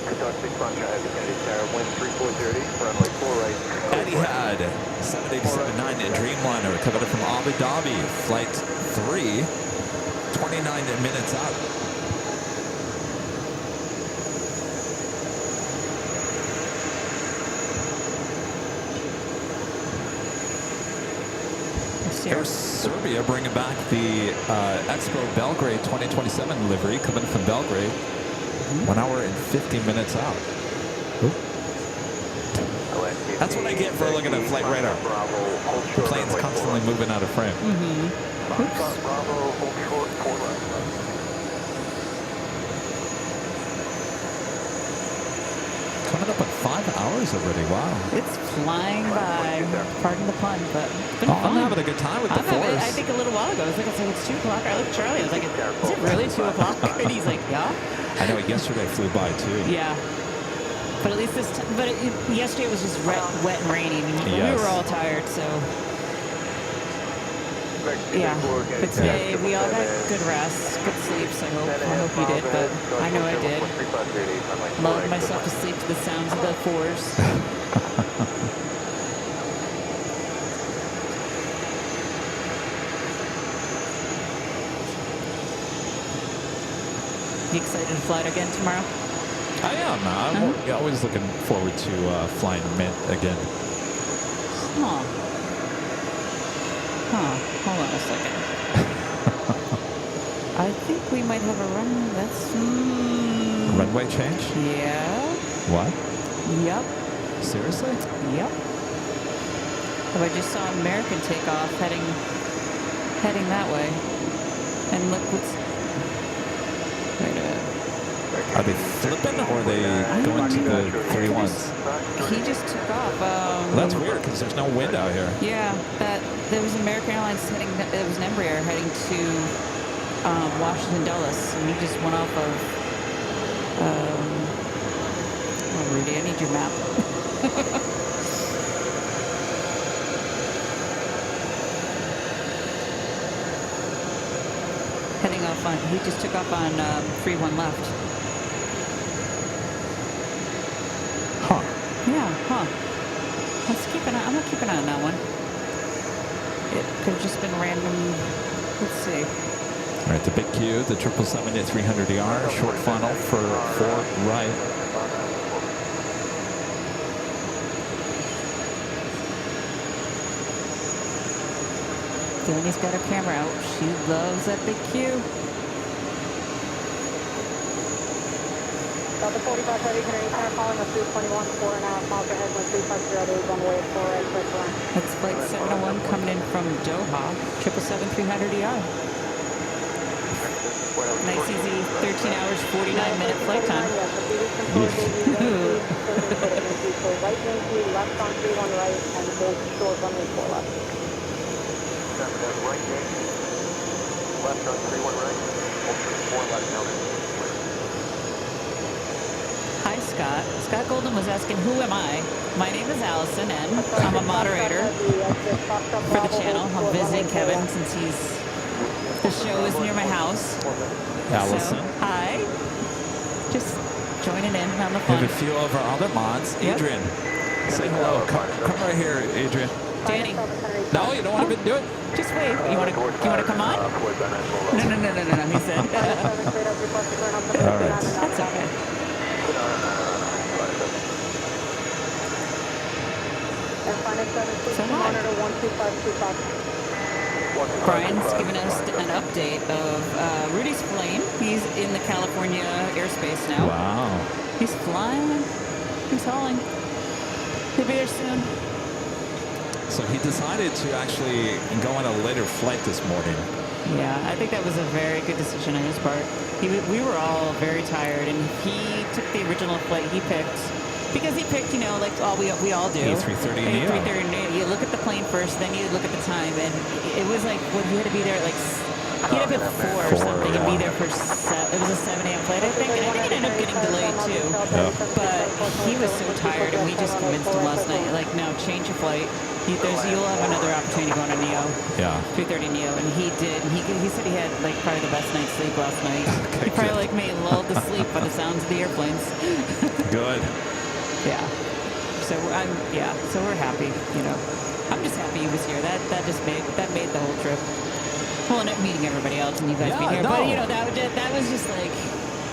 Qatar 6 Frankfurt, EgyptAir, wind 3430, runway 4 right. Etihad 787-9 Dreamliner coming from Abu Dhabi, flight 3, 29 minutes out. Air Serbia bringing back the Expo Belgrade 2027 livery coming from Belgrade. 1 hour and 50 minutes out. Ooh. That's what I get for looking at flight radar. The plane's constantly moving out of frame. Coming up at 5 hours already. Wow. It's flying by. Pardon the pun, but it's been fun. I'm having a good time with the Force. I think a little while ago, I was like, it's 2 o'clock. I looked at Charlie. I was like, is it really 2 o'clock? And he's like, yeah. I know yesterday flew by too. Yeah. But at least yesterday it was just wet and raining. We were all tired, so. Yeah. But today we all got good rest, good sleeps, I hope you did, but I know I did. Lulled myself to sleep to the sounds of the fours. You excited to fly it again tomorrow? I am. I'm always looking forward to flying Mint again. Huh. Hold on a second. I think we might have a run. That's... Runway change? Yeah. What? Yep. Seriously? Yep. Oh, I just saw American takeoff heading that way. And look what's... Wait a minute. Are they flipping or are they going to the 31s? He just took off. Well, that's weird because there's no wind out here. Yeah, there was American Airlines heading. It was an Embraer heading to Washington Dulles, and he just went off of. Oh, Rudy, I need your map. Heading off on. He just took off on 3-1 left. Huh. Yeah, huh. Let's keep an eye. I'm gonna keep an eye on that one. It could have just been random. Let's see. All right, the big Q, the 777-300ER, short funnel for 4 right. Danny's got her camera out. She loves that big Q. Delta 45 heavy Canadian Center calling us 221, 4.5 miles ahead, with 3508 runway 4 right, clear for land. That's flight 701 coming in from Doha, 777-300ER. Nice easy 13 hours, 49-minute flight time. Right wing key, left on 31 right, and hold short runway 4 left. Right gate, left on 31 right, hold 4 left now. Hi, Scott. Scott Golden was asking, who am I? My name is Allison, and I'm a moderator for the channel. I'm visiting Kevin since the show is near my house. Allison. So, hi. Just joining in on the We fun. have a few of our other mods. Yep. Adrian, say hello. Come right here, Adrian. Danny, No, you don't want to do it? just wait. You want to come on? No, he said. All right. That's okay. So hi. Brian's given us an update of Rudy's plane. He's in the California airspace now. Wow. He's flying. He's hauling. He'll be there soon. So he decided to actually go on a later flight this morning. Yeah, I think that was a very good decision on his part. We were all very tired, and he took the original flight he picked. Because he picked, you know, like we all do. A330 neo. A330 neo. You look at the plane first, then you look at the time, and it was like, well, he had to be there at like, he had to be at 4 or something and be there for, it was a 7 a.m. flight, I think, and I think it ended up getting delayed too. Yep. But he was so tired, and we just convinced him last night, like, no, change your flight. You'll have another opportunity going on Neo. Yeah. 330 Neo, and he did. He said he had like probably the best night's sleep last night. Okay, he probably good. like me lulled to sleep by the sounds of the airplanes. Good. Yeah. So we're happy. You know, I'm just happy he was here. That made the whole trip. Well, and meeting everybody else and you guys being here, no. but you know that was just like.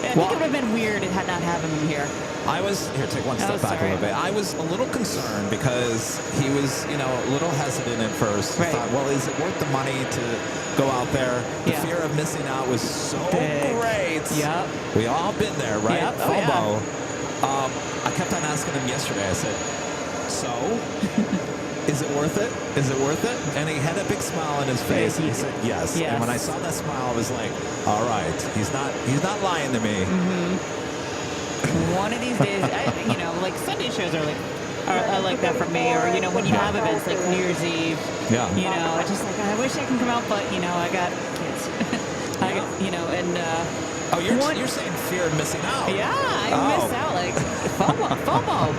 I think it would have been weird had not having him here. I was, here, take one step back a little bit. I was a little concerned because he was, you know, a little hesitant at first. Right. I thought, well, is it worth the money to go out there? The Yeah. fear of missing out was so Big. great. Yep. We all been there, right? Yep. Oh, FOMO. I kept on asking him yesterday, I said, so? Is it worth it? Is it worth it? And he had a big smile on his face, and he said yes. Yes. And when I saw that smile, I was like, all right, he's not lying to me. One of these days, like Sunday shows are like that for me, or when you have events like New Year's Eve, Yeah. I just like I wish I can come out, but I got kids, Oh, you're saying fear of missing out? yeah, I miss out like FOMO.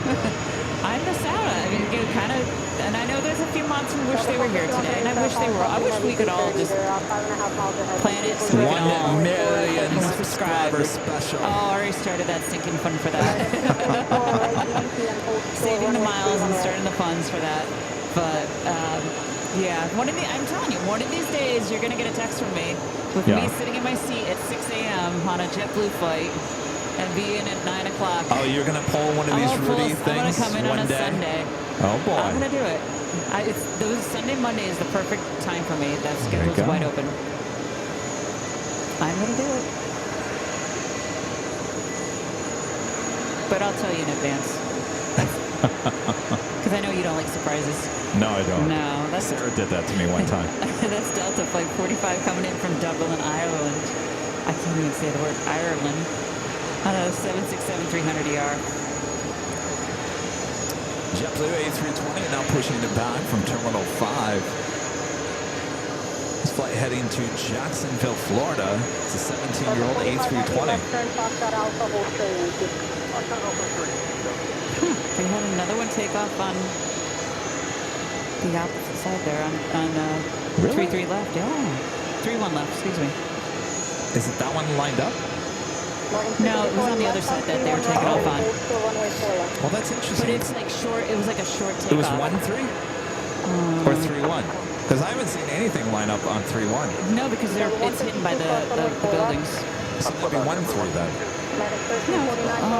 I miss out. I mean, kind of, and I know there's a few moms who wish they were here today, and I wish we could all just plan it so we can all 1 million subscriber special. Oh, I already started that sinking fund for that. Saving the miles and starting the funds for that. But yeah, I'm telling you, one of these days you're gonna get a text from me with me sitting in my seat at 6 a.m. on a JetBlue flight and being at 9 o'clock. Oh, you're gonna pull one of these Rudy things I'm gonna come in one on a day? Sunday. Oh boy. I'm gonna do it. Those Sunday, Monday is the perfect time for me. That schedule's wide open. I'm gonna do it. But I'll tell you in advance. Because I know you don't like surprises. No, I don't. No, Sarah did that to me one time. That's Delta Flight 45 coming in from Dublin, Ireland. I can't even say the word Ireland. On a 767-300ER. JetBlue A320 now pushing it back from Terminal 5. This flight heading to Jacksonville, Florida. It's a 17-year-old A320. They had another one take off on the opposite side there on Really? 3-3 left. Yeah. 3-1 left, excuse me. Is it that one lined up? No, it was on the other side that they were taking off on. Well, that's But interesting. it's like short, it was like a short takeoff. It was 1-3 or 3-1? Because I haven't seen anything line up on 3-1. No, because it's hidden by the buildings. So that'd be 1-3 then. No,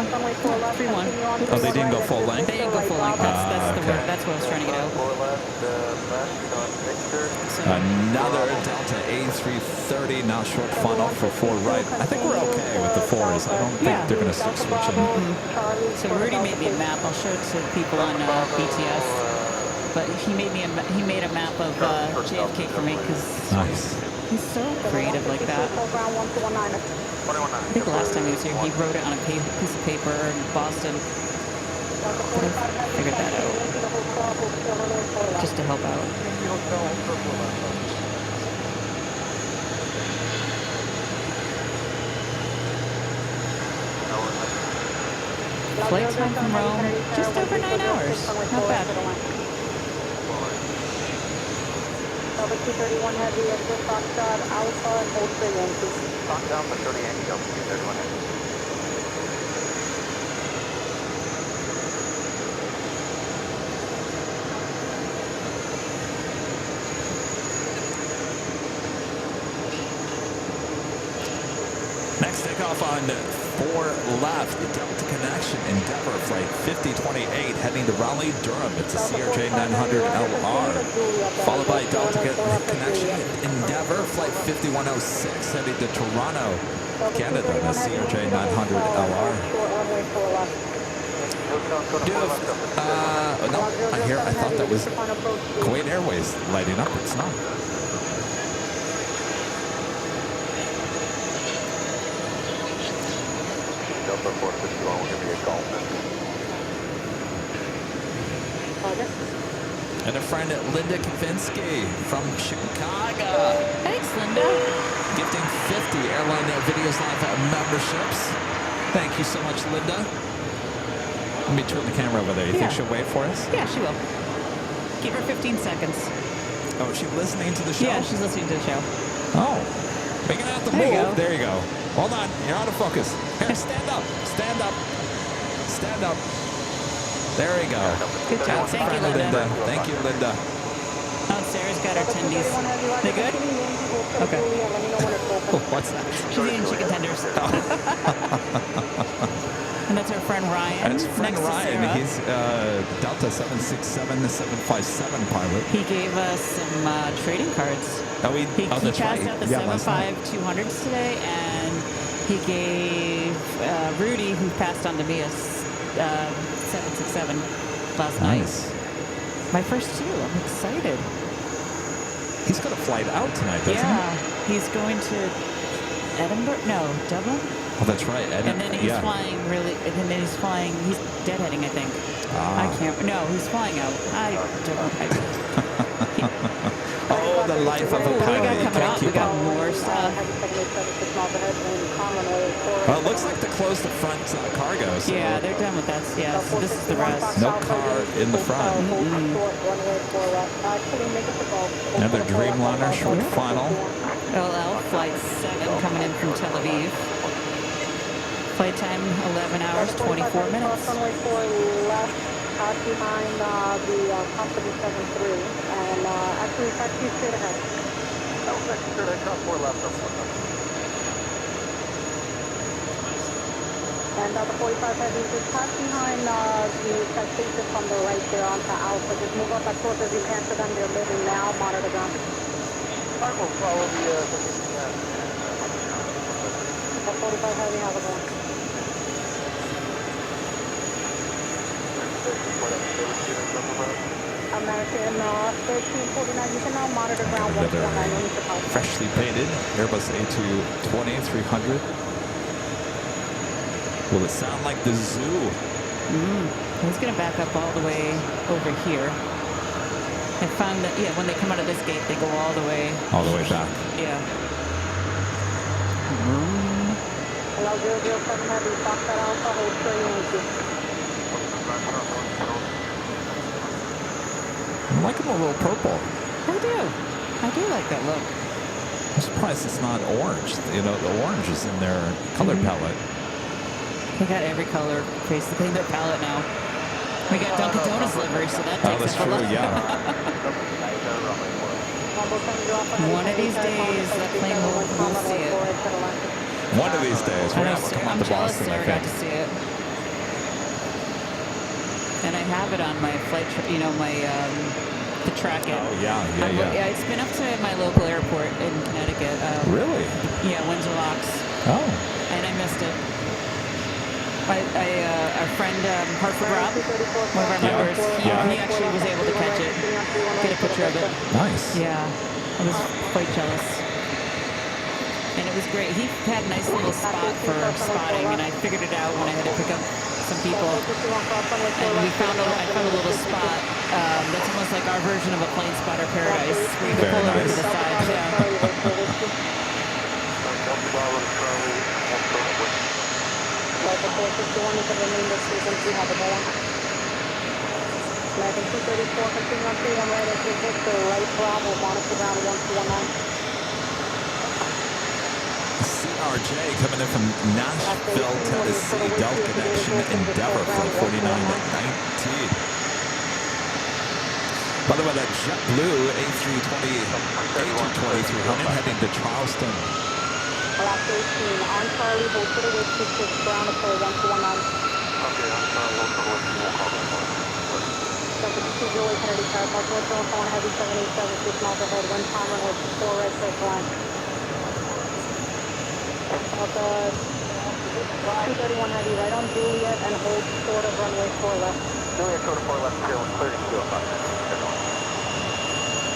3-1. Oh, they didn't go full length? They didn't go full length. That's the okay. word. That's what I was trying to get out. So, Another Delta A330, now short funnel for 4 right. I think we're okay with the 4s. I don't think they're going to start switching. so Rudy made me a map. I'll show it to people on BTS. But he made a map of JFK for me because Nice. he's so creative like that. I think the last time he was here, he wrote it on a piece of paper in Boston. But I figured that out just to help out. Flight time from Rome, just over 9 hours. Not bad. Delta 231 Heavy, Foxtrot, Alpha, and hold for Yankee. Fox Alpha 30 Yankee, Delta 231 Heavy. Next takeoff on 4 left, Delta Connection Endeavor Flight 5028 heading to Raleigh, Durham. It's a CRJ 900LR. Followed by Delta Connection Endeavor Flight 5106 heading to Toronto, Canada. The CRJ 900LR. No, I thought that was Kuwait Airways lighting up. It's not. Delta 451 will give me a call. And a friend, Linda Kavinsky from Chicago. Thanks, Linda. Gifting 50 Airline Videos Live memberships. Thank you so much, Linda. Let me turn the camera over there. You think she'll wait for us? Yeah, she will. Give her 15 seconds. Oh, is she listening to the show? Yeah, she's listening to the show. Oh. We're going to have to There you move. go. There you go. Hold on. You're out of focus. Here, stand up. Stand up. Stand up. There we go. Good job. Thank you, Linda. Thank you, Linda. Oh, Sarah's got her tendies. They good? Okay. What's that? She's eating chicken tenders. And that's our friend Ryan. That's friend next to Ryan. Sarah. He's Delta 767-757 pilot. He gave us some trading cards. Oh, He that's passed right. out the Yeah, last night. 75-200s today, and he gave Rudy, who passed on to me, a 767 last night. Nice. My first 2. I'm excited. He's got a flight out tonight, doesn't he? Yeah, he's going to Edinburgh. No, Dublin. Oh, that's right. And then he's flying and then he's flying, he's deadheading, I think. I can't, no, he's flying out. I don't know. Oh, the life of a We pilot. got You coming can't up, we keep got up. more stuff. Well, it looks like they closed the front cargo. So Yeah, they're done with that. Yeah, so this is the rest. no car in the front. Another Dreamliner short final. LL Flight 7 coming in from Tel Aviv. Flight time 11 hours, 24 minutes. Runway 4 left, out behind the company 73, and actually taxi straight ahead. Taxi straight ahead, cross 4 left. And the 45 Heavy just pass behind the taxation from the right there onto Alpha. Just move up as close as you can to them. They're moving now. Monitor ground. I will follow the 45 Heavy, have a go. American 1349, you can now monitor ground 119. Freshly painted Airbus A220 300. Will it sound like the zoo? He's going to back up all the way over here. I found that, yeah, when they come out of this gate, they go all the way. All the way back. Yeah. Hello, 007 Heavy, Foxtrot Alpha, hold short Yankee. I'm liking the little purple. I do. I do like that look. I'm surprised it's not orange. You know, the orange is in their color palette. They got every color basically in their palette now. We got Dunkin' Donuts livery, so that takes That's up a true, lot. yeah. One of these days, that plane will see it. One of these days, we're going to come on I'm to jealous Boston, I Sarah got think. to see it. And I have it on my flight, to track it. Oh, yeah. It's been up to my local airport in Connecticut. Really? Yeah, Windsor Locks. Oh. And I missed it. Our friend Hartford Rob, one of our members, he actually was able to catch it, get a picture of it. Nice. Yeah, I was quite jealous. And it was great. He had a nice little spot for spotting, and I figured it out when I had to pick up some people. And I found a little spot that's almost like our version of a plane spotter paradise, where you can pull over to the side. American 461, you can remain this frequency, have a go on. American 234, continue on 31 right at your Victor, right Bravo, monitor ground 1219. CRJ coming in from Nashville, Tennessee, Delta Connection Endeavor, flight 4919. By the way, that JetBlue A320-300 heading to Charleston. Last 18, on Charlie, hold to the wind, 26, ground approach 1219. Okay, I'm sorry, local wind, we'll call that one. Delta 2 Julie Kennedy, Tower, Park North, Phone Heavy 787, 6 miles ahead, wind time runway 24, right clear for line. Delta 231 Heavy, right on Juliet, and hold short of runway 4 left. Juliet, short of 4 left, 0, 32,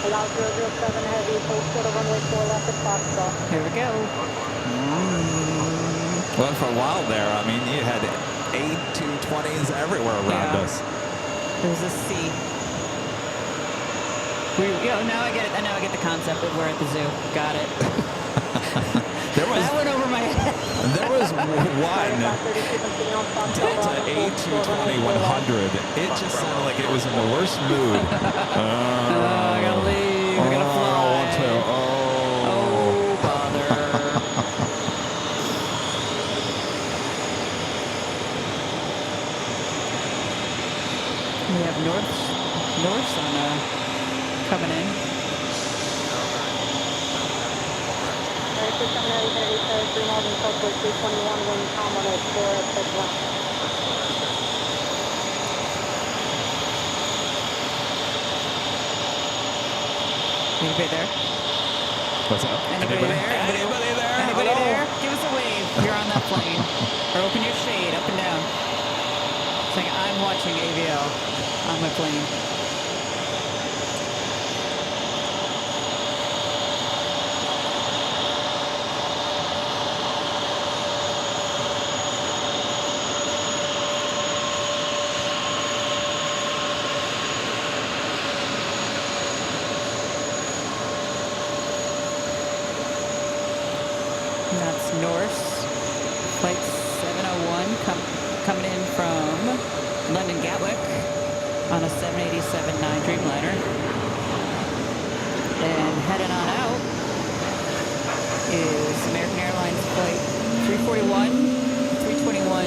Allow 007 Heavy, hold short of runway 4 left at Foxtrot. Here we go. Well, for a while there, I mean, you had A220s everywhere around us. There's a C. Now I get it. Now I get the concept of we're at the zoo. Got it. That went over my head. There was one Delta A220-100. It just sounded like it was in the worst mood. I gotta leave. I gotta fly. I want to. Oh, bother. We have North's on coming in. Anybody there? What's up? Anybody there? Anybody there? Anybody Hello? there? Give us a wave. You're on that plane. Or open your shade up and down. Saying I'm watching AVL on my plane. That's Norse, flight 701, coming in from London Gatwick on a 787-9 Dreamliner. And heading on out is American Airlines flight 341, 321,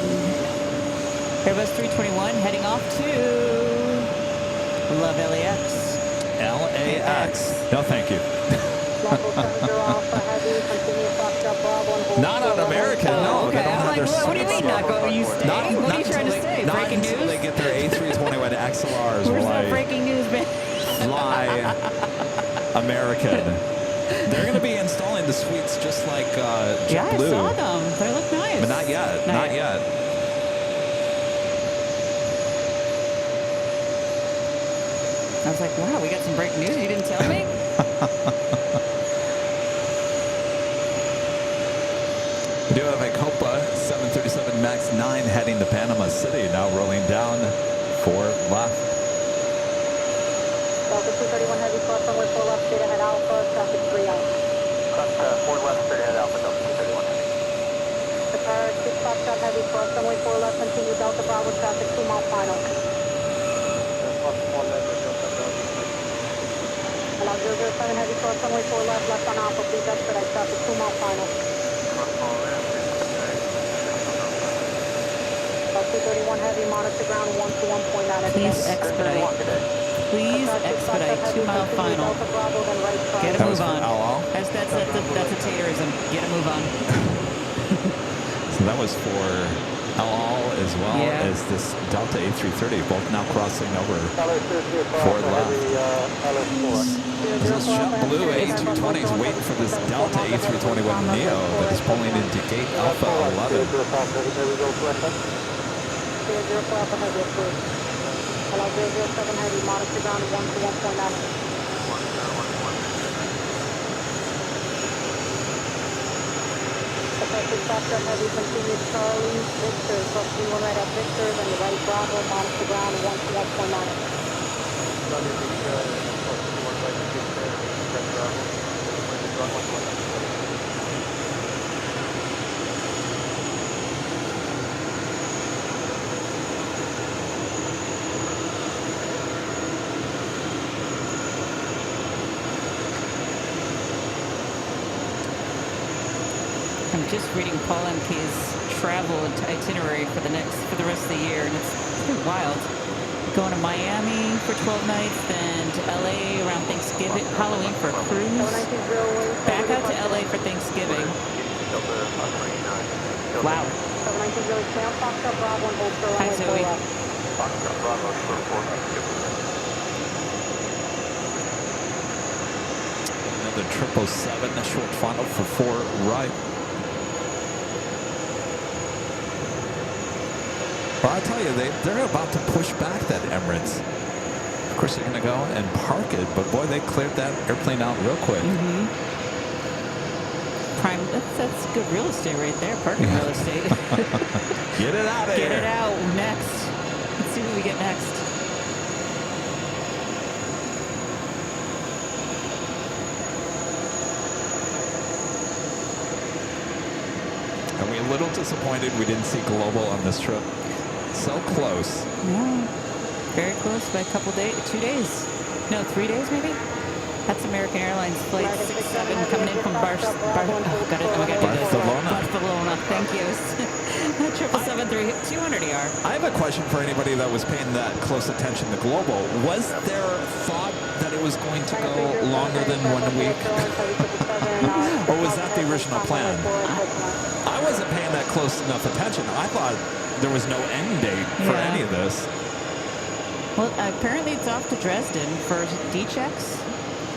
Airbus 321, heading off to Love LAX. LAX. No, thank you. Not on American, no. Okay, They don't I'm have like, their what do you mean not go? You staying? What are you trying to say? Not Breaking until news? they get their A321 XLRs. Where's will that I breaking news, man? fly American. They're going to be installing the suites just like JetBlue. Yeah, I saw them. They look nice. But not yet. Not yet. I was like, wow, we got some breaking news. You didn't tell me? We do have a Copa 737 MAX 9 heading to Panama City, now rolling down 4 left. Delta 231 Heavy, cross runway 4 left, straight ahead Alpha, traffic 3 out. Cross 4 left, straight ahead Alpha, Delta 231 Heavy. Qatar 6 Foxtrot Heavy, cross runway 4 left, continue Delta Bravo, traffic 2 mile final. Allow 007 Heavy, cross runway 4 left, left on Alpha, please expedite traffic 2 mile final. Delta 231 Heavy, monitor ground 1 to 1.9. Please expedite. Please expedite. 2 mile final. Get a That was move for on. Al. That's a Taylorism. Get a move on. So that was for Al as well Yeah. as this Delta A330, both now crossing over 4 left. This is JetBlue A220 is waiting for this Delta A321neo that is pulling into gate Alpha 11. 004 Alpha Heavy approved. Allow 007 Heavy, monitor ground 1 to 1.9. Affected Foxtrot Heavy, continue Charlie, Victor, cross 31 right at Victor, then the right Bravo, monitor ground 1 to 1.9. I'm just reading Paul MK's travel itinerary for the rest of the year, and it's pretty wild. Going to Miami for 12 nights, then to LA around Thanksgiving, Halloween for a cruise. Back out to LA for Thanksgiving. Wow. Hi, Zoe. Another 777, a short final for 4 right. Well, I tell you, they're about to push back that Emirates. Of course, they're going to go and park it, but boy, they cleared that airplane out real quick. Mm-hmm. Prime, that's good real estate right there, parking real estate. Get it out of here. Get it out next. Let's see what we get next. Are we a little disappointed we didn't see Global on this trip? So close. Yeah, very close by a couple days, 2 days. No, 3 days maybe? That's American Airlines flight 67 coming in from Barcelona. Thank you. 777-200ER. I have a question for anybody that was paying that close attention to Global. Was there thought that it was going to go longer than 1 week? Or was that the original plan? I wasn't paying that close enough attention. I thought there was no end date for any of this. Well, apparently it's off to Dresden for D checks.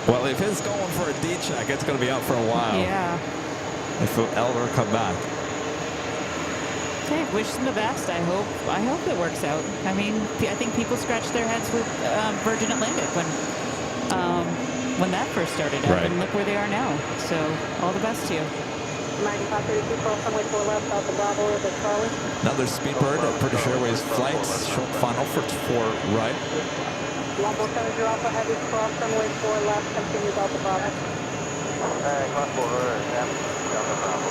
Well, if it's going for a D check, it's going to be out for a while. Yeah. If it'll ever come back. Hey, wish them the best. I hope it works out. I mean, I think people scratched their heads with Virgin Atlantic when that first started up, and look where they are now. So, all the best to you. 9532, cross runway 4 left, Delta Bravo, the Charlie. Another Speedbird at British Airways flights. Short final for 4 right. Longbow 70 Alpha Heavy, cross runway 4 left, continue Delta Bravo. Cross 4 left, Delta Bravo.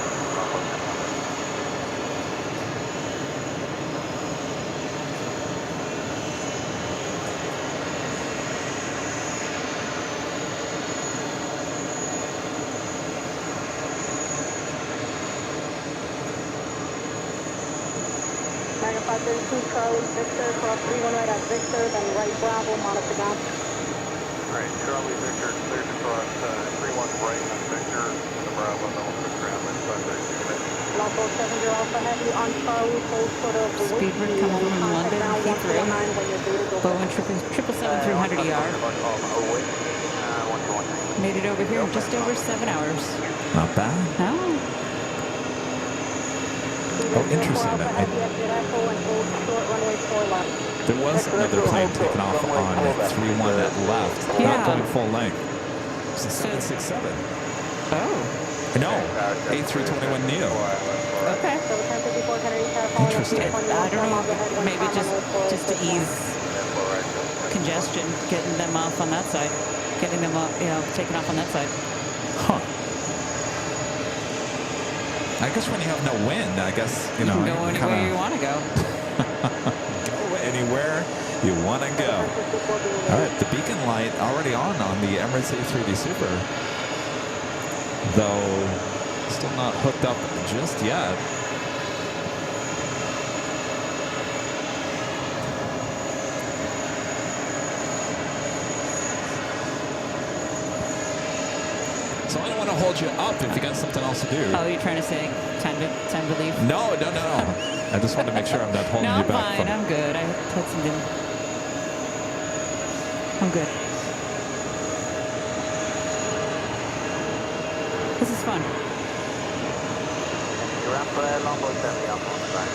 Magna 532, Charlie, Victor, cross 31 right at Victor, then right Bravo, monitor ground. Alright, Charlie Victor, cleared to cross 31 right on Victor, the Bravo, no ground, 532. Longbow 70 Alpha Heavy on Charlie, hold short of the Speedbird coming from London, Heathrow. Boeing 777-300ER. Made it over here in just over 7 hours. Not bad. No. Oh, interesting. There was another plane taking off on 31 at left, not going full length. It's a 767. Oh. No, A321neo. Okay. Interesting. I don't know. Maybe just to ease congestion, getting them off on that side, getting them up, taking off on that side. Huh. I guess when you have no wind, I guess, You can go anywhere you want to go. Go anywhere you want to go. All right, the beacon light already on the Emirates A380 Super. Though still not hooked up just yet. So I don't want to hold you up if you got something else to do. Oh, you're trying to say time to leave? No. I just want to make sure I'm not holding No, you I'm back. fine. I'm good. I had something. I'm good. This is fun. You're up Longboat 70 up on the back.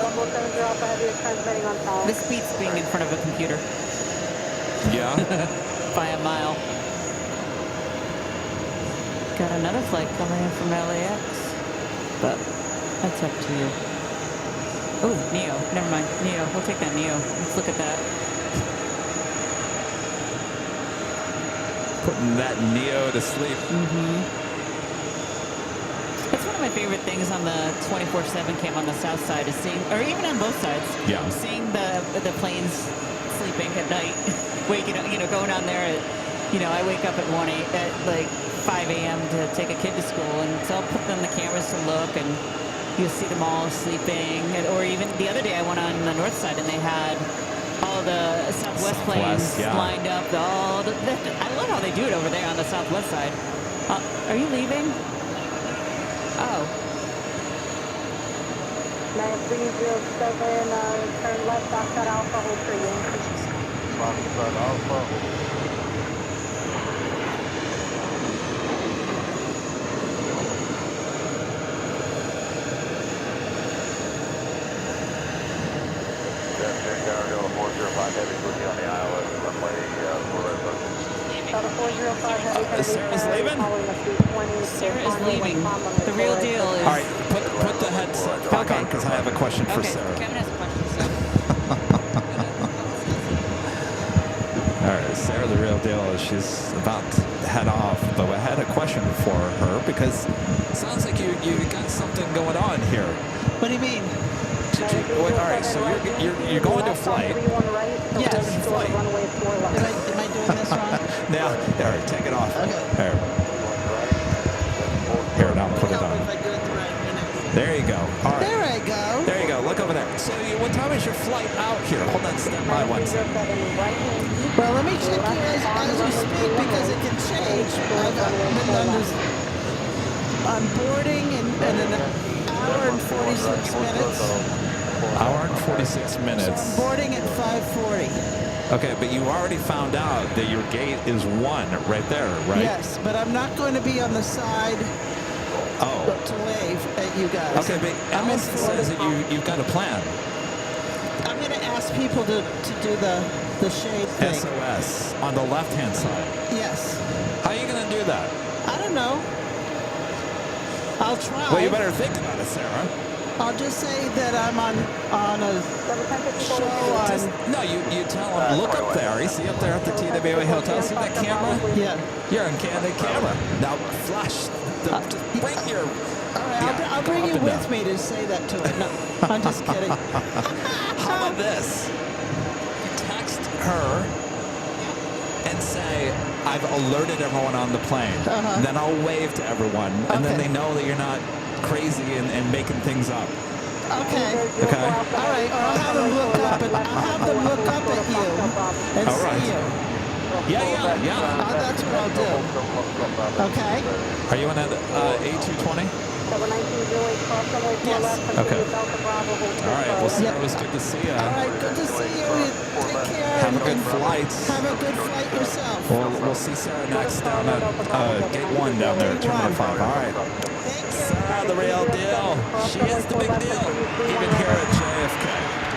Longboat 70 Alpha Heavy is transmitting on tower. This beats being in front of a computer Yeah. by a mile. Got another flight coming in from LAX, but that's up to you. Oh, Neo. Never mind. Neo. We'll take that Neo. Let's look at that. Putting that Neo to sleep. That's one of my favorite things on the 24/7 cam on the south side is seeing, or even on both sides, Yeah. seeing the planes sleeping at night, waking up, going on there at, I wake up at 5 a.m. to take a kid to school, and so I'll put on the cameras to look, and you'll see them all sleeping. Or even the other day I went on the north side and they had all the Southwest planes lined up. I love how they do it over there on the Southwest side. Are you leaving? Oh. 9307, turn left, Foxtrot Alpha, hold for you. Foxtrot Alpha. Aerial 405 Heavy pushing on the ILS runway 405 Heavy. Sarah's leaving? Sarah is leaving. The real deal is... All right, put the headset back on because I have a question for Sarah. Kevin has a question, so... All right, Sarah, the real deal is she's about to head off, but I had a question for her because it sounds like you got something going on here. What do you mean? All right, so you're going to a flight. Yes. Flight. Am I doing this wrong? Now, all right, take it off. Okay. Here, now put it Help on. if I do it the right way. There you go. All right. There I go. There you go. Look over there. So, what time is your flight out here? Hold on, stand by one second. Well, let me check here as we speak because it can change. I've been on boarding in an hour and 46 minutes. Hour and 46 minutes. So I'm boarding at 5:40. Okay, but you already found out that your gate is 1 right there, right? Yes, but I'm not going to be on the side to wave at you guys. Okay, but Allison says that you've got a plan. I'm going to ask people to do the shade thing. SOS on the left-hand side. Yes. How are you going to do that? I don't know. I'll try. Well, you better think about it, Sarah. I'll just say that I'm on a show on... No, you tell them, look up there. You see up there at the TWA Hotel? See that camera? Yeah. You're on candid camera. Now, flash. Bring your... All right, I'll bring you with me to say that to her. No, I'm just kidding. How about this? You text her and say, I've alerted everyone on the plane. Then I'll wave to everyone, and then they know that you're not crazy and making things up. Okay. Okay. All right. Or I'll have them look up at you and see you. Yeah. That's what I'll do. Okay. Are you on that A220? Yes. Okay. All right. Well, Sarah, it was good to see you. All right. Good to see you. Take care. Have a good flight. Have a good flight yourself. We'll see Sarah next down at Gate 1 down there at Terminal 5. All right. Sarah, the real deal. She is the big deal, even here at JFK.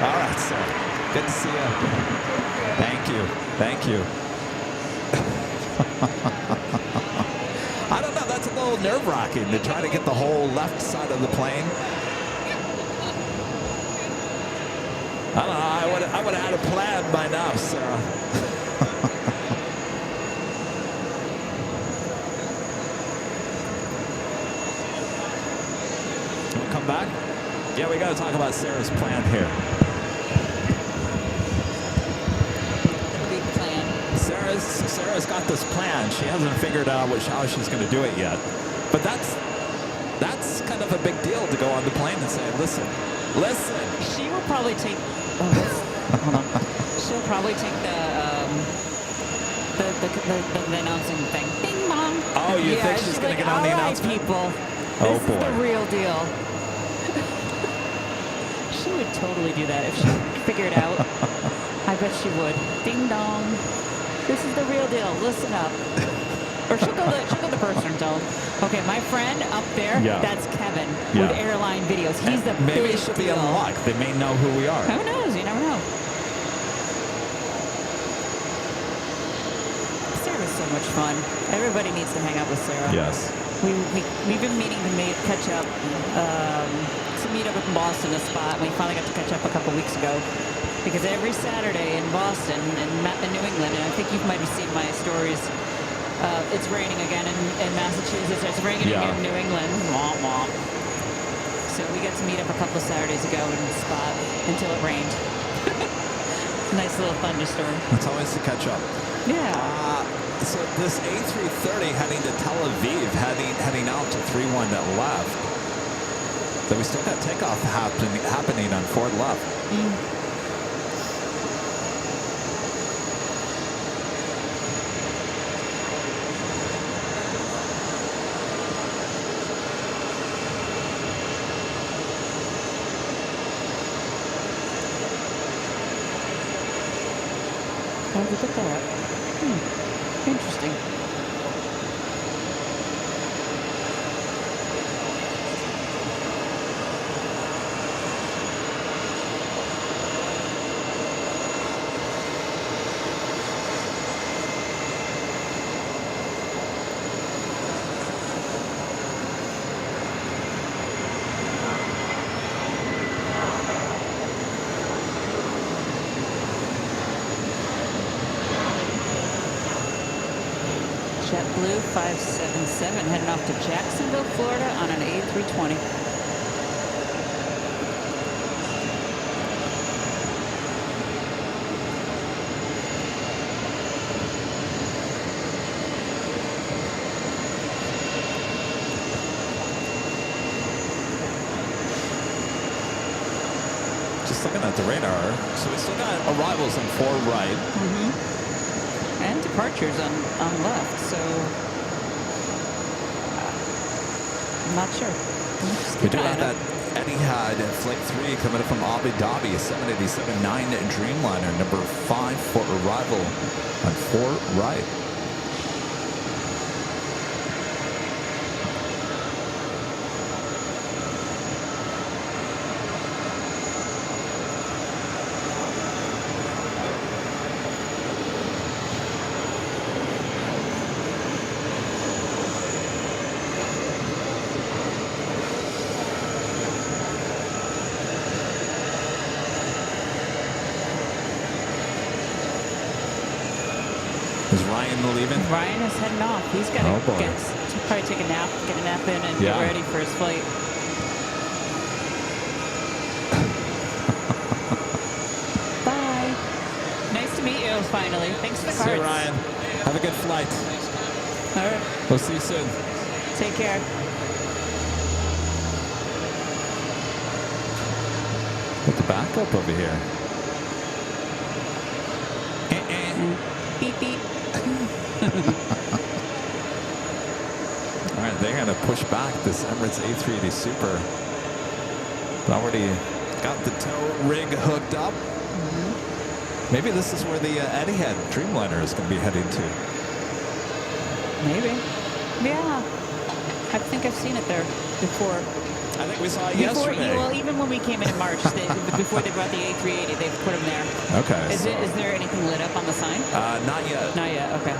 All right, Sarah. Good to see you. Thank you. I don't know. That's a little nerve-wracking to try to get the whole left side of the plane. I don't know. I would have had a plan by now, Sarah. We'll come back. Yeah, we got to talk about Sarah's plan here. Big plan. Sarah's got this plan. She hasn't figured out how she's going to do it yet. But that's kind of a big deal to go on the plane and say, listen. She will probably take. Hold on. She'll probably take the announcing thing. Ding dong. Oh, you think she's going to get on the announcement? People. Oh, This boy. is the real deal. She would totally do that if she figured it out. I bet she would. Ding dong. This is the real deal. Listen up. Or she'll go the person tone. Okay, my friend up there, that's Kevin with Airline videos. He's the maybe big it should be deal. unlocked. They may know who we are. Who knows? You never know. Sarah's so much fun. Everybody needs to hang out with Sarah. Yes. We've been meaning to catch up, to meet up in Boston, a spot. We finally got to catch up a couple weeks ago. Because every Saturday in Boston and in New England, and I think you might have seen my stories, it's raining again in Massachusetts. It's raining again in New England. Womp womp. So we got to meet up a couple of Saturdays ago in the spot until it rained. Nice little thunderstorm. It's always to catch up. Yeah. So this A330 heading to Tel Aviv, heading out to 31 that left. So we still got takeoff happening on Ford left. How did you put that up? Interesting. JetBlue 577 heading off to Jacksonville, Florida on an A320. Just looking at the radar. So we still got arrivals on 4 right. And departures on left, so I'm not sure. We do have that Etihad Flight 3 coming up from Abu Dhabi, a 787-9 Dreamliner, number 5 for arrival on 4 right. Is Ryan leaving? Ryan is heading off. He's got to probably take a nap, get a nap in, and get ready for his flight. Bye. Nice to meet you, finally. Thanks for the cards. See you, Ryan. Have a good flight. All right. We'll see you soon. Take care. Put the backup over here. Beep, beep. All right, they're going to push back this Emirates A380 Super. Already got the tow rig hooked up. Maybe this is where the Etihad Dreamliner is going to be heading to. Maybe. Yeah. I think I've seen it there before. I think we saw it yesterday. Well, even when we came in March, before they brought the A380, they put them there. Okay. Is there anything lit up on the sign? Not yet. Not yet. Okay.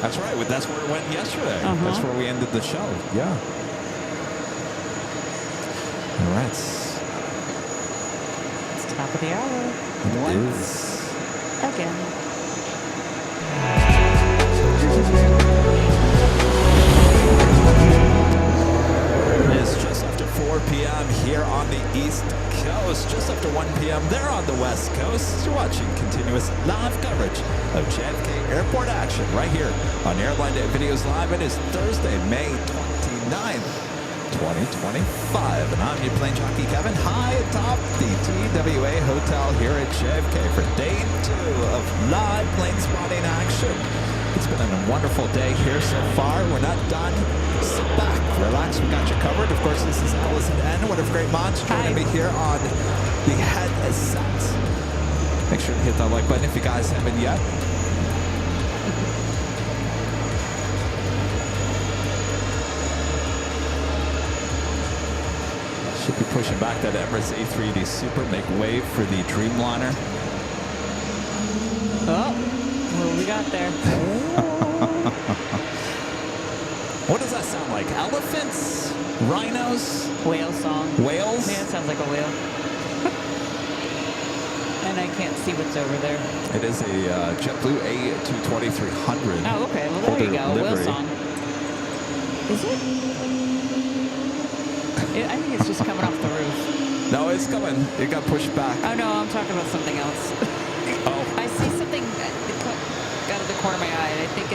That's right. That's where it went yesterday. Uh-huh. That's where we ended the show. Yeah. All right. It's top of the hour. It is. Again. It is just after 4 p.m. here on the East Coast, just after 1 p.m. there on the West Coast. You're watching continuous live coverage of JFK Airport action right here on Airline Videos Live. It is Thursday, May 29th, 2025. And I'm your plane jockey, Kevin, high atop the TWA Hotel here at JFK for day 2 of live plane spotting action. It's been a wonderful day here so far. We're not done. Sit back, relax, we got you covered. Of course, this is Allison N. What a great mods joining me here on the headset. Make sure to hit that like button if you guys haven't yet. Should be pushing back that Emirates A380 Super, make way for the Dreamliner. Oh, what do we got there? What does that sound like? Elephants? Rhinos? Whale song. Whales? Yeah, it sounds like a whale. And I can't see what's over there. It is a JetBlue A220-300. Oh, okay. Well, there you go. Whale song. Is it? I think it's just coming off the roof. No, it's coming. It got pushed back. Oh, no, I'm talking about something else. Oh. I see something out of the corner of my eye, and I think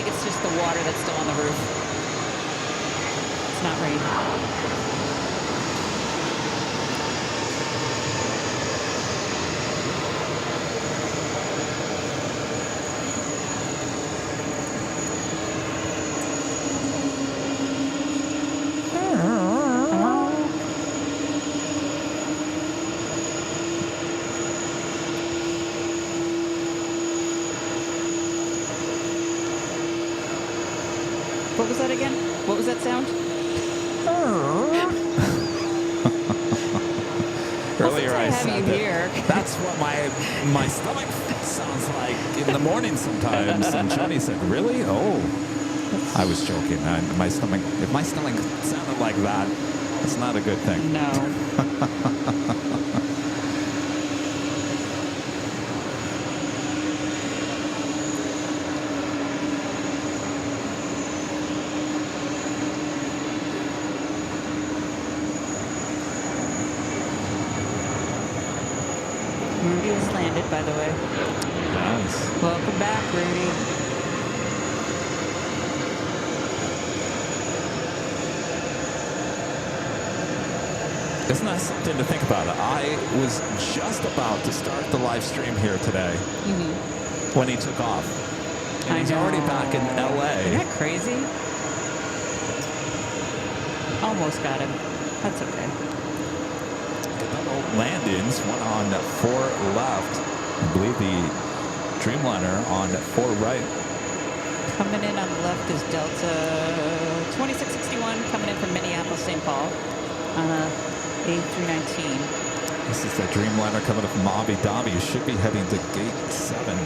it's just the water that's still on the roof. It's not rain. What was that again? What was that sound? Earlier I said here. that's what my stomach sounds like in the morning sometimes. And Johnny said, really? Oh. I was joking. If my stomach sounded like that, it's not a good thing. No. Rudy has landed, by the way. Nice. Welcome back, Rudy. Isn't that something to think about? I was just about to start the live stream here today when he took off. And he's already back in LA. Isn't that crazy? Almost got him. That's okay. Landings, one on 4 left. I believe the Dreamliner on 4 right. Coming in on the left is Delta 2661 coming in from Minneapolis, St. Paul on a A319. This is the Dreamliner coming up from Abu Dhabi. You should be heading to gate 7.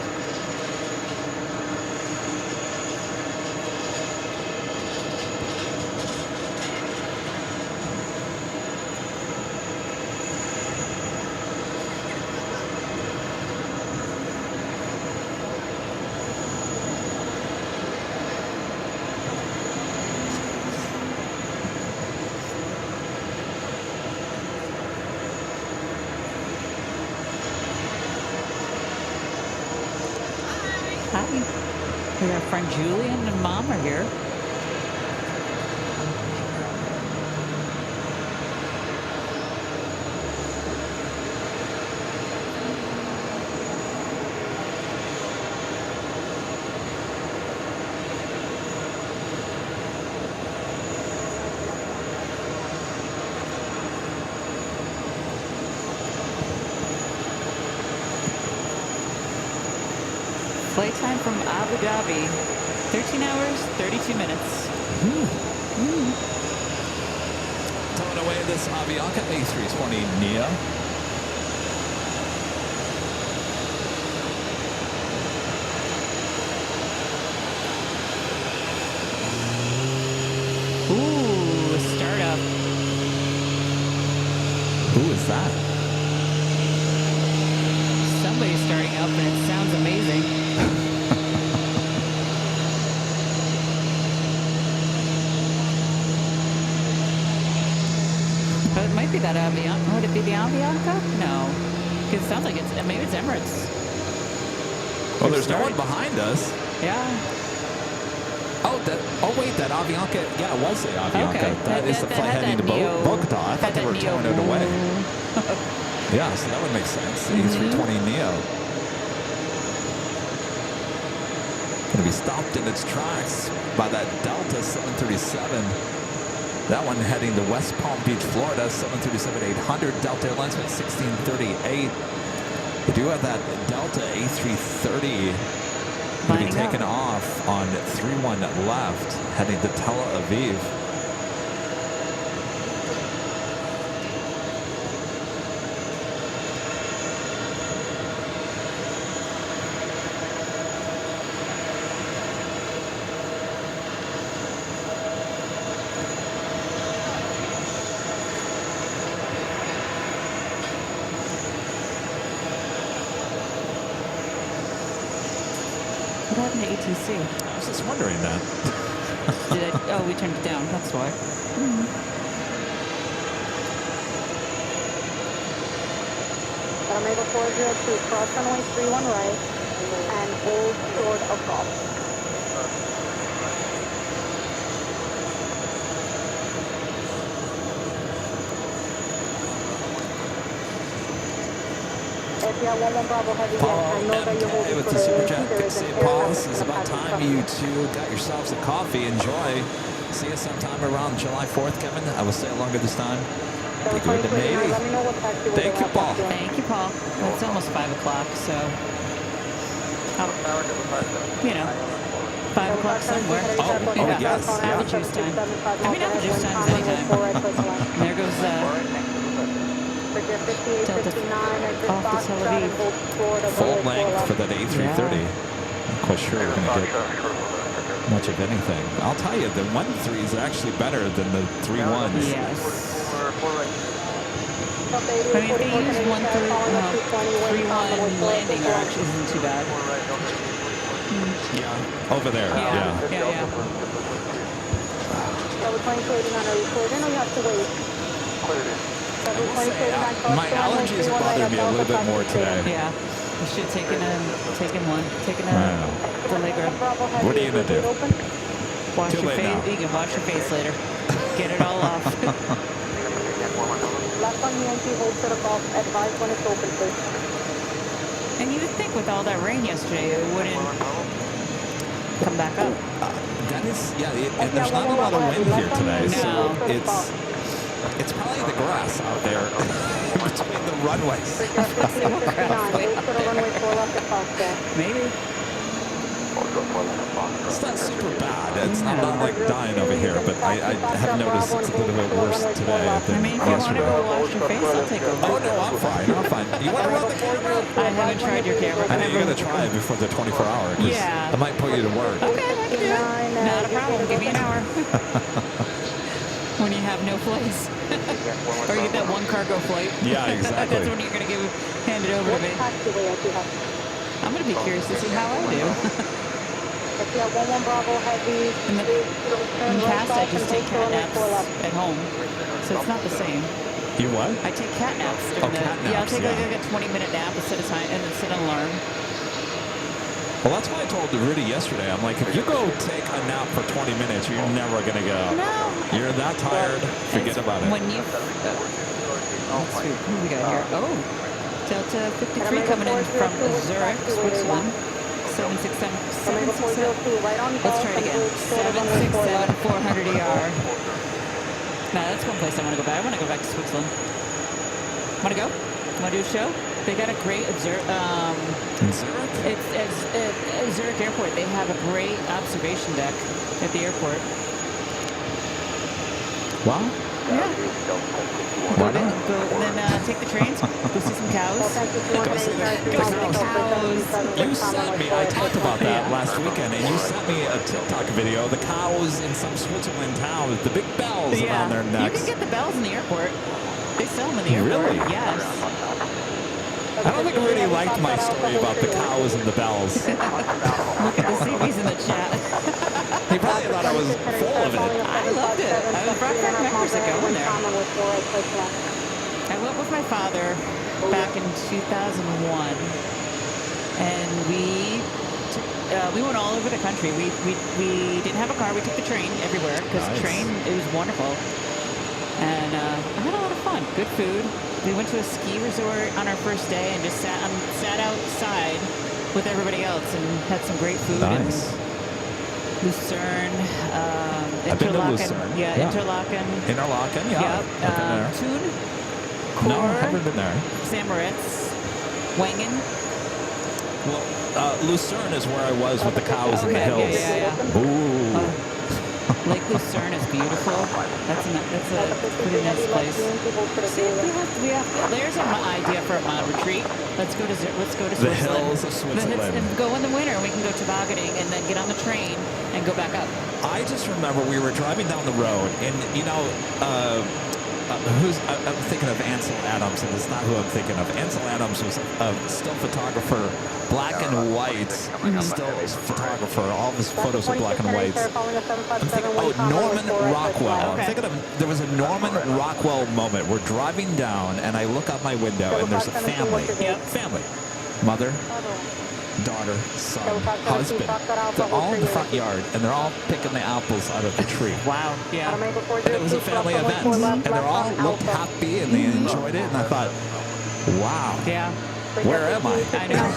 We our friend Julian and Mom are here. Flight time from Abu Dhabi, 13 hours, 32 minutes. Towing away this Avianca A320 Neo. that? Somebody's starting up, and it sounds amazing. But it might be that Avianca. Would it be the Avianca? No. Because it sounds like it's, maybe it's Emirates. Well, there's no one behind us. Yeah. Oh, wait, that Avianca. Yeah, it was the Avianca. Okay. That is the flight heading to Bogota. I thought they were towing it away. Yeah, so that would make sense. The A320neo. Going to be stopped in its tracks by that Delta 737. That one heading to West Palm Beach, Florida, 737-800. Delta Airlines at 1638. We do have that Delta A330 going to be taken off on 31 left, heading to Tel Aviv. What happened to ATC? I was just wondering that. Oh, we turned it down. That's why. Omega 402, cross runway 31 right, and hold short of golf. Paul MK with the Super Jet. Good to see you, Paul. This is about time you two got yourselves a coffee. Enjoy. See you sometime around July 4th, Kevin. I will stay longer this time. Be good to me. Thank you, Paul. Thank you, Paul. Well, it's almost 5 o'clock, so, you know, 5 o'clock somewhere. Oh, Yeah. yes. Apple Yeah. juice time. I mean, apple juice time is anytime. And there goes Delta off to Tel Aviv. Full length for that A330. Yeah. Not quite sure we're going to get much of anything. I'll tell you, the 1.3 is actually better than the 3.1s. Yes. I mean, if they use 3.1 landing, or actually isn't too bad. Yeah, over there. Yeah. Yeah. My allergies are bothering me a little bit more today. Yeah. You should have taken one. Wow. Deligra. What are you going to do? Wash Too your late face. now. You can wash your face later. Get it all off. Left on Yankee, hold to the golf, advise when it's open, please. And you would think with all that rain yesterday, it wouldn't come back up. That is, and there's not a lot of wind here today, so No. it's probably the grass out there between the runways. Maybe. It's not super bad. It's not like dying over here, but I have noticed it's a little bit worse today I than mean, if you want to yesterday. go wash your face, I'll take over. Oh, no, I'm fine. You want to run the camera? I haven't tried your camera. I know you're going to try it before the 24-hour, because Yeah. I might put you to work. Okay, I can do it. Not a problem. Give me an hour. When you have no flights. Or you get that one cargo flight. Yeah, exactly. That's when you're going to hand it over to me. I'm going to be curious to see how I do. In the past, I just take cat naps at home, so it's not the same. You what? I take cat naps. Oh, cat Yeah, I'll naps, take yeah. like a 20-minute nap and set a time and then set an alarm. Well, that's why I told Rudy yesterday. I'm like, if you go take a nap for 20 minutes, you're never going to get up. No. You're that tired, forget about it. When you... let's see, who we got here? Oh, Delta 53 coming in from Zurich, Switzerland. 767. Let's try it again. 767, 400 ER. Nah, that's one place I want to go back. I want to go back to Switzerland. Want to go? Want to do a show? They got a great In Zurich? It's Zurich Airport. They have a great observation deck at the airport. Well, Why not? Go, and then take the trains, go see some cows. Go see the cows. You sent me, I talked about that last weekend, and you sent me a TikTok video, the cows in some Switzerland town with the big bells around their You necks. can get the bells in the airport. They sell them in the airport. Really? Yes. I don't think I really liked my story about the cows and the bells. Look at the CVs in the chat. He probably thought I was full of it. I loved it. I was brought back memories of going there. I went with my father back in 2001, and we went all over the country. We didn't have a car. We took the train everywhere because train, it was wonderful. And I had a lot of fun. Good food. We went to a ski resort on our first day and just sat outside with everybody else and had some great food. Nice. Lucerne, I've been to Interlaken. Lucerne. Yeah, Interlaken. Interlaken, yeah. Yep. Thun, No, I Kor, haven't been there. Samoritz, Wangen. Well, Lucerne is where I was with the cows in the hills. Yeah. Ooh. Lake Lucerne is beautiful. That's a pretty nice place. See, there's an idea for a mild retreat. Let's go to Switzerland. The hills of Switzerland. And go in the winter. We can go tobogganing and then get on the train and go back up. I just remember we were driving down the road, and you know, I'm thinking of Ansel Adams, and it's not who I'm thinking of. Ansel Adams was a still photographer, black and white, still photographer. All of his photos are black and white. I'm thinking, Norman Rockwell. Okay. I'm thinking of, there was a Norman Rockwell moment. We're driving down, and I look out my window, and there's a family. Family. Mother, daughter, son, husband. They're all in the front yard, and they're all picking the apples out of the tree. Wow. Yeah. It was a family event, and they all looked happy, and they enjoyed it, and I thought, wow. Yeah. Where am I? I know.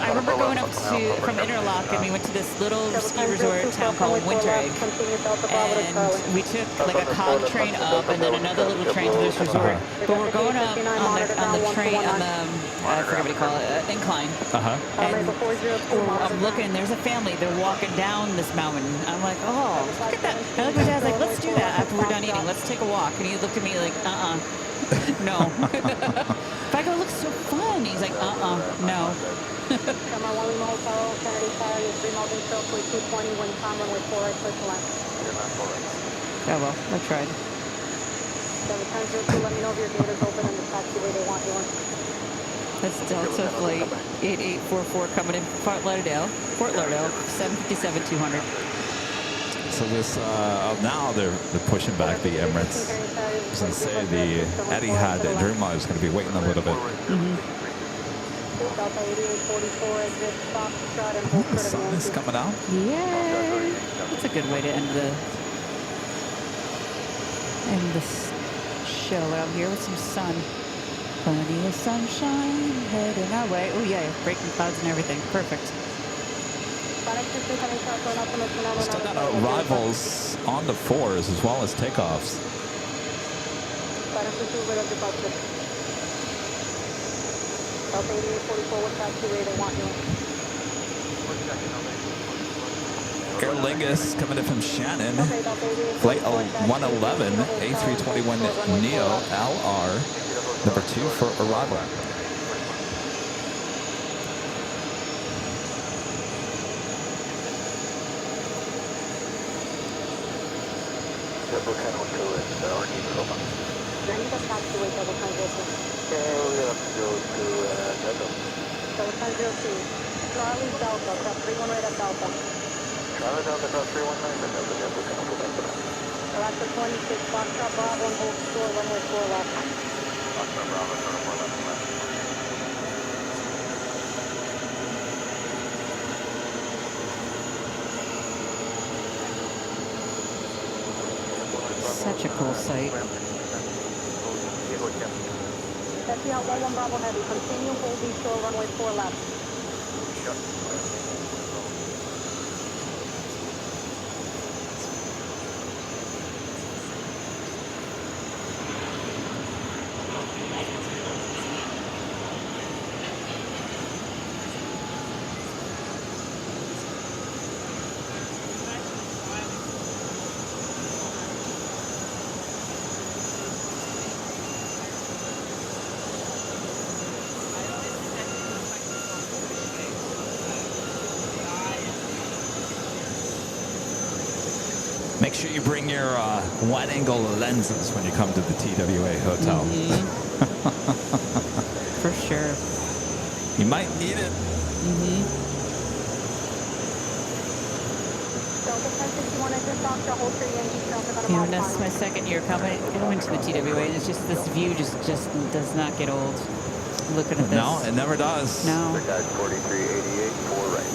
I remember going up from Interlaken, we went to this little ski resort town called Winteregg, and we took like a cog train up and then another little train to this resort. But we're going up on the train, I forget what you call it, incline. And I'm looking, there's a family, they're walking down this mountain. I'm like, oh, look at that. And I look at my dad's like, let's do that after we're done eating. Let's take a walk. And he looked at me like, no. If I go, it looks so fun. He's like, no. Oh, well, I tried. That's Delta Flight 8844 coming in from Fort Lauderdale, 757-200. So this, now they're pushing back the Emirates. I was going to say the Etihad Dreamliner is going to be waiting a little bit. The sun is coming out. Yay! That's a good way to end this show out here with some sun. Plenty of sunshine heading our way. Oh yeah, breaking clouds and everything. Perfect. Still got arrivals on the fours as well as takeoffs. Aer Lingus coming in from Shannon. Flight 111, A321 Neo LR, number 2 for arrival. Such a cool sight. That's out 11 Bravo Heavy. Continue holding shore runway 4 left. Make sure you bring your wide-angle lenses when you come to the TWA hotel. For sure. You might need it. You know, this is my second year coming to the TWA, and it's just this view just does not get old. Looking at this. No, it never does. No. The guy's 4388, 4 right.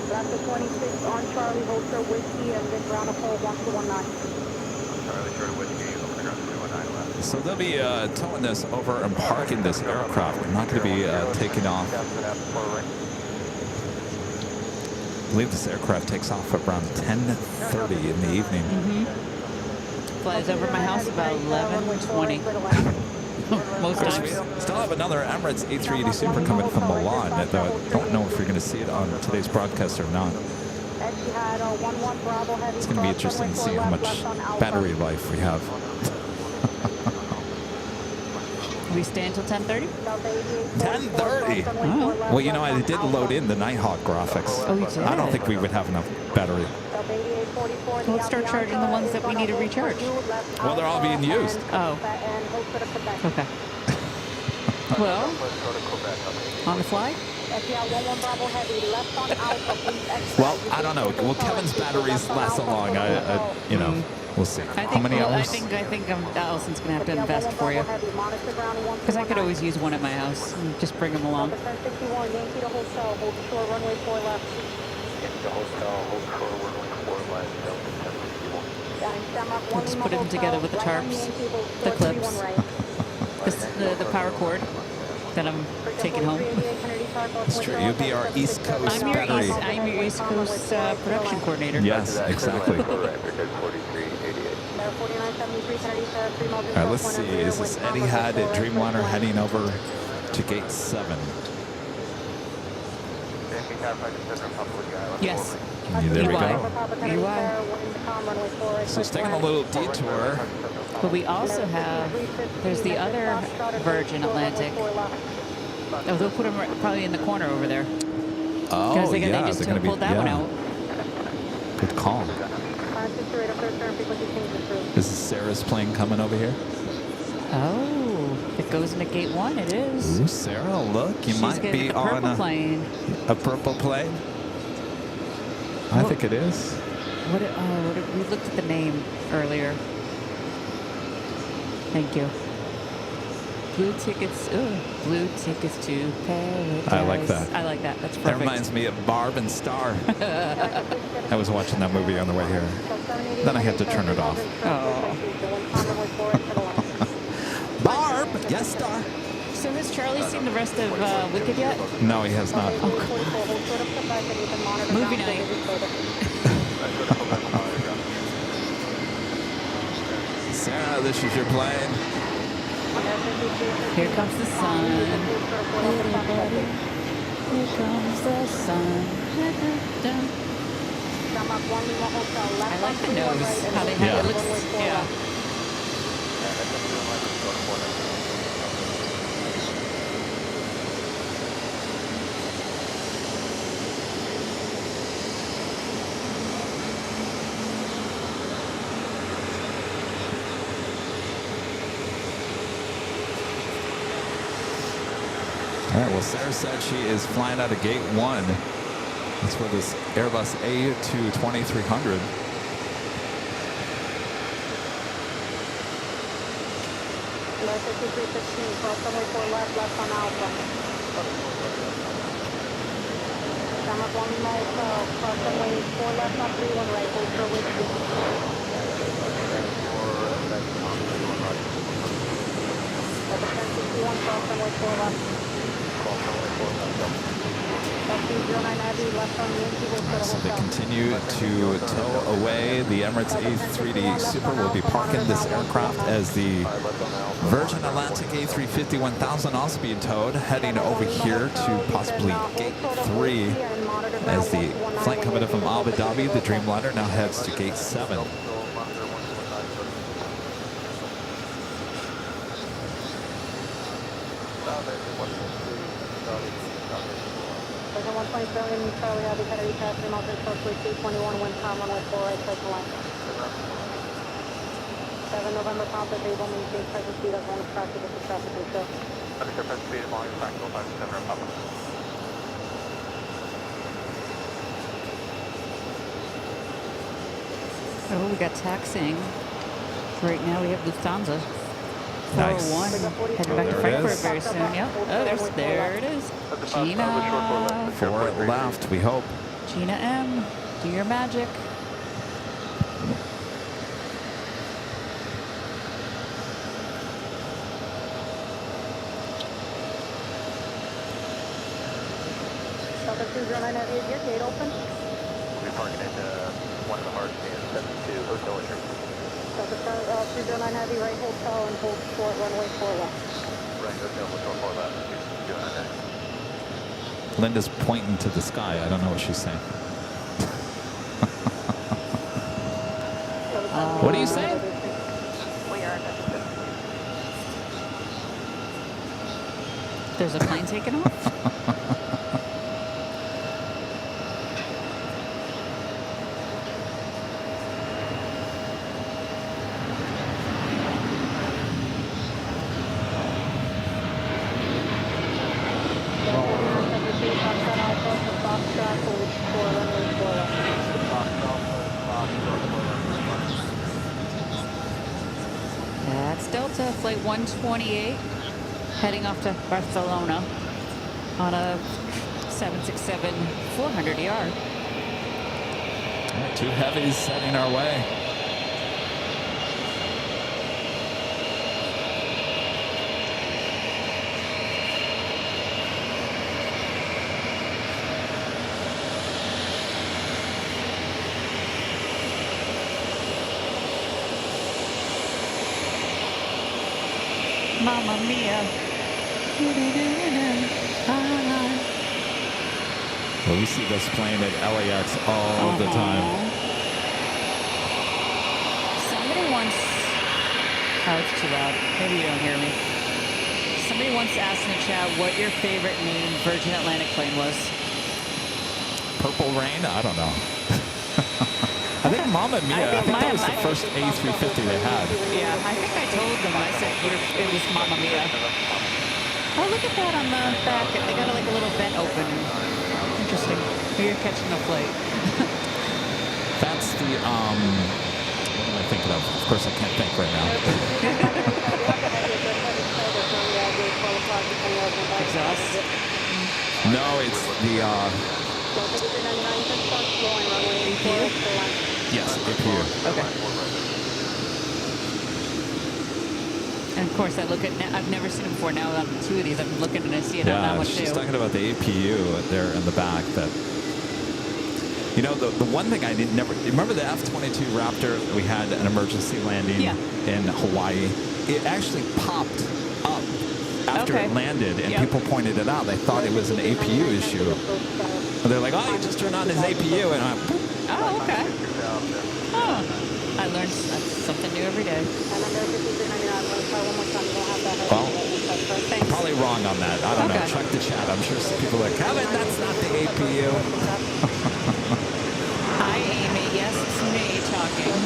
Delta 26 on Charlie, hold for whiskey and then ground of pole 1219. Charlie, short of whiskey, open the ground 319 left. So they'll be towing this over and parking this aircraft. Not going to be taking off. I believe this aircraft takes off around 10:30 in the evening. Flies over my house about 11:20. Most We times. still have another Emirates A380 Super coming from Milan. I don't know if you're going to see it on today's broadcast or not. It's going to be interesting to see how much battery life we have. We stay until 10:30? 10:30? Oh. Well, you know, I did load in the Nighthawk graphics. Oh, you did? I don't think we would have enough battery. Well, let's start charging the ones that we need to recharge. Well, they're all being used. Oh. Okay. Well, on the fly? Well, I don't know. Well, Kevin's batteries last so long. You know, we'll see. How many hours? I think Allison's going to have to invest for you. Because I could always use one at my house and just bring them along. The hotel, hold short, runway 4 left, Delta 1061. We'll just put them together with the tarps, the clips, the power cord that I'm taking home. It's true. You'll be our East Coast battery. I'm your East Coast production coordinator. Yes, exactly. All right, let's see. Is this Etihad at Dreamliner heading over to gate 7? Yes. There we go. EY. So it's taking a little detour. But we also have, there's the other Virgin Atlantic. Oh, they'll put them probably in the corner over there. Oh, Because they yeah, just they're going to be. pulled that one out. Good call. This is Sarah's plane coming over here. Oh, if it goes into gate 1, it is. Ooh, Sarah, look, you She's might getting be the on purple plane. a purple plane. I think it is. We looked at the name earlier. Thank you. Blue tickets. Ooh, blue tickets to paradise. I like that. I like that. That's perfect. That reminds me of Barb and Star. I was watching that movie on the way here. Then I had to turn it off. Oh. Barb! Yes, Star! So has Charlie seen the rest of Wicked yet? No, he has not. Oh, come on. Movie night. Sarah, this is your plane. Here comes the sun. Everybody. Here comes the sun. I like the nose. How they have it. Looks, yeah. All right, well, Sarah said she is flying out of gate 1. That's for this Airbus A220-300. cross runway 4 left. So they continue to tow away. The Emirates A380 Super will be parking this aircraft as the Virgin Atlantic A350-1000 also being towed, heading over here to possibly Gate 3 as the flight coming in from Abu Dhabi, the Dreamliner, now heads to Gate 7. Version 127, Charlie, I'll be headed east after Mountain Closely 221, wind calm, runway 4 right, take the line. 7 November, Papa, Able, maintain present speed as long as traffic with the traffic control. Understood, present speed as long as practical 57 Papa. Oh, we got taxiing. Right now we have Lufthansa. Nice. 401 heading back to there it Frankfurt is. very soon. Yep. Oh, there it is. Gina. 4 left, we hope. Gina M. Do your magic. Delta 209 Heavy, is your gate open? We'll be parking at one of the hard stands, 72 Hotel Entry. Delta 209 Heavy, right hotel and hold short, runway 4 left. Right, Hotel, Hotel 4 left, 209. Linda's pointing to the sky. I don't know what she's saying. What are you saying? There's a plane taking off? That's Delta, flight 128, heading off to Barcelona on a 767-400ER. Two heavies heading our way. Mamma mia. Well, we see this plane at LAX all the time. Somebody once, oh, it's too loud. Maybe you don't hear me. Somebody once asked in the chat what your favorite named Virgin Atlantic plane was. Purple Rain? I don't know. I think Mamma Mia, I think that was the first A350 they had. Yeah, I think I told them, I said it was Mamma Mia. Oh, look at that on the back. They got like a little vent open. Interesting. Maybe you're catching the flight. That's the, what am I thinking of? Of course, I can't think right now. Exhaust? No, it's the, APU? yes, APU. Okay. And of course, I look at, I've never seen it before. Now on two of these, I'm looking and I see it. I don't know Yeah, what she's to do. talking about the APU there in the back. That, you know, the one thing I never remember, the F-22 Raptor. We had an emergency landing in Hawaii. It actually popped up after it landed, and people pointed it out. They thought it was an APU issue. And they're like, "Oh, you just turned on his APU," and I'm. Oh, okay. Oh, I learned something new every day. Well, I'm probably wrong on that. I don't know. Check the chat. I'm sure some people are like, Kevin, that's not the APU. Hi, Amy. Yes, it's me talking.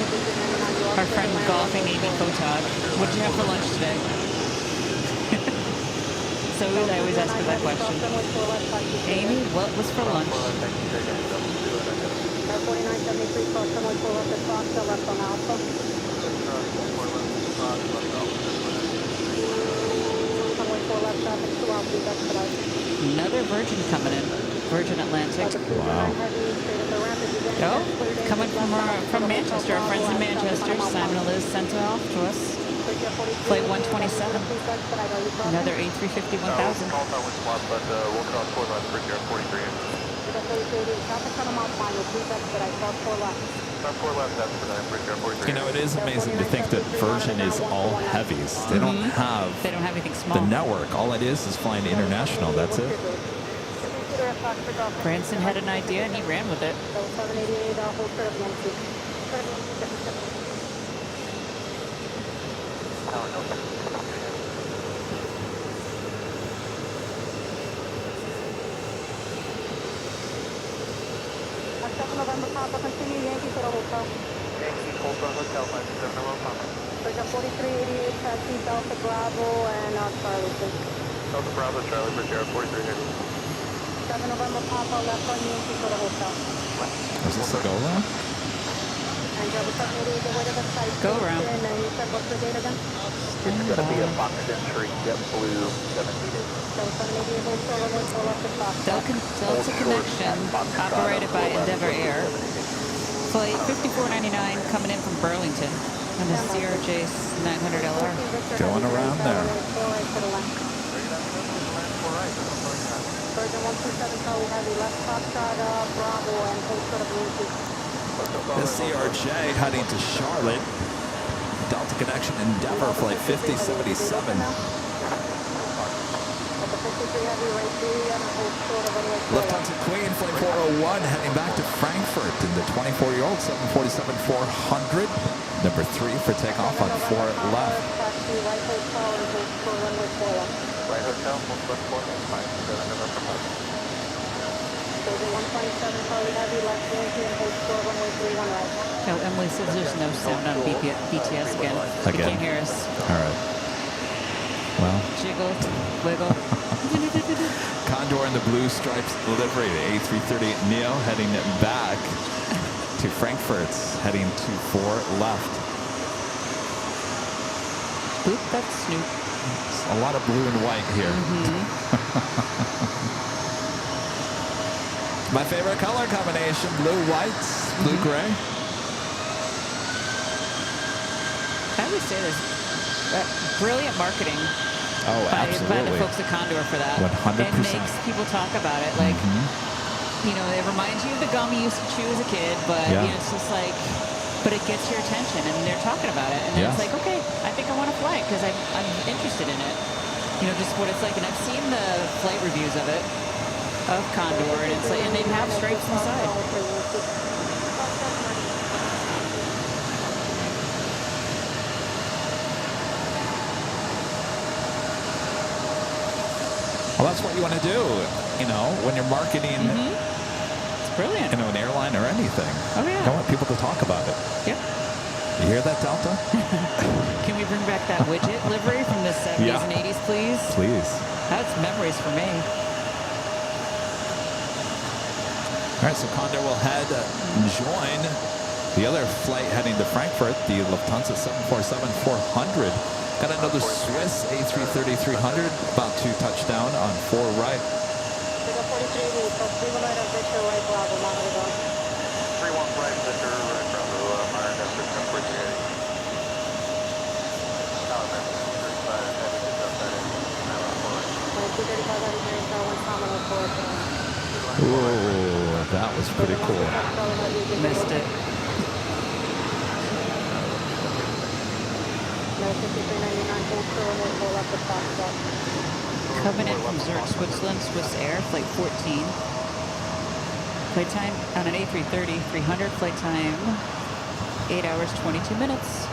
Our friend golfing Amy Photog. What did you have for lunch today? So I always ask her that question. Amy, what was for lunch? 4973 cross runway 4 left at Fox, left on Alpha. Runway 4 left traffic 2 Alpha, expedite. Another Virgin coming in. Virgin Atlantic. Wow. Oh, coming from Manchester. Our friends in Manchester. Simon and Liz sent it off to us. Flight 127. Another A350 1000. Call that with swap, but we'll cross 4 left for here, 43. Not 4 left, that's for 9 for here, 43. You know, it is amazing to think that version is all heavies. They don't have They don't have anything small. the network. All it is flying international. That's it. Branson had an idea and he ran with it. November Papa, continue Yankee to the hotel. Yankee, Cobra Hotel, 57 November Papa. 4388, taxi Delta Bravo and Charlie, please. Delta Bravo, Charlie, for here, 43 Heavies. 7 November Papa, left on Yankee to the hotel. Is this a go around? And Delta 788, the way to the site. Go around. And then you said what's the date again? It's going to be a box entry, JetBlue 788. Delta 788, hotel, and we'll left the box. Delta Connection, operated by Endeavor Air. Flight 5499 coming in from Burlington on the CRJ 900LR. Going around there. Virgin 127, Charlie Heavy, left Foxtrot, Bravo, and hold short of Yankee. The CRJ heading to Charlotte. Delta Connection Endeavor Flight 5077. Lufthansa Queen Flight 401 heading back to Frankfurt in the 24-year-old 747-400. Number 3 for takeoff on 4 left. Right hotel, 114, 57 November Papa. 127, Charlie Heavy, left Yankee, and hold short runway 31 right. No, Emily says there's no sound on BTS again. You Again? can't hear us. All right. Well, Jiggle, wiggle. Condor in the blue stripes livery, the A330 Neo heading back to Frankfurt, heading to 4 left. Boop, that's Snoop. It's a lot of blue and white here. My favorite color combination, blue-white, blue-gray. I would say this. Brilliant marketing. Oh, by the absolutely. folks at Condor for that. 100%. It makes people talk about it. Like, you know, it reminds you of the gum you used to chew as a kid, but Yeah. you know, it's just like, but it gets your attention and they're talking about it. And then Yes. it's like, okay, I think I want to fly it because I'm interested in it. You know, just what it's like. And I've seen the flight reviews of it, of Condor, and it's like, and they have stripes inside. Well, that's what you want to do, you know, when you're marketing, It's brilliant. you know, an airline or anything. Oh, yeah. You want people to talk about it. Yep. You hear that, Delta? Can we bring back that widget livery from the 70s Yeah. and 80s, please? Please. That's memories for me. All right, so Condor will head and join the other flight heading to Frankfurt, the Lufthansa 747-400. Got another Swiss A330-300 about to touch down on 4 right. 31 right, Victor, right Bravo, Myron, Victor, 48. Ooh, that was pretty cool. Missed it. Coming in from Zurich, Switzerland, Swiss Air, flight 14. Flight time on an A330, 300, flight time 8 hours, 22 minutes.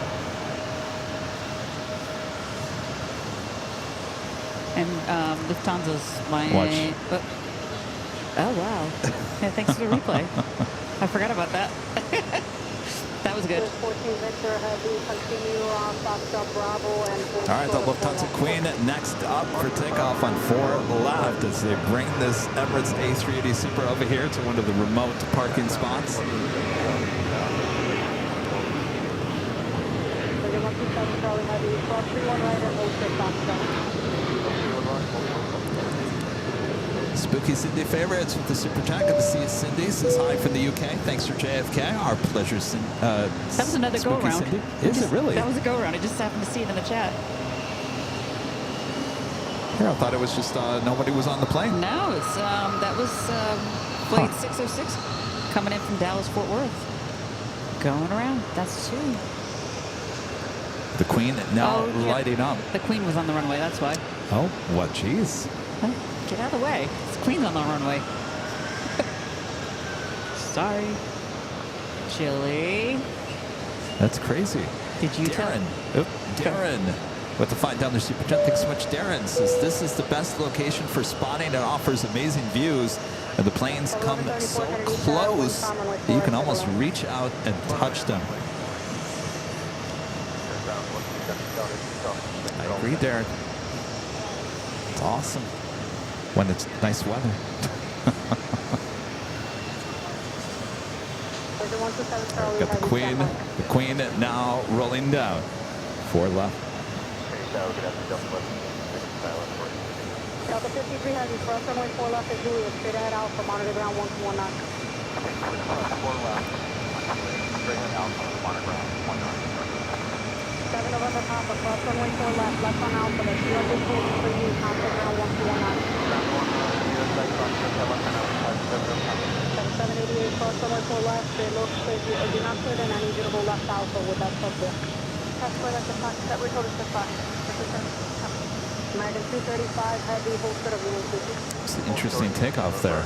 And Lufthansa's my... Watch. Oh, wow. Yeah, thanks for the replay. I forgot about that. That was good. All right, the Lufthansa Queen next up for takeoff on 4 left as they bring this Emirates A380 Super over here to one of the remote parking spots. Spooky Cindy favorites with the super chat. Good to see you, Cindy. Says hi from the UK. Thanks for JFK. Our pleasure, That was another Spooky go-around. Cindy. Is it really? That was a go-around. I just happened to see it in the chat. Here, I thought it was just nobody was on the plane. No, it's that was flight 606 coming in from Dallas Fort Worth. Going around. That's two. The Queen now lighting up. The Queen was on the runway. That's why. Oh, what? Jeez. Oh, get out of the way. The Queen's on the runway. Sorry. Chili. That's crazy. Did you Darren. Darren with the $5 super chat. Thanks so much, Darren. Says this is the best location for spotting and offers amazing views. And the planes come so close that you can almost reach out and touch them. I agree, Darren. It's awesome when it's nice weather. Got the Queen. The Queen now rolling down. 4 left. Delta 53 Heavy, cross runway 4 left is Julius, straight ahead Alpha, monitor ground 119. 4 left, straight ahead Alpha, monitor ground 119. 7 November Papa, cross runway 4 left, left on Alpha, there's 200 feet for you, contact ground 1219. 7788, cross runway 4 left, it looks as you do not clear, then I need you to go left Alpha with that subject. That's where that's the fact, that we're told it's the fact. American 235, Heavy, hold set of Runway 22. It's an interesting takeoff there.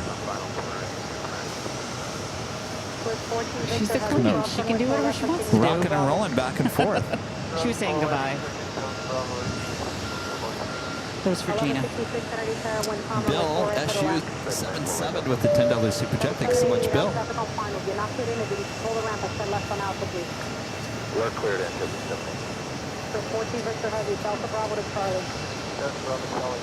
She's the Queen. She can do whatever she wants to do. Rocking and rolling back and forth. She was saying goodbye. That was for Gina. Bill, SU77 with the $10 super chat. Thanks so much, Bill. We're cleared into the 70. So 14 Victor Heavy, Delta Bravo to Charlie. That's Bravo Charlie.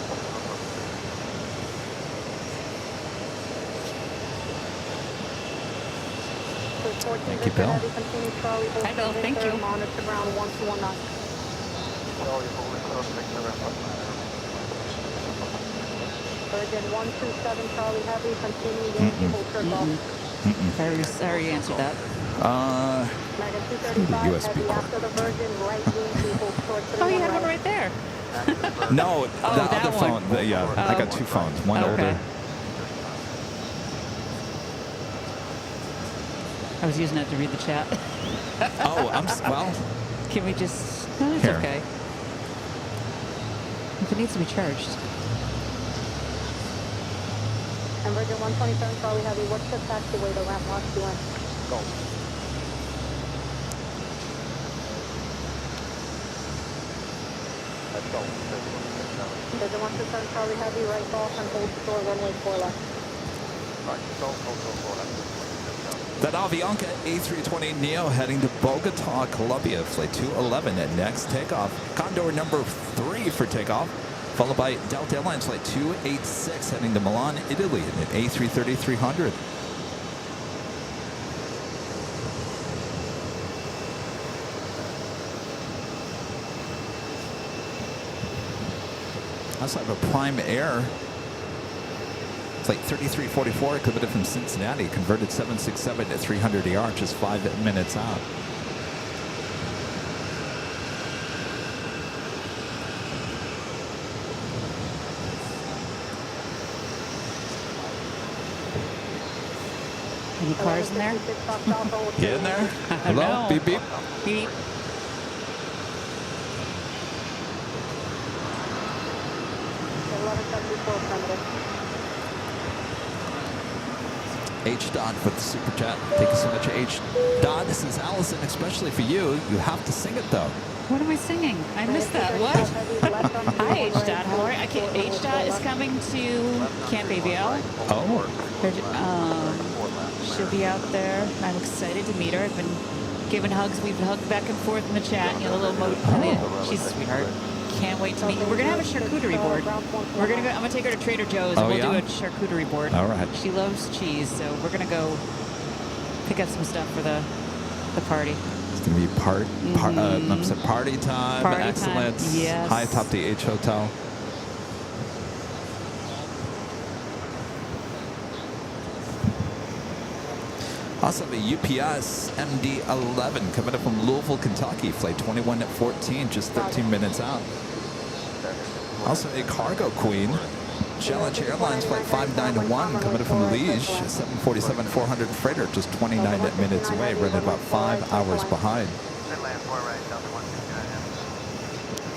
Thank you, Bill. Hi, Bill. Thank you. Monitor ground 1219. Charlie, holding close, make sure that's Virgin 127 Charlie Heavy, continue Yankee, hold turtle. Sorry you answered that. American 235 USB Heavy, cord. after the Virgin, right Yankee, hold short to the Oh, you one have one right. right there. No, the that other one. phone. Yeah, I got two phones. One Okay. older. I was using that to read the chat. Oh, well. Can we just... No, it's Here. okay. If it needs to be charged. And Virgin 127 Charlie Heavy, what's the taxiway the ramp locks you in? Go. Let's go. Virgin 127 Charlie Heavy, right off and hold store runway 4 left. Right, go. That Avianca A320 Neo heading to Bogota, Colombia, flight 211 at next takeoff. Condor number 3 for takeoff, followed by Delta Airlines flight 286 heading to Milan, Italy, in an A330-300. I also have a Prime Air flight 3344, committed from Cincinnati, converted 767 to 300 ER, just 5 minutes out. Any cars in there? Get in there. Hello? No. Beep, beep. Beep. H. Dot for the super chat. Thank you so much, H. Dot. This is Allison, especially for you. You have to sing it, though. What am I singing? I missed that. What? Hi, H. Dot. How are you? H. Dot is coming to Camp ABL. Oh. She'll be out there. I'm excited to meet her. I've been giving hugs. We've hugged back and forth in the chat. You know, the little she's a sweetheart. Can't wait to meet you. We're gonna have a charcuterie board. We're gonna go. I'm gonna take her to Trader Joe's and we'll do a charcuterie board. All right. She loves cheese, so we're gonna go pick up some stuff for the party. It's gonna be party time. Party Excellent. time. Yes. High atop the H Hotel. Also have a UPS MD-11 coming up from Louisville, Kentucky, flight 2114, just 13 minutes out. Also a cargo queen, Challenge Airlines flight 591 coming up from Liège, 747-400 freighter, just 29 minutes away, running about 5 hours behind.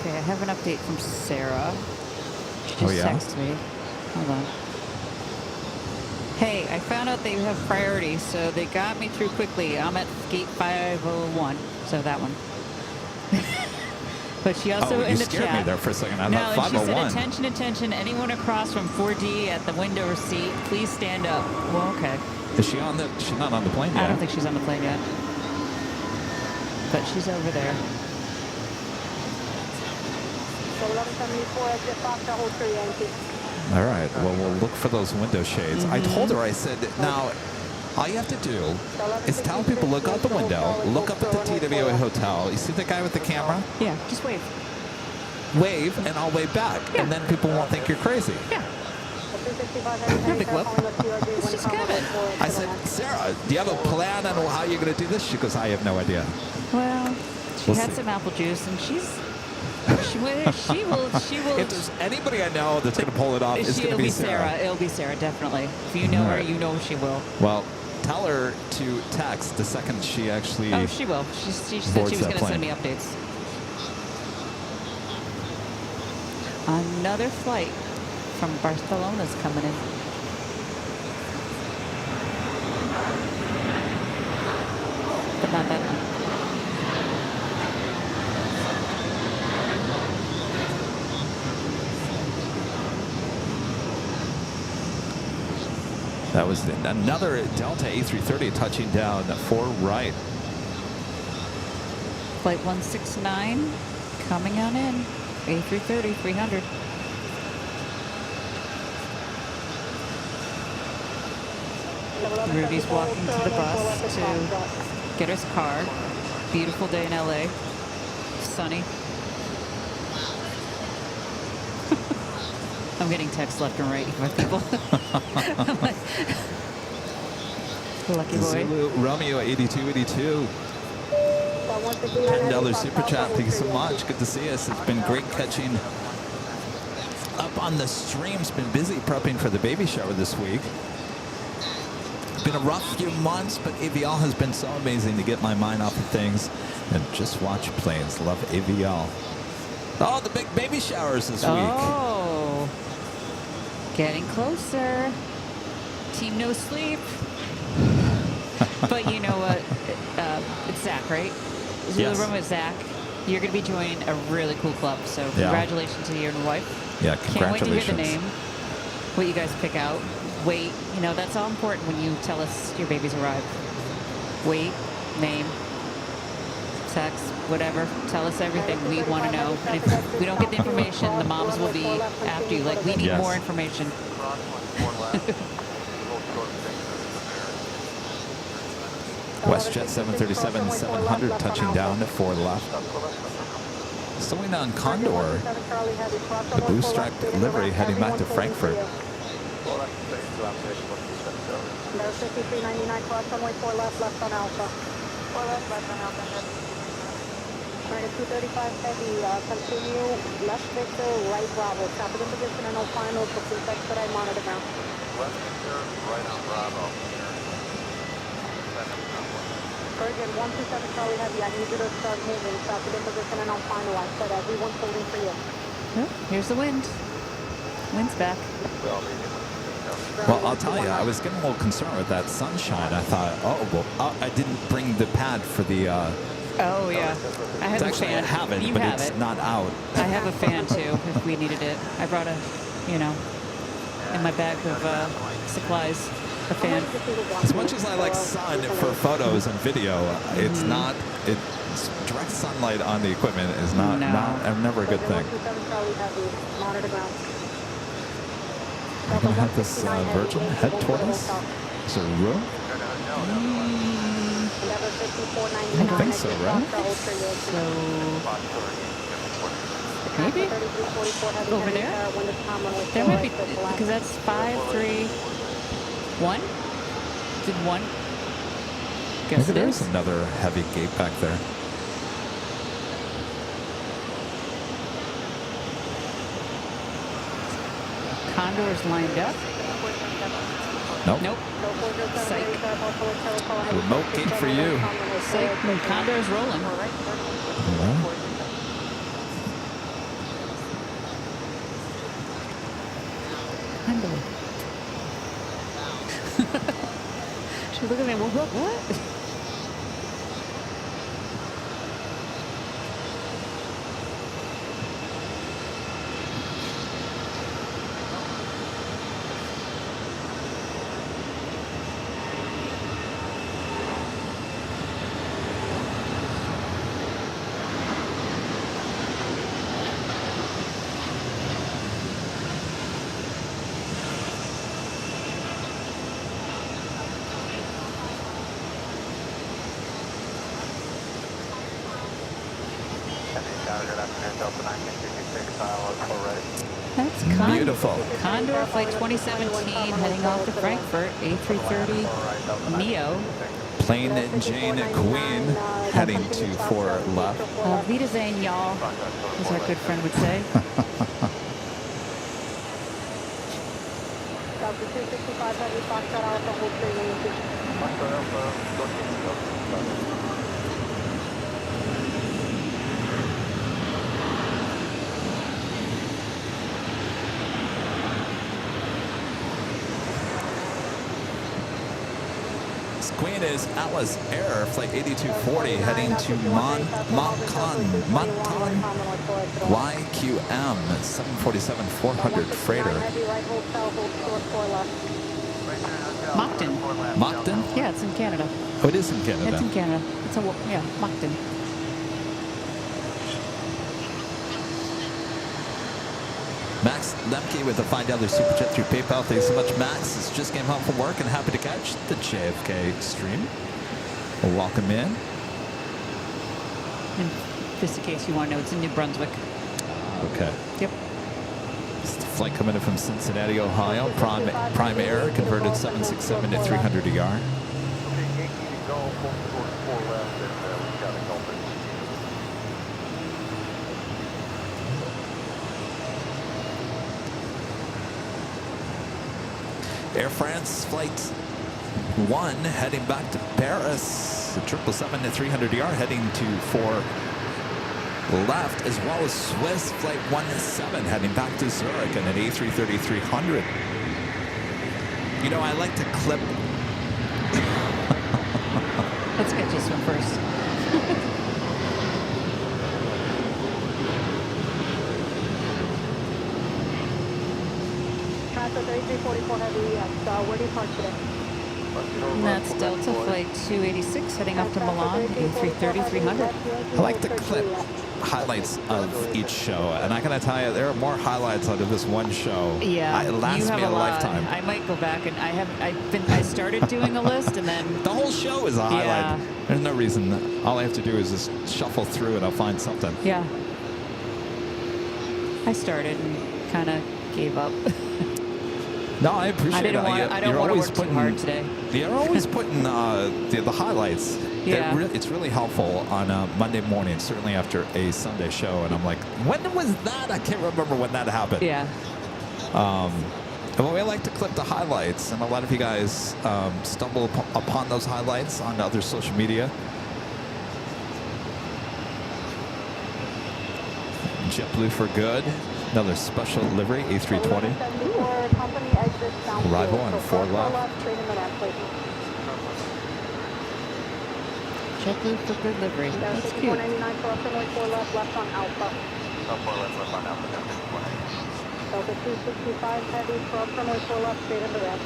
Okay, I have an update from Sarah. She just texted me. Hold on. Hey, I found out they have priority, so they got me through quickly. I'm at gate 501, so that one. But she also in the chat. You scared me there for a second. I thought 501. She said, attention, attention, anyone across from 4D at the window or seat, please stand up. Well, okay. Is she on the, she's not on the plane yet? I don't think she's on the plane yet. But she's over there. So 1174 exit Foxtrot, hold 3 Yankee. All right. Well, we'll look for those window shades. I told her, I said, now, all you have to do is tell people, look out the window, look up at the TWA hotel. You see the guy with the camera? Yeah, just wave. Wave, and I'll wave back. Yeah. And then people won't think you're crazy. Yeah. No big whoop. It's just Kevin. I said, Sarah, do you have a plan on how you're going to do this? She goes, I have no idea. Well, she had some apple juice, and she will. If there's anybody I know that's going to pull it off, it's going to be Sarah. It'll be Sarah, definitely. If you know her, you know she will. Well, tell her to text the second she actually. Oh, she will. She said she was going to send me updates. Another flight from Barcelona's coming in. But not that one. That was another Delta A330 touching down for right. Flight 169 coming on in. A330, 300. Rudy's walking to the bus to get his car. Beautiful day in LA. Sunny. I'm getting texts left and right by people. Lucky boy. Zulu Romeo 8282. $10 super chat. Thank you so much. Good to see us. It's been great catching up on the stream. It's been busy prepping for the baby shower this week. It's been a rough few months, but AVL has been so amazing to get my mind off of things and just watch planes. Love AVL. Oh, the big baby showers this week. Oh, getting closer. Team No Sleep. But you know what? It's Zach, right? Yes. Room with Zach. You're going to be joining a really cool club. So congratulations to you and your wife. Yeah, Can't wait to congratulations. hear the name. What you guys pick out. Weight. You know, that's all important when you tell us your baby's arrived. Weight, name, sex, whatever. Tell us everything. We want to know. And if we don't get the information, the moms will be after you. Like, we need more information. WestJet 737-700 touching down for left. Slowing down Condor, the blue striped livery heading back to Frankfurt. There's 5399 cross runway 4 left on Alpha. 4 left on Alpha. American 235 Heavy, continue left Victor, right Bravo. Traffic in position and no final, so please expedite monitor ground. Left Victor, right on Bravo. Virgin 127 Charlie Heavy, I need you to start moving. Traffic in position and on final. I said everyone's holding for you. Oh, here's the wind. Wind's back. Well, I'll tell you, I was getting a little concerned with that sunshine. I thought, I didn't bring the pad for the... Oh, yeah. I have a fan. I have it, but it's not out. I have a fan, too, if we needed it. I brought a, in my bag of supplies, a fan. As much as I like sun for photos and video, it's not... It's direct sunlight on the equipment is not never a good thing. We're going to have this Virgin head toward us. Is there room? I think so, right? So, maybe over there? There might be, because that's 5, 3, 1? Did 1? Guess Maybe it there's is. another heavy gate back there. Condors lined up. Nope. Nope. Psych. Remote gate for you. Psych. Condors rolling. Well, Condor. She looked at me. What? That's Condor. beautiful. Condor flight 2017 heading off to Frankfurt, A330 Neo. Plane Jane Queen heading to 4 left. Wiedersehen, y'all, as our good friend would say. Delta 265 Heavy, Foxtrot Alpha, hold 312. Queen is Atlas Air, flight 8240, heading to Monton, YQM, 747-400 freighter. Moncton. Moncton? Yeah, it's in Canada. Oh, it is in Canada. It's in Canada. It's a, yeah, Moncton. Max Lemke with a $5 super chat through PayPal. Thanks so much, Max. Just came home from work and happy to catch the JFK stream. Well, welcome in. And just in case you want to know, it's in New Brunswick. Okay. Yep. It's the flight coming in from Cincinnati, Ohio. Prime Air, converted 767 at 300 a yard. Air France Flight 1 heading back to Paris. 777 at 300 yard heading to 4 left, as well as Swiss Flight 17 heading back to Zurich and an A330-300. You know, I like to clip. Let's get this one first. Transfer 3344 Heavy, where do you park today? And that's Delta Flight 286 heading off to Milan, A330-300. I like to clip highlights of each show, and I gotta tell you, there are more highlights out of this one show. Yeah, It lasts you have me a lot. lifetime. I might go back and I started doing a list and then The whole show is a highlight. Yeah. There's no reason. All I have to do is just shuffle through and I'll find something. yeah. I started and kind of gave up. No, I appreciate it. I don't want to work too hard today. You're always putting the highlights. Yeah. It's really helpful on a Monday morning, certainly after a Sunday show. And I'm like, when was that? I can't remember when that happened. Yeah. Well, we like to clip the highlights, and a lot of you guys stumble upon those highlights on other social media. JetBlue for good. Another special livery, A320. Arrival on 4 left. JetBlue for good livery. That's cute. 499 for runway 4 left, left on Alpha. Delta 265 Heavy, from runway 4 left, straight into ramp.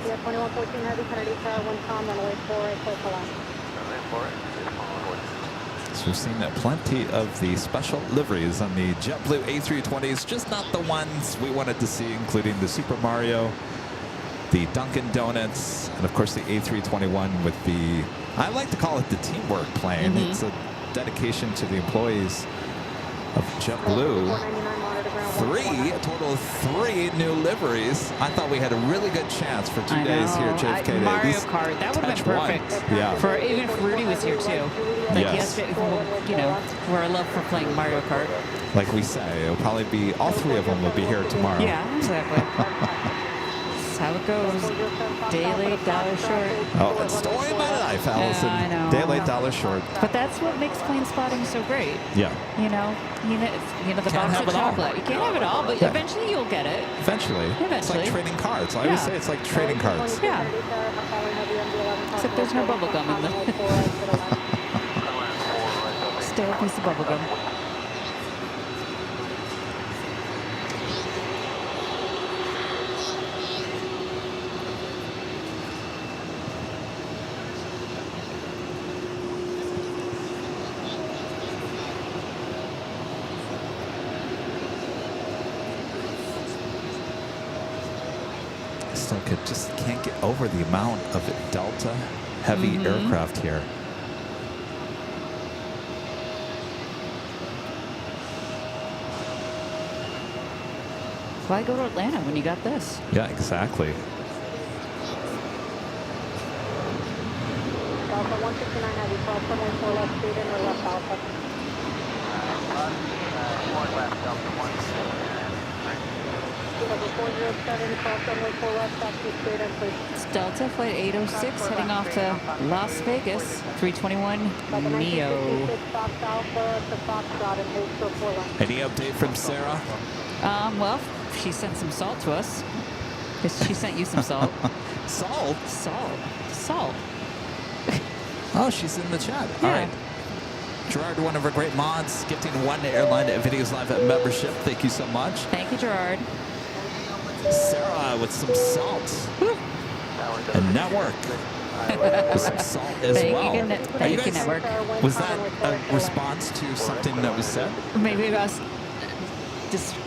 Yeah, 2114 Heavy, Kennedy Tower, 1 Tom, runway 4 right, close to line. So we've seen plenty of the special liveries on the JetBlue A320s, just not the ones we wanted to see, including the Super Mario, the Dunkin' Donuts, and of course the A321 with the, I like to call it the teamwork plane. Mm-hmm. It's a dedication to the employees of JetBlue a total of 3 new liveries. I thought we had a really good chance for 2 days here at JFK Day. Mario These Kart, that would have been touch one. perfect. Yeah. For even if Rudy was here too. Like Yes. yesterday, you know, for our love for playing Mario Kart. Like we say, it'll probably be all 3 of them will be here tomorrow. Yeah, exactly. That's how it goes. Day late, dollar short. Oh, it's story of my life, Allison. I know. Day late, dollar short. But that's what makes plane spotting so great. Yeah. You know, the Can't box have of it all. chocolate. You can't have it all, but Yeah. eventually you'll get it. Eventually. It's like Eventually. trading cards. I always Yeah. say it's like trading cards. Yeah. Except there's no bubble gum in the stale piece of bubble gum. Still just can't get over the amount of Delta heavy aircraft here. Why go to Atlanta when you got this? Yeah, exactly. Alpha 169 Heavy, 12.4 left speed and left Alpha. Level 407, 12.4 left, taxi straight in, please. It's Delta Flight 806 heading off to Las Vegas, 321 Neo. 1956 Fox Alpha to Foxtrot and hold for 4 left. Any update from Sarah? Well, she sent some salt to us. She sent you some salt. Salt? Salt. Oh, she's in the chat. Yeah. All right. Gerard, one of our great mods, gifting 1 Airline Videos Live at membership. Thank you so much. Thank you, Gerard. Sarah with some salt. And network with some salt as Thank well. you, Are thank you, guys- network. Was that a response to something that was said? Maybe us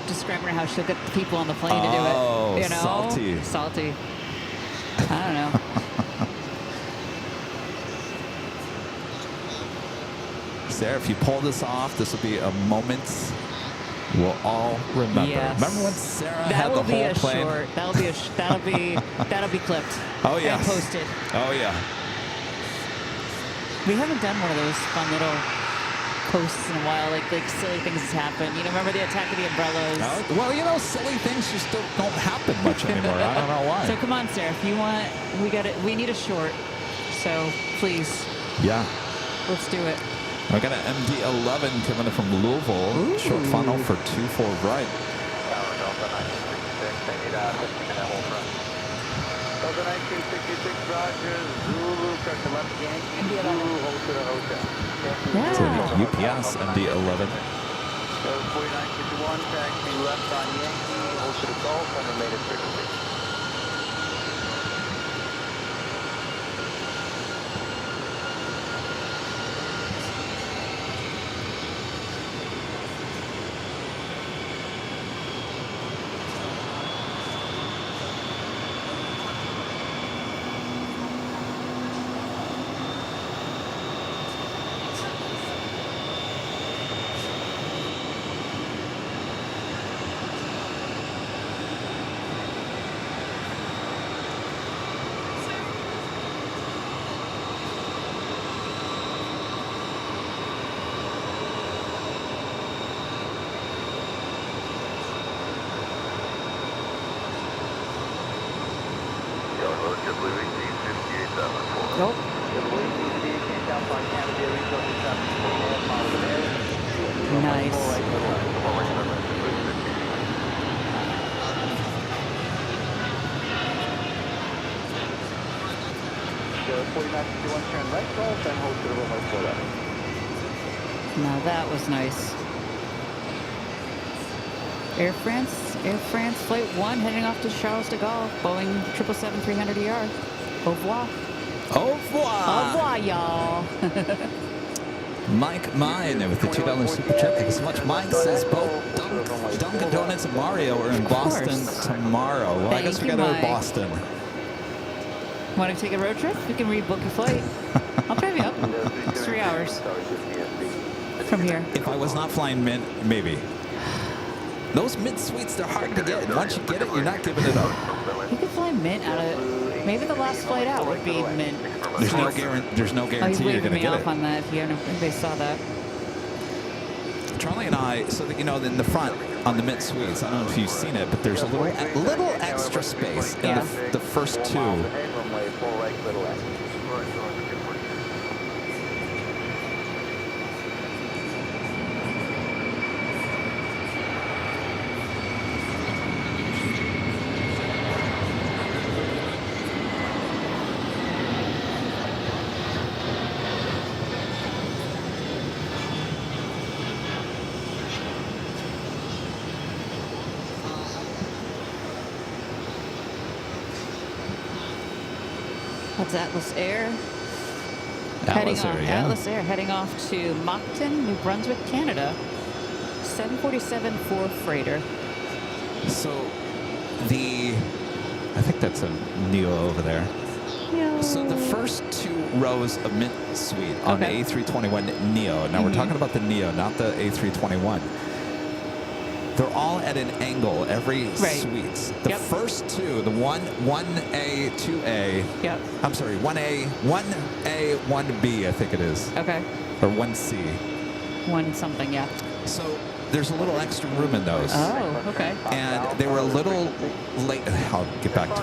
describing how she'll get the people on the plane to do Oh, it. You know? salty. Salty. I don't know. Sarah, if you pull this off, this will be a moment we'll all remember. Yes. Remember when Sarah That had the will be whole a plane? short. That'll be clipped. Oh, yes. And posted. Oh, yeah. We haven't done one of those fun little posts in a while, like silly things that's happened. You know, remember the attack of the umbrellas? Oh, well, you know, silly things just don't happen much anymore. I don't know why. So come on, Sarah, if you want, we need a short. So please, Yeah. let's do it. I got an MD-11 coming in from Louisville. Ooh. Short funnel for 24 right. Delta 1966, Roger, Zulu, press the left Yankee, Zulu, hold to the hotel. So Yeah. the UPS MD-11. Delta 4951, taxi left on Yankee, hold to the Gulf, and remain at frequency. Nope. Nice. Delta 4951, turn right, Gulf, and hold to the runway 4 left. Now that was nice. Air France Flight 1 heading off to Charles de Gaulle, Boeing 777-300ER. Au revoir. Au revoir. Au revoir, y'all. Mike Mine with the $2 super chat. Thank you so much. Mike says both Dunkin' Donuts and Mario are in Boston course. tomorrow. Well, I Thank guess we you, got to go to Mike. Boston. Want to take a road trip? We can rebook your flight. I'll drive you up. It's 3 hours from here. If I was not flying Mint, maybe. Those mint suites, they're hard to get. And once you get it, you're not giving it up. You could fly mint out of. Maybe the last flight out would be mint. There's no Oh, guarantee you you're waved going to me get off it. on that. If you if they saw that. Charlie and I, so that you know, in the front on the mint suites, I don't know if you've seen it, but there's a little extra space in the first two. Runway 4 right, little left. That's Atlas Air. Atlas Air, yeah. Atlas Air heading off to Moncton, New Brunswick, Canada. 747-4 freighter. So I think that's a Neo over there. No. So the first two rows of mint suite on the A321 Neo. Now we're talking about the Neo, not the A321. They're all at an angle, every suites. The first two, the 1A, 2A. Yep. I'm sorry, 1A, 1B, I think it is. Okay. Or 1C. One something, yeah. So there's a little extra room in those. Oh, okay. And they were a little late. I'll get back to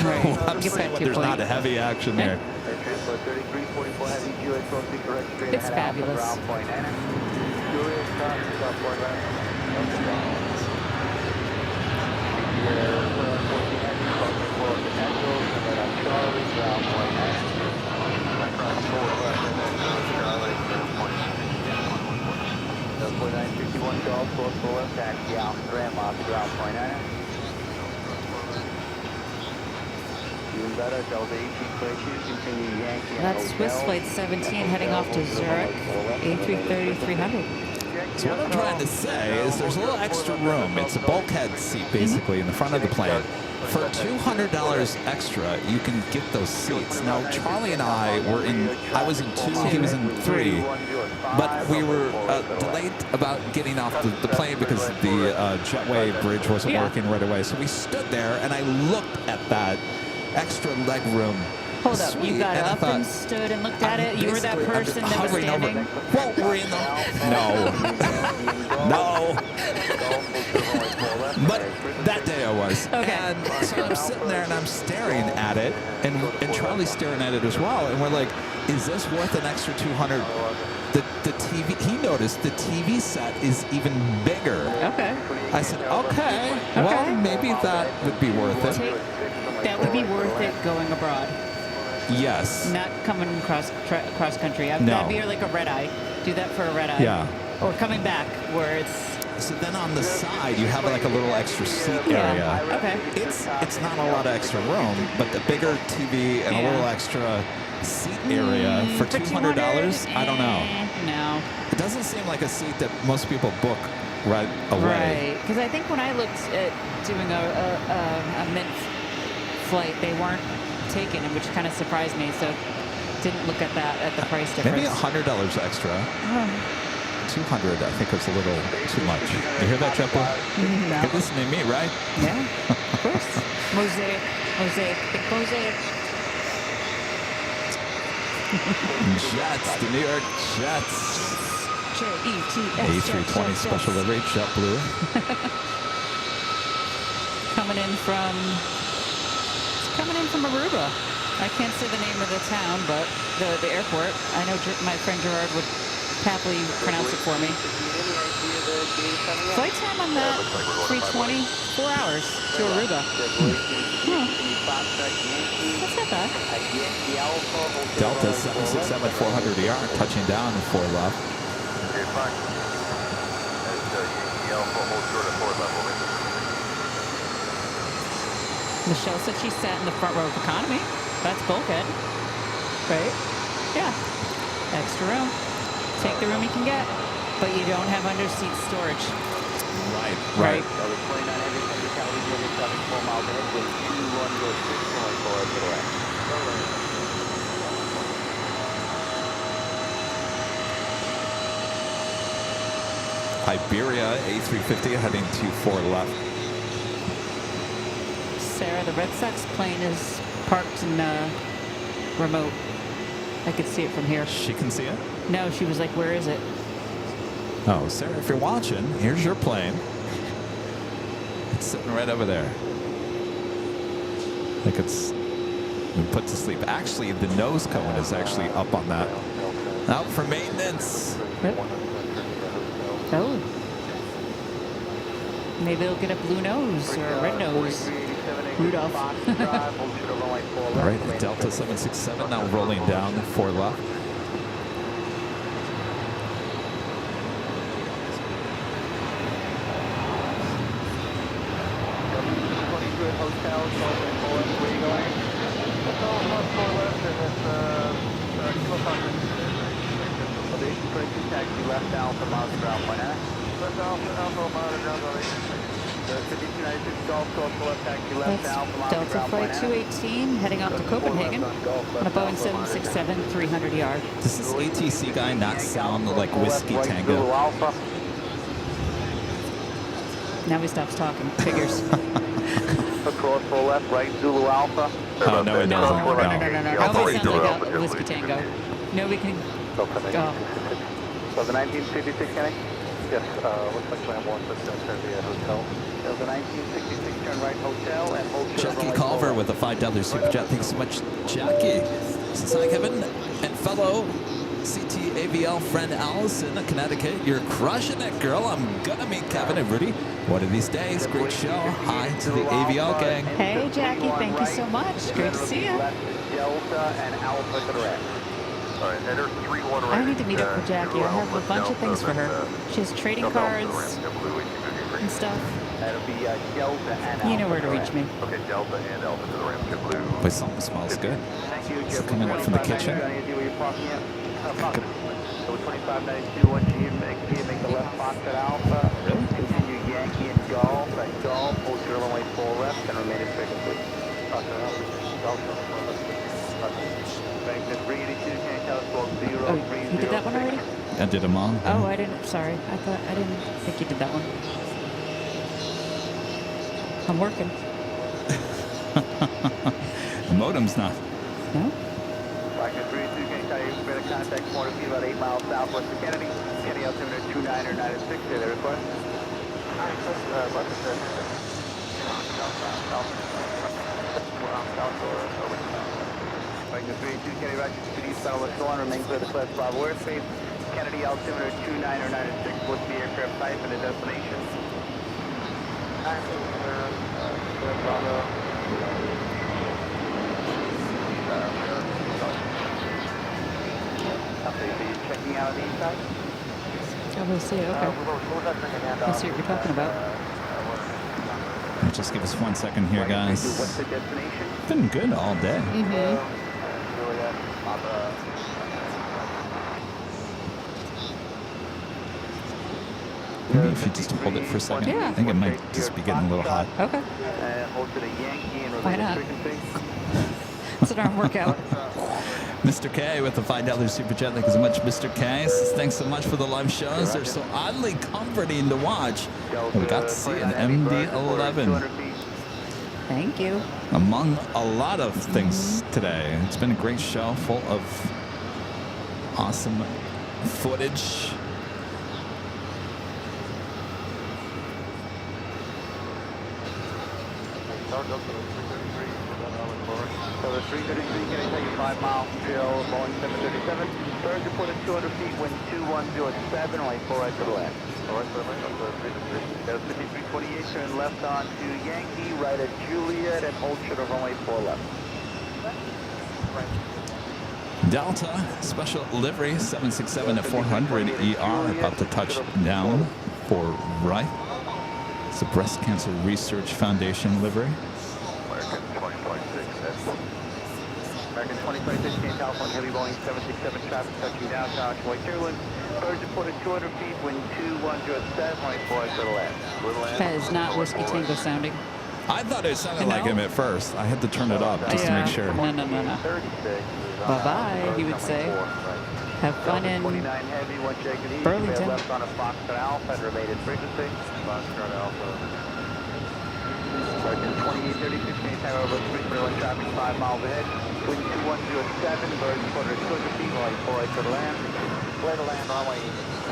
Right. I'm Get saying back to there's your not point. a heavy action there. It's fabulous. That's Swiss Flight 17 heading off to Zurich, A330-300. So what I'm trying to say is there's a little extra room. It's a bulkhead seat, basically, in the front of the plane. For $200 extra, you can get those seats. Now, Charlie and I I was in 2, he was in 3, but we were delayed about getting off the plane because the jetway bridge wasn't working right away. So we stood there, and I looked at that extra leg room. Hold up, Suite, you got and I up thought, and stood and looked at it? You were that basically, I'm person just that was hovering over. standing? Well, we're in the... No. But that day I was. Okay. And so I'm sitting there and I'm staring at it, and Charlie's staring at it as well, and we're like, is this worth an extra $200? The TV, he noticed the TV set is even bigger. Okay. I said, okay, well, maybe that would be worth it. That would be worth it going abroad. Yes. Not coming cross country. No. That'd be like a red eye. Do that for a red eye. Yeah. Or coming back where it's... So then on the side, you have like a little extra seat area. Okay. It's not a lot of extra room, but the bigger TV and a little extra seat area for $200, I don't know. No. It doesn't seem like a seat that most people book right away. Right. Because I think when I looked at doing a mint flight, they weren't taken, which kind of surprised me. So didn't look at that at the price difference. Maybe $100 extra. 200, I think, is a little too much. You hear that, JetBlue? No. You're listening to me, right? Yeah, of course. Mosaic, big mosaic. Jets, the New York Jets. J-E-T-S. A320 special livery, JetBlue. Coming in from Aruba. I can't say the name of the town, but the airport. I know my friend Gerard would happily pronounce it for me. Flight time on that 320, 4 hours to Aruba. That's not bad. Delta 767 400ER, touching down 4 left. Michelle said she sat in the front row of economy. That's bulkhead, right? Yeah. Extra room. Take the room you can get, but you don't have under seat storage. Right. Iberia A350 heading to 4 left. Sarah, the Red Sox plane is parked in remote. I could see it from here. She can see it? No, she was like, where is it? Oh, Sarah, if you're watching, here's your plane. It's sitting right over there. Like it's been put to sleep. Actually, the nose cone is actually up on that. Out for maintenance. Yep. Oh. Maybe it'll get a blue nose or a red nose. Rudolph. All right, Delta 767 now rolling down 4 left. Hotel, where are you going? Taxi left Alpha, miles per hour, point nine. Left Alpha, miles per hour, the 5296 Golf Coast, left taxi left That's Alpha, miles per Delta hour, Flight 218 heading off to Copenhagen on a Boeing 767, 300 yard. Does this ATC guy not sound like Whiskey Tango? Now he stops talking. Figures. Across 4 left, right, Zulu Alpha. Oh, no, it No, doesn't. no. Nobody sounds like a Whiskey Tango. Nobody can go. So the 1966, Kenny? Yes, looks like Lamb 1 for Serbia Hotel. So the 1966 turn right hotel and hold Jackie Culver with a $5 super chat. Thanks so much, Jackie. This is hi, Kevin, and fellow CTAVL friend Allison in Connecticut. You're crushing it, girl. I'm gonna meet Kevin and Rudy one of these days. Great show. Hi to the AVL gang. Hey, Jackie. Thank you so much. Great to see you. Delta and Alpha to the right. All right, enter 31 I need to meet up with Jackie. I have a bunch of things for her. She has trading cards and stuff. That'll be Delta and Alpha. You know where to reach me. Okay, Delta and Alpha to the ramp, JetBlue. But something smells good. Thank you, Is it coming up from the kitchen? So 2592, once you make the left box at Alpha. Really? Continue Yankee and Golf. At Golf, hold your runway 4 left and remain as frequency. Oh, you did that one already? I did them all. Oh, I didn't. Sorry. I didn't think you did that one. I'm working. The modem's not. No? Rocket 32, can you tell you better contact corner feet about 8 miles southwest of Kennedy. Kennedy altimeter 29 or 96, say the request. Rocket 32, Kennedy Roger, speed east southwest 1, remain clear to class 5 airspace. Kennedy altimeter 29 or 96, what's the aircraft type and the destination? Checking out on the inside? Oh, we'll see. Okay. I'll see what you're talking about. Just give us 1 second here, guys. What's the destination? Been good all day. Maybe if you just hold it for a second. Yeah. I think it might just be getting a little hot. Okay. Hold to the Yankee and Why not? It's an arm workout. Mr. K with the $5 super chat. Thank you so much, Mr. K. Thanks so much for the live shows. They're so oddly comforting to watch. We got to see an MD-11 Thank you. among a lot of things today. It's been a great show full of awesome footage. So the 333, can I tell you 5 miles till Boeing 737. Third report at 200 feet, wind 2107, only 4 right to the left. All right, so that's 5328, turn left on to Yankee, right at Juliet, and hold short of runway 4 left. Delta special livery 767 to 400 ER about to touch down for right. It's a Breast Cancer Research Foundation livery. American 2026, American 2026, St. California, heavy Boeing 767 traffic touching downtown White Turbulence. Third report at 200 feet, wind 2107, only 4 right to the left. That is not Whiskey Tango sounding. I thought it sounded like him at first. I had to turn it up just to Yeah. make sure. No. Bye-bye, he would say. Have fun in 29 Heavy, 1 Jacob East. Burlington. You may have left on a Foxtrot Alpha and remain at frequency. Foxtrot Alpha. American 2836, maintain over 301 traffic 5 miles ahead. Wind 210 birds, quarter 200 feet, right 4 right to the land. Clear to land, runway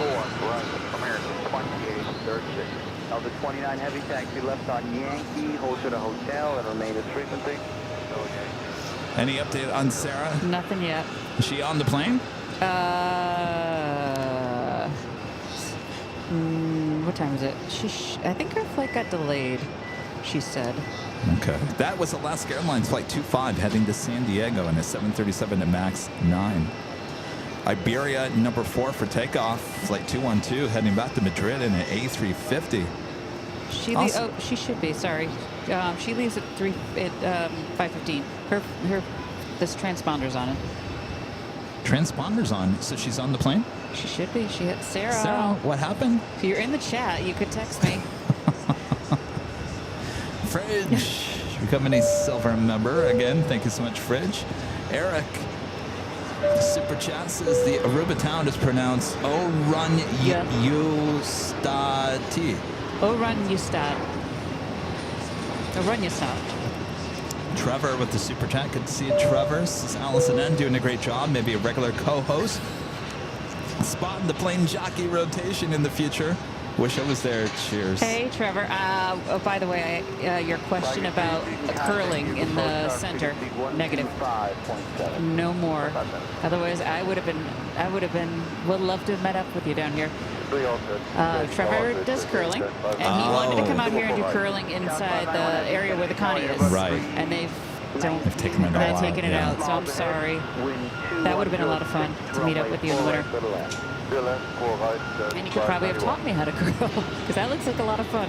4, right, American 2836. Delta 29 Heavy, taxi left on Yankee, hold to the hotel and remain at frequency. Any update on Sarah? nothing yet. Is she on the plane? What time is it? I think her flight got delayed, she said. Okay. That was Alaska Airlines Flight 25 heading to San Diego in a 737 at MAX 9. Iberia number 4 for takeoff, Flight 212 heading back to Madrid in an A350. She should be, sorry. She leaves at 5:15. This transponder's on it. Transponder's on, so she's on the plane? She should be. She hit Sarah. Sarah, what happened? If you're in the chat, you could text me. Fridge, becoming a silver member. Again, thank you so much, Fridge. Eric, super chat says the Aruba town is pronounced Orunystati. Orunystad. Trevor with the super chat. Good to see you, Trevor. This is Allison N doing a great job. Maybe a regular co-host. Spotting the plane jockey rotation in the future. Wish I was there. Cheers. Hey, Trevor. By the way, your question about curling in the center, negative. No more. Otherwise, would love to have met up with you down here. Trevor does curling, and he wanted to come out here and do curling inside the area where the Connie is. Right. And they've taken it out. So I'm sorry. That would have been a lot of fun to meet up with you in the winter. And you could probably have taught me how to curl, because that looks like a lot of fun.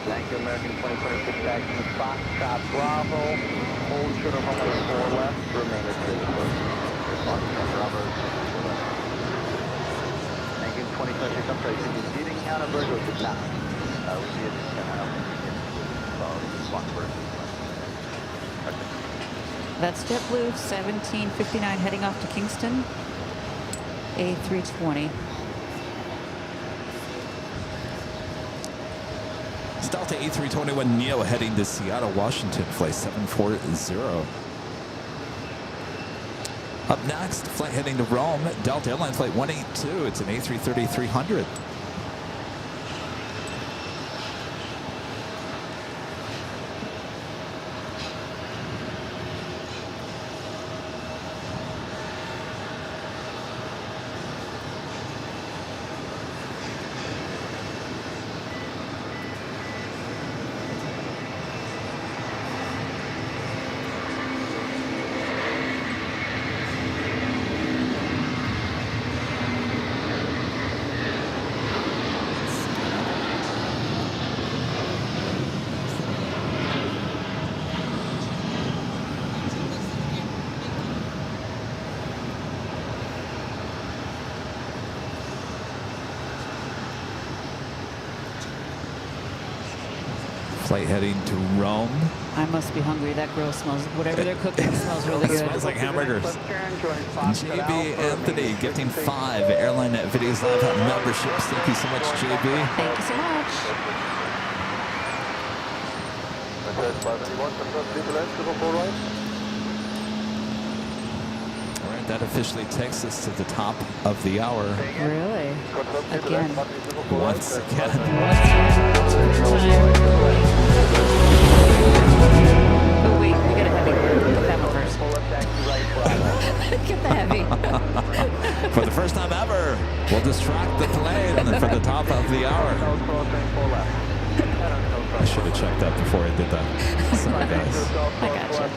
Thank you, American 2026 taxi Foxtrot Bravo. Hold short of runway 4 left, remain at frequency. Foxtrot Bravo. Thank you, 2026, I'm sorry, did you encounter Virgo? Did not. We did encounter That's JetBlue 1759 heading off to Kingston. A320. Delta A321 Neo heading to Seattle, Washington, flight 740. Up next, flight heading to Rome, Delta Airlines flight 182. It's an A330-300. Flight heading to Rome. I must be hungry. That grill smells, whatever they're cooking smells really good. It smells like hamburgers. JB Anthony gifting 5 Airline Videos Live memberships. Thank you so much, JB. Thank you so much. All right, that officially takes us to the top of the hour. Really? Again. Once again. Oh wait, we got a heavy. Get that one first. Get the heavy. For the first time ever, we'll distract the plane for the top of the hour. I should have checked that before I did that. Sorry, guys. I gotcha.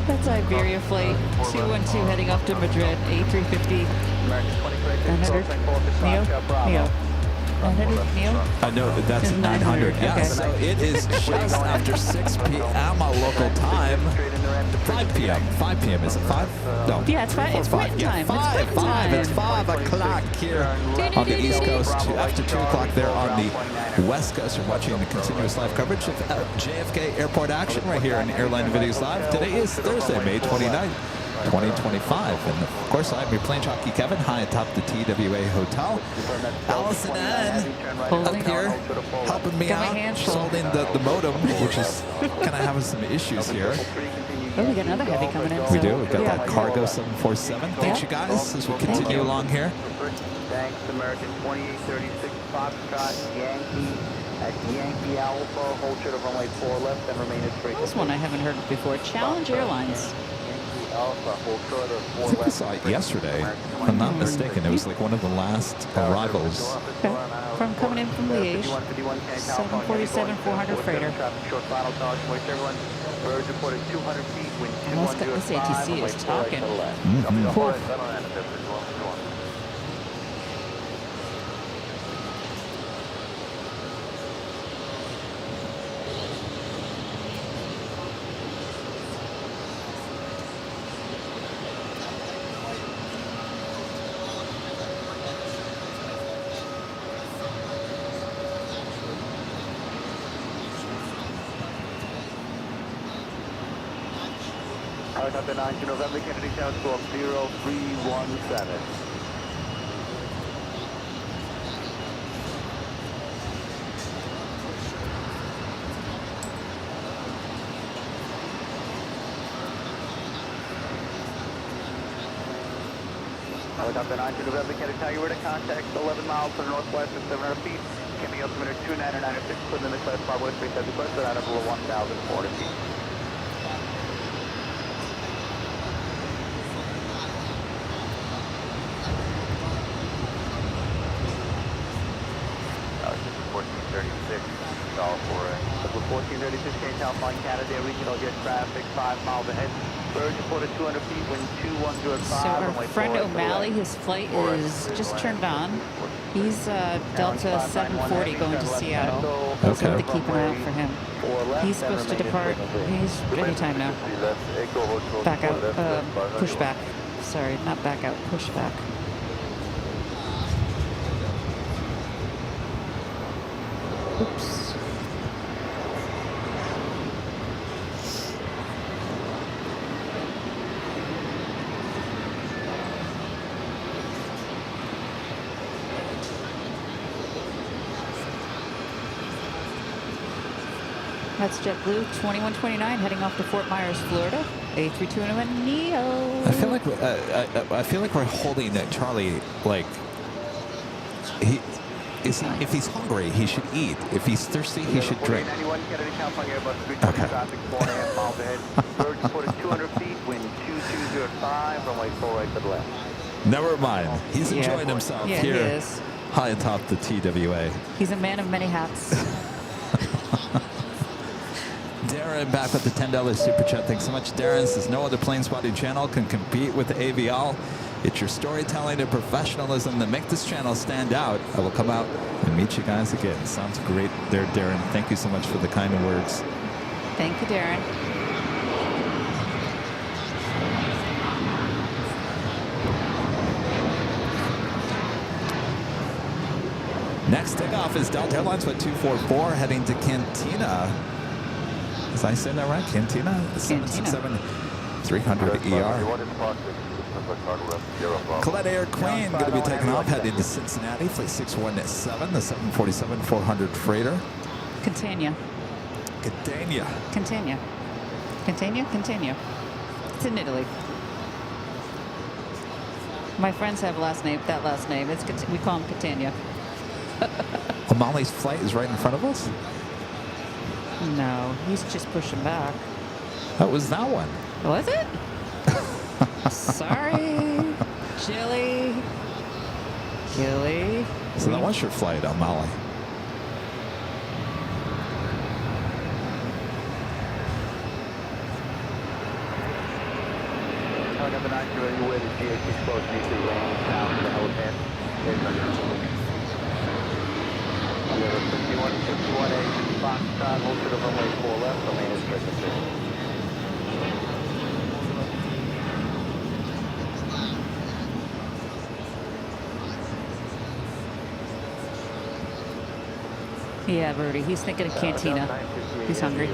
That's Iberia flight 212 heading off to Madrid, A350. 900. Neo? 900, Neil? No, that's It's 900. 900, Yeah, okay. so it is just after 6 p.m. local time. 5 p.m. 5 p.m. Is it 5? No. Yeah, it's fine. It's 5. quitting Yeah, time. 5. It's quitting 5. time. It's 5 o'clock here on the East Coast. After 2 o'clock there on the West Coast. You're watching the continuous live coverage of JFK airport action right here on Airline Videos Live. Today is Thursday, May 29th. 2025. And of course, I'm your plane jockey Kevin, high atop the TWA Hotel. Allison Ann up here helping me Got my out. hands She's full. holding the modem, which is kind of having some issues here. Oh, we got another heavy coming in. We so- do. We've got yeah. that cargo 747. Thanks, you guys, as we continue along here. Thanks, American 2836 Foxtrot, Yankee at Yankee Alpha, hold short of runway 4 left and remain at straight. This one I haven't heard before. Challenge Airlines. Alpha, hold short of 4 I think I left. saw it yesterday. If I'm not mistaken, it was like one of the last arrivals. Okay. From coming in from Liège. 747 400 freighter. Short final caution, wait everyone. Birds reported 200 feet, wind Almost got this 2105, ATC runway is 4 right to talking. the left. Cool. Helicopter 9 to November, Kennedy Town, squawk 0317. Helicopter 9 to November, Kennedy Town, you were to contact 11 miles to the northwest at 700 feet. Kennedy altimeter 2996, put in the class 5 west 37 request, at out of below 1,400 feet. With 1436 Kennedy Town, flying Canada regional jet traffic 5 miles ahead. Birds reported 200 feet, wind 2105. So our runway friend 4 right to the O'Malley, left. his flight is just turned on. He's Delta 740 going to Seattle. So we have to keep an eye out for him. He's supposed to depart. He's anytime now. Back out. Pushback. Sorry, not back out. Pushback. Oops. That's JetBlue 2129 heading off to Fort Myers, Florida. A320 Neo. I feel like we're holding Charlie like if he's hungry, he should eat. If he's thirsty, he should drink. Okay. Traffic 4.5 miles ahead. Birds reported 200 feet, wind 2205, runway 4 right to the left. Never mind. He's Yeah. enjoying himself Yeah, here he is. high atop the TWA. He's a man of many hats. Darren back with the $10 super chat. Thanks so much, Darren. Says no other plane spotting channel can compete with AVL. It's your storytelling and professionalism that make this channel stand out. I will come out and meet you guys again. Sounds great there, Darren. Thank you so much for the kind words. Thank you, Darren. Next takeoff is Delta Airlines with 244 heading to Cantina. Is I saying that right? Cantina? 767 300 ER. Colette Air Queen going to be taking off heading to Cincinnati. Flight 617, the 747 400 freighter. Catania. Catania. Catania. Catania? Catania. It's in Italy. My friends have that last name. We call him Catania. O'Malley's flight is right in front of us? No, he's just pushing back. That was that one. Was it? Sorry. Chili. Gilly. So that was your flight, O'Malley. Number 9, you're ready to wear the GH exposed to the range down to the helipad. 5158 Foxtrot, hold to the runway 4 left, remain as frequency. Yeah, Rudy, he's thinking of Cantina. He's hungry.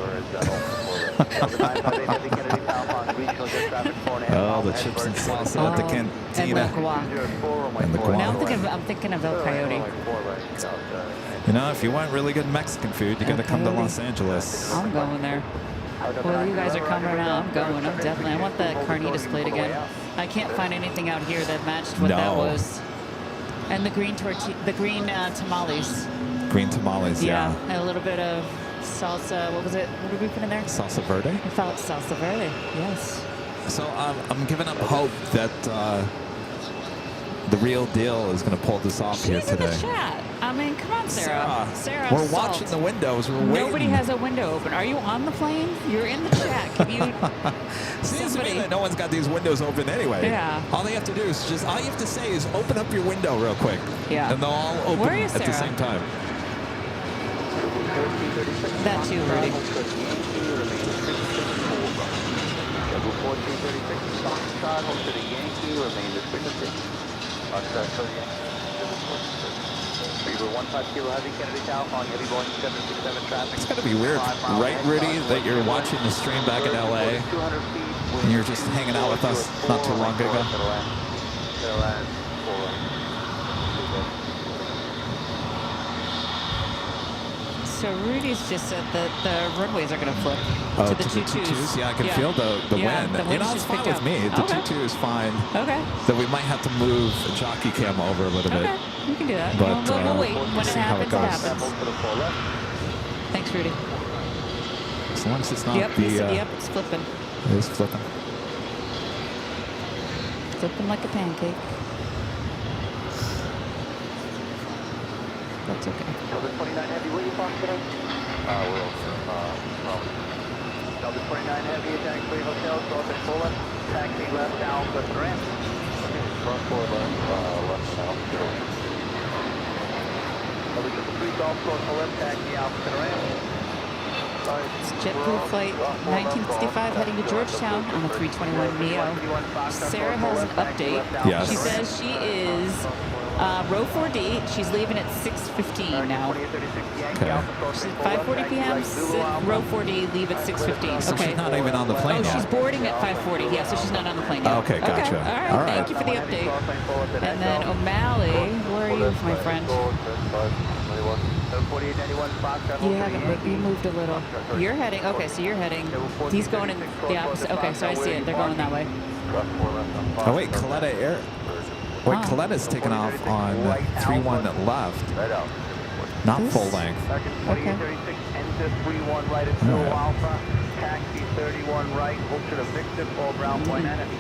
Oh, the chips and salsa at the And cantina. the guac. And the Now guac. I'm thinking of El Coyote. You know, if you want really good Mexican food, you got to come to Los Angeles. I'm going there. Well, you guys are coming now. I'm going. I'm definitely. I want that carnitas plate again. I can't find anything out here that matched what that was. And the green tamales. Green tamales, yeah. And a little bit of salsa. What was it? What did we put in there? Salsa verde? I felt salsa verde. Yes. So I'm giving up hope that the real deal is going to pull this off here She's in today. the chat. I mean, come on, Sarah. Sarah, we're watching the windows. We're waiting. Nobody has a window open. Are you on the plane? You're in the chat. Can you? Seems to me that no one's got these windows open anyway. Yeah. All they have to do is all you have to say is open up your window real quick. Yeah. And they'll all open Where are you, at the Sarah? same time. That too, Rudy. It's gotta be weird, right, Rudy, that you're watching the stream back in LA and you're just hanging out with us not too long ago. So Rudy's just said that the runways are going to flip Oh, to the two-twos. Yeah, I can feel the wind. The You wind's know, it's just fine picked with up. me. The Okay. 2-2 is fine. Okay. That we might have to move the jockey cam over a little bit. Okay. We can do that. But, We'll wait. When it see how it happens, it goes. happens. Thanks, Rudy. As long as it's not Yep, yep, it's flipping. It is flipping. Flipping like a pancake. That's okay. Delta 29 Heavy, will you talk today? Delta 29 Heavy, attending 3 hotels, cross at full left, taxi left, Alpha Grant. Cross 4 left, south, zero. Delta 3 Golf, cross 4 left, taxi Alpha Grant. It's JetBlue flight 1965 heading to Georgetown on the 321 NEO. Sarah has an update. Yes. She says she is row 4D. She's leaving at 6:15 now. Okay. She's at 5:40 p.m. Row 4D, leave at 6:15. So Okay. she's not even on the plane Oh, yet. she's boarding at 5:40. Yeah, so she's not on the plane yet. Okay, gotcha. All right. Thank you for the update. And then O'Malley, where are you, my friend? You haven't. You moved a little. You're heading. Okay, so you're heading. He's going in the opposite. Okay, so I see it. They're going that way. Oh wait, Qatar Air. Wait, Qatar's taking off on 3-1 left. Not full length. Okay. 31 right at Zulu Alpha, taxi 31 right, hold to the Victor, full ground point enemy.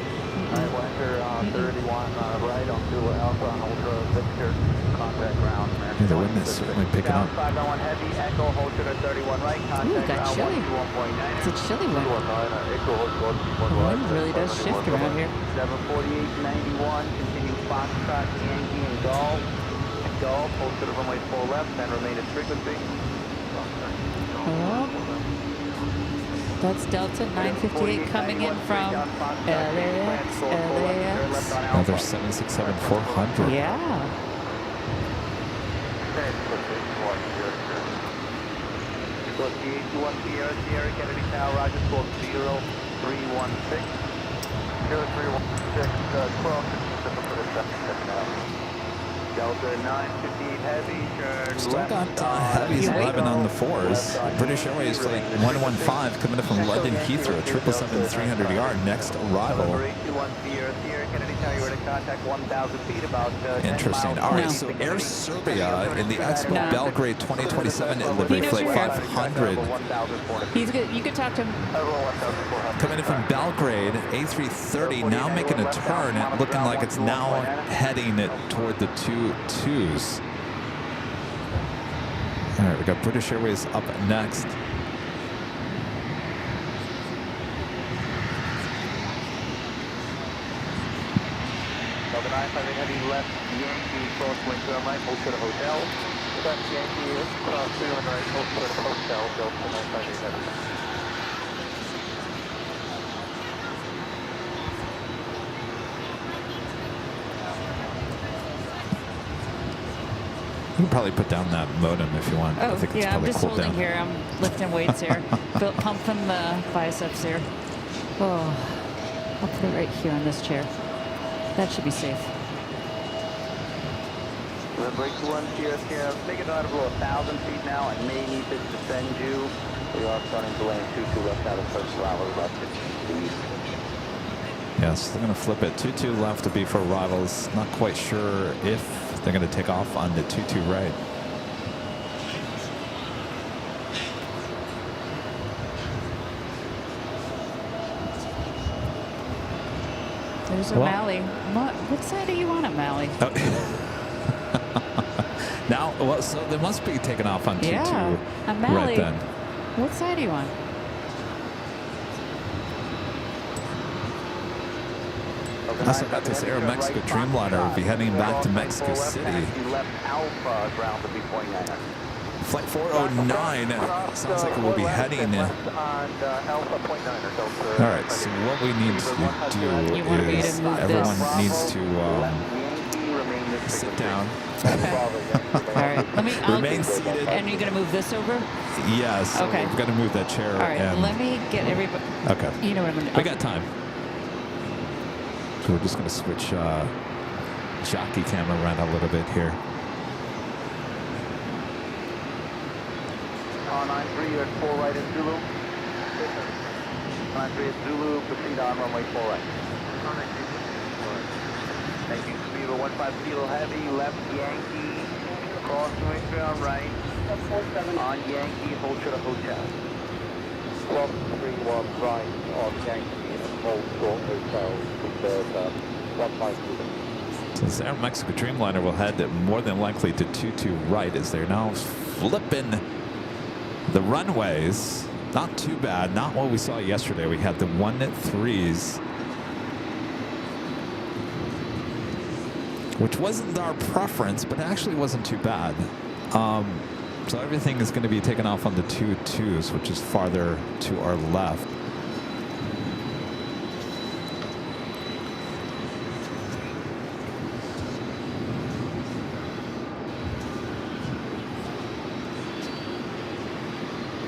Alright, we'll enter 31 right on Zulu Alpha, hold to Victor, contact ground. Yeah, the wind is certainly picking up. 591 heavy, echo, hold to the 31 right, contact got ground chilly. 121.9. It's a chilly one. Echo, hold to The wind really does shift around here. 748.91, continue Foxtrot, Yankee, and Golf. Golf, hold to the runway 4 left, and remain at frequency. Oh. That's Delta 958 coming in from LAX. Another 767-400. Yeah. Plus the 821 Sierra Kennedy Tower, Roger, squawk 0316. 0316, cross, for the second. Delta 958 Heavy, turn Still left. got Heavies 11 on the 4s. British Airways flight 115 coming in from London Heathrow, 777-300 yard next arrival. Interesting. All right, so Air Serbia in the Expo Belgrade 2027 livery flight 500. He's good. You could talk to him. Coming in from Belgrade, A330 now making a turn and looking like it's now heading toward the 2-2s. All right, we got British Airways up next. Delta 958 Heavy left, Yankee, crosswind to our right, hold to the hotel. Left Yankee, cross 3 on right, hotel, built to 958 Heavy. You can probably put down that modem if you want. I Oh, think it's yeah, I'm probably just cooled holding down. here. I'm lifting weights here. Pumping the biceps here. Oh, I'll put it right here on this chair. That should be safe. Break 1 here. Take it out of 1,000 feet now. I may need to descend you. We are starting to land 22 left out of first level, about 50 feet. Yes, they're going to flip it. 22 left to be for arrivals. Not quite sure if they're going to take off on the 22 right. There's O'Malley. What side are you on, O'Malley? Oh. Now, well, so they must be taking off on 22 Yeah, O'Malley. right then. What side are you on? Also got this Air Mexico Dreamliner will be heading back to Mexico City. Flight 409 sounds like it will be heading. All right, so what we need to do is everyone needs to sit down. Okay. All right. Remain seated. And you're going to move this over? Yes. So Okay. we're going to move that chair. All right. And, Let me get everybody. okay. You know what I'm going to do. We got time. So we're just going to switch jockey camera around a little bit here. 93, you're at 4 right at Zulu. 93 at Zulu, proceed on runway 4 right. Thank you, Speedo 15 Kilo Heavy, left Yankee, cross runway 3 on right. On Yankee, hold to the hotel. 131 right on Yankee and hold short hotel, preserve 152. So this Air Mexico Dreamliner will head more than likely to 22 right as they're now flipping the runways. Not too bad. Not what we saw yesterday. We had the 1-3s, which wasn't our preference, but it actually wasn't too bad. So everything is going to be taken off on the 2-2s, which is farther to our left.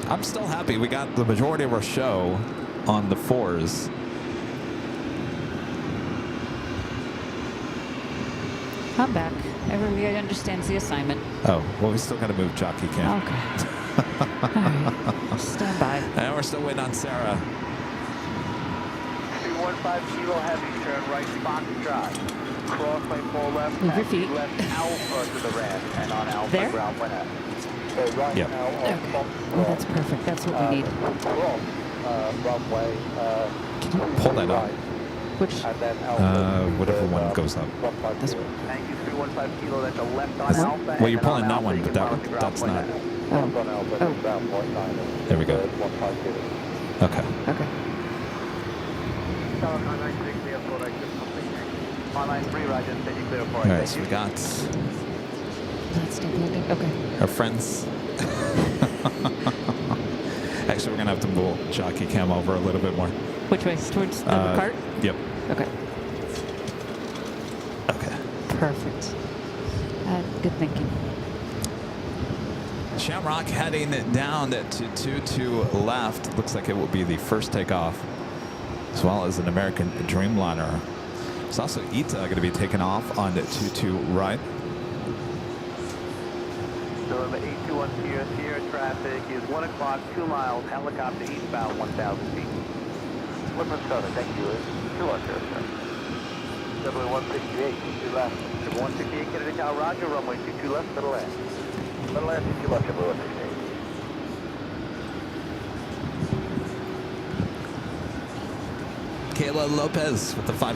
I'm still happy we got the majority of our show on the 4s. I'm back. Everybody understands the assignment. Oh, well, we still got to move jockey cam. Okay. All right. Stand by. And we're still waiting on Sarah. 215 Kilo Heavy, turn right, Foxtrot. Cross lane 4 left, Move your taxi feet. left Alpha to the ramp, and on Alpha There? ground 1 half. So right Yep. now on Okay. Oh, that's perfect. That's what we need. cross runway Pull that up. Which? and then Alpha. Whatever one goes up. 150. This one. Thank you, 315 Kilo, that's a left on That's- Alpha. well, and you're then pulling on that Alpha, one, you but can monitor ground that's point not. nine. Left on Alpha, Oh. ground point 9. There we go. 150. Okay. Okay. On line 3, Roger, steady clear for All right, so we got That's stability. Okay. our friends. Actually, we're going to have to move jockey cam over a little bit more. Which way? Towards the cart? Yep. Okay. Okay. Perfect. Good thinking. Shamrock heading down to 22 left. Looks like it will be the first takeoff, as well as an American Dreamliner. There's also ITA going to be taken off on the 22 right. So the 821 Sierra traffic is 1 o'clock, 2 miles, helicopter eastbound 1,000 feet. Woodland Southern, thank you. 2 on sir. W168, 2 left. W168, Kennedy Tower, Roger, runway 22 left, middle left. Middle left, 2 left, W168. Kayla Lopez with the $5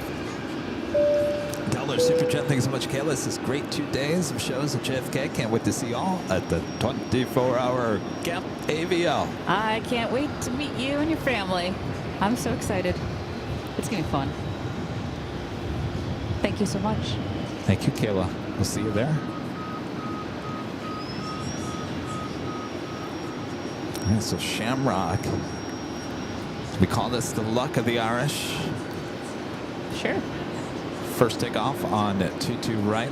super chat. Thanks so much, Kayla. This is great 2 days of shows at JFK. Can't wait to see y'all at the 24-hour Camp AVL. I can't wait to meet you and your family. I'm so excited. It's going to be fun. Thank you so much. Thank you, Kayla. We'll see you there. All right, so Shamrock. We call this the luck of the Irish. Sure. First takeoff on 22 right.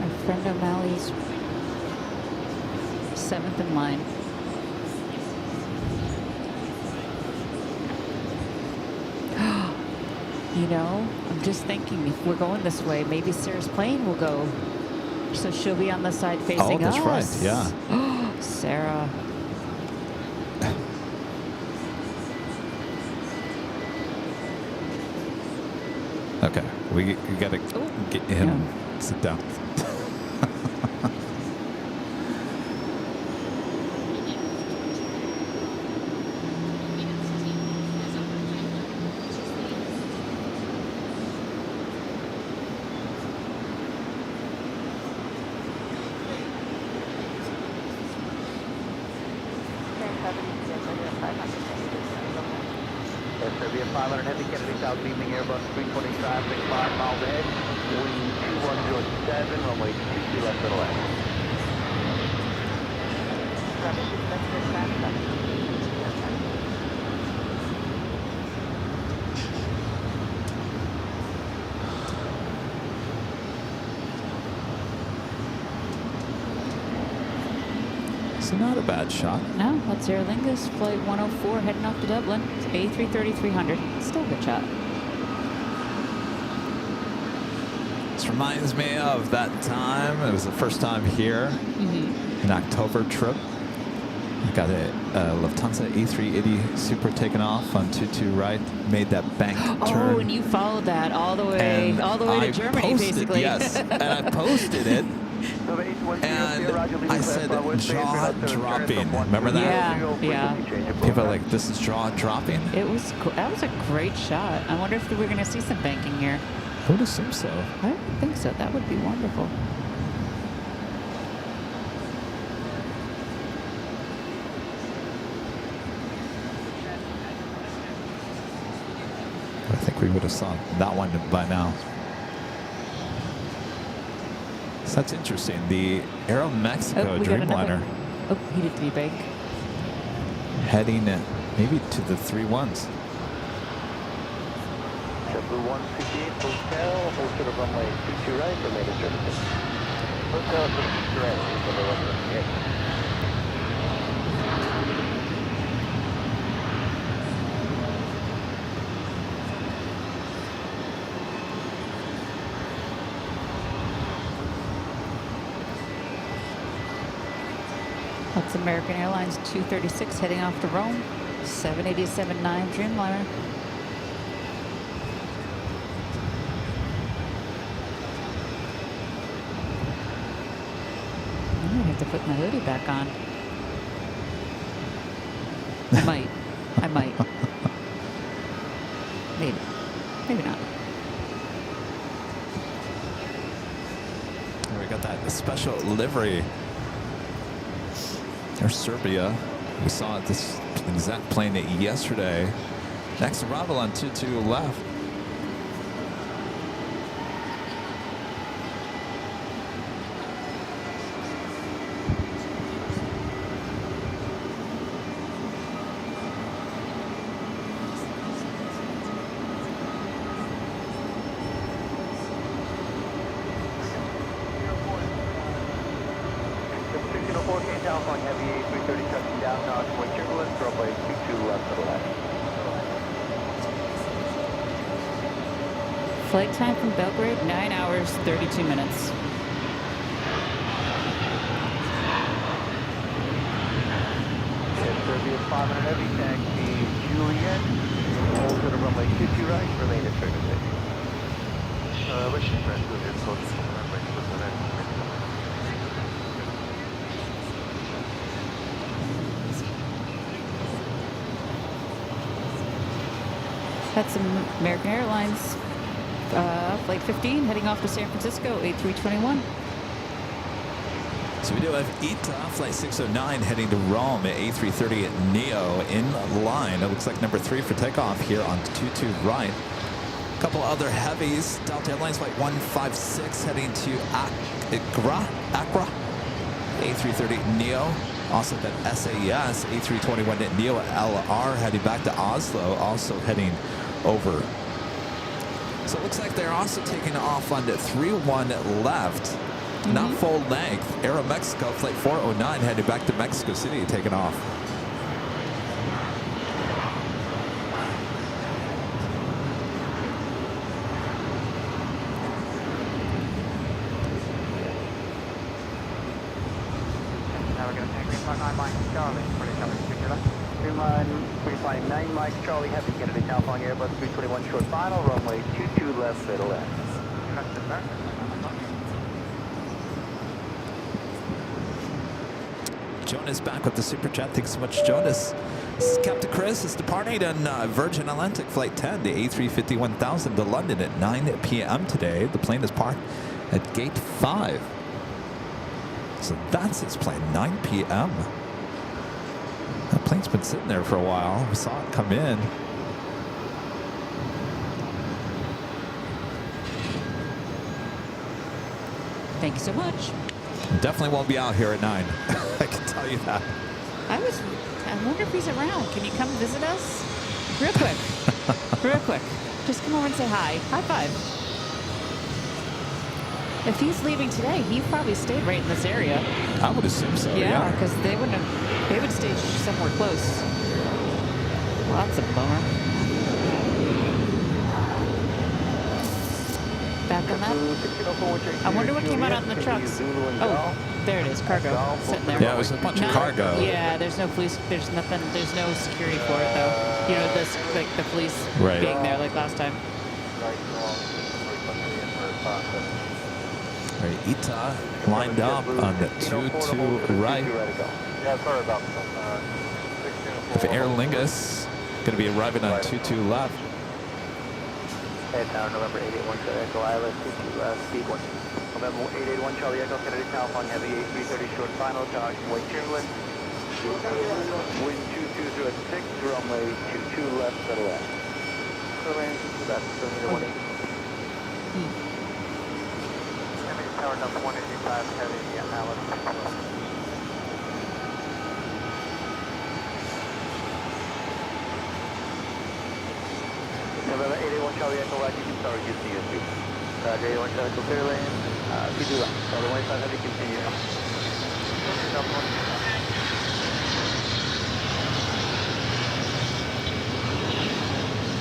Our friend O'Malley's 7th in line. You know, I'm just thinking if we're going this way, maybe Sarah's plane will go. So she'll be on the side facing us. Oh, that's right. Yeah. Sarah. Okay, we gotta get him. Sit down. SRB 500 Heavy, Kennedy South, evening Airbus 320 traffic, 5 miles ahead, wind 2107, runway 22 left to the left. It's not a bad shot. No, that's Aer Lingus, flight 104, heading off to Dublin. It's A330-300. Still a good shot. This reminds me of that time. It was the first time here, an October trip. I got a Lufthansa A380 Super taken off on 22 right, made that bank turn. Oh, and you followed that all the way to Germany, basically. Yes, and I posted it. And I said jaw dropping. Remember that? Yeah. People are like, this is jaw dropping? That was a great shot. I wonder if we're going to see some banking here. I would assume so. I would think so. That would be wonderful. I think we would have saw that one by now. So that's interesting. The Aero Mexico Dreamliner. Oh, he did debank. Heading maybe to the 3-1s. JetBlue 158 Hotel, hold to the runway 22 right, remain in service. Hotel to the right, for the runway 8. That's American Airlines 236 heading off to Rome. 787-9 Dreamliner. I might have to put my hoodie back on. I might. Maybe. Maybe not. We got that special livery. There's Serbia. We saw this exact plane yesterday. Next arrival on 22 left. Flight time from Belgrade, 9 hours, 32 minutes. Serbia 500 Heavy, taxi Juliet, hold to the runway 22 right, remain in service. Wishing friend will be close to the runway to the left. That's American Airlines. Flight 15 heading off to San Francisco, A321. So we do have ETA, flight 609 heading to Rome at A330 Neo in line. It looks like number 3 for takeoff here on 22 right. A couple other heavies. Delta Airlines flight 156 heading to Accra. A330 Neo. Also got SAS A321 Neo LR heading back to Oslo. Also heading over. So it looks like they're also taking off on the 3-1 left. Not full length. Aeromexico flight 409 headed back to Mexico City, taking off. Now we're going to take green flag 9 Mike Charlie, pretty coming particular. Green line, green flag 9 Mike Charlie, heavy, Kennedy Town flying Airbus 321 short final, runway 22 left, fatal left. Jonas back with the super chat. Thanks so much, Jonas. This is Captain Chris is departing on Virgin Atlantic Flight 10, the A350-1000 to London at 9 p.m. today. The plane is parked at Gate 5. So that's its plane, 9 p.m. That plane's been sitting there for a while. We saw it come in. Thank you so much. Definitely won't be out here at 9. I can tell you that. I wonder if he's around. Can you come visit us? Real quick. Real quick. Just come over and say hi. High five. If he's leaving today, he probably stayed right in this area. I would assume so, Yeah, because they would stay somewhere close. Well, that's a bummer. Back on that. I wonder what came out on the trucks. Oh, there it is, cargo, sitting there. Yeah, it was a bunch of cargo. Yeah, there's no police, there's nothing, there's no security for it though. You know, this, like the police being there like last time. Right, Ita lined up on the 2-2 right. Yeah, sorry about that. If Aer Lingus going to be arriving on 2-2 left. Head now, November 881 Charlie Echo, ILS 22 speed 1. November 881 Charlie Echo, Kennedy Town, flying heavy A330 short final, Josh White Chamberlain. Wind 220 at 6, runway 22 left, settle left. Runway, that's still 180. Kennedy Tower, number 185, heavy, Alice. November 881 Charlie Echo, right, you can start reducing your speed. 881 Charlie Echo, clear lane, speed 2 left. So the 185 heavy, continue.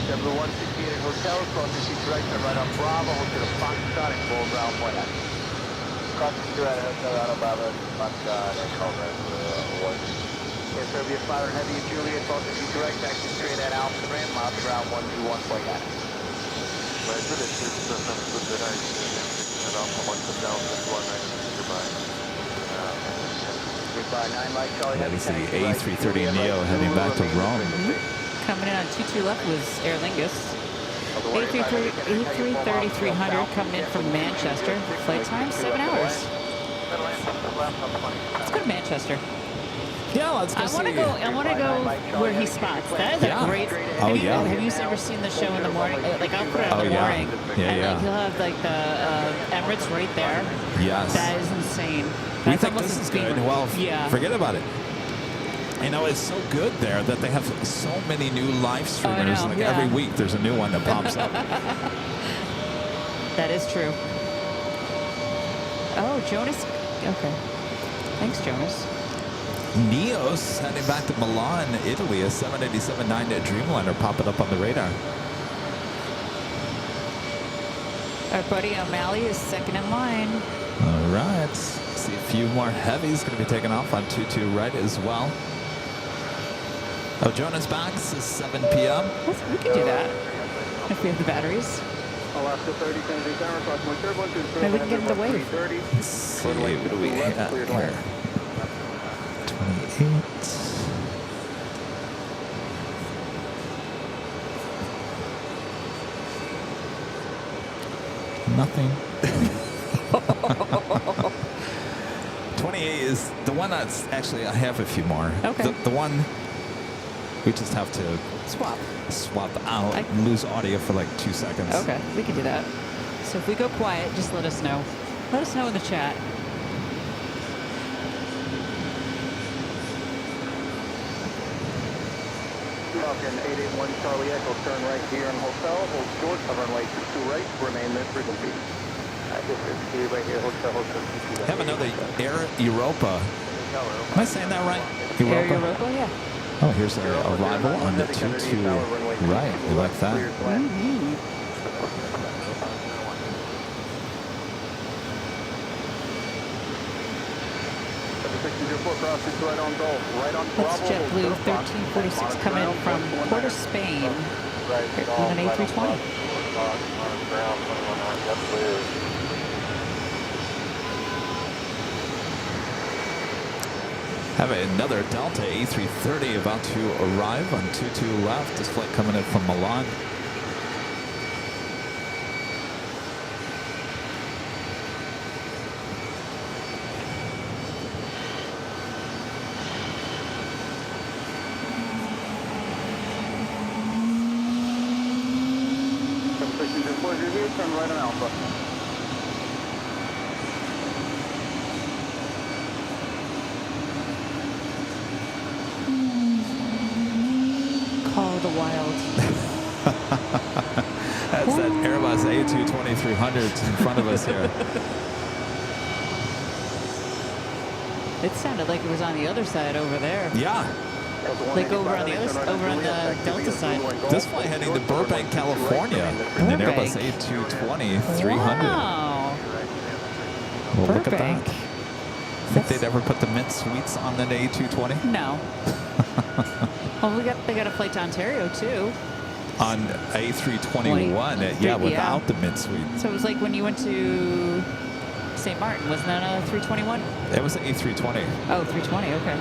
JetBlue 168 Hotel, crossing seat right, turn right on Bravo, hotel to Foxtrot, and full ground point out. Crossing seat right, hotel out of Bravo, Foxtrot, and call right to Air Serbia Spider Heavy Juliet, crossing seat direct, taxi straight at Alpha Ram, mile to ground 121.9. Roger, this is the number for the right, and Alpha 1 to down, 190, goodbye. Goodbye, 9 Mike Charlie, Yeah, heavy this is the taxi right, A330 Neo heading back to Rome. Coming in on 22 left was Aer Lingus. A330-300 coming in from Manchester. Flight time, 7 hours. Let's go to Manchester. Yeah, let's go see. I want to go where he spots. That is a great. Have you ever seen the show in the morning? Like I'll put it on in the morning, and like he'll have like the Emirates right there. Yes. That is insane. We That's think almost this is as big- good. Well, yeah. forget about it. You know, it's so good there that they have so many new live streamers. know, Like yeah. every week, there's a new one that pops up. That is true. Oh, Jonas. Okay. Thanks, Jonas. Neos heading back to Milan, Italy. A 787-9 Dreamliner popping up on the radar. Our buddy O'Malley is second in line. All right. See a few more heavies going to be taking off on 2-2 right as well. Oh, Jonas Bax is 7 p.m. We could do that if we have the batteries. Alaska 30, Kennedy Tower, crossing my third one to the Maybe we can get in the wave. 330. Let's see, what do we have here? 28. Nothing. 28 is the one that's actually, I have a few more. Okay. The one We just have to swap out and lose audio for like 2 seconds. Okay, we can do that. So if we go quiet, just let us know. Let us know in the chat. Falcon 881 Charlie Echo, turn right here in hotel, hold short of runway 22 right, remain this frequency. Right here, hotel. Have another Air Europa. Am I saying that right? Air Europa, yeah. Oh, here's our arrival on the 22 right. We like that. That's JetBlue 1346 coming in from Port of Spain on an A320. Have another Delta A330 about to arrive on 22 left. This flight coming in from Milan. Turn right on Alpha. Call the wild. That's that Airbus A220-300 in front of us here. It sounded like it was on the other side over there. Yeah. Like over on the other, over on the Delta side. This flight heading to Burbank, California, in an Airbus A220-300. Wow. Well, look at Burbank. that. Think they'd ever put the mint sweets on an A220? No. Well, they got a flight to Ontario too. On A321, yeah, without the mint suite. So it was like when you went to St. Martin, wasn't that a 321? It was an A320. Oh, 320, okay.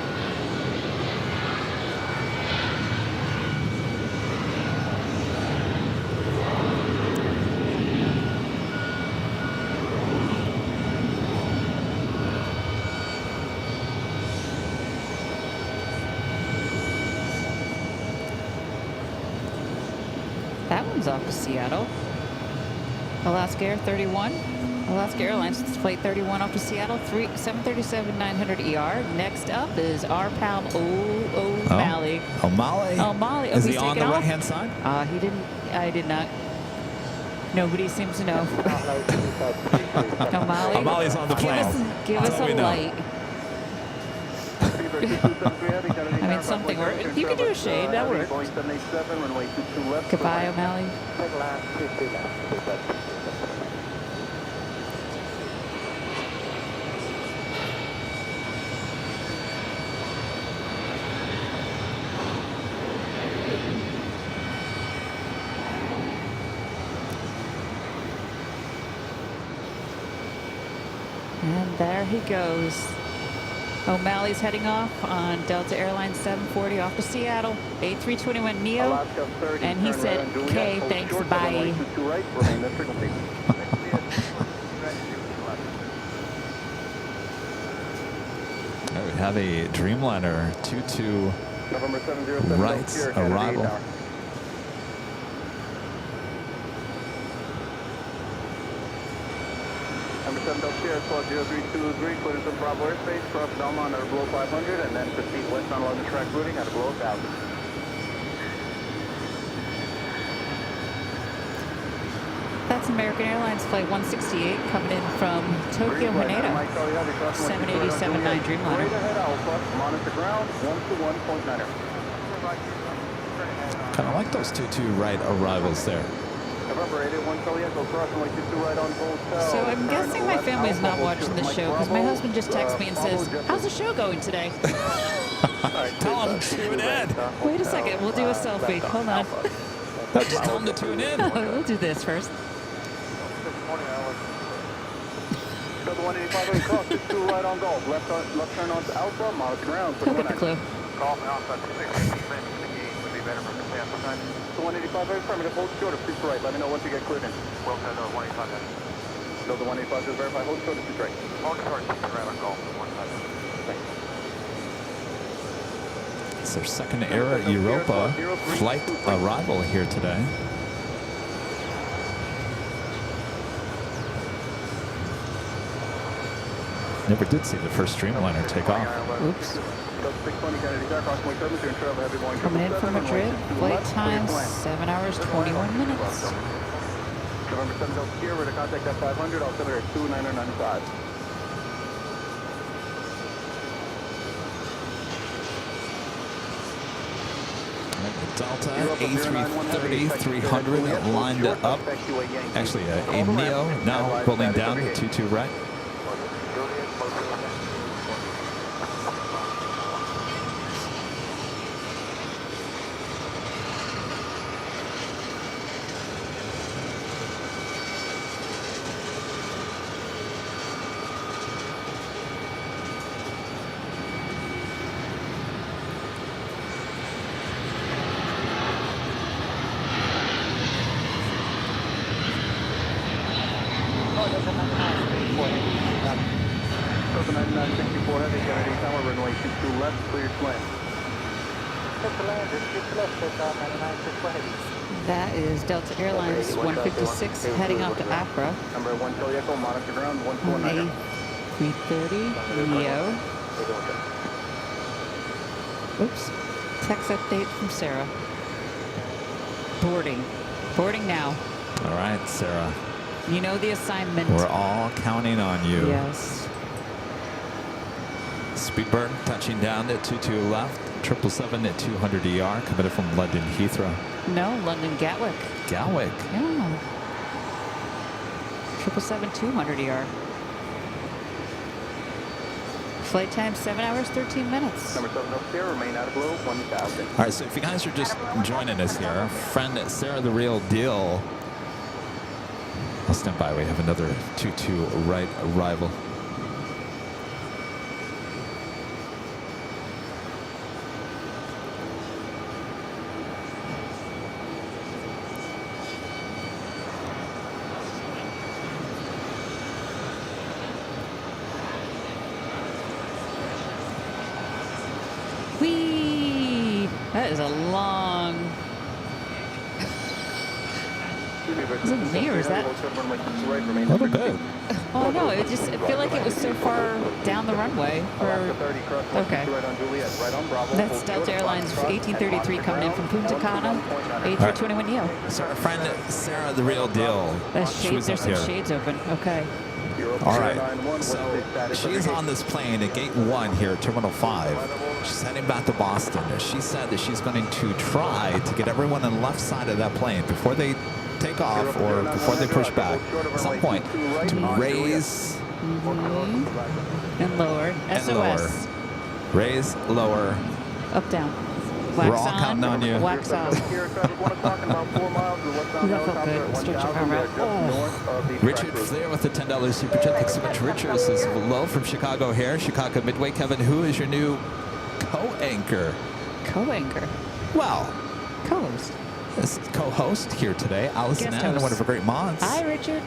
That one's off to Seattle. Alaska Air 31. Alaska Airlines flight 31 off to Seattle. 737-900 ER. Next up is our pal O'Malley. O'Malley? O'Malley. Is he on the right-hand side? He didn't. I did not. Nobody seems to know. O'Malley. O'Malley's on the plane. Give us a light. I mean, something works. You can do a shade. That works. Goodbye, O'Malley. And there he goes. O'Malley's heading off on Delta Airlines 740 off to Seattle, A321 Neo, and he said, okay, thanks, bye. We have a Dreamliner 22 right arrival. Number 7 Delta Sierra, 120323, clear some Bravo airspace, cross Belmont at a below 500, and then proceed west on 11 track routing at a below 1000. That's American Airlines Flight 168 coming in from Tokyo, Haneda. 787-9 Dreamliner. Ahead Alpha, monitor ground, 121.9er. Kind of like those 22 right arrivals there. So I'm guessing my family is not watching the show because my husband just texts me and says, how's the show going today? Tell them to tune in. Wait a second, we'll do a selfie. Hold on. Just tell them to tune in. We'll do this first. Delta 185 cross, 62 right on Gulf. Left turn on to Alpha, monitor ground. Look at the clue. Golf Alpha 6 minutes would be better for the time. So 185 affirmative, hold short of 6 right. Let me know once you get cleared in. Well said, 185. Delta 185 just verify, hold short of 6 right. Hold short, 6 right on Golf, 185. It's their second Air Europa flight arrival here today. Never did see the first Streamliner take off. Oops. Coming in from Madrid. Flight time 7 hours 21 minutes. November 7 Delta Sierra, we're to contact that 500, altimeter 2995. Delta A330 300 lined up. Actually, a Neo now rolling down to 22 right. That is Delta Airlines 156 heading off to Accra. Number 1 Charlie Echo, monitor ground, 149. A330 Neo. Oops. Text update from Sarah. Boarding. Boarding now. All right, Sarah. You know the assignment. We're all counting on you. Yes. Speedbird touching down at 22 left. 777 at 200 ER, coming from London Heathrow. No, London Gatwick. Gatwick. Yeah. 777 200 ER. Flight time 7 hours 13 minutes. Number 7 up there, remain out of globe, 1000. All right, so if you guys are just joining us here, our friend Sarah the Real Deal. I'll stand by. We have another 22 right arrival. Whee! That is a long. Is it me or is that? A little bit. Oh no, I feel like it was so far down the runway. Okay. That's Delta Airlines 1833 coming in from Punta Cana, A321 Neo. So our friend Sarah the Real Deal. There's some shades open. Okay. All right, so she's on this plane at Gate 1 here, Terminal 5. She's heading back to Boston. She said that she's going to try to get everyone on the left side of that plane before they take off or before they push back at some point to raise and lower. SOS. And lower. Raise, lower. Up, down. Wax We're all on, counting on you. Wax off. That felt good. Stretch your arm out. Oh. Richard Flair with the $10 super chat. Thanks so much, Richard. This is hello from Chicago here. Chicago Midway. Kevin, who is your new co-anchor? Co-anchor? Well, co-host. This is co-host here today, Allison Guest Ann, host. one of our great mods. Hi, Richard.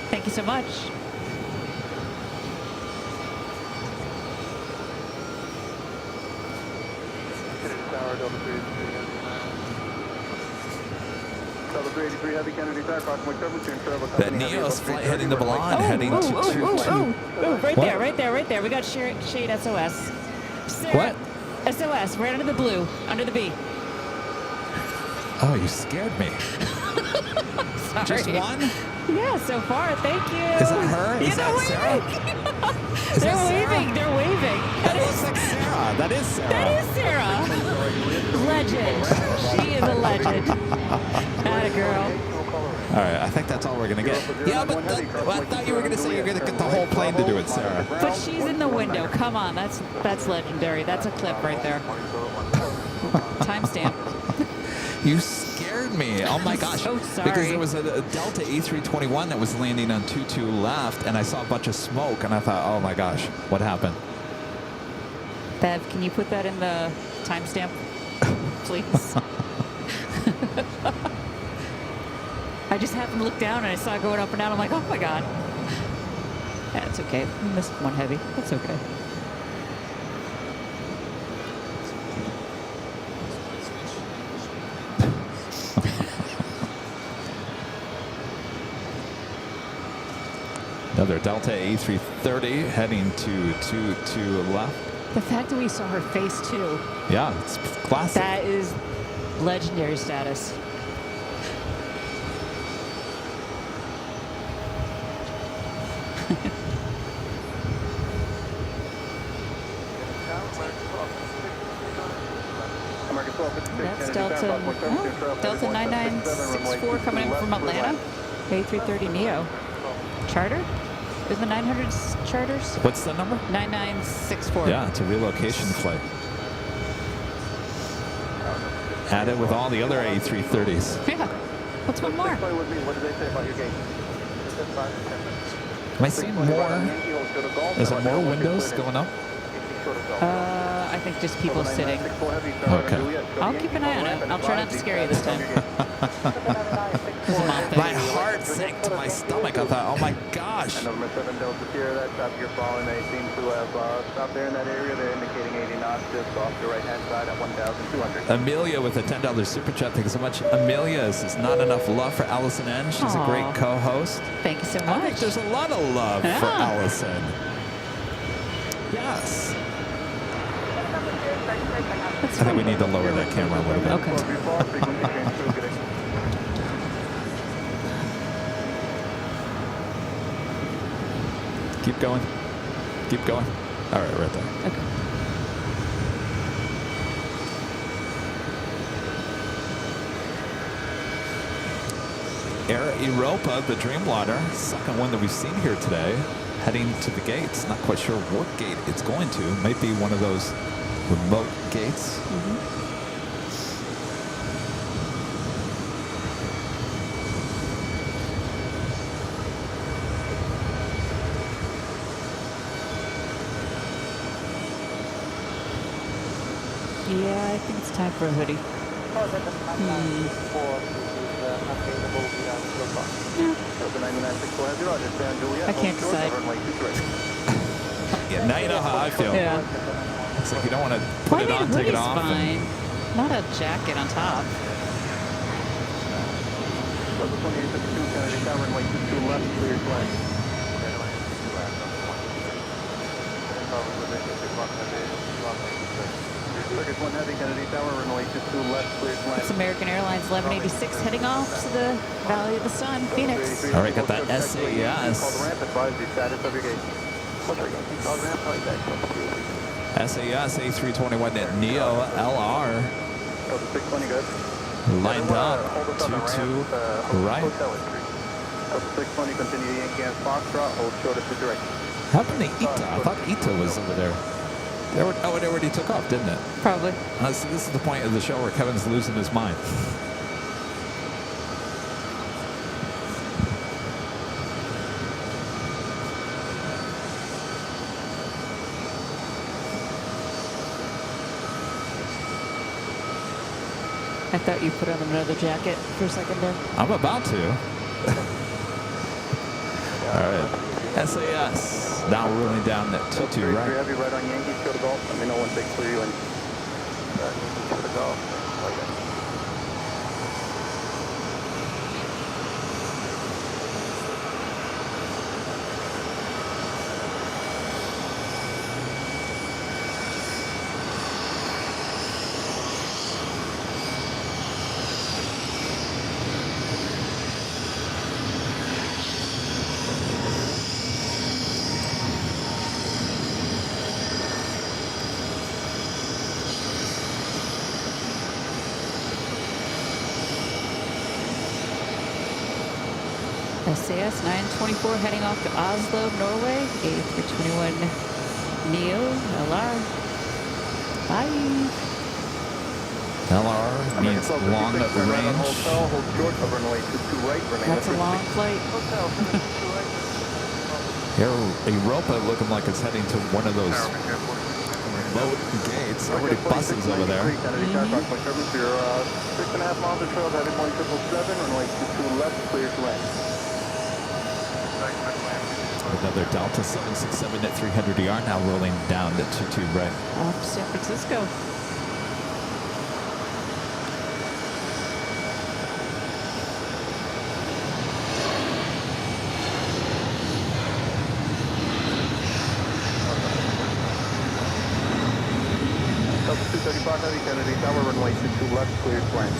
Thank you so much. That Neo's flight heading to Milan, heading to 22. Right there. We got shade SOS. Sarah, what? SOS, right under the blue, under the B. Oh, you scared me. Sorry. Just one? Yeah, so far, thank you. Is that her? Is that Sarah? They're waving. They're waving. That looks like Sarah. That is Sarah. That is Sarah. Legend. She is a legend. Atta girl. All right, I think that's all we're going to get. Yeah, but I thought you were going to say you're going to get the whole plane to do it, Sarah. But she's in the window. Come on, that's legendary. That's a clip right there. Timestamp. You scared me. Oh my gosh. So sorry. Because there was a Delta A321 that was landing on 22 left, and I saw a bunch of smoke, and I thought, oh my gosh, what happened? Bev, can you put that in the timestamp, please? I just happened to look down and I saw it going up and down. I'm like, oh my God. That's okay. I missed one heavy. That's okay. Another Delta A330 heading to 22 left. The fact that we saw her face too. Yeah, it's classic. That is legendary status. That's Delta 9964 coming in from Atlanta. A330 Neo. Charter? Is the 900s charters? What's the number? 9964. Yeah, it's a relocation flight. Added with all the other A330s. Yeah. What's one more? What did they say about your gate? Am I seeing more? Is there more windows going up? I think just people sitting. Okay. I'll keep an eye on it. I'll try not to scare you this time. My heart sank to my stomach. I thought, oh my gosh. Number 7 Delta Sierra, that stop you're following, they seem to have stopped there in that area. They're indicating 80 knots just off the right-hand side at 1,200. Amelia with a $10 super chat. Thank you so much. Amelia, is not enough love for Allison N. She's a great co-host. Thank you so I think much. there's a lot of love for Allison. Yes. I think we need to lower that camera a little bit. Okay. Keep going. Keep going. All right, right there. Okay. Air Europa, the Dreamliner, second one that we've seen here today, heading to the gates. Not quite sure what gate it's going to. Might be one of those remote gates. Yeah, I think it's time for a hoodie. I can't decide. Yeah, now you know how I feel. Yeah. It's like you don't want to put it on, take it off. Fine. Not a jacket on top. It's American Airlines 1186 heading off to the Valley of the Sun, Phoenix. All right, got that SAS. SAS A321 Neo LR. Lined up. 22 right. 620, continue Yankee and Foxtrot, hold short of the direction. How happened to Ita? I thought Ita was over there. Oh, it already took off, didn't it? Probably. So this is the point of the show where Kevin's losing his mind. I thought you put on another jacket for a second there. I'm about to. All right. SAS now rolling down that 22 right. Heavy right on Yankee, show the golf. Let me know when they clear you and show the golf. Like that. SAS 924 heading off to Oslo, Norway. A321 Neo LR. Bye. LR means long range. That's a long flight. Air Europa looking like it's heading to one of those remote gates. Already buses over there. 6.5 miles of trail, heading 1777, runway 22 left, clear to land. Another Delta 767 at 300 ER now rolling down to 22 right. Off San Francisco. Heavy Kennedy Tower, runway 22 left, cleared plane.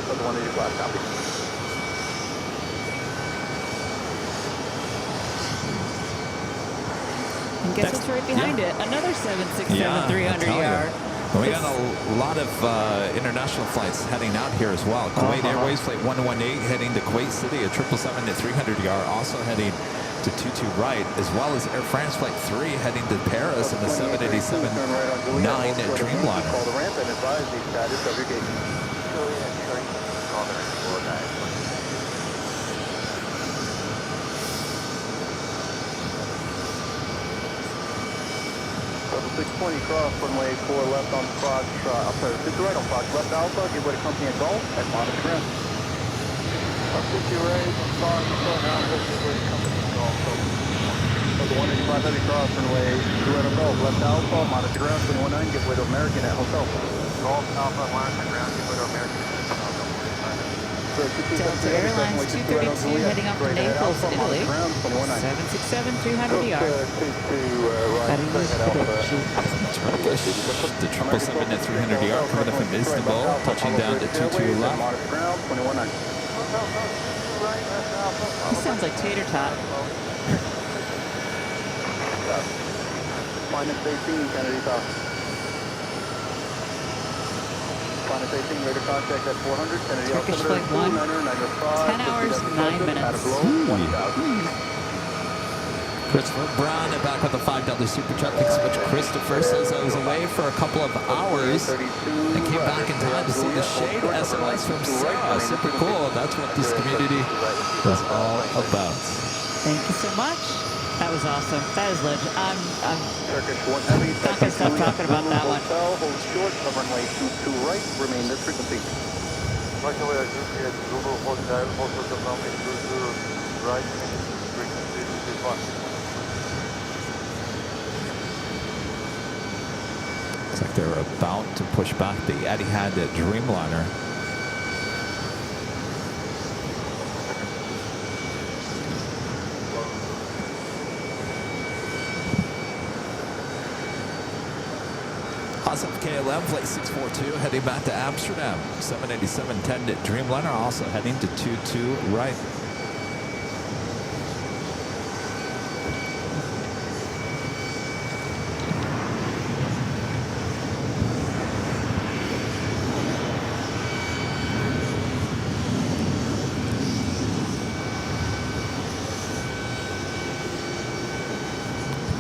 So the 180 flat, copy. And guess what's right behind it? Another 767 300-yard. We got a lot of international flights heading out here as well. Kuwait Airways flight 118 heading to Kuwait City, a 777 at 300-yard, also heading to 22 right, as well as Air France flight 3 heading to Paris in the 787-9 Dreamliner. Call the ramp and advise the status of your gate. Level 620 cross, runway 4 left on Fox, I'm sorry, 50 right on Fox, left Alpha, give way to company at Golf, at monitor ground. 50 right on Fox, Alpha, give way to company at Golf. So the 185 heavy cross, runway 2 right on Golf, left Alpha, monitor ground, 219, give way to American at Hotel. Golf, Alpha, monitor ground, give way to American at Hotel. Delta Airlines 232 heading up to Naples, Italy. 767 300-yard. Turkish, the 777 at 300-yard coming up from Istanbul, touching down to 22 left. He sounds like Tater Tot. Minus 18, Kennedy Tower. Minus 18, radar contact at 400, Kennedy Turkish altimeter flight 1, 10 hours, 9 minutes. Christopher Brown back with the $5 super chat. Thanks so much. Christopher says I was away for a couple of hours and came back in time to see the shade SOS from Sarah. Super cool. That's what this community is all about. Thank you so much. That was awesome. That is legend. I'm Turkish 1 heavy, not going to stop talking about that one. Hold short of runway 22 right, remain this frequency. Runway Zulu Hotel, also the runway 22 right, frequency 51. Looks like they're about to push back the Etihad Dreamliner. Awesome. KLM flight 642 heading back to Amsterdam. 787-10 Dreamliner also heading to 22 right.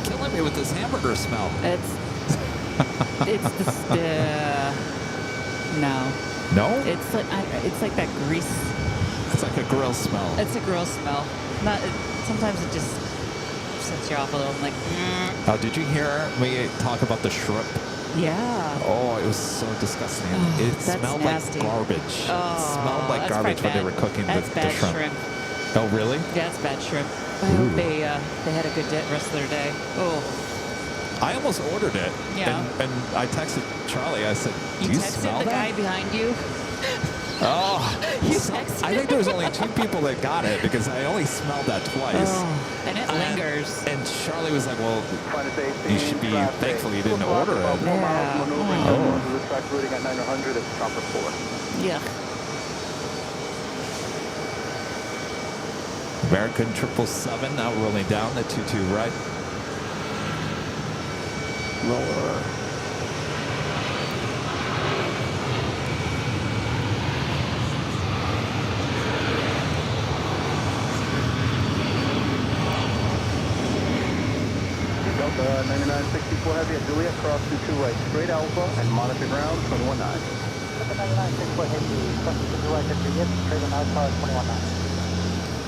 Killing me with this hamburger smell. It's no. No? It's like that grease. It's like a grill smell. It's a grill smell. Sometimes it just sets you off a little. I'm like, Oh, did you hear me talk about the shrimp? yeah. Oh, it was so disgusting. Oh, It that's smelled nasty. like garbage. Oh, It smelled like that's garbage when probably they were bad. cooking That's the bad shrimp. Oh, really? Yeah, it's bad shrimp. I hope they had a good rest of their day. Oh, I almost ordered it. Yeah. And I texted Charlie. I said, do you texted smell the that? guy behind you. Oh, You texted I think there was only 2 people that got it because I only smelled that twice. Oh, and it lingers. And Charlie was like, well, Minus 18, you should be thankful you didn't order about it. 4 miles maneuvering Oh. to the track routing at 900 at Frankfurt 4. Yeah. American 777 now rolling down the 22 right. Lower. Delta 9964 heavy at Juliet, cross 22 right, straight Alpha, and monitor ground 219. Delta 9964 heavy, cross 22 right at Juliet, straight on Alpha 219.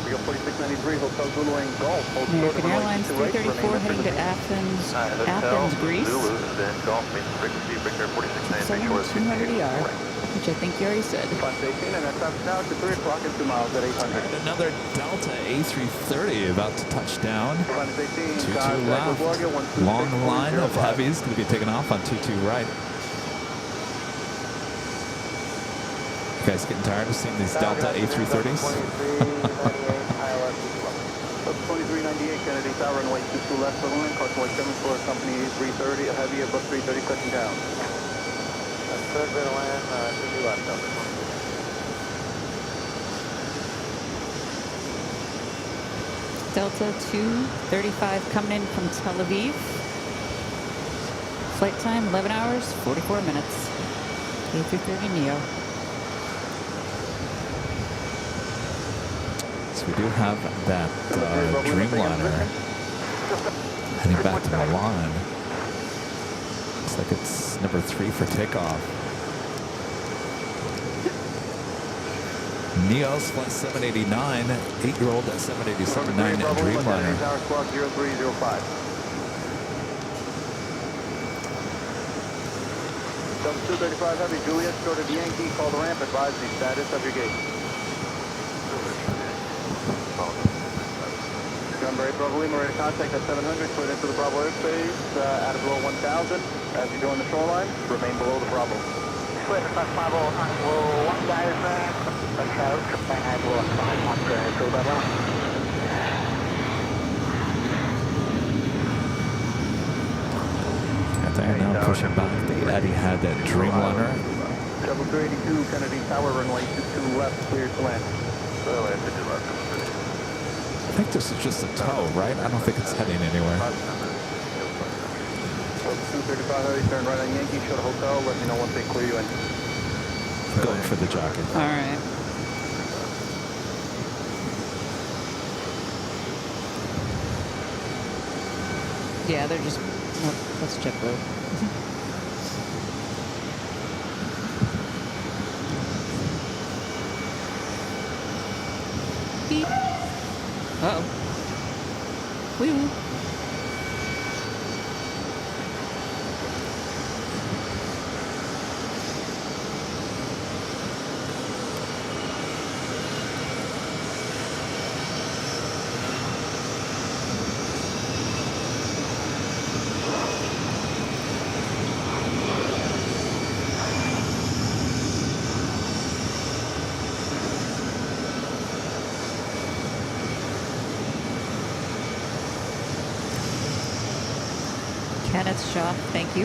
We got 4693, Hotel Zulu and Golf. Hold short American of runway Airlines 22 right, 334 remain heading to Athens, Greece. Zulu, then Golf, frequency, Victor 4693, short 200 yard. which I think you already said. Flight 18, and that time's now to 3 o'clock and 2 miles at 800. Another Delta A330 about to touch down. Flight 18, 22 left. Long line of heavies going to be taking off on 22 right. You guys getting tired of seeing these Delta A330s? 2398 Kennedy Tower, runway 22 left for Milan, car 27 for company 330, a heavy above 330, touching down. Third bit of land, 2 left, Delta 23. Delta 235 coming in from Tel Aviv. Flight time 11 hours, 44 minutes. A330neo. So we do have that Dreamliner heading back to Milan. Looks like it's number 3 for takeoff. Neos flight 789, 8-year-old at 787-9 Dreamliner. Tower squawk 0305. Delta 235 Heavy, Juliet, short of Yankee, call the ramp, advise the status of your gate. Number 8 Bravo Lima, ready to contact at 700, cleared into the Bravo airspace, at below 1000. As you join the shoreline, remain below the Bravo. Clear for 50, below 1000. South, Japan, below 500, go that way. They're now pushing back. They already had that Dreamliner. Double 382 Kennedy Tower, runway 22 left, clear to land. I think this is just a tow, right? I don't think it's heading anywhere. Delta 235 Heavy, turn right on Yankee, show the hotel, let me know once they clear you in. Going for the jockey. All right. Yeah, they're just. Oh, that's JetBlue. Beep. Uh-oh. Wee-woo. Kenneth Shaw, thank you.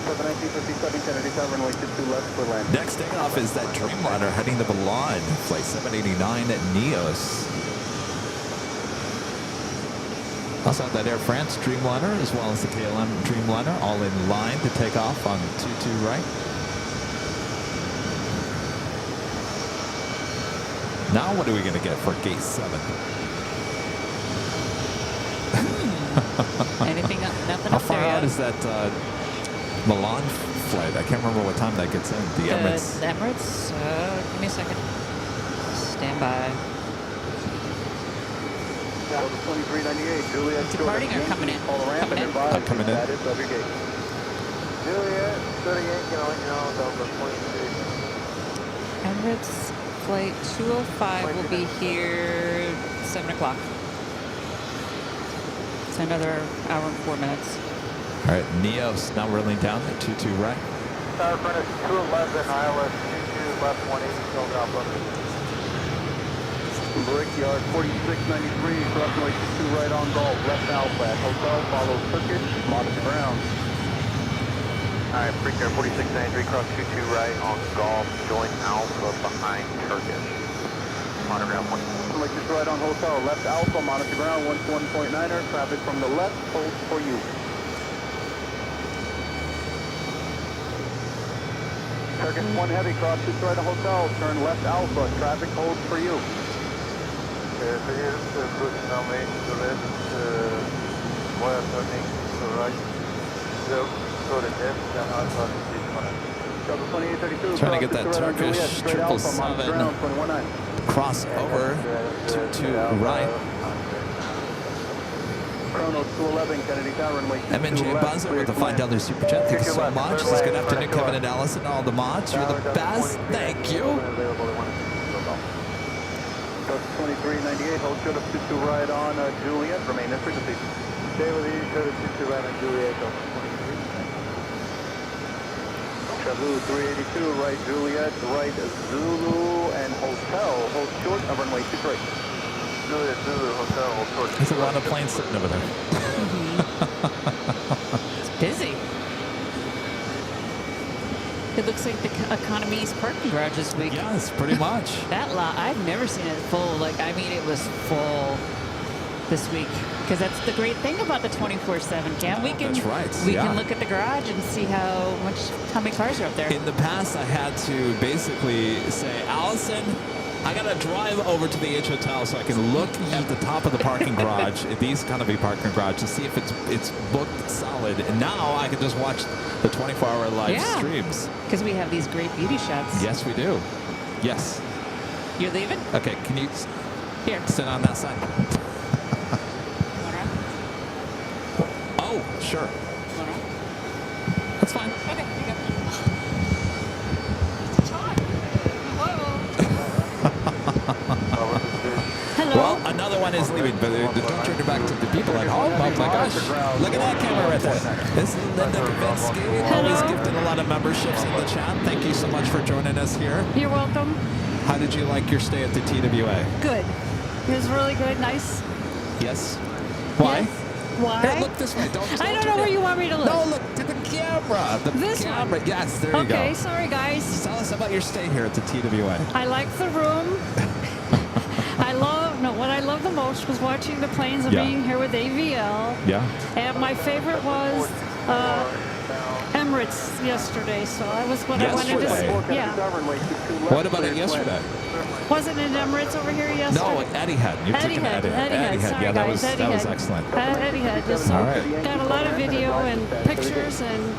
71957 Kennedy Tower, runway 22 left for land. Next takeoff is that Dreamliner heading to Milan. Flight 789 at Neos. Also have that Air France Dreamliner as well as the KLM Dreamliner all in line to take off on 22 right. Now what are we going to get for gate 7? Anything up? Nothing How up far there out yet. is that Milan flight? I can't remember what time that gets in. The Emirates. The Emirates? Give me a second. Stand by. Delta 2398, Juliet. Departing or coming in? Call the ramp and Coming in? advise Coming in. the status of your gate. Juliet, 38, Delta 23. Emirates flight 205 will be here 7 o'clock. It's another hour and 4 minutes. All right, Neos now rolling down at 22 right. Tower furnace 211, ILS 22 left 180, still Alpha. Brickyard 4693, cross runway 22 right on Gulf, left Alpha at hotel, follow Turkish, monitor ground. Alright, Brickyard 4693, cross 22 right on Golf, join Alpha behind Turkish. Monitor ground 1. Runway 22 right on hotel, left Alpha, monitor ground 121.9er, traffic from the left, hold for you. Turkish 1 Heavy, cross 22 right on hotel, turn left Alpha, traffic hold for you. Here's cruising runway to left, wire turning to right. So the left, then Alpha Delta 2832, Trying to get that cross 22 right on Turkish Juliet, straight Alpha, monitor 777 ground 219. cross over to right. Chrono 211, Kennedy Tower, runway 22 MNJ left, Buzzer clear with a to land. $5 super chat. Thank you so much. This is good afternoon, Kevin and Alice. Allison, all the mods. You're the best. Thank you. Coast 2398, hold short of 22 right on Juliet, remain in frequency. Stay with you, short of 22 right on Juliet, Coast 23. JetBlue 382, right Juliet, right Zulu, and hotel, hold short of runway 23. Juliet, Zulu, hotel, hold short. There's a lot of planes sitting over there. It's busy. It looks like the economy's parking garage this week. Yes, pretty much. That lot, I've never seen it full. Like, I mean, it was full this week. Because that's the great thing about the 24/7 cam. We can, That's right, we yeah. can look at the garage and see how many cars are up there. In the past, I had to basically say, Allison, I gotta drive over to the H Hotel so I can look at the top of the parking garage, these kind of a parking garage, to see if it's booked solid. And now I can just watch the 24-hour live streams. Because we have these great beauty shots. Yes, we do. Yes. You're leaving? Okay, can you Here. sit on that side? Oh, sure. That's fine. Okay, here you go. Hello. Well, another one is leaving, but don't turn your back to the people at home. Oh my gosh. Look at that camera right there. This is Linda Kavinsky. Always gifted a lot of memberships in the chat. Thank you so much for joining us here. You're welcome. How did you like your stay at the TWA? Good. It was really good. Nice. Yes. Why? Yes. Why? Hey, look this way. Don't I don't turn know where it. you want me to look. No, look to the camera. The This camera. one? Yes, there you go. Okay, sorry guys. Tell us about your stay here at the TWA. I like the room. What I loved the most was watching the planes and being here with AVL. Yeah. And my favorite was Emirates yesterday, so that was what I wanted to Yesterday? see. Yeah. What about it yesterday? Wasn't it Emirates over here yesterday? No, Etihad. You've taken Etihad. Etihad. Sorry, Yeah, guys. that was Etihad. excellent. Etihad. Just All right. got a lot of video and pictures and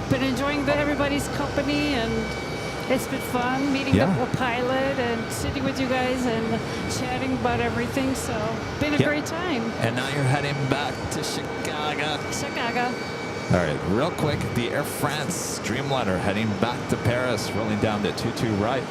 been enjoying everybody's company, and it's been fun meeting the pilot and sitting with you guys and chatting about everything. So been a great time. And now you're heading back to Chicago. Chicago. All right, real quick, the Air France Dreamliner heading back to Paris, rolling down to 22 right.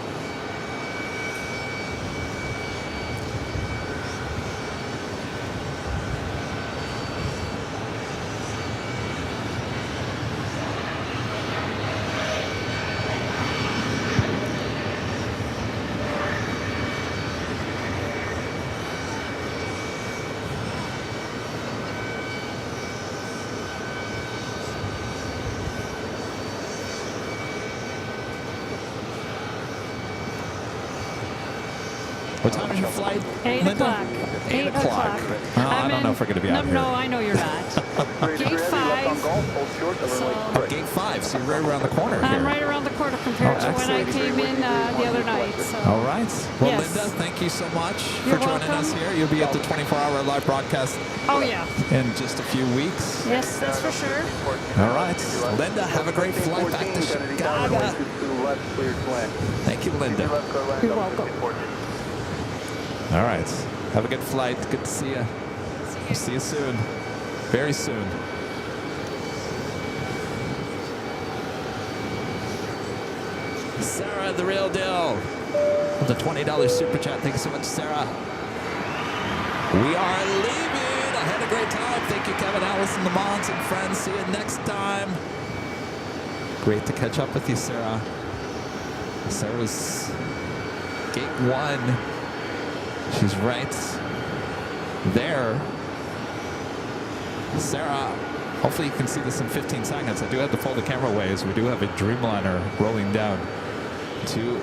What time is your flight, 8 Linda? o'clock. 8 o'clock. Oh, I don't know if we're going to be out here. No, I know you're not. Gate 5. Oh, gate 5, so you're right around the corner here. I'm right around the corner compared to when I excellent. came in the other night. So. All right. Well, Yes. Linda, thank you so much You're for joining us welcome. here. You'll be at the 24-hour live broadcast Oh, yeah. in just a few weeks. Yes, that's for sure. All right. Linda, have a great flight back to Chicago. Thank you, Linda. You're welcome. All right. Have a good flight. Good to see you. See you soon. Very soon. Sarah, the real deal. With the $20 super chat. Thank you so much, Sarah. We are leaving. I had a great time. Thank you, Kevin, Allison, the moms, and friends. See you next time. Great to catch up with you, Sarah. Sarah's gate 1. She's right there. Sarah, hopefully you can see this in 15 seconds. I do have to fold the camera away as we do have a Dreamliner rolling down to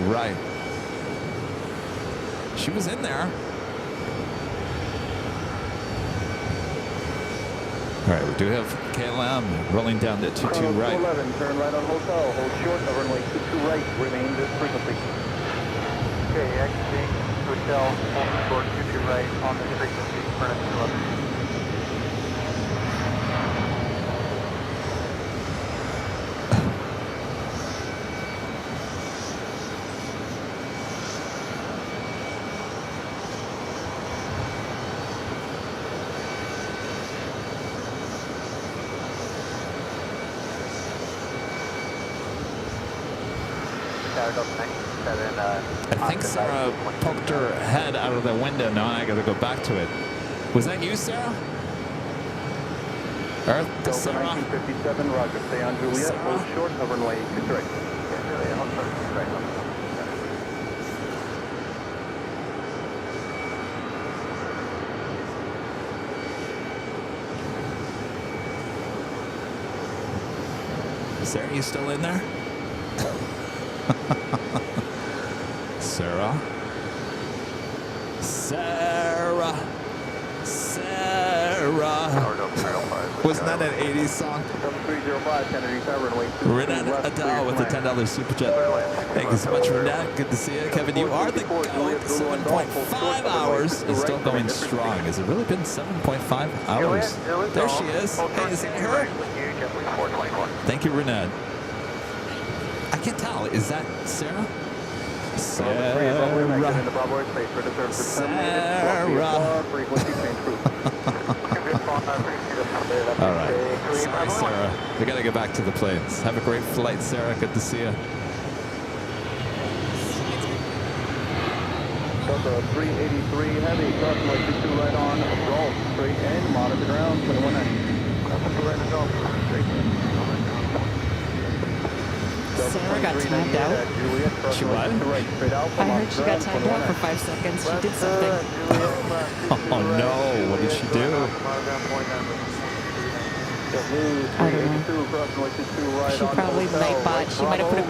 right. She was in there. All right, we do have KLM rolling down to 22 right. 11, turn right on hotel, hold short of runway 22 right, remain this frequency. Okay, exiting hotel, hold short 22 right on the frequency, Furnace 11. I think Sarah poked her head out of the window. Now I gotta go back to it. Was that you, Sarah? Earth, Delta Sarah? 1957, roger. Stay on Juliet, hold short of runway 23. Sarah, you still in there? Sarah? Sarah? Sarah? Wasn't that an 80s song? 7305, Kennedy Tower, runway 23 Renat left, Adele with the $10 super jet. Thank you so much, Renat. Good to see you. Kevin, you are the GOAT. 7.5 hours is still going strong. Has it really been 7.5 hours? There she is. Hey, is that her? Thank you, Renat. I can't tell. Is that Sarah? Sarah. All right. Sorry, Sarah. We got to get back to the planes. Have a great flight, Sarah. Good to see you. Delta 383 heavy, crossing like 22 right on, roll straight in, monitor ground, 21 Sarah got timed out. She what? I heard she got timed out for 5 seconds. She did something. Oh no, what did she do? I don't know. She probably nightbot. She might have put a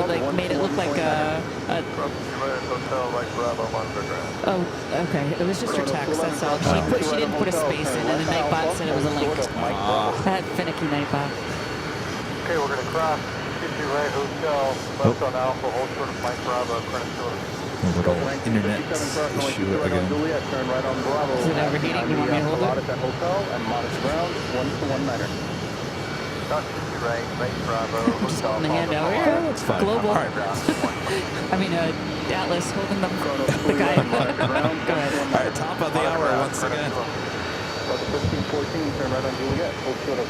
like made it look like a oh, okay. It was just her text, that's all. She didn't put a space in, and the nightbot said it was a link. That finicky nightbot. Okay, we're going to cross 52 right hotel, left on Alpha, hold short of Mike Bravo, credit short. A little internet issue again. Is it overheating? You want me to hold it? I'm just holding the hand out here. It's fine. Global. All right. I mean, Atlas holding the guy. Go ahead. All right, top of the hour once again. 1514, turn right on Juliet, hold short of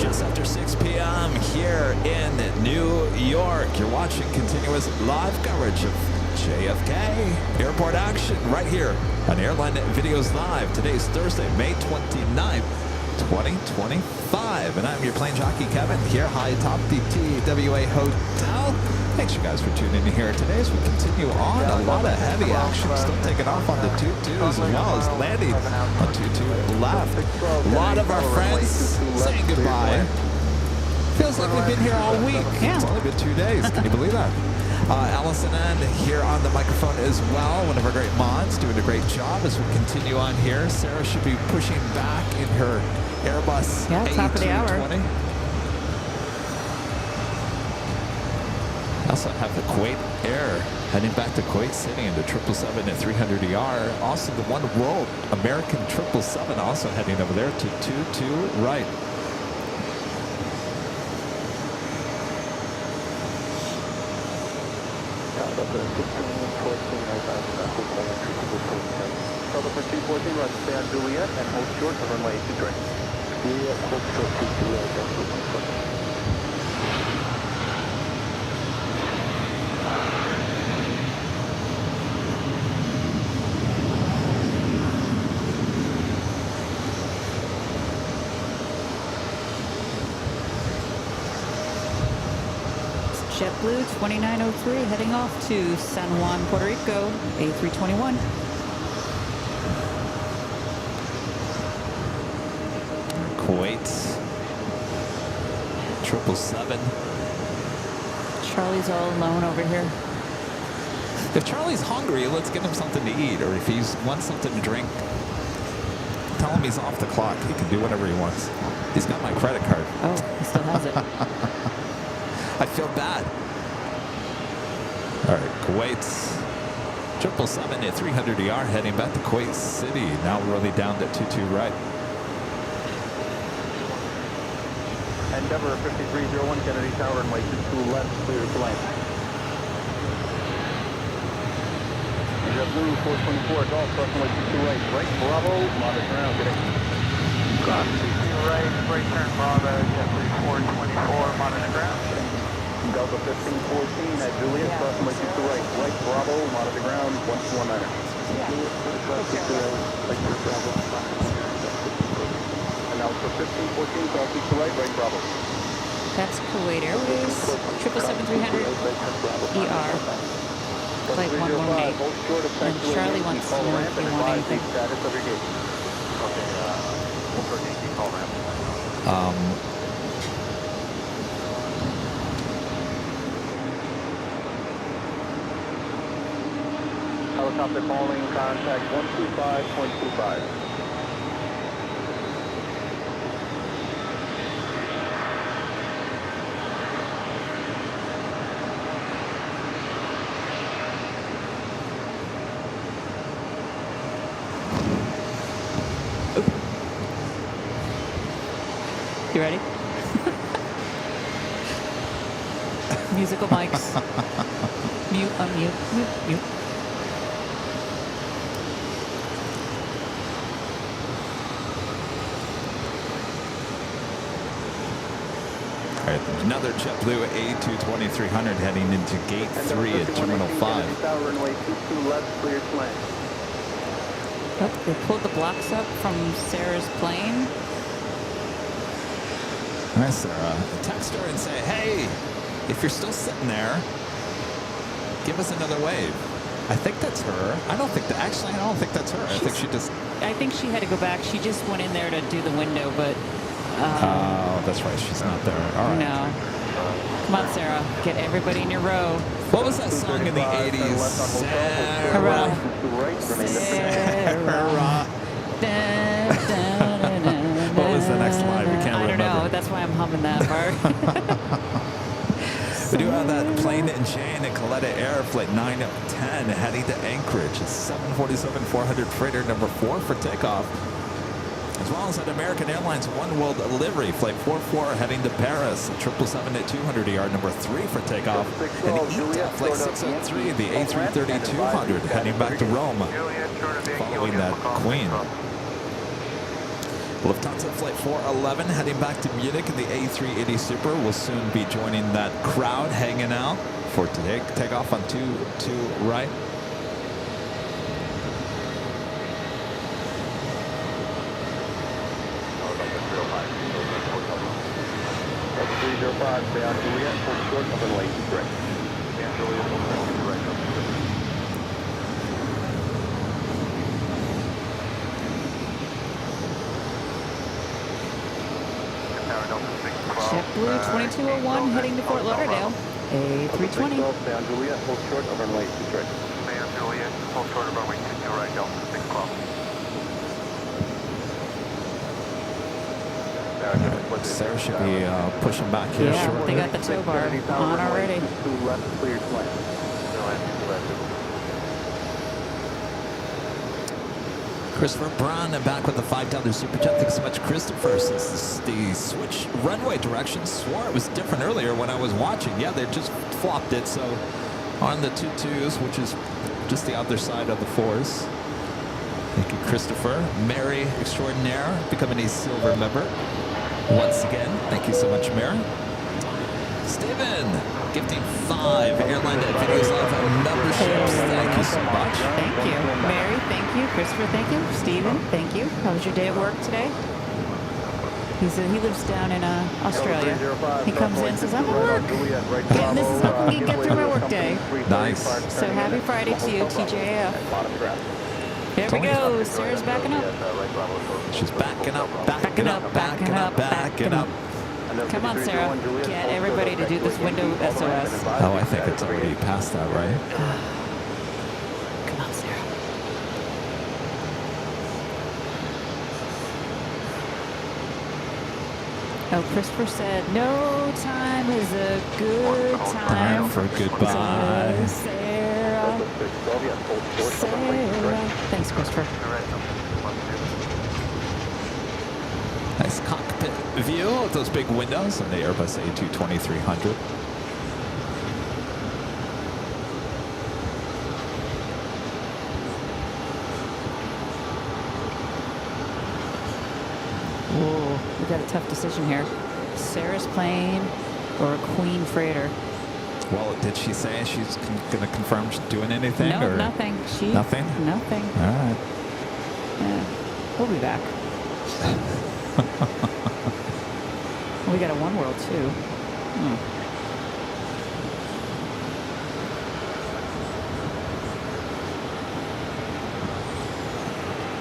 Just after 6 p.m. here in New York. You're watching continuous live coverage of JFK airport action right here on Airline Videos Live. Today's Thursday, May 29th, 2025. And I'm your plane jockey, Kevin, here high atop the TWA Hotel. Thanks, you guys, for tuning in here today as we continue on. A lot of heavy action still taking off on the 22s as well as landing on 22 left. A lot of our friends saying goodbye. Feels like we've been here all week. Yeah. It's only been 2 days. Can you believe that? Allison N here on the microphone as well. One of our great mods doing a great job as we continue on here. Sarah should be pushing back in her Airbus A320. Top of the hour. I also have the Kuwait Air heading back to Kuwait City in the 777 at 300ER. Also the One World American 777 also heading over there to 22 right. Delta for 214, right, stay on Juliet and hold short of runway 23. Juliet, hold short to Juliet, JetBlue 2903 heading off to San Juan, Puerto Rico, A321. Kuwait 777. Charlie's all alone over here. If Charlie's hungry, let's get him something to eat, or if he wants something to drink, tell him he's off the clock. He can do whatever he wants. He's got my credit card. Oh, he still has it. I feel bad. All right, Kuwait 777 at 300ER heading back to Kuwait City. Now really down to 22 right. Endeavor 5301, Kennedy Tower, and wait 22 left, clear to land. JetBlue 424, Golf, crossing way 22 right, Bravo, moderate ground, get it. Cross 2 right turn Bravo, JetBlue 424, monitor ground. Delta 1514 at Juliet, crossing right to right. Right Bravo, monitor ground, 1219er. And now for 1514, cross to right, right Bravo. That's Kuwait Airways, 777-300 ER, flight 118. And Charlie wants to know if you want anything. Status of your gate. Okay, we'll proceed to call ramp. Helicopter calling, contact 125.25. You ready? Musical mics. Mute, unmute, mute, mute. All right, another JetBlue A220-300 heading into Gate 3 at Terminal 5. Runway 22 left, cleared plane. Oh, they pulled the blocks up from Sarah's plane. Hi, Sarah. Text her and say, hey, if you're still sitting there, give us another wave. I think that's her. I don't think that's her. I think she just... I think she had to go back. She just went in there to do the window, but... Oh, that's right. She's not there. All right. No. Come on, Sarah. Get everybody in your row. What was that song in the 80s? Sarah. Sarah. What was the next line? We can't remember. I don't know. That's why I'm humming that part. We do have that Plane Jockey Kevin Air flight 910 heading to Anchorage. It's 747-400 freighter number 4 for takeoff. As well as an American Airlines One World delivery flight 44 heading to Paris. 777-200 number 3 for takeoff. And EgyptAir flight 603, the A330-200 heading back to Rome, following that Queen. Lufthansa Flight 411 heading back to Munich in the A380 Super will soon be joining that crowd hanging out for takeoff on 2 right. That's 305, stay on Juliet, full short, up and late, correct. And Juliet, full short, right, up. JetBlue 2201 heading to Fort Lauderdale. A320. Stay on Juliet, full short, up and late, correct. Stay on Juliet, full short of runway 22 right, Delta 6 o'clock. Sarah should be pushing back here Yeah, shortly. they got the tow bar on already. 2 left, cleared plane. Christopher Brown back with the $5 super chat. Thanks so much, Christopher. Since the switch runway direction, swore it was different earlier when I was watching. Yeah, they just flopped it. So on the 22s, which is just the other side of the 4s. Thank you, Christopher. Mary Extraordinaire becoming a silver member once again. Thank you so much, Mary. Steven gifting 5 Airline Videos Live memberships. Thank you so much. Thank you. Mary, thank you. Christopher, thank you. Steven, thank you. How was your day at work today? He lives down in Australia. He comes in and says, I'm at work. Getting this is helping me get through my work day. Nice. So happy Friday to you, TJF. Here we go. Sarah's backing up. She's backing up, backing up, backing up, backing up. Come on, Sarah. Get everybody to do this window SOS. Oh, I think it's already past that, right? Come on, Sarah. Oh, Christopher said, no time is a good time for goodbye. Sarah. Sarah. Thanks, Christopher. Nice cockpit view of those big windows on the Airbus A220-300. Whoa, look got a tough decision here. Sarah's plane or a Queen freighter? Well, did she say she's going to confirm she's doing anything? No, or? nothing. Nothing? Nothing. All right. Yeah. We'll be back. We got a One World, too.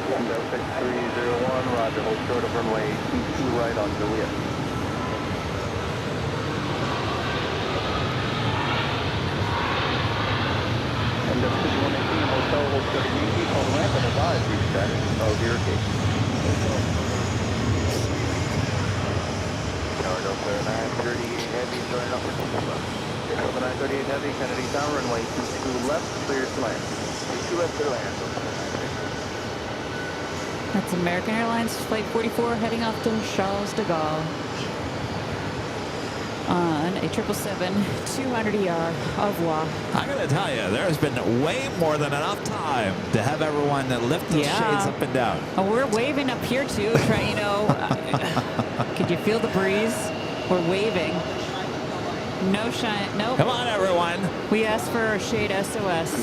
Window 6301, roger, hold short of runway 22 right on Juliet. Window 5118, hotel, hold short of Yankee, call the ramp and advise reach status of your gate. Cargo clear 938 Heavy, joining up with Over 938 Heavy, Kennedy Tower, runway 22 left, clear to land. 22 left, clear to land. That's American Airlines Flight 44 heading off to Charles de Gaulle on a 777-200ER. Au revoir. I gotta tell you, there's been way more than enough time to have everyone lift those shades up and down. Oh, we're waving up here too. Try, could you feel the breeze? We're waving. No shine. Nope. Come on, everyone. We asked for shade SOS.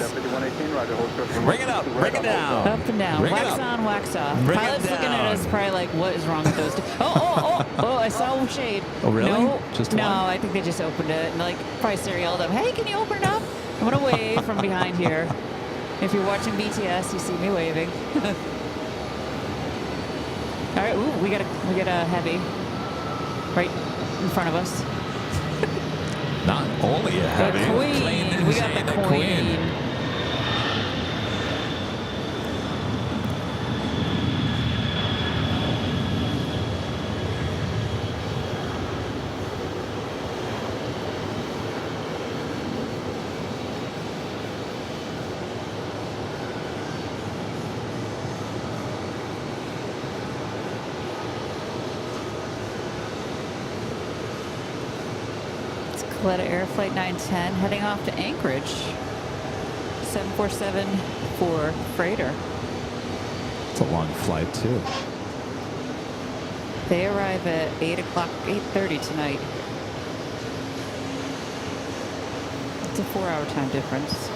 Bring it up. Bring it down. Up and down. Bring it wax up. on, wax off. Bring Pilot's it looking at down. us probably like, what is wrong with those two? Oh, I saw shade. Oh, really? No, Just no, one? I think they just opened it. And probably Sarah yelled up, hey, can you open it up? I'm going to wave from behind here. If you're watching BTS, you see me waving. All right, ooh, we got a heavy right in front of us. Not only a heavy. The Queen. We got the Queen. Qatar Air Flight 910 heading off to Anchorage. 747 for freighter. It's a long flight, too. They arrive at 8:30 tonight. It's a 4-hour time difference.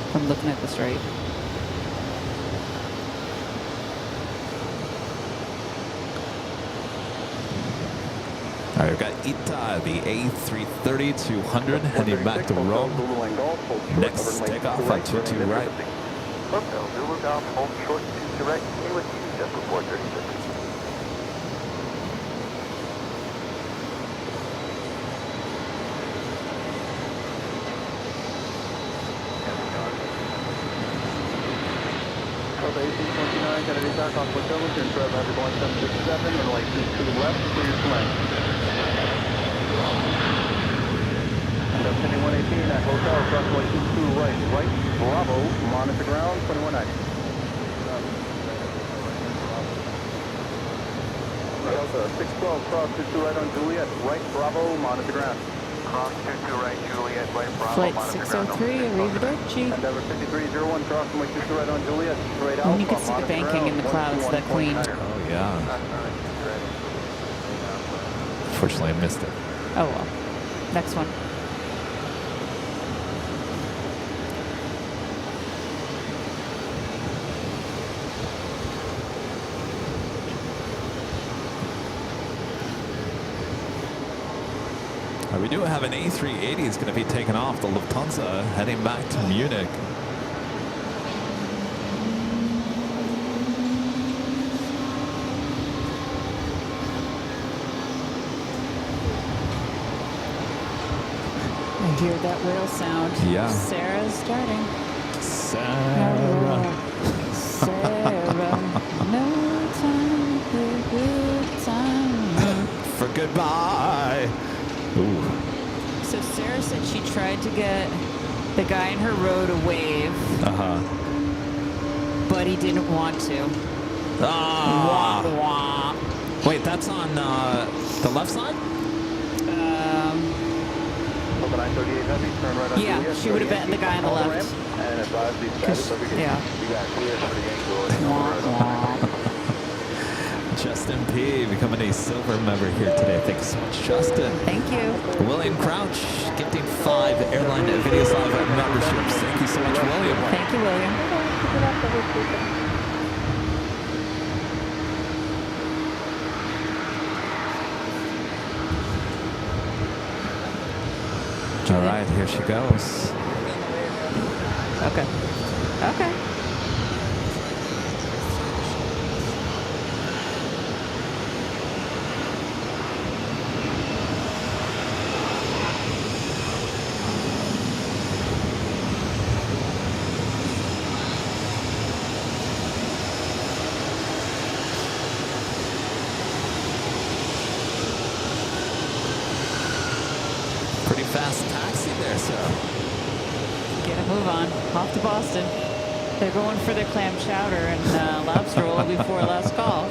If I'm looking at this right. All right, we've got Ita, the A330-200, heading back to Rome. Next takeoff at 22 right. Hotel Zulu Golf, hold short 22 right, stay with you, just before 36. Delta AC-29, Kennedy takeoff, hotel, turn to Roger Boeing 767, runway 22 left, clear to land. Window 118 at hotel, runway 22 right, Bravo, monitor ground, 2190. Delta 612, cross 22 right on Juliet, right, Bravo, monitor ground. Cross 22 right, Juliet, right, Bravo, Flight monitor 603, arrivederci. Endeavor 5301, cross runway 22 right on Juliet, straight out. And you can see the banking in the clouds, that Queen. Oh, yeah. Unfortunately, I missed it. Oh well. Next one. We do have an A380 is going to be taken off the Lufthansa, heading back to Munich. I hear that whale sound. Yeah. Sarah's starting. Sarah. Sarah. No time for good time. For goodbye. Ooh. So Sarah said she tried to get the guy in her row to wave, but he didn't want to. Ah. Wah, wah. Wait, that's on the left side? Yeah, she would have been the guy on the left. And advise the status of your gate. Yeah. You got clear for the gate door. Wah, wah. Justin P. becoming a silver member here today. Thank you so much, Justin. Thank you. William Crouch gifting 5 Airline Videos Live memberships. Thank you so much, William. Thank you, William. All right, here she goes. Okay. Okay. Pretty fast taxi there, sir. Get a move on. Off to Boston. They're going for their clam chowder and lobster roll before last call.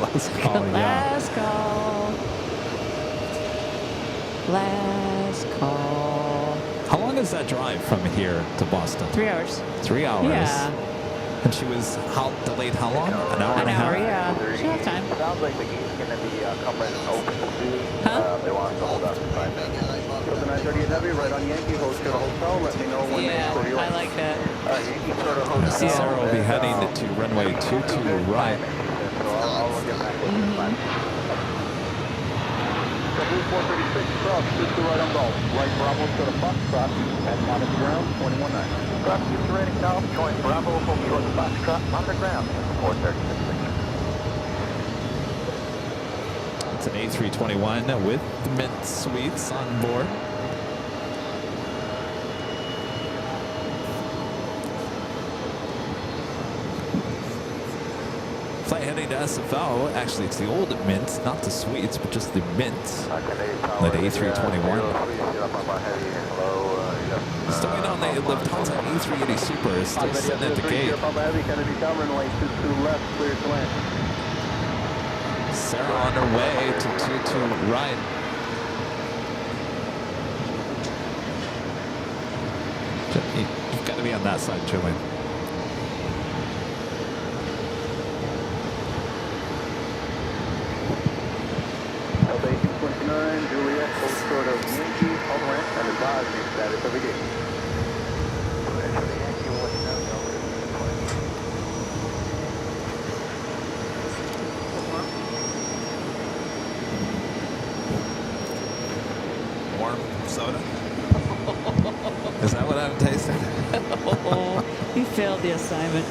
Last call, yeah. Last call. Last call. How long is that drive from here to Boston? 3 hours. 3 hours. Yeah. And she was delayed how long? An hour and a half? Yeah. She'll have time. Sounds like the gate's going to be coming open soon. Huh? They want us to hold up for 5 minutes. So the 938 Heavy, right on Yankee, host to the hotel. Let me know when Yeah, they I like that. Yankee sort of host. Sarah will be heading to runway 22 right. So I'll get back with you in 5 minutes. JetBlue 436 cross, 22 right on Gulf. Right Bravo to the Foxtrot at monitor ground, 21-9. Cross 2 rating south, join Bravo, hold short the Foxtrot, monitor ground, 436. It's an A321 with Mint Suites on board. Flight heading to SFO. Actually, it's the old Mint, not the Suites, but just the Mint. That A321. Still waiting on the Lufthansa A380 Super is still sitting at the gate. Sarah on her way to 22 right. You've got to be on that side, Joey. LA 229, Juliet, hold short of Yankee, hold ramp, and advise the status of the gate. Warm soda? Is that what I'm tasting? You failed the assignment.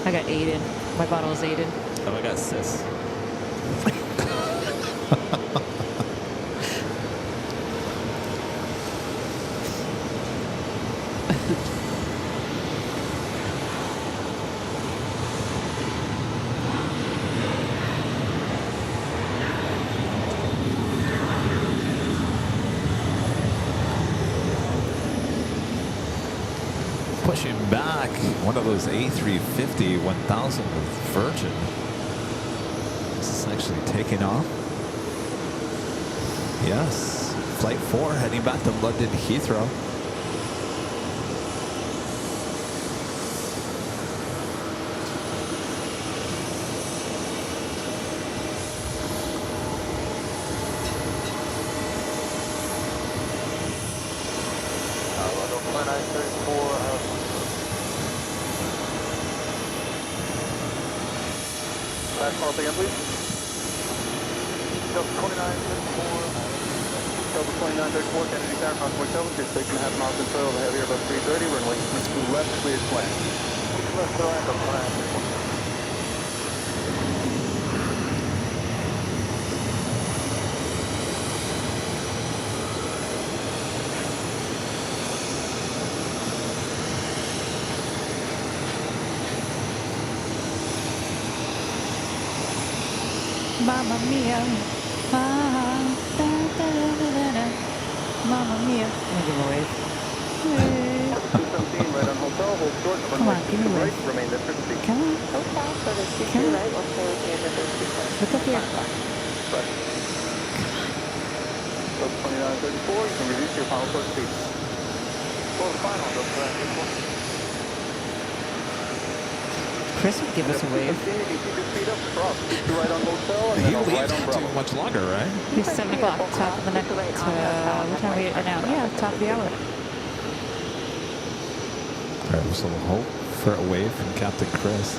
I got Aiden. My bottle is Aiden. Oh, I got sis. Pushing back one of those A350 1000 with Virgin. This is actually taking off. Yes. Flight 4 heading back to London Heathrow. Last call again, please. Delta 2934, Delta 2934, Kennedy Tower, Concord Hotel, you're 6.5 miles control of the heavy Airbus 330, runway 22 left, cleared to land. Left to land, on land. Mamma mia. Ah, da, da, da, da, da. Mamma mia. I'll give a wave. Wave. 217 right on hotel, hold short, Come on, give me a right, wave. remain at 50 feet. Come on. Hotel for the Come CQ on. right, we'll stay with you at the 50. Look up here. Right. Delta 2934, you can reduce your final push speed. For the final, Delta 2934. Chris would give us a wave. He leaves not too much longer, right? It's 7 o'clock, top of the next, what time are we at now? Yeah, top of the hour. All right, so we'll hope for a wave from Captain Chris.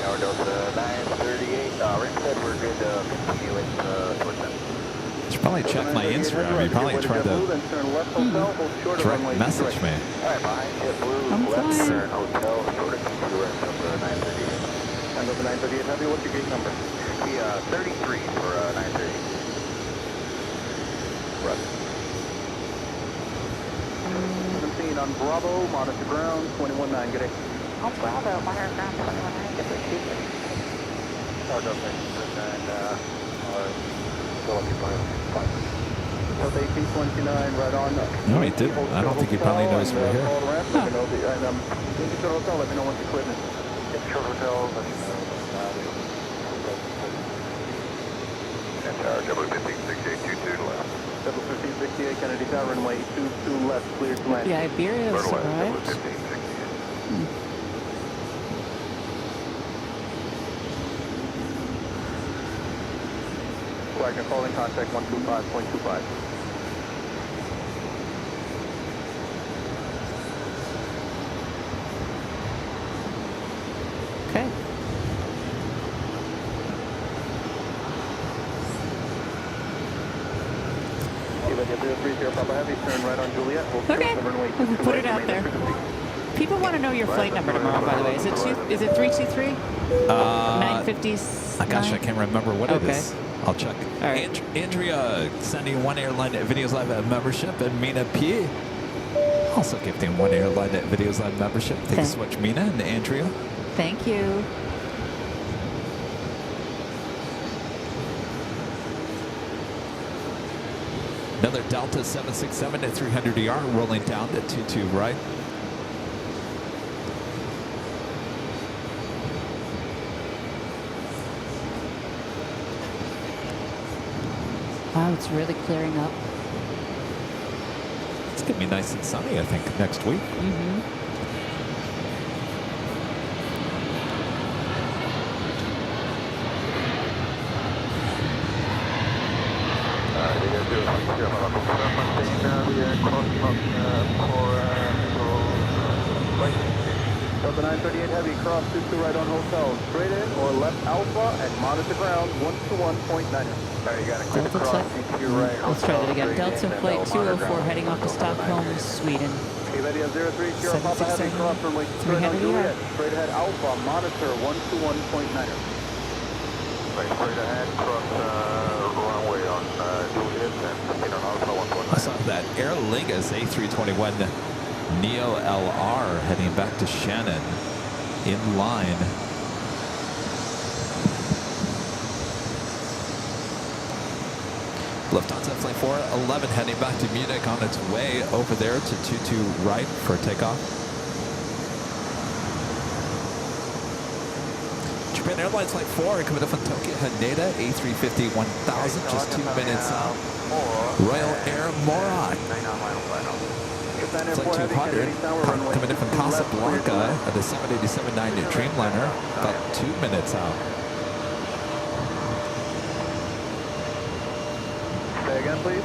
Tower Delta 938. Rick said we're good to continue in towards them. You should probably check my Instagram. You probably tried to direct message me. Alright, behind JetBlue, I'm left fine. turn hotel, short of computer at number 938. And number 938 Heavy, what's your gate number? The 33 for 930. Right. 17 on Bravo, monitor ground, 21-9, good day. On Bravo, monitor ground 21-9, get received. Tower Delta 939, still occupying. Delta 1829, right on. No, he didn't. I don't think he probably knows we're here. Let me know once you quit. Short hotel, let me know. And Tower Double 1568, 22 to left. Double 1568, Kennedy Tower, runway 22 left, clear to land. Yeah, Iberia's arrived. 1568. Wagner calling contact 125.25. Okay. Evacuate 030 Papa Heavy, turn right on Juliet. Okay, we'll put it out there. People want to know your flight number tomorrow, by the way. Is it 323? 950? Gosh, I can't remember what it is. I'll check. All right. Andrea sending one Airline Videos Live membership, and Mina P. also gifting one Airline Videos Live membership. Thanks so much, Mina and Andrea. Thank you. Another Delta 767 at 300 ER, rolling down to 22 right. Wow, it's really clearing up. It's going to be nice and sunny, I think, next week. Mm-hmm. Delta 938 Heavy, cross 22 right on hotel. Straight in or left Alpha and monitor ground 121.9. Alright, you got to clear the cross to your right. Let's try that again. Delta flight 204 heading off to Stockholm, Sweden. Evadia 030 Papa Heavy, cross runway straight on Juliet. Straight ahead Alpha, monitor 121.9. Right, straight ahead, cross runway on Juliet and proceed on Alpha 121. I saw that Aer Lingus A321 Neo LR heading back to Shannon in line. Lufthansa Flight 411 heading back to Munich on its way over there to 22 right for takeoff. Japan Airlines Flight 4 coming up from Tokyo Haneda A350 1000, just 2 minutes out. Royal Air Moron. Flight 200 coming in from Casablanca at the 787-9 Dreamliner, about 2 minutes out. Say again, please.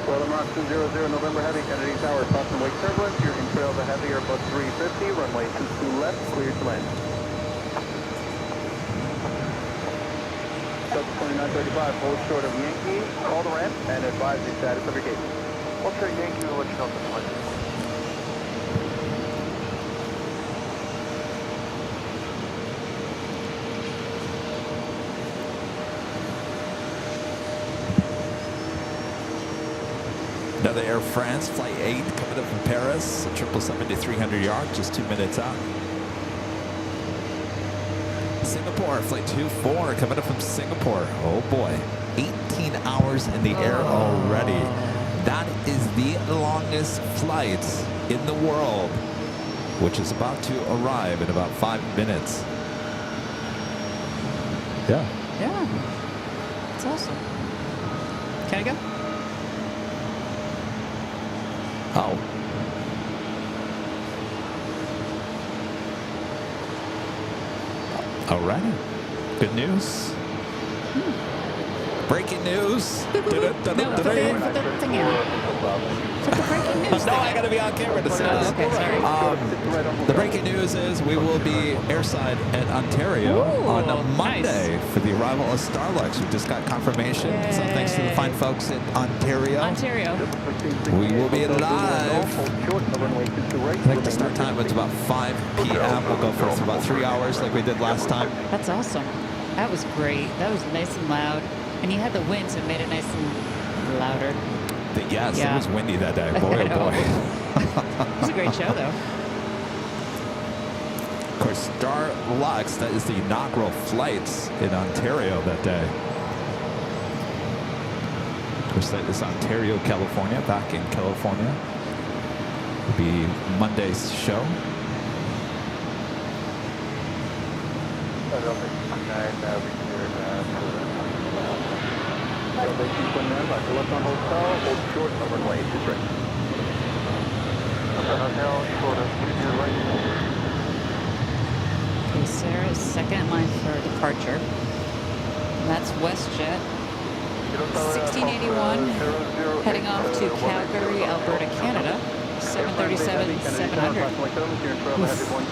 Well, Mark 200 November Heavy, Kennedy Tower, Boston Wake turbulence. You're in trail the Heavy Airbus 350, runway 22 left, clear to land. Delta 2935, hold short of Yankee, call the ramp, and advise the status of your gate. What's our Yankee, we'll let you know the flight. Another Air France, Flight 8, coming up from Paris, 777 to 300 yards, just 2 minutes out. Singapore, Flight 24, coming up from Singapore. Oh boy, 18 hours in the air already. That is the longest flight in the world, which is about to arrive in about 5 minutes. Yeah. Yeah. It's awesome. Can I go? Oh. Alrighty. Good news. Breaking news. No, put the thing out. Put the breaking news. No, I gotta be on camera to say this. Okay, sorry. The breaking news is we will be airside at Ontario on a Monday for the arrival of Starlux. We just got confirmation. So thanks to the fine folks in Ontario. We will be live. I think the start time was about 5 p.m. We'll go for about 3 hours like we did last time. That's awesome. That was great. That was nice and loud. And you had the wind, so it made it nice and louder. Yes, Yeah. it was windy that day. Boy, oh boy. It was a great show, though. Of course, Starlux, that is the inaugural flights in Ontario that day. Of course, that is Ontario, California, back in California. It'll be Monday's show. Okay, Sarah is second in line for departure. And that's WestJet. 1681, heading off to Calgary, Alberta, Canada. 737-700.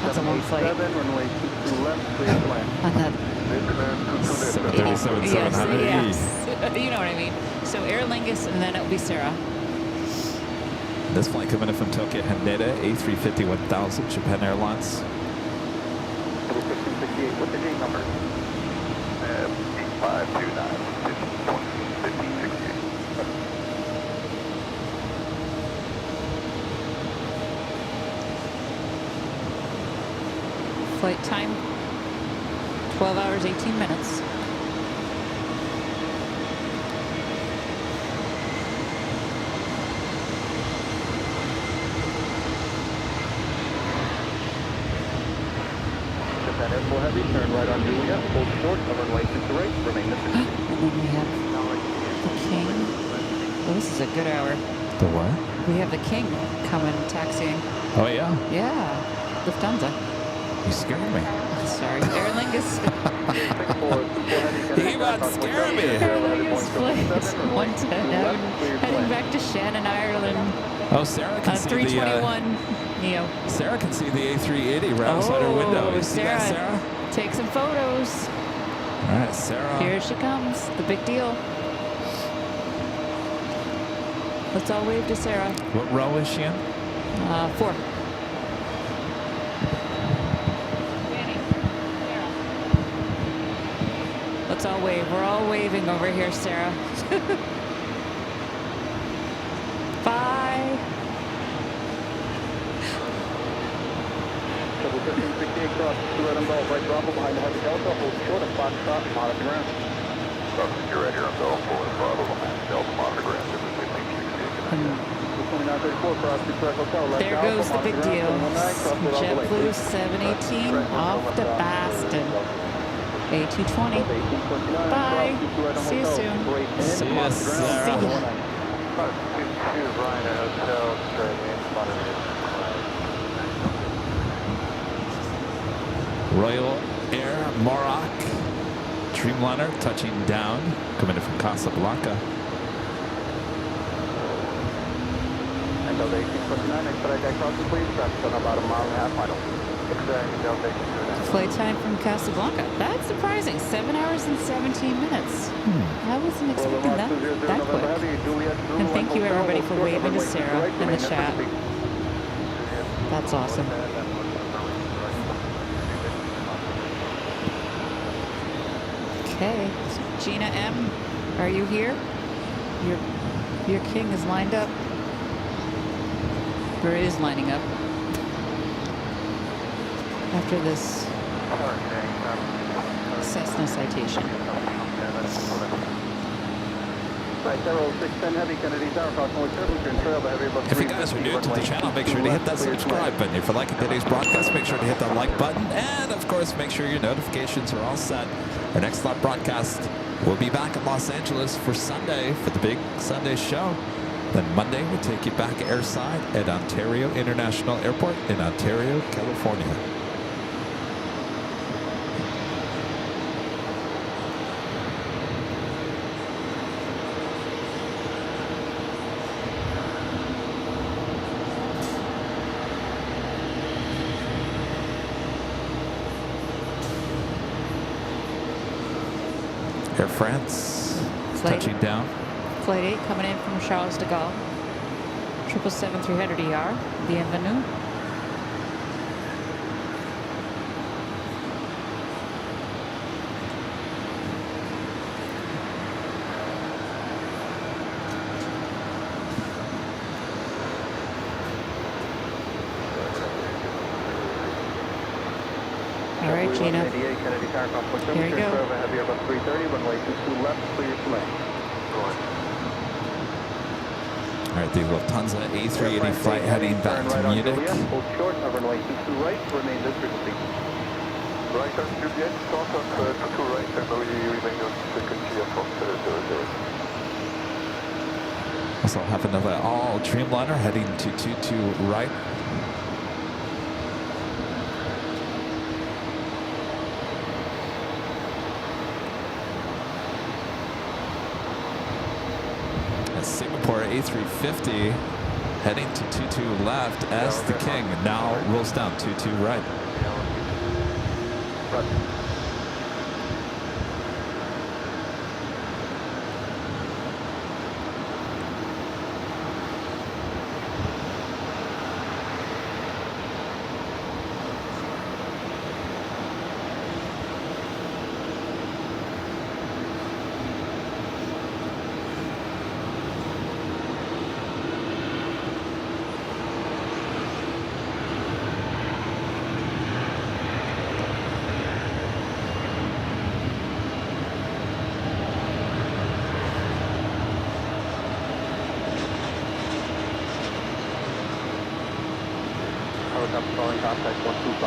That's a long flight. On that 737-700. Yes. You know what I mean. So Aer Lingus, and then it'll be Sarah. This flight coming in from Tokyo Haneda, A350-1000, Japan Airlines. What's the gate number? 8529. Flight time, 12 hours, 18 minutes. Japan Airport Heavy, turn right on Julia, hold short, runway 6 to right, remain the And then we have the King. Oh, this is a good hour. The what? We have the King coming, taxiing. Oh, yeah? Yeah, Lufthansa. You scared me. Sorry, Aer Lingus. He about scared me. Aer Lingus flight 110, heading back to Shannon, Ireland. Oh, Sarah can see 321 Neo. Sarah can see the A380 right outside her window. You see that, Sarah? Take some photos. All right, Sarah. Here she comes, the big deal. Let's all wave to Sarah. What row is she in? 4. Let's all wave. We're all waving over here, Sarah. 5. 1568 cross, 2 red and gold, right Bravo behind the heavy Delta, hold short of Foxtrot, monitor ground. You're right here on Golf, forward Bravo behind Delta, monitor ground, 2934 cross, 2 Craig Hotel, left There Alpha, goes the big monitor deal. ground, 719, cross JetBlue 718 off to Boston. A220. Bye. See you soon. See you, Sarah. Royal Air Maroc Dreamliner touching down, coming in from Casablanca. And Delta 1829, expedite that crossing please, traffic on about a mile and a half final. Flight time from Casablanca. That's surprising. 7 hours and 17 minutes. I wasn't expecting that quick. And thank you everybody for waving to Sarah in the chat. That's awesome. Okay, Gina M, are you here? Your king is lined up. Or is lining up. After this Cessna citation. If you guys are new to the channel, make sure to hit that subscribe button. If you like today's broadcast, make sure to hit that like button. And of course, make sure your notifications are all set. Our next live broadcast will be back in Los Angeles for Sunday, for the big Sunday show. Then Monday, we'll take you back airside at Ontario International Airport in Ontario, California. Air France, touching down. Flight 8 coming in from Charles de Gaulle. 777-300ER, bienvenue. All right, Gina. Here you go. Heavy Airbus 330, runway 22 left, clear to land. All right, the Lufthansa A380 flight heading back to Munich. Hold short of runway 22 right, remain this frequency. Right on Juliet, contact 22 right, and now you remain on frequency of Foxtrot 00. Also have another all Dreamliner heading to 22 right. Singapore A350 heading to 22 left as the King now rolls down 22 right. Calling contact 125.25.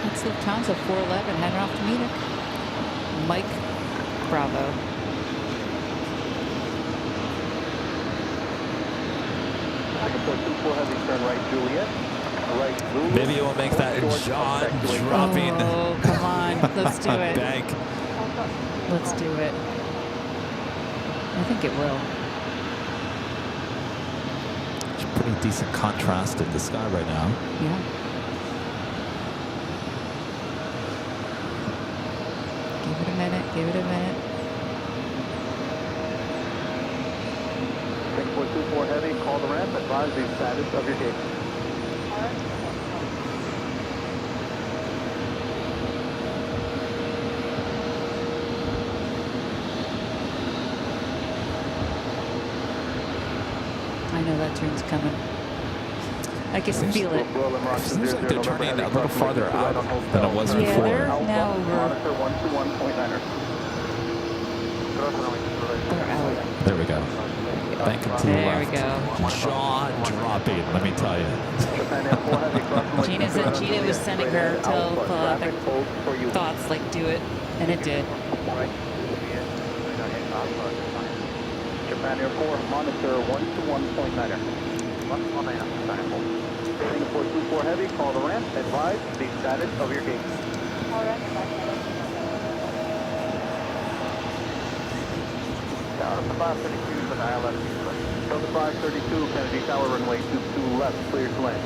That's Lufthansa 411 heading off to Munich. Mike Bravo. Heavy, turn right, Juliet. Right, Zulu. Maybe it will make that jaw dropping. Oh, come on. Let's do it. Bank. Let's do it. I think it will. It's a pretty decent contrast in the sky right now. Yeah. Give it a minute. Give it a minute. 6.24 heavy, call the ramp, advise the status of your gate. I know that turn's coming. I can feel it. Seems like they're turning a little farther out than it was Yeah, before. they're now over. Monitor 121.9er. They're out. There we go. Banking to the There left. we go. Jaw dropping, let me tell you. Gina was sending her telepathic thoughts like, do it, and it did. Japan Air 4, monitor 121.9er. Singapore 24 heavy, call the ramp, advise the status of your gate. Down to 532 for the ILS. Delta 532, Kennedy Tower, runway 22 left, clear to land.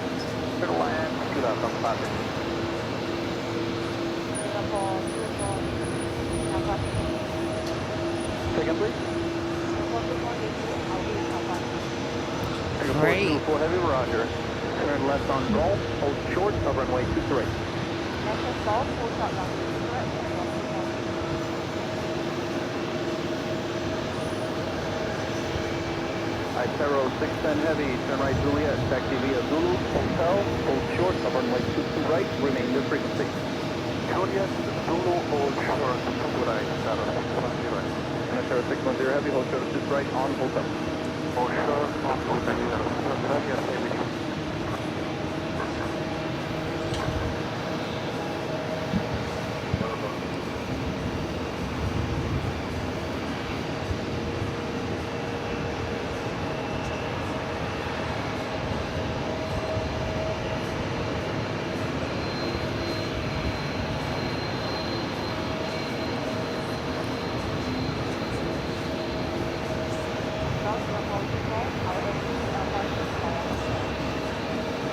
Clear to land, 2000 on 532. Second, please. Great. 24 heavy, roger. Turn left on Gulf, hold short of runway 23. Itero 610 heavy, turn right Juliet, taxi via Zulu, Hotel, hold short of runway 22 right, remain your frequency. Juliet, Zulu, hold short, 22 right, Itero Sierra 610 Heavy, hold short of 6 right on hotel. Hold short on hotel. Yes, stay with you.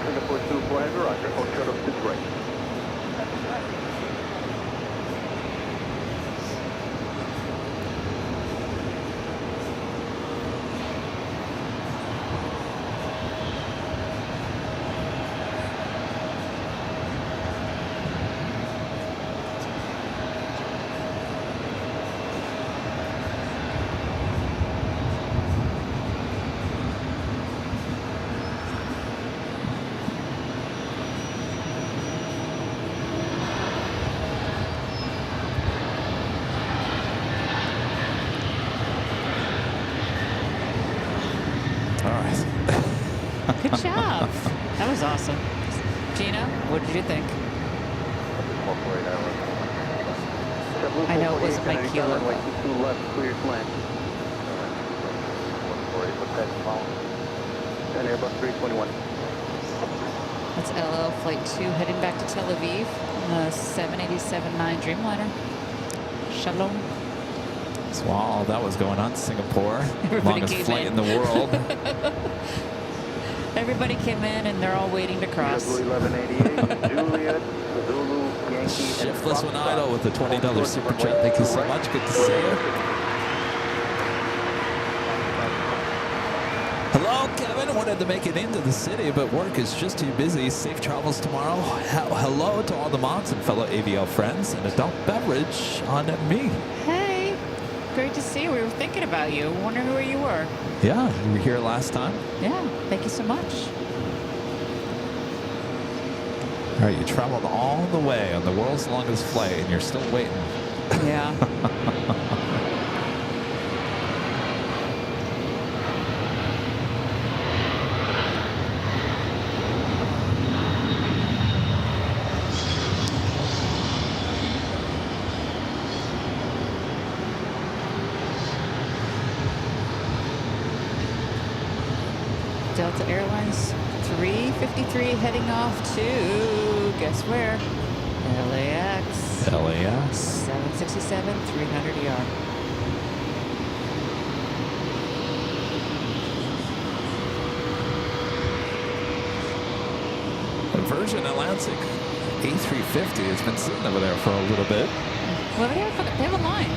Singapore 24 Heavy, roger, hold short of 6 right. Good job. That was awesome. Gina, what did you think? I know it wasn't my kilo. Runway 22 left, clear to land. And Airbus 321. That's LL Flight 2 heading back to Tel Aviv on the 787-9 Dreamliner. Shalom. So while all that was going on, Singapore, Everybody longest came flight in the world. Everybody came in and they're all waiting to cross. JetBlue 1188, Juliet, Zulu, Yankee, Shiftless one idle with the $20 super chat. Thank you so much. Good to see you. Hello, Kevin. Wanted to make it into the city, but work is just too busy. Safe travels tomorrow. Hello to all the moms and fellow AVL friends, and adult beverage on me. Hey, great to see you. We were thinking about you, wondering where you were. Yeah, you were here last time. Yeah, thank you so much. All right, you traveled all the way on the world's longest flight, and you're still waiting. Yeah. Delta Airlines 353 heading off to, guess where? LAX. LAX. 767, 300 ER. Virgin Atlantic A350 has been sitting over there for a little bit. Well, they have a line.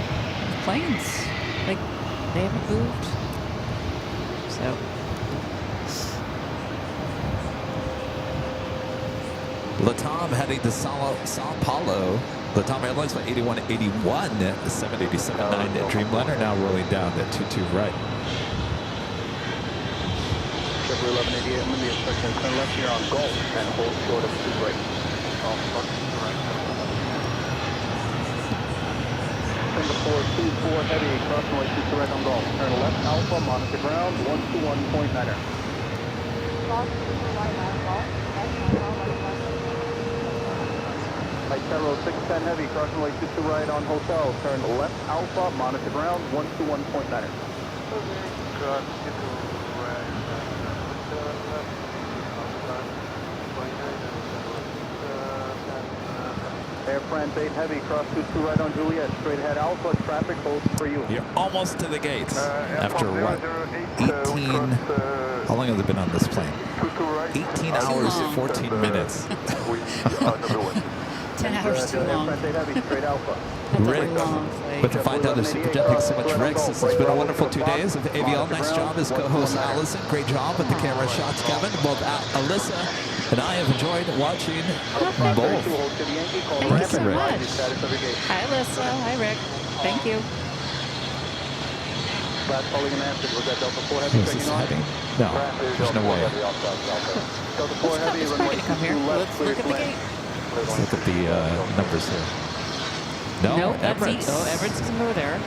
Planes. Like, they haven't moved. So. Latam heading to Sao Paulo. Latam Airlines by 8181, the 787-9 Dreamliner now rolling down at 22 right. JetBlue 1188, I'm going to be instructing turn left here on Gulf and hold short of 2 right. Singapore 24 Heavy, cross runway 22 right on Gulf. Turn left Alpha, monitor ground, 121.9er. Itero 610 Heavy, cross runway 22 right on Hotel. Turn left Alpha, monitor ground, 121.9er. Air France 8 Heavy, cross 22 right on Juliet. Straight ahead Alpha, traffic holds for you. You're almost to the gates. After what? 18. How long have they been on this plane? 18 hours, 14 minutes. 10 hours too long. Air France 8 Heavy, straight Alpha. Rick, with the $5 super jet, thanks so much, Rick. This has been a wonderful 2 days of AVL. Nice job as co-host Allison. Great job with the camera shots, Kevin. Both Alyssa and I have enjoyed watching both. Thank you so much. Hi, Alyssa. Hi, Rick. Thank you. Last calling and answer, was that Delta 4 Heavy Is this heading? No, there's no way. Delta 4 Heavy, It's runway probably to come here. 22 left, Let's clear look at to the land. gate. Let's look at the numbers here. No, Nope, that's Emirates. Emirates can go there.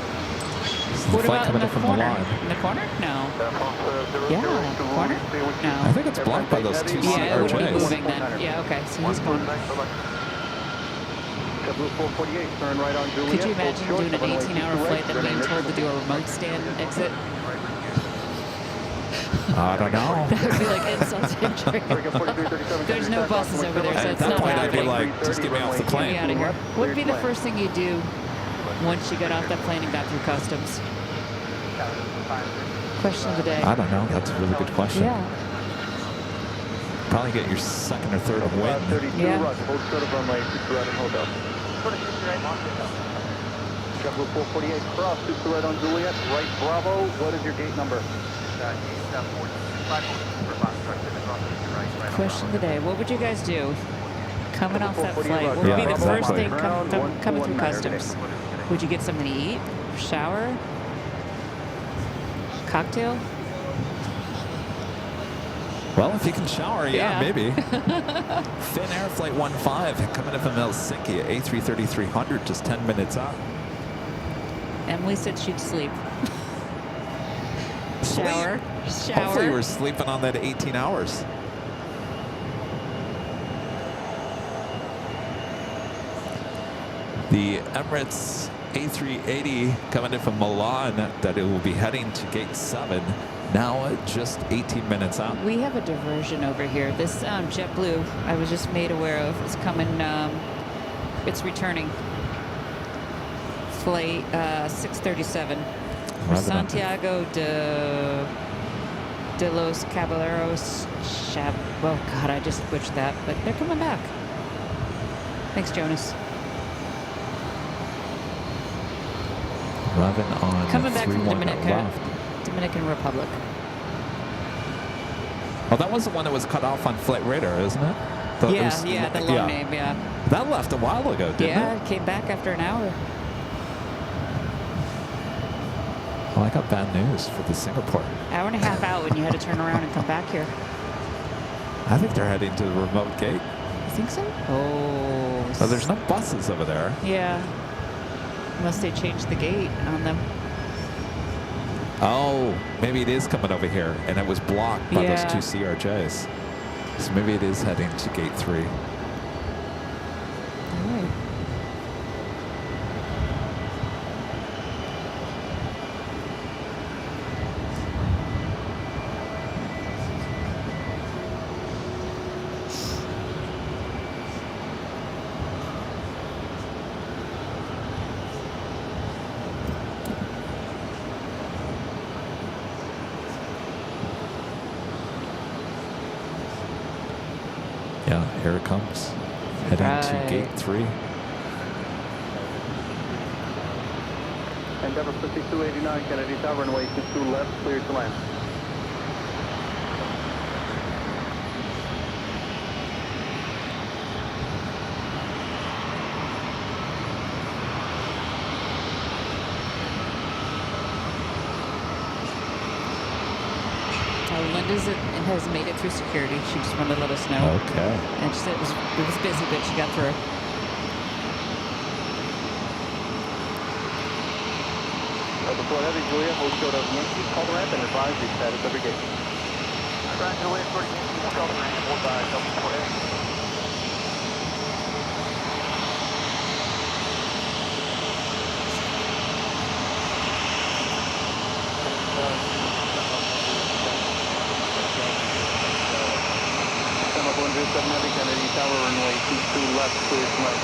What flight about in coming the in from corner? Milan. In the corner? No. Yeah, corner? No. I think it's blocked by those two Yeah, it would be CRJs. moving then. Yeah, okay. So he's going. JetBlue 448, turn right on Juliet. Could you imagine doing an 18-hour flight then being told to do a remote stand exit? I don't know. That would be like insult to injury. There's no buses over there, so At it's that not point, I'd be happening. like, just get me off the Get me plane. out of here. What would be the first thing you do once you got off that plane and got through customs? Question of the day. I don't know. That's a really good question. Yeah. Probably get your second or third win. 32, Yeah. hold short of runway, right and hold up. JetBlue 448, cross, right on Juliet, right Bravo. What is your gate number? Question of the day. What would you guys do coming off that flight? What would Yeah, be the first exactly. thing coming through customs? Would you get something to eat? Shower? Cocktail? Well, if you can shower, yeah, Yeah. maybe. Finnair Flight 15 coming in from Helsinki at A330-300, just 10 minutes out. Emily said she'd sleep. Shower. Hopefully you were sleeping on that 18 hours. The Emirates A380 coming in from Milan, that it will be heading to gate 7, now just 18 minutes out. We have a diversion over here. This JetBlue, I was just made aware of, is coming, it's returning. Flight 637 for Santiago de los Caballeros. Oh, God, I just butchered that, but they're coming back. Thanks, Jonas. Revving on Coming back from 31 left. Dominican Republic. Oh, that was the one that was cut off on Flight Radar, isn't it? The long name, yeah. That left a while ago, didn't it? Yeah, it came back after an hour. Well, I got bad news for the Singapore. Hour and a half out and you had to turn around and come back here. I think they're heading to the remote gate. You think so? Oh. Oh, there's no buses over there. Yeah. Unless they changed the gate on them. Oh, maybe it is coming over here, and it was blocked by those two CRJs. So maybe it is heading to gate 3. All right. Yeah, here it comes. Heading to gate 3. Endeavor 5289, Kennedy Tower, runway 22 left, clear to land. Has made it through security. She just wanted to let us know. Okay. And she said it was busy, but she got through. Before heavy, Julia, hold short of Yankee, call the ramp and advise the status of your gate. Grand Juliet for Yankee, call the ramp, hold by, double 4 Kennedy Tower, runway 22 left, clear to land.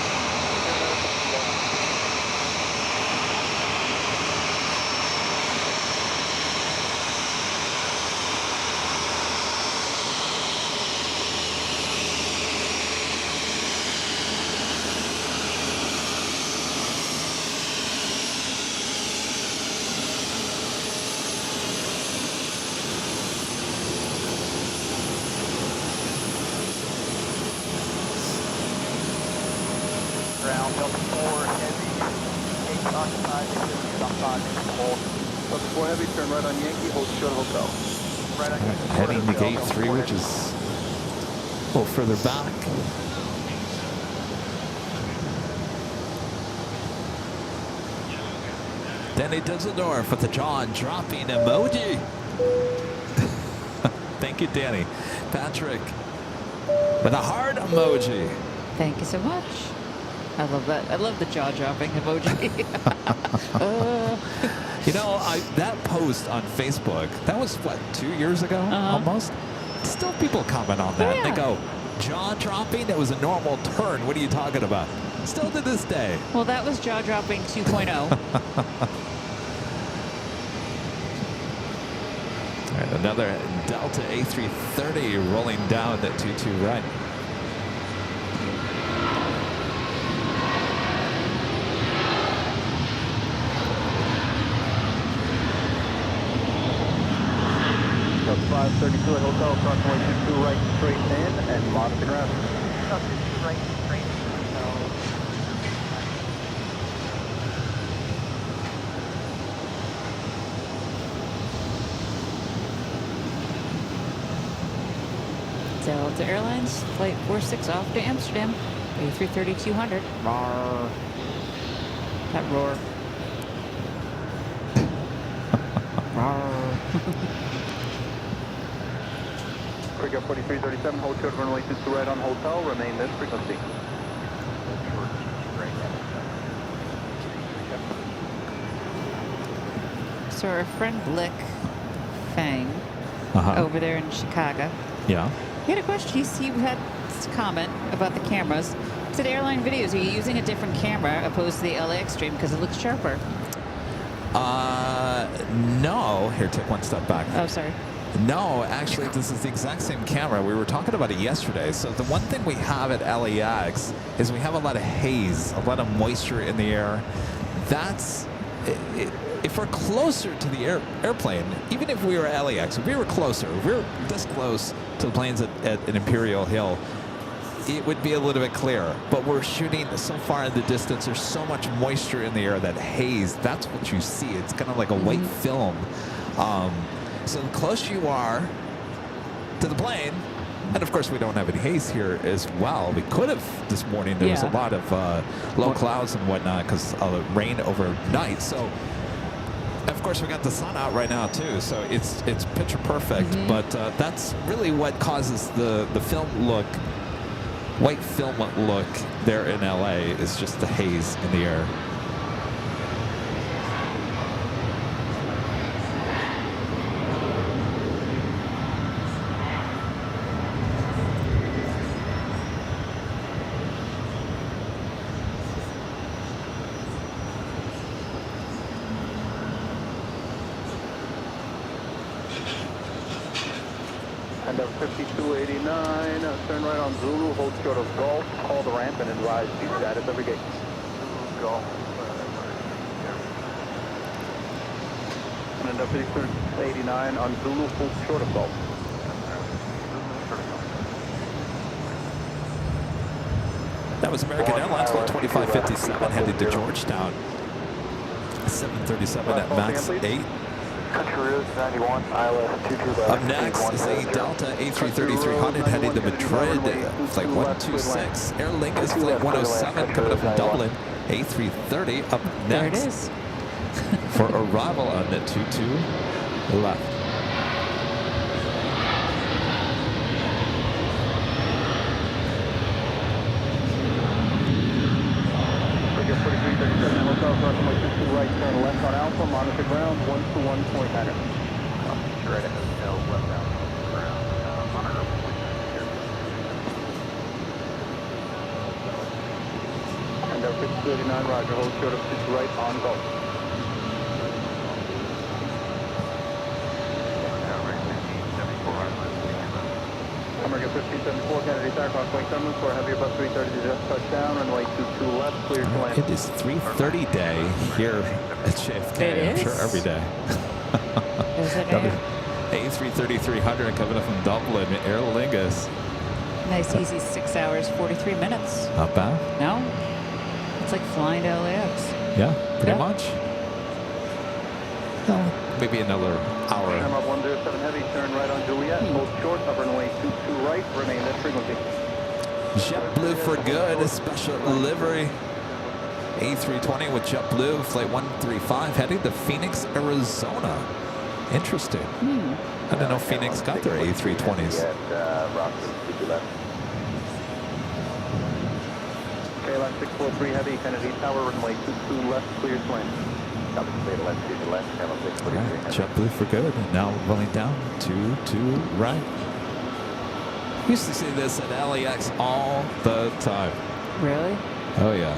Ground, Delta 4, heavy, 8 occupied, outside, hold. Delta 4 heavy, turn right on Yankee, hold short hotel. Right on Yankee, Heading to gate 3, which is a little further back. Danny Dusseldorf with the jaw-dropping emoji. Thank you, Danny. Patrick with a heart emoji. Thank you so much. I love that. I love the jaw-dropping emoji. You know, that post on Facebook, that was, what, 2 years ago, almost? Still people comment on that. Yeah. They go, jaw-dropping? That was a normal turn. What are you talking about? Still to this day. Well, that was jaw-dropping 2.0. All right, another Delta A330 rolling down at 22 right. Up 532 at hotel, approximately 22 right straight in and monitor ground. Up 22 right straight. Delta Airlines, flight 46 off to Amsterdam, A330-200. Roar. That roar. Roar. Figure 4337, hold short runway 22 right on hotel, remain this frequency. So our friend Blick Fang over there in Chicago. Yeah. He had a question. He had this comment about the cameras. He said, airline videos, are you using a different camera opposed to the LA Extreme because it looks sharper? No. Here, take one step back. Oh, sorry. No, actually, this is the exact same camera. We were talking about it yesterday. So the one thing we have at LAX is we have a lot of haze, a lot of moisture in the air. That's, if we're closer to the airplane, even if we were at LAX, if we were closer, if we were this close to the planes at an Imperial Hill, it would be a little bit clearer. But we're shooting so far in the distance, there's so much moisture in the air, that haze, that's what you see. It's kind of like a white film. So the closer you are to the plane, and of course we don't have any haze here as well. We could have this morning. There was a lot of low clouds and whatnot because of the rain overnight. So of course we got the sun out right now too. So it's picture perfect. But that's really what causes the film look, white film look there in LA, is just the haze in the air. And 5289, turn right on Zulu, hold short of Golf, call the ramp and advise the status of your gate. Golf. And 5289 on Zulu, hold short of Golf. That was American Airlines Flight 2557 headed to Georgetown. 737 at max 8. Country Route 91, ILS 22. Up next is a Delta A330-300 heading to Madrid, flight 126. Aer Lingus flight 107 coming up from Dublin. A330 up next. There it is. For arrival on the 22 left. Figure 4337, hotel, approximately 22 right, turn left on Alpha, monitor ground, 121.9. Straight ahead, no westbound ground, monitor 1.9. And 5289, roger, hold short of 6 right on Golf. American 1574, Kennedy Tower, crossway terminal for heavier bus 330 to just touchdown, runway 22 left, clear to land. It is 3:30 day here at JFK. It I'm sure is? every day. Is it A330-300 coming up from Dublin, Aer Lingus. nice easy 6 hours, 43 minutes. Not bad. No? It's like flying to LAX. Yeah, pretty Yeah. much. No, maybe another hour. Number 107 heavy, turn right on Juliet, hold short of runway 22 right, remain at frequency. JetBlue for good, a special livery. A320 with JetBlue, flight 135, heading to Phoenix, Arizona. Interesting. I didn't know Phoenix got their A320s. KLM 643 Heavy, Kennedy Tower, runway 22 left, clear to land. Copy, clear to land, clear to land, KLM 643 Right, Heavy. JetBlue for good. Now rolling down to right. Used to see this at LAX all the time. Really? Oh yeah.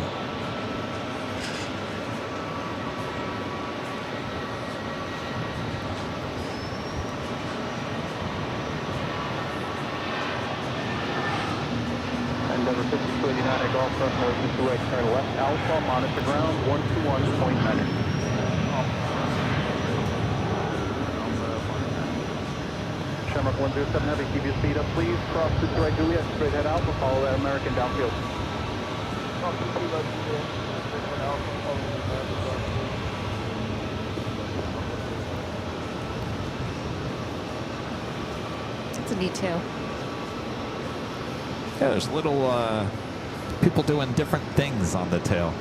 Endeavor 5289 Golf Front, north 2 right, turn left, Alpha, monitor ground, 121.9. Shamrock 107 Heavy, keep your speed up, please. Cross 2 right, Juliet, straight head Alpha, follow that American downfield. It's a detail. Yeah, there's little people doing different things on the tail.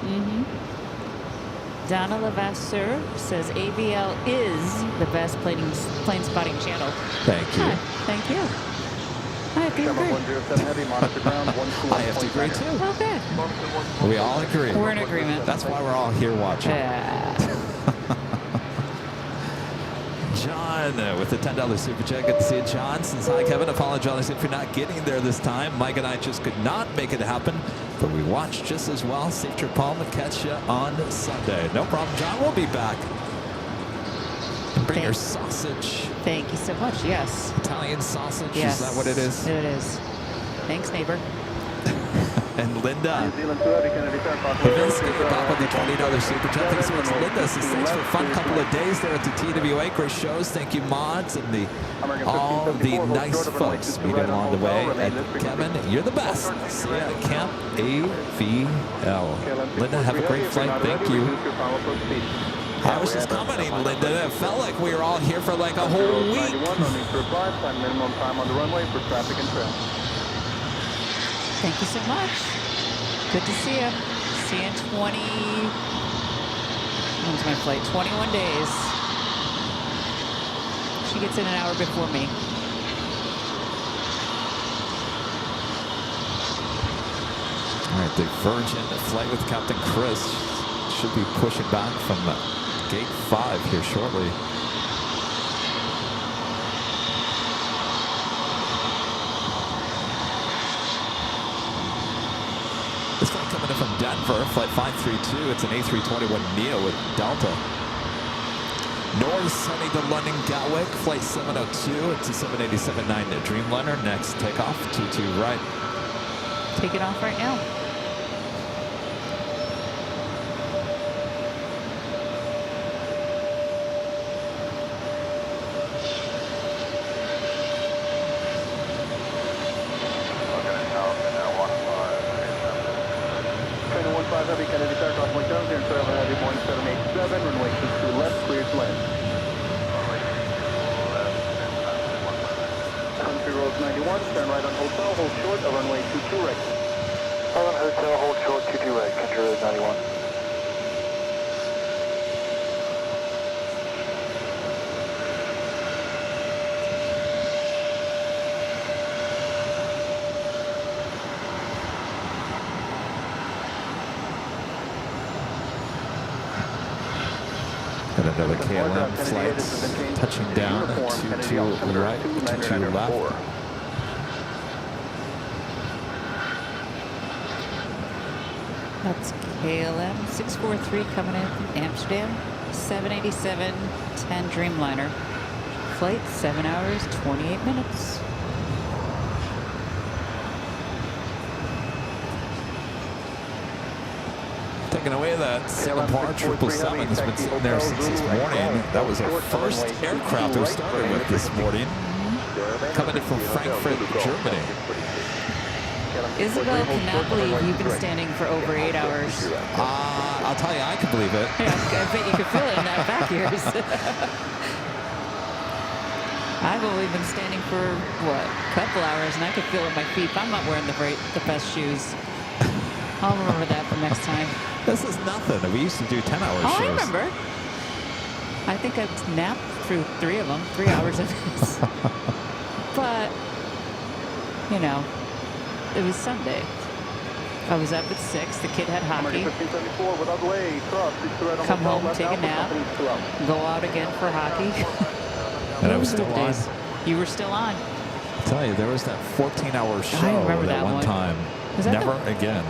Donna Levasseur says AVL is the best plane spotting channel. Thank you. Hi, thank you. I have to Shamrock agree. 107 Heavy, monitor ground, 121.9. I have to agree too. Oh, good. We all agree. We're in agreement. That's why we're all here watching. John with the $10 super chat. Good to see you, John. Since hi, Kevin. Apologize if you're not getting there this time. Mike and I just could not make it happen, but we watched just as well. Safe trip home and catch you on Sunday. No problem, John. We'll be back. And bring your sausage. Thank you so much. Yes. Italian sausage. Yes. Is that what it is? It is. Thanks, neighbor. And Linda. New Zealand 2 Heavy, Kennedy Kavinsky, Bob with the $20 super chat. Thanks so much, Linda. Says thanks for a fun couple of days there at the TWA. Great shows. Thank you, mods, and all the nice folks meeting along the way. And Kevin, you're the best. See you at Camp AVL. Linda, have a great flight. Thank you. I was just commenting, Linda. It felt like we were all here for like a whole week. Minimum time on the runway for traffic and trail. Thank you so much. Good to see you. See you in when's my flight? 21 days. She gets in an hour before me. All right, the Virgin flight with Captain Chris should be pushing back from gate 5 here shortly. This flight coming in from Denver, flight 532. It's an A321neo with Delta. North Sunny to London Gatwick, flight 702. It's a 787-9 Dreamliner. Next takeoff, 22 right. Take it off right now. Heavy, Kennedy takeoff, point down, 07 Heavy, Boeing 787, runway 22 left, clear to land. Country Road 91, turn right on hotel, hold short, runway 22 right. Hold on hotel, hold short, 22 right, Country Road 91. Got another KLM flight touching down, 22 right, 22 left. That's KLM 643 coming in from Amsterdam. 787-10 Dreamliner. Flight 7 hours, 28 minutes. Taking away that Singapore 777 has been sitting there since this morning. That was our first aircraft we started with this morning. Coming in from Frankfurt, Germany. Isabel cannot believe you've been standing for over 8 hours. I'll tell you, I can believe it. Yeah, I bet you could feel it in that back ears. I've only been standing for, what, a couple hours, and I could feel it in my feet. I'm not wearing the best shoes. I'll remember that for next time. This is nothing. We used to do 10-hour shows. Oh, I remember. I think I napped through 3 of them, 3 hours of this. But, you know, it was Sunday. I was up at 6. The kid had hockey. Come home, take a nap, go out again for hockey. And I was still on. You were still on. I tell you, there was that 14-hour show I remember that one time. Was that Never again.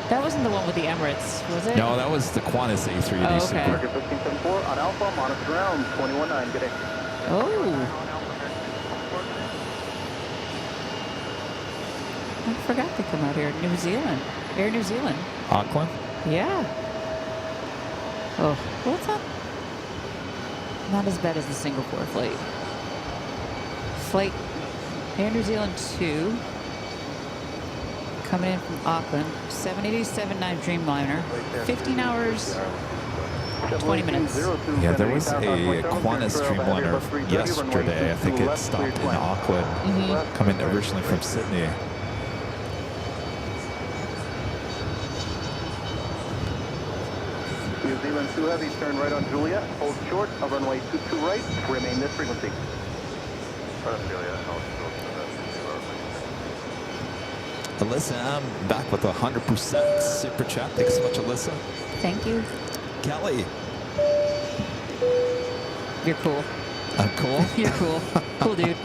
That wasn't the one with the Emirates, was it? No, that was the Qantas A380 okay. Super. 1574 on Alpha, monitor ground, 21-9, good day. Oh. I forgot to come out here. New Zealand. Air New Zealand. Auckland? Yeah. Oh, what's up? Not as bad as the Singapore flight. Flight Air New Zealand 2. Coming in from Auckland. 787-9 Dreamliner. 15 hours, 20 minutes. Yeah, there was a Qantas Dreamliner yesterday. I think it stopped in Auckland, coming originally from Sydney. New Zealand 2 Heavy, turn right on Juliet, hold short of runway 22 right, remain this frequency. Alyssa, I'm back with 100% super chat. Thanks so much, Alyssa. Thank you. Kelly. You're cool. I'm cool? You're cool. Cool, dude.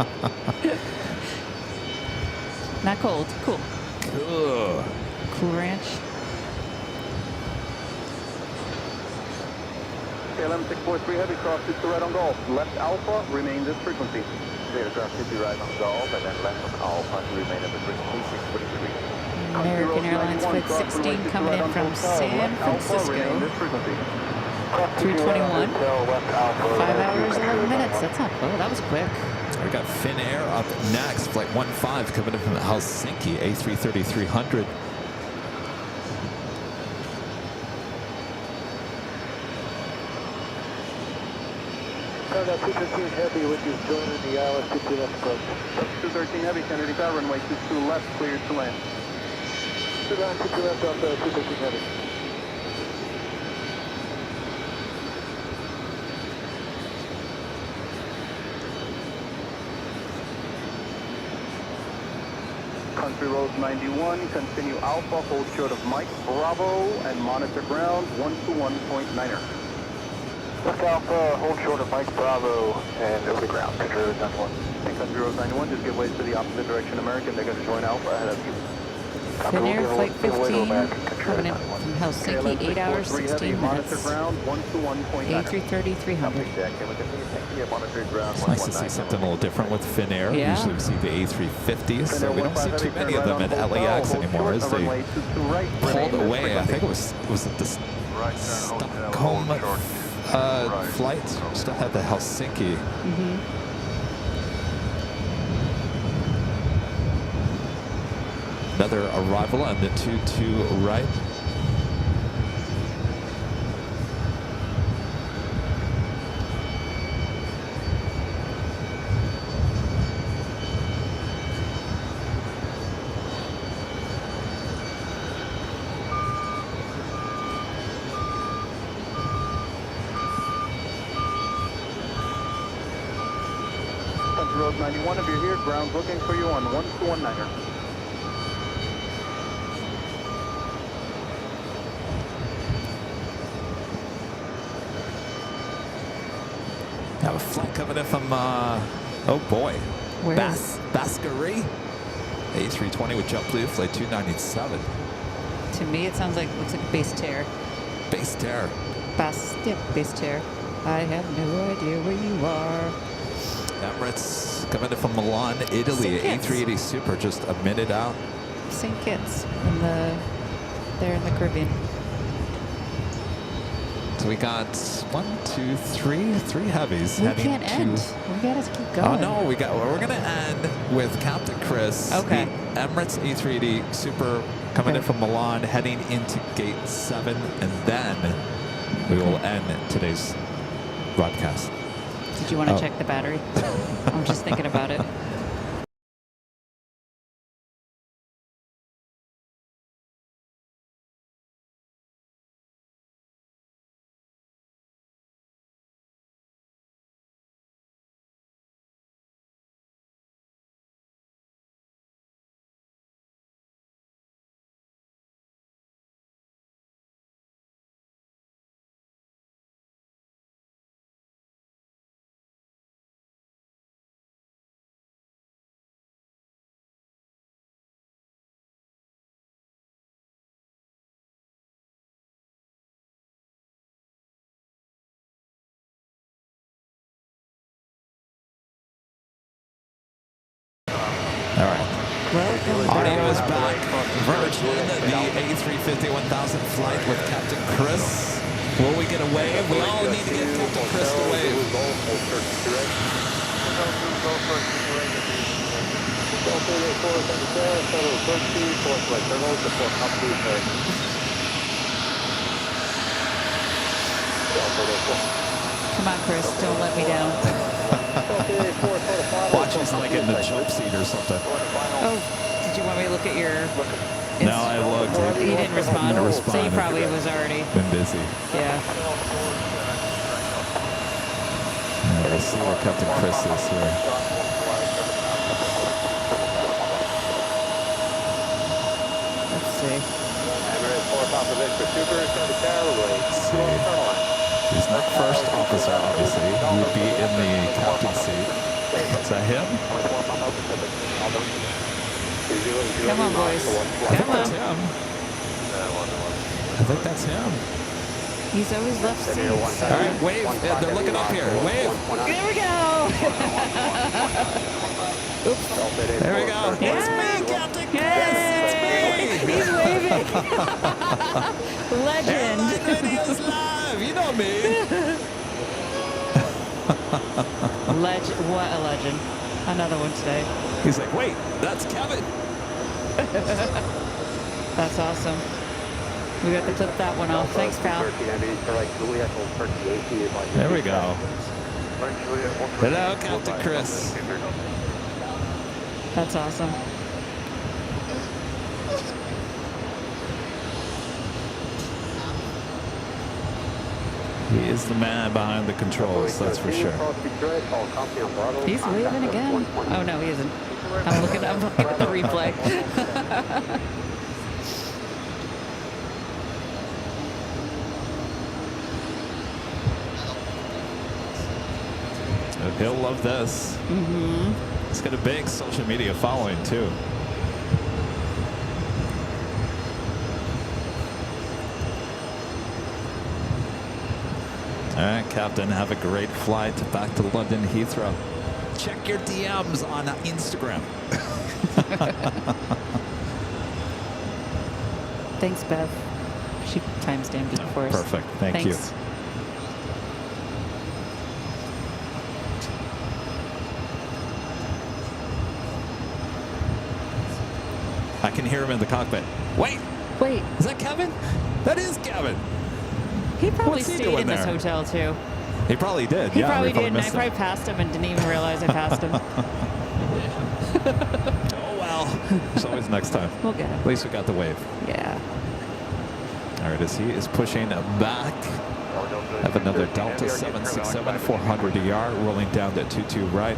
Not cold. Cool. Cool. Cool Ranch. KLM 643 Heavy, cross 22 right on Golf, left Alpha, remain this frequency. Data cross 50 right on Golf, and then left on Alpha to remain at the frequency 643. American Airlines Flight 16 coming in from San Francisco. 321. 5 hours, 11 minutes. That's not, oh, that was quick. We got Finnair up next. Flight 15 coming in from Helsinki, A330-300. That 213 Heavy, which is joining the ILS 22 left approach. 213 Heavy, Kennedy Tower, runway 22 left, cleared to land. 2 line 22 left off 213 Heavy. Country Road 91, continue Alpha, hold short of Mike, Bravo, and monitor ground 121.9er. Left Alpha, hold short of Mike Bravo, and over the ground, Country Road 91. And Country Road 91, just give way to the opposite direction American, they're going to join Alpha ahead of you. Finnair Flight 15 coming in from Helsinki, 8 hours, 16 minutes. A330-300. It's nice to see something a little different with Finnair. Yeah. Usually we see the A350s, so we don't see too many of them at LAX anymore as they pulled away. I think it was it the Stockholm flight? Still had the Helsinki. Another arrival on the 22 right. Country Road 91, if you're here, ground looking for you on 1219er. Have a flight coming in from, oh boy, Where? Baskery. A320 with JetBlue, flight 297. To me, it sounds like, looks like a base tear. Base tear. Base tear. I have no idea where you are. Emirates coming in from Milan, Italy. St. Kitts. A380 Super just a minute out. St. Kitts there in the Caribbean. So we got three heavies. We heading can't to, end. We gotta keep going. Oh no, we're gonna end with Captain Chris. Okay. The Emirates A380 Super coming in from Milan, heading into gate 7, and then we will end today's broadcast. Did you want to check the battery? I'm just thinking about it. audio is back. Virgin, the A350 1000 flight with Captain Chris. Will we get a wave? We all need to get Captain Chris to wave. Come on, Chris, don't let me down. Watch, he's like in the jump seat or something. Oh, did you want me to look at your... No, I looked. He didn't respond. Didn't respond. So he probably was already... Been busy. Yeah. Let's see where Captain Chris is here. Let's see. Let's see. He's not first officer, obviously. He would be in the captain's seat. Is that him? Come on, boys. I think that's him. I think that's him. He's always left seats. All right, wave. Yeah, they're looking up here. Wave. There we go. Oops. There we go. Yeah. It's me, Captain Chris. Yay. It's me. He's waving. Legend. Airline Radio's live. You know me. Legend. What a legend. Another one today. He's like, wait, that's Kevin. That's awesome. We got to clip that one off. Thanks, pal. There we go. Hello, Captain Chris. That's awesome. He is the man behind the controls, that's for sure. He's waving again. Oh, no, he isn't. I'm looking at the replay. He'll love this. Mm-hmm. He's got a big social media following, too. All right, Captain, have a great flight back to London Heathrow. Check your DMs on Instagram. Thanks, Bev. She timestamped it for us. Perfect. Thank you. I can hear him in the cockpit. Wait, is that Kevin? That is Kevin. He probably What's he stayed doing in this there? hotel, too. He probably did. He Yeah, probably we did, and I missed him. probably passed him and didn't even realize I passed him. Oh, well. There's always next time. We'll get him. At least we got the wave. Yeah. All right, as he is pushing back. Have another Delta 767 400 ER rolling down to 22 right.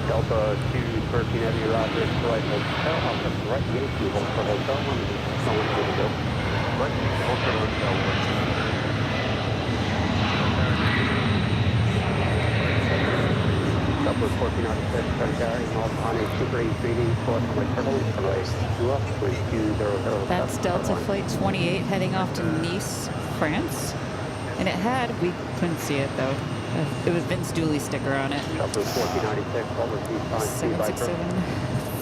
Delta 213 Heavy Roger, right hotel, on the right Yankee, hold for hotel, someone ready to go. Right, hold for hotel, Southwest 1496, carrying on a Super A380, for my turtle, That's Delta Flight 28 heading off to Nice, France. And it had, we couldn't see it though. It was Vince Dooley sticker on it. 767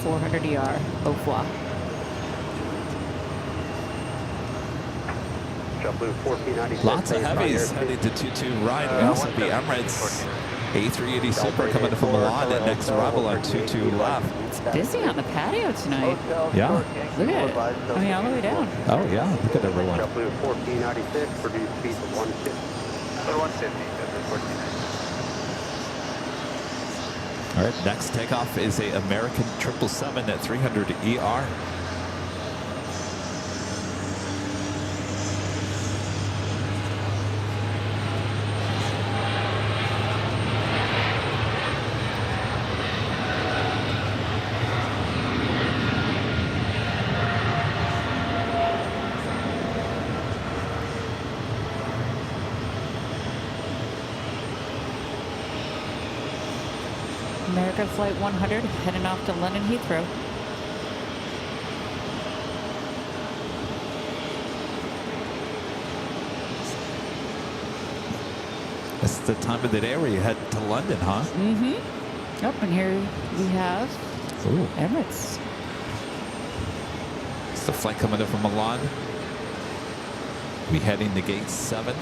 400 ER, au revoir. Lots of heavies heading to 22 right. We also have the Emirates A380 Super coming from Milan at next arrival on 22 left. It's busy on the patio tonight. Yeah. Look at it. I mean, all the way down. Oh, yeah. Look at everyone. JetBlue 1496, produced speed of 150. 150, All right, next takeoff is a American 777 at 300 ER. American Flight 100 heading off to London Heathrow. This is the time of the day where you head to London, huh? Mm-hmm. Yep, and here we have Ooh. Emirates. It's the flight coming in from Milan. We heading to gate 7.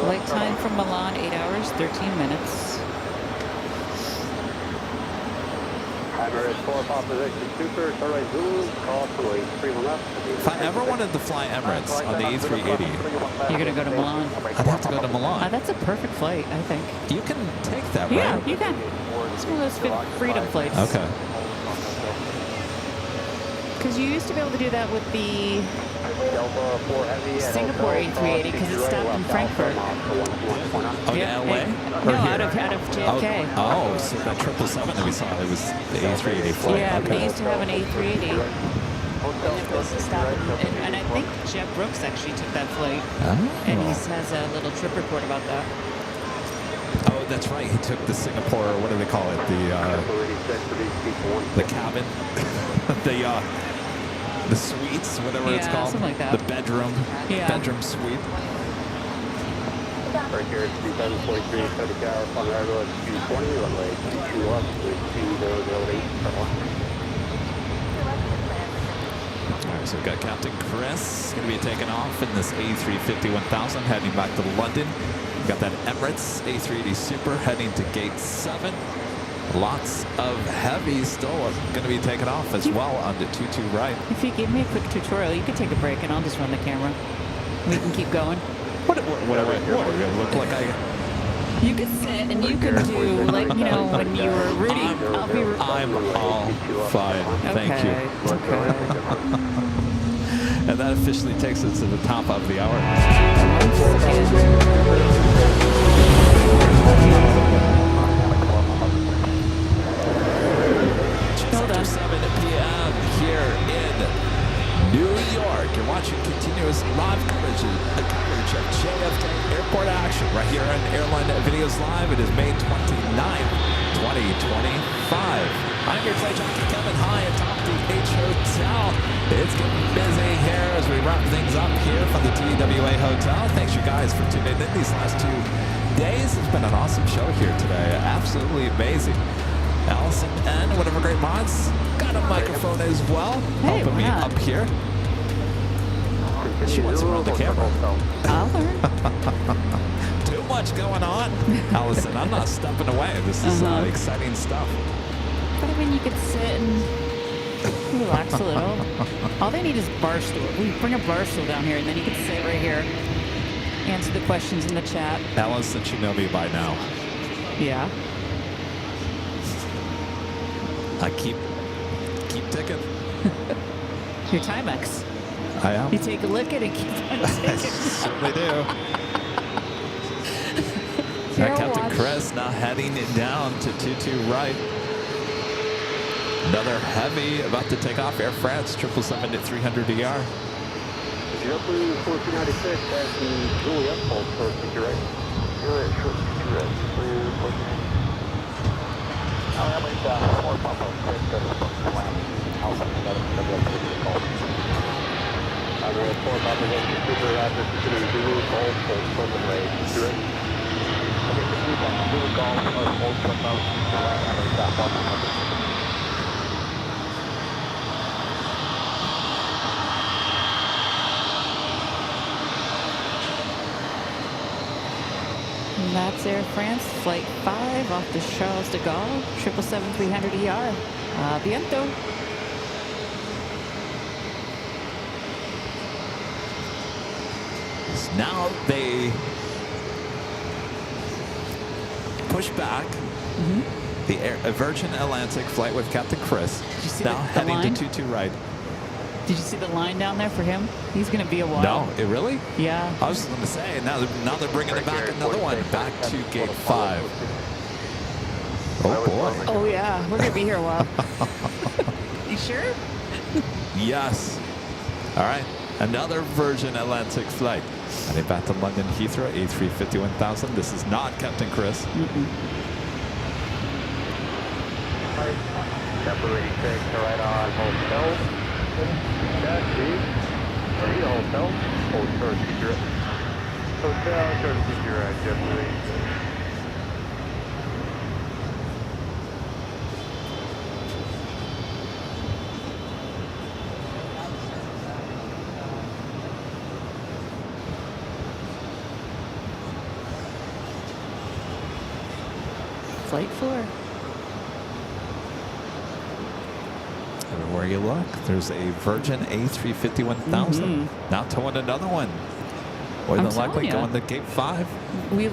Flight time from Milan, 8 hours, 13 minutes. Emirates 4 Opposition Super, Sunrise Zulu, call to a 3 left. If I ever wanted to fly Emirates on the A380, You're going to go to Milan. I'd have to go to Milan. That's a perfect flight, I think. You can take that, Yeah, right? you can. It's one of those freedom flights. Okay. Because you used to be able to do that with the Singapore A380 because it stopped in Frankfurt. Oh, Yeah, to LA? No, out of JFK. Oh, so that 777 that we saw, it was the A380 flight. Yeah, but they Okay. used to have an A380. And it was to stop and I think Jeff Brooks actually took that flight. And he has a little trip report about that. Oh, that's right. He took the Singapore, what do they call it? The cabin? the suites, whatever it's called. Something like that. The bedroom. Yeah. Bedroom suite. Right here, 3743, 30 hour, on arrival at 220, runway 22 up with 2008. All right, so we've got Captain Chris going to be taking off in this A350-1000 heading back to London. We've got that Emirates A380 Super heading to gate 7. Lots of Heavies still going to be taken off as well on the 22 right. If you give me a quick tutorial, you could take a break and I'll just run the camera. We can keep going. Whatever it look like You could sit and you could do, like, you know, when you were rooting. I'm all fine. Thank you. Okay. And that officially takes us to the top of the hour. Hold on. 7 p.m. here in New York. You're watching continuous live coverage of JFK Airport action right here on Airline Videos Live. It is May 29th, 2025. I'm your Plane Jockey Kevin high atop the H Hotel. It's getting busy here as we wrap things up here from the TWA Hotel. Thanks you guys for tuning in these last 2 days. It's been an awesome show here today. Absolutely amazing. Allison and whatever great mods got a microphone as well, helping me up here. She wants to run the camera. I'll learn. Too much going on. Allison, I'm not stepping away. This is exciting stuff. But I mean, you could sit and relax a little. All they need is bar stool. We bring a bar stool down here, and then you can sit right here, answer the questions in the chat. Allison should know me by now. Yeah. I keep ticking. Your Timex. I am. You take a look at it, keep on I ticking. certainly do. Captain Chris now heading it down to 22 right. Another Heavy about to take off. Air France 777 at 300 ER. JetBlue 1496, that's the Juliet hold short to your right. Juliet short to your right. Emirates 4 Opposition Super Rapid City Zulu Golf hold short runway 22 right. Okay, the Zulu Golf hold short out. Emirates A380. And that's Air France Flight 5 off the Charles de Gaulle, 777-300 ER. Aviento. So now they push back the Virgin Atlantic flight with Captain Chris. Did you see now the heading line? to 22 right. Did you see the line down there for him? He's going to be a while. No, it really? Yeah. I was going to say, now they're bringing it back another one, back to gate 5. Oh, boy. Oh, yeah. We're going to be here a while. You sure? Yes. All right. Another Virgin Atlantic flight. Heading back to London Heathrow, A350-1000. This is not Captain Chris. JetBlue 86, right on hotel. Taxi. Hotel. Hold third secret. Hotel, third secret, JetBlue 86. Flight 4. Everywhere you look, there's a Virgin A350-1000. Now towing another one. More than likely going to gate 5.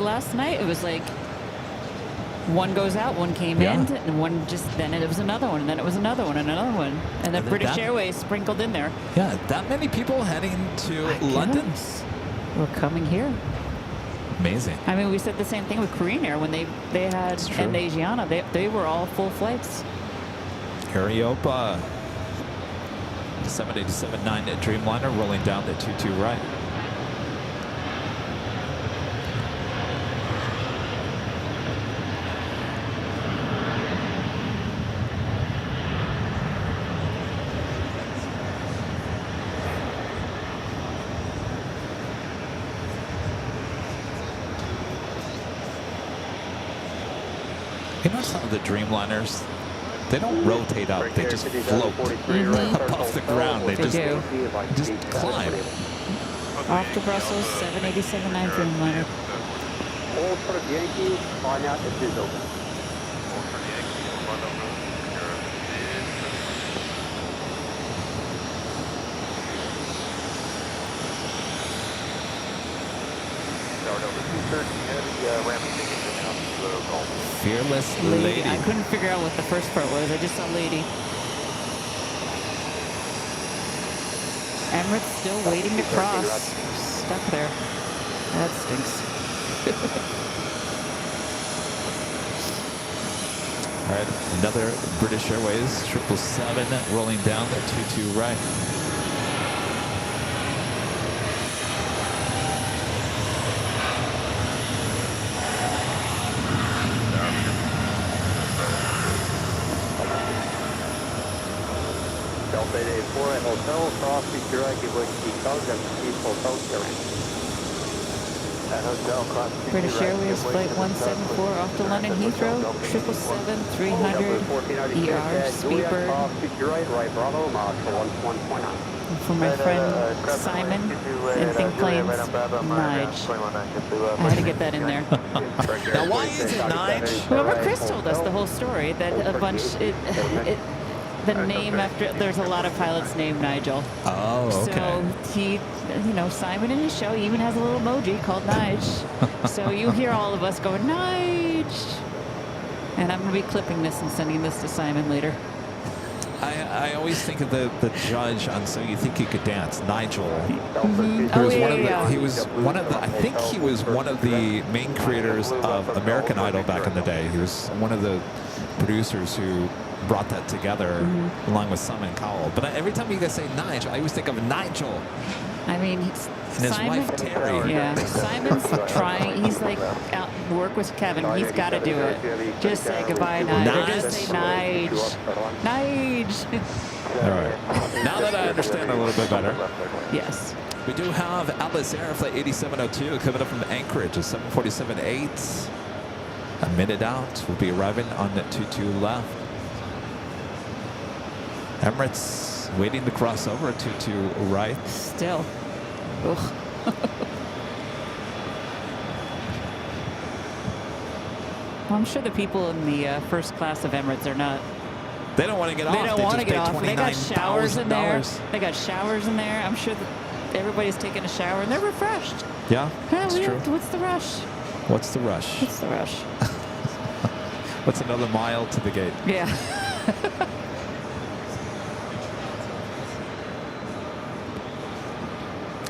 Last night, it was like one goes out, one came in, and one then it was another one, and then it was another one, and another one. And then British Airways sprinkled in there. Yeah, that many people heading to London. We're coming here. Amazing. I mean, we said the same thing with Korean Air when they had and Asiana. They were all full flights. Areopa. 787-9 Dreamliner rolling down the 22 right. You know, some of the Dreamliners, they don't rotate up, they just float up off the ground. They just climb. Off to Brussels, 787-9 Dreamliner. Hold for the Yankee, find out if it's open. Fearless lady. I couldn't figure out what the first part was. I just saw lady. Emirates still waiting to cross. Stuck there. That stinks. All right, another British Airways 777 rolling down the 22 right. Delta 84 at Hotel, cross secure, give way to Hotel, and keep Hotel carrying. At Hotel, cross secure. British Airways Flight 174 off to London Heathrow, 777-300 ER, Speedbird. Cross secure, right Bravo, mile 1.9. For my friend Simon in Think Planes, Nige. I had to get that in there. Now, why is it Nige? Remember, Chris told us the whole story that a bunch, the name after, there's a lot of pilots named Nigel. Oh, okay. So he, Simon in his show, he even has a little emoji called Nige. So you hear all of us going, Nige. And I'm going to be clipping this and sending this to Simon later. I always think of the judge on So You Think You Could Dance, Nigel. He was one of the, I think he was one of the main creators of American Idol back in the day. He was one of the producers who brought that together along with Simon Cowell. But every time you guys say Nigel, I always think of Nigel. I mean, and his wife, Terry. Yeah, Simon's trying. He's like, out work with Kevin. He's got to do it. Just say goodbye, Nige. Or just say Nige. Nige. All right. Now that I understand a little bit better. Yes. We do have Atlas Air Flight 8702 coming up from Anchorage, a 747-8. A minute out. We'll be arriving on the 22 left. Emirates waiting to cross over, 22 right. Still. Ugh. Well, I'm sure the people in the first class of Emirates are not. They don't want to get off. They don't want to get off. They got showers in there. $29,000. They got showers in there. I'm sure that everybody's taking a shower and they're refreshed. Yeah, that's true. What's the rush? What's the rush? What's the rush? What's another mile to the gate? Yeah.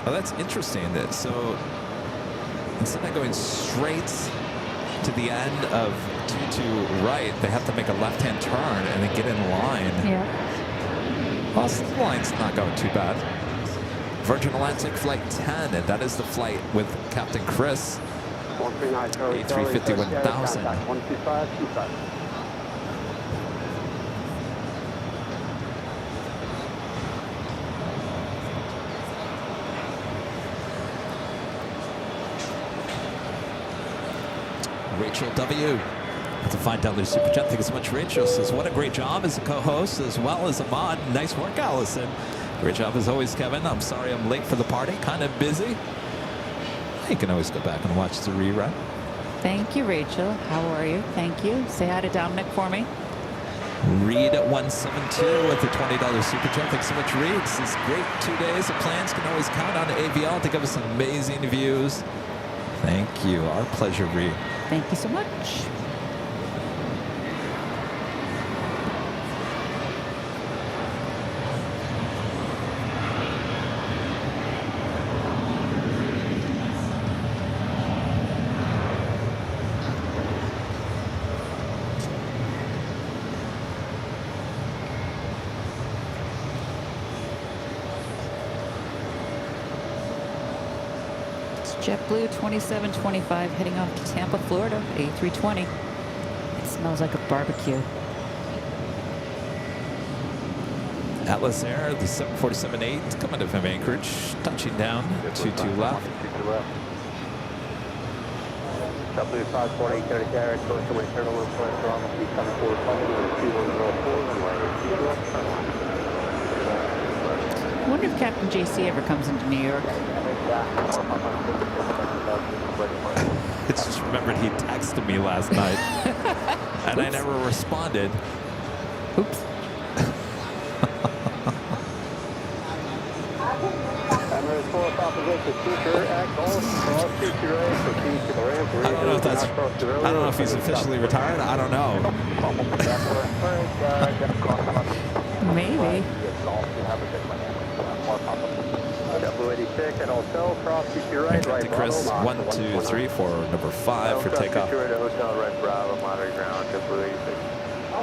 Oh, that's interesting. So instead of going straight to the end of 22 right, they have to make a left-hand turn and then get in line. Yeah. Well, the line's not going too bad. Virgin Atlantic Flight 10, and that is the flight with Captain Chris. 139, A350 1000. 125. Rachel W. That's a $5 super chat. Thank you so much, Rachel. Says, what a great job as a co-host as well as a mod. Nice work, Allison. Great job as always, Kevin. I'm sorry I'm late for the party. Kind of busy. You can always go back and watch the rerun. Thank you, Rachel. How are you? Thank you. Say hi to Dominic for me. Reed at 172 with a $20 super chat. Thanks so much, Reed. This is great 2 days of plans. Can always count on AVL to give us amazing views. Thank you. Our pleasure, Reed. Thank you so much. JetBlue 2725 heading off to Tampa, Florida, A320. It smells like a barbecue. Atlas Air, the 747-8 coming in from Anchorage, touching down, 22 left. JetBlue 548, Qatar Airways, coastal wind turbulence, throttle, speed 745, 2104, runway. I wonder if Captain JC ever comes into New York. I just remembered he texted me last night, and I never responded. Oops. Emirates full opposition, seeker, act, all, cross, seeker, right, proceed to the ramp. I don't know if that's. I don't know if he's officially retired. I don't know. Maybe. JetBlue 86 and hotel, cross seeker right, Captain Chris, 1, 2, 3 for number 5 for takeoff. Seeker right, hotel, right, Bravo, monitor ground, JetBlue 86.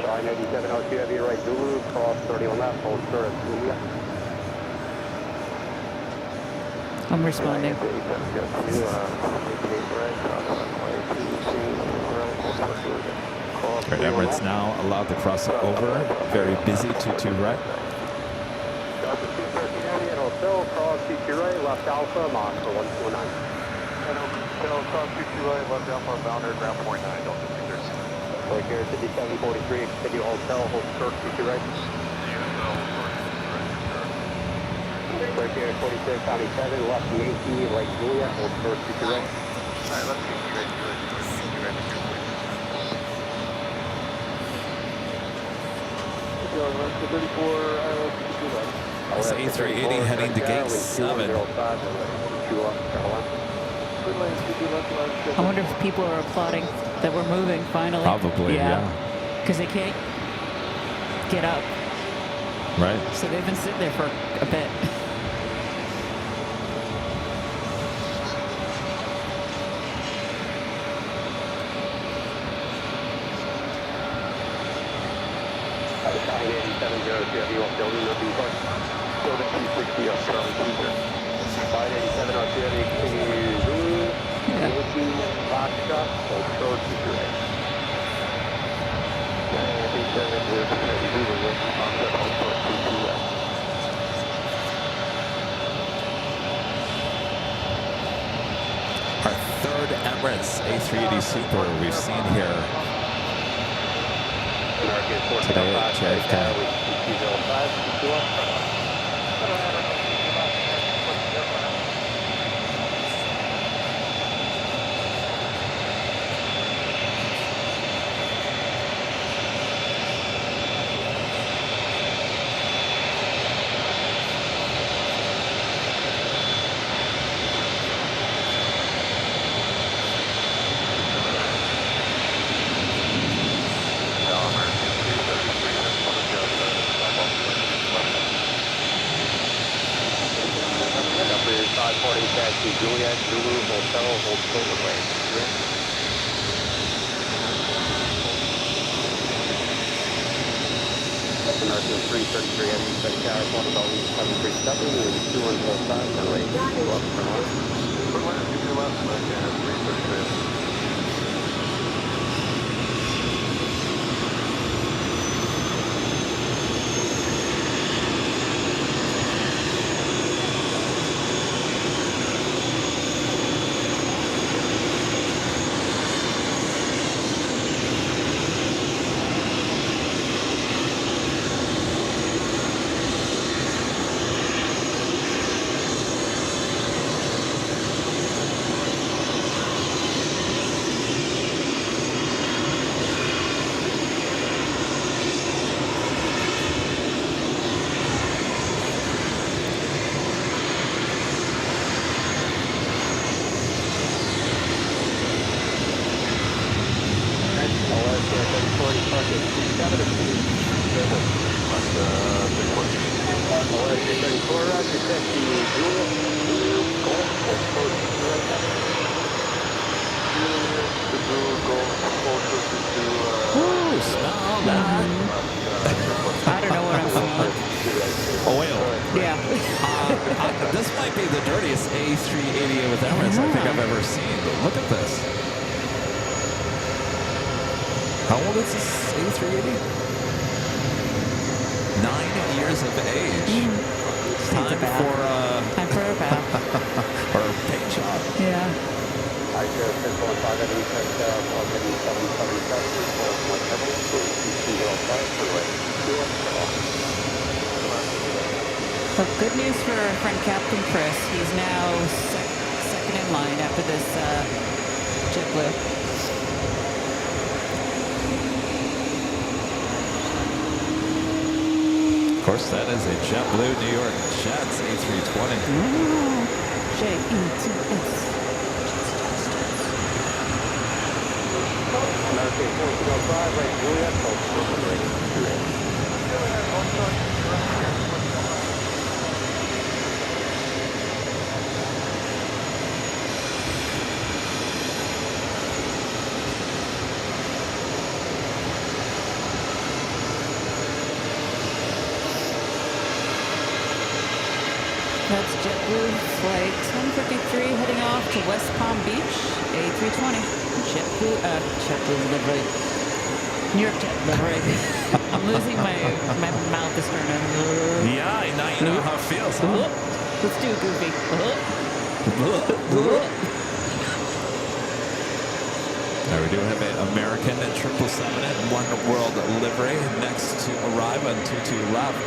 Line 87, LQ heavy, right, Zulu, cross 31 left, hold short of Julia. I'm responding. Great Emirates now allowed to cross over. Very busy, 2-2 right. Hotel, cross CQ right, left Alpha, Mach for 149. Hotel, cross CQ right, left Alpha, boundary ground 49, Delta Victors. Right here, 5743, continue hotel, hold short CQ right. Right here, 46, County 7, left Yankee, right Julia, hold short CQ right. Alright, left Yankee, right Julia, CQ right, CQ right. Okay, 34, This A380 heading to gate 7. I wonder if people are applauding that we're moving finally. Probably, yeah. Because they can't get up. Right. So they've been sitting there for a bit. Building 260 up, Charlie Cruiser. 587 on Heavy, continue Zulu, Yankee, Foxtrot, hold short CQ right. 87 with Heavy Zulu, Yankee, Foxtrot, hold short CQ left. Our third Emirates A380 Super we've seen here today at JFK. Juliet, Zulu, Hotel, hold short away. American 333 Heavy, Heavy Tower, Florida, Bellevue 737, and 2145, runway 2 up for launch. Runway, give me left, American 333. I don't know what I'm feeling. Oil. Yeah. This might be the dirtiest A380 with Emirates I think I've ever seen. Look at this. How old is this A380? 9 years of age. Time for Time for a bath. or a paint job. Yeah. But good news for our friend Captain Chris. He's now second in line after this JetBlue. Of course, that is a JetBlue New York Jets A320. JETS. American 1405, right, Juliet, That's JetBlue flight 1053 heading off to West Palm Beach, A320. JetBlue livery. New York Jet livery. I'm losing my mouth is turning. Yeah, now you know how it feels, huh? Let's do a goofy. Now we do have an American 777 and One World livery next to arrive on 22 left.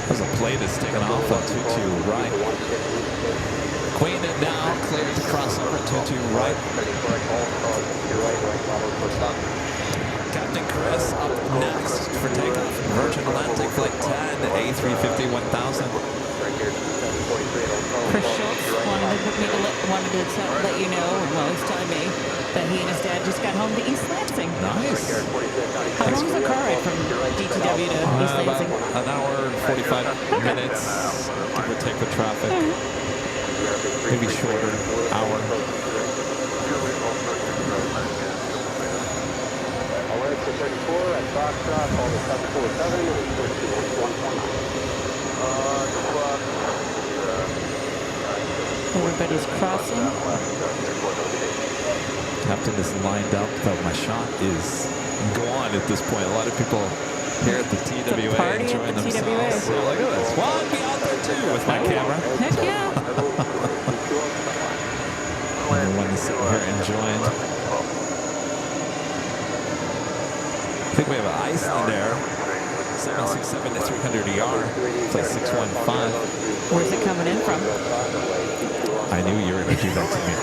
There's a plate that's taken off on 22 right. Queen and now cleared to cross over 22 right. Captain Chris up next for takeoff. Virgin Atlantic Flight 10, A350 1000. Chris Schultz wanted to let you know, well, he's telling me that he and his dad just got home to East Lansing. Nice. How long is the car ride from DTW to East Lansing? About an hour and 45 minutes, give or take with traffic. Maybe shorter, hour. Alert for 34 at Foxtrot, call the 747 and switch to 1119. Everybody's crossing. Captain is lined up, though my shot is gone at this point. A lot of people here at the TWA enjoying themselves. So look at this. Well, I'll be out there too with my camera. Heck yeah. Everyone is sitting here enjoying. I think we have an Iceland Air 767-300ER, flight 615. Where's it coming in from? I knew you were going to do that to me.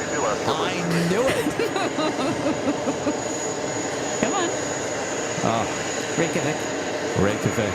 I knew it. Come on. Oh, Reykjavik. Reykjavik.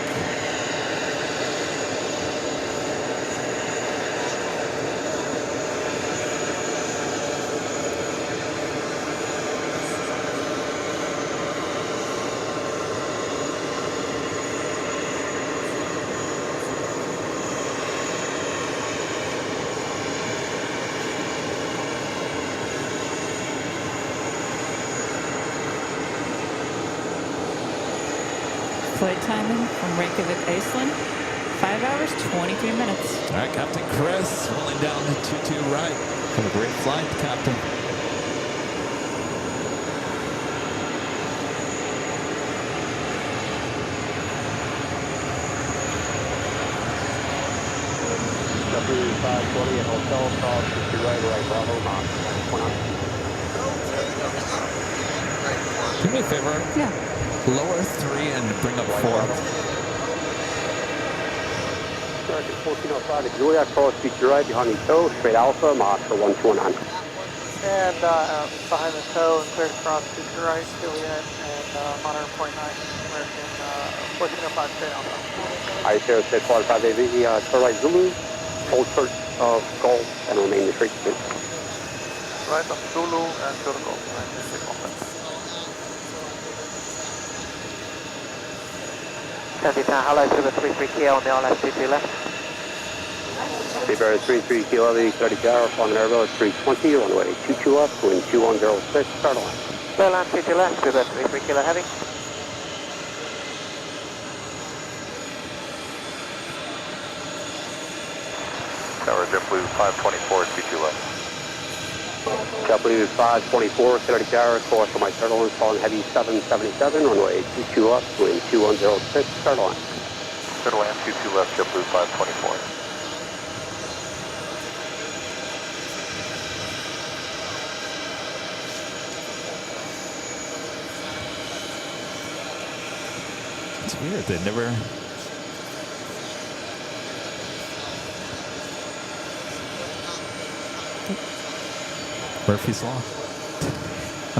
flight timing from Reykjavik, Iceland. 5 hours, 23 minutes. All right, Captain Chris, rolling down the 22 right. Have a great flight, Captain. W520 at Hotel, call 60 right, Bravo, Mach 1. Do me a favor. Yeah. Lower 3 and bring up 4. American 1405 to Juliet, call 60 right, behind the toe, straight Alpha, Mach 129. And behind the toe and cleared across to the right, Juliet, and monitor point 9, American 1405 straight Alpha. Ice Air 645 AV, turn right Zulu, hold short of Golf, and remain the straight speed. Right on Zulu and short Golf, and the signal fence. Hello, Sugar 33 Kilo on the RLS 22 left. Seabear 33 Kilo, 30 tower, on the Airbus 320, runway 22 up, wind 2106, start line. Airline 22 left, Sugar 33 Kilo heavy. Tower JetBlue 524, 22 left. JetBlue 524, 30 tower, course for my turtle and falling heavy 777, runway 22 up, wind 2106, start line. Turtle land 22 left, JetBlue 524. It's weird. They never. Murphy's Law.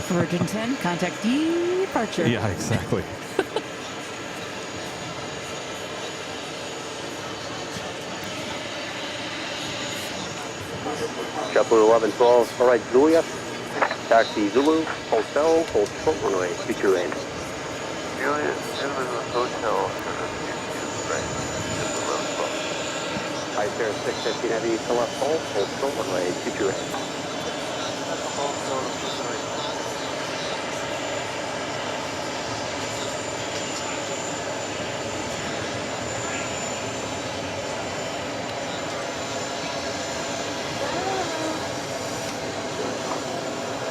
Virgin 10, contact departure. Yeah, exactly. JetBlue 1112, all right, Juliet, taxi Zulu, hotel, hold short runway 228. Juliet, Zulu Hotel, right, just 1112. Ice Air 615 heavy to left hold short runway 228. That's a whole field of Missouri.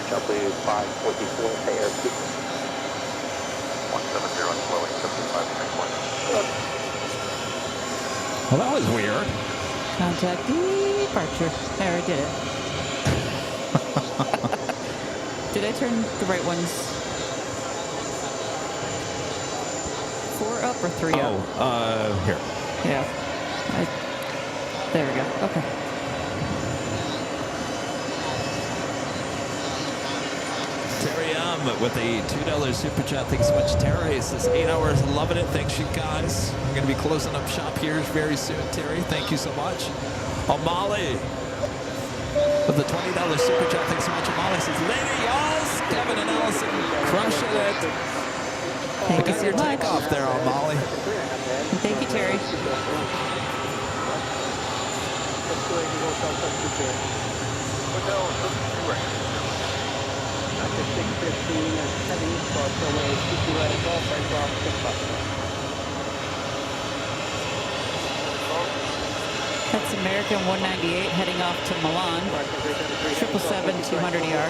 JetBlue 524, pay air 2. 170 on slowing, 75.1. Well, that was weird. Contact departure. There, I did it. Did I turn the right ones? 4 up or 3 up? Oh, here. Yeah. There we go. Okay. Terry with a $2 super chat. Thanks so much, Terry. Says 8 hours, loving it. Thanks, you guys. We're going to be closing up shop here very soon, Terry. Thank you so much. Molly with the $20 super chat. Thanks so much, Molly. Says, Lady Oz, Kevin and Allison, crushing it. Thank you Got so your much. takeoff there, Molly. Thank you, Terry. That's American 198 heading off to Milan. 777 200ER.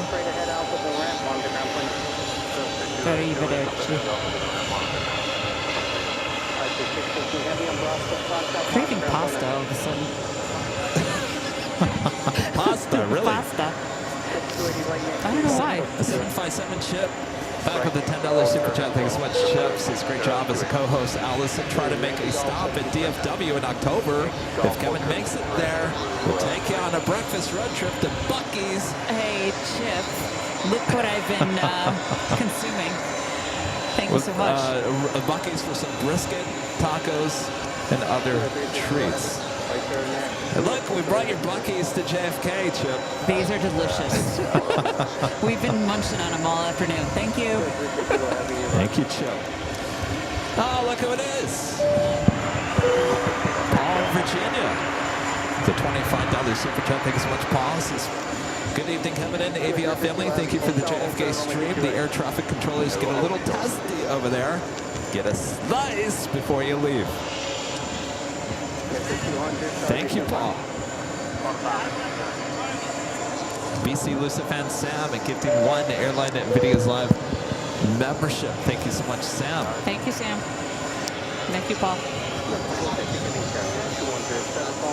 Arrivederci. Craving pasta all of a sudden. Pasta, really? Pasta. I don't know why. A 757 Chip. Back with the $10 super chat. Thanks so much, Chip. Says great job as a co-host. Allison, try to make a stop at DFW in October. If Kevin makes it there, we'll take you on a breakfast road trip to Buc-ee's. Hey, Chip, look what I've been consuming. Thank you so much. Buc-ee's for some brisket, tacos, and other treats. And look, we brought your Buc-ee's to JFK, Chip. These are delicious. We've been munching on them all afternoon. Thank you. Thank you, Chip. Oh, look who it is. Paul, Virginia. The $25 super chat. Thank you so much, Paul. Says, good evening, Kevin and the AVL family. Thank you for the JFK stream. The air traffic controllers get a little testy over there. Get a slice before you leave. Thank you, Paul. BC Lucifan Sam and gifting 1 Airline Videos Live membership. Thank you so much, Sam. Thank you, Sam. Thank you, Paul.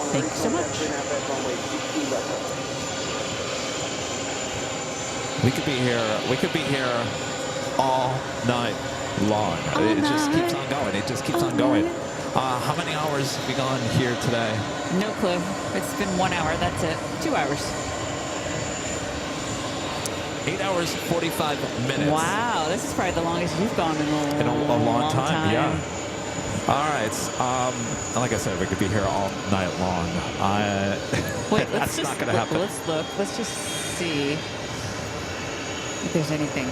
Thank you so much. We could be here all night long. It just keeps on going. It just keeps on going. How many hours have we gone here today? No clue. It's been 1 hour. That's it. 2 hours. 8 hours, 45 minutes. Wow, this is probably the longest you've gone in a long time. Yeah. All right. Like I said, we could be here all night long. Wait, that's not going to happen. Let's look. Let's just see if there's anything.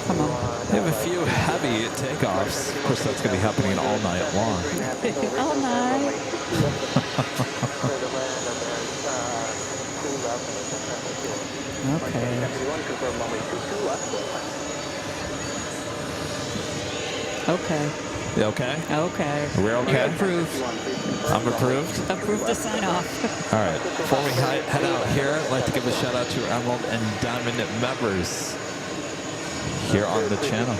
Come on. We have a few heavy takeoffs. Of course, that's going to be happening all night long. All night. Okay. Okay. You okay? Okay. We're okay? You're approved. I'm approved? Approved to sign off. All right. Before we head out here, I'd like to give a shout out to our Emerald and Diamond members here on the channel.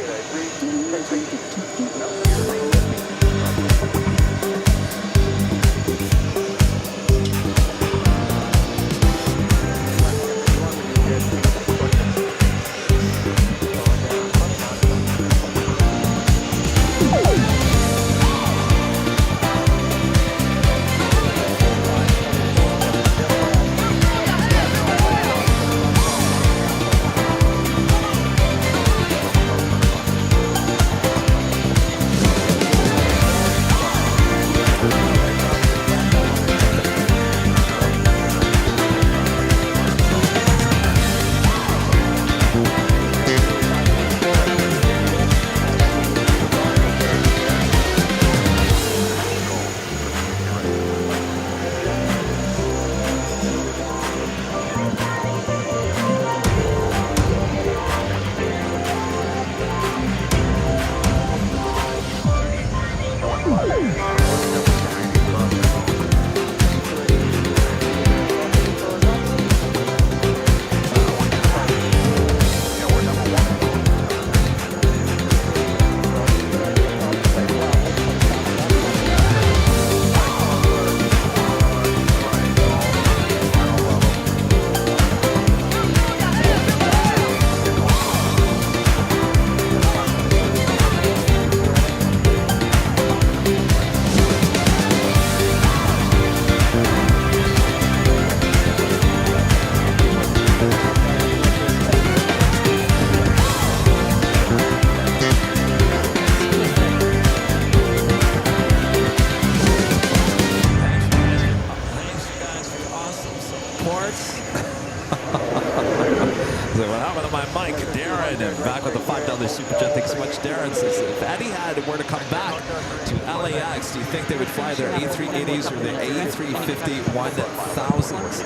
Super Jet. Thanks so much, Darren. Says if Eddie had were to come back to LAX, do you think they would fly their A380s or their A350-1000s?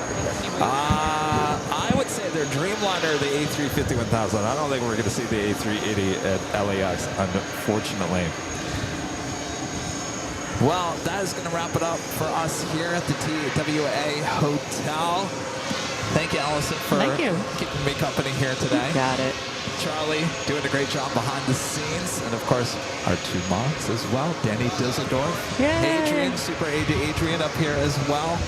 I would say their Dreamliner, the A350-1000. I don't think we're going to see the A380 at LAX, unfortunately. Well, that is going to wrap it up for us here at the TWA Hotel. Thank you, Allison, for keeping me company here today. Got it. Charlie doing a great job behind the scenes. And, of course, our two mods as well. Danny Dusseldorf. Yay. Adrian, Super Adrian up here as well.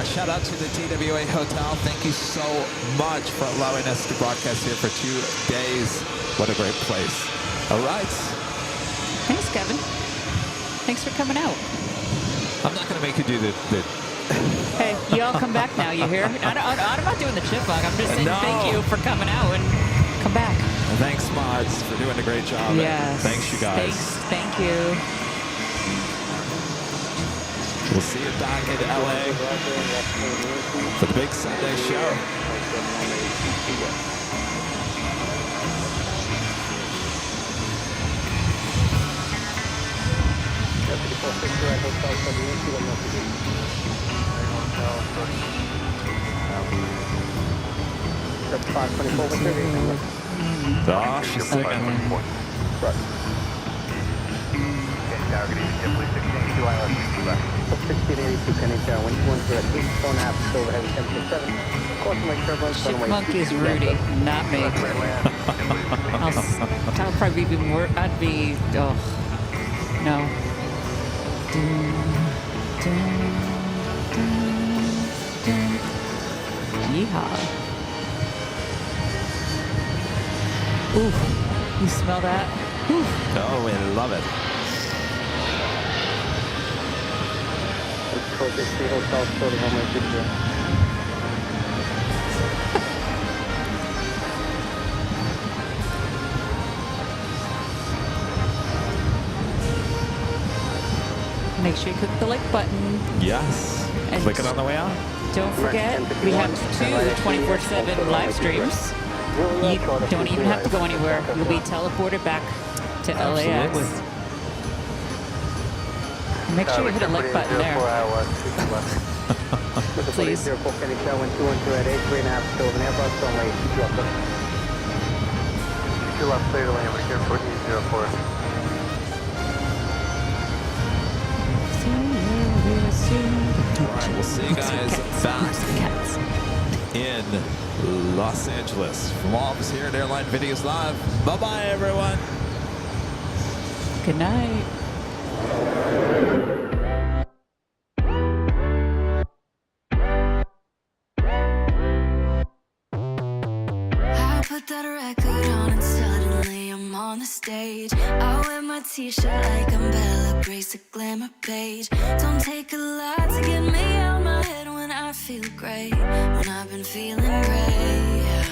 Shout out to the TWA Hotel. Thank you so much for allowing us to broadcast here for 2 days. What a great place. All right. Thanks, Kevin. Thanks for coming out. I'm not going to make you do the Hey, you all come back now, you hear? I'm not doing the chipmunk. I'm just saying thank you for coming out and come back. Thanks, mods, for doing a great job. Yes. Thanks, you guys. Thank you. We'll see you back in LA for the big Sunday show. Oh, she's singing. Right. Tower, good evening, JetBlue 1682, line left, pushback. 1682, Kenny Tower, wind 213 at 8, phone half, still overhead, 10.7. Caution light turbulence, Chipmunk runway is Rudy, not me. I'll probably be more. I'd be. Oh, no. Yeehaw. Ooh, you smell that? Ooh. Oh, we love it. Focus, 3 hotel, still runway 60. Make sure you click the like button. Yes. And Click it on the way out. Don't forget, we have 2 24/7 live streams. You don't even have to go anywhere. You'll be teleported back to LAX. Absolutely. Make sure you hit a like button there. Please. 04 Kenny Tower, wind 212 at 8, 3.5, still an Airbus, runway 2 up. 2 left, clear to land, we're here for E04. All right, we'll see you guys back in Los Angeles. From all of us here at Airline Videos Live. Bye-bye, everyone. Good night. I put that record on and suddenly I'm on the stage. I wear my t-shirt like I'm Bella Grace, a glamour page. Don't take a lot to get me out my head when I feel great, when I've been feeling great.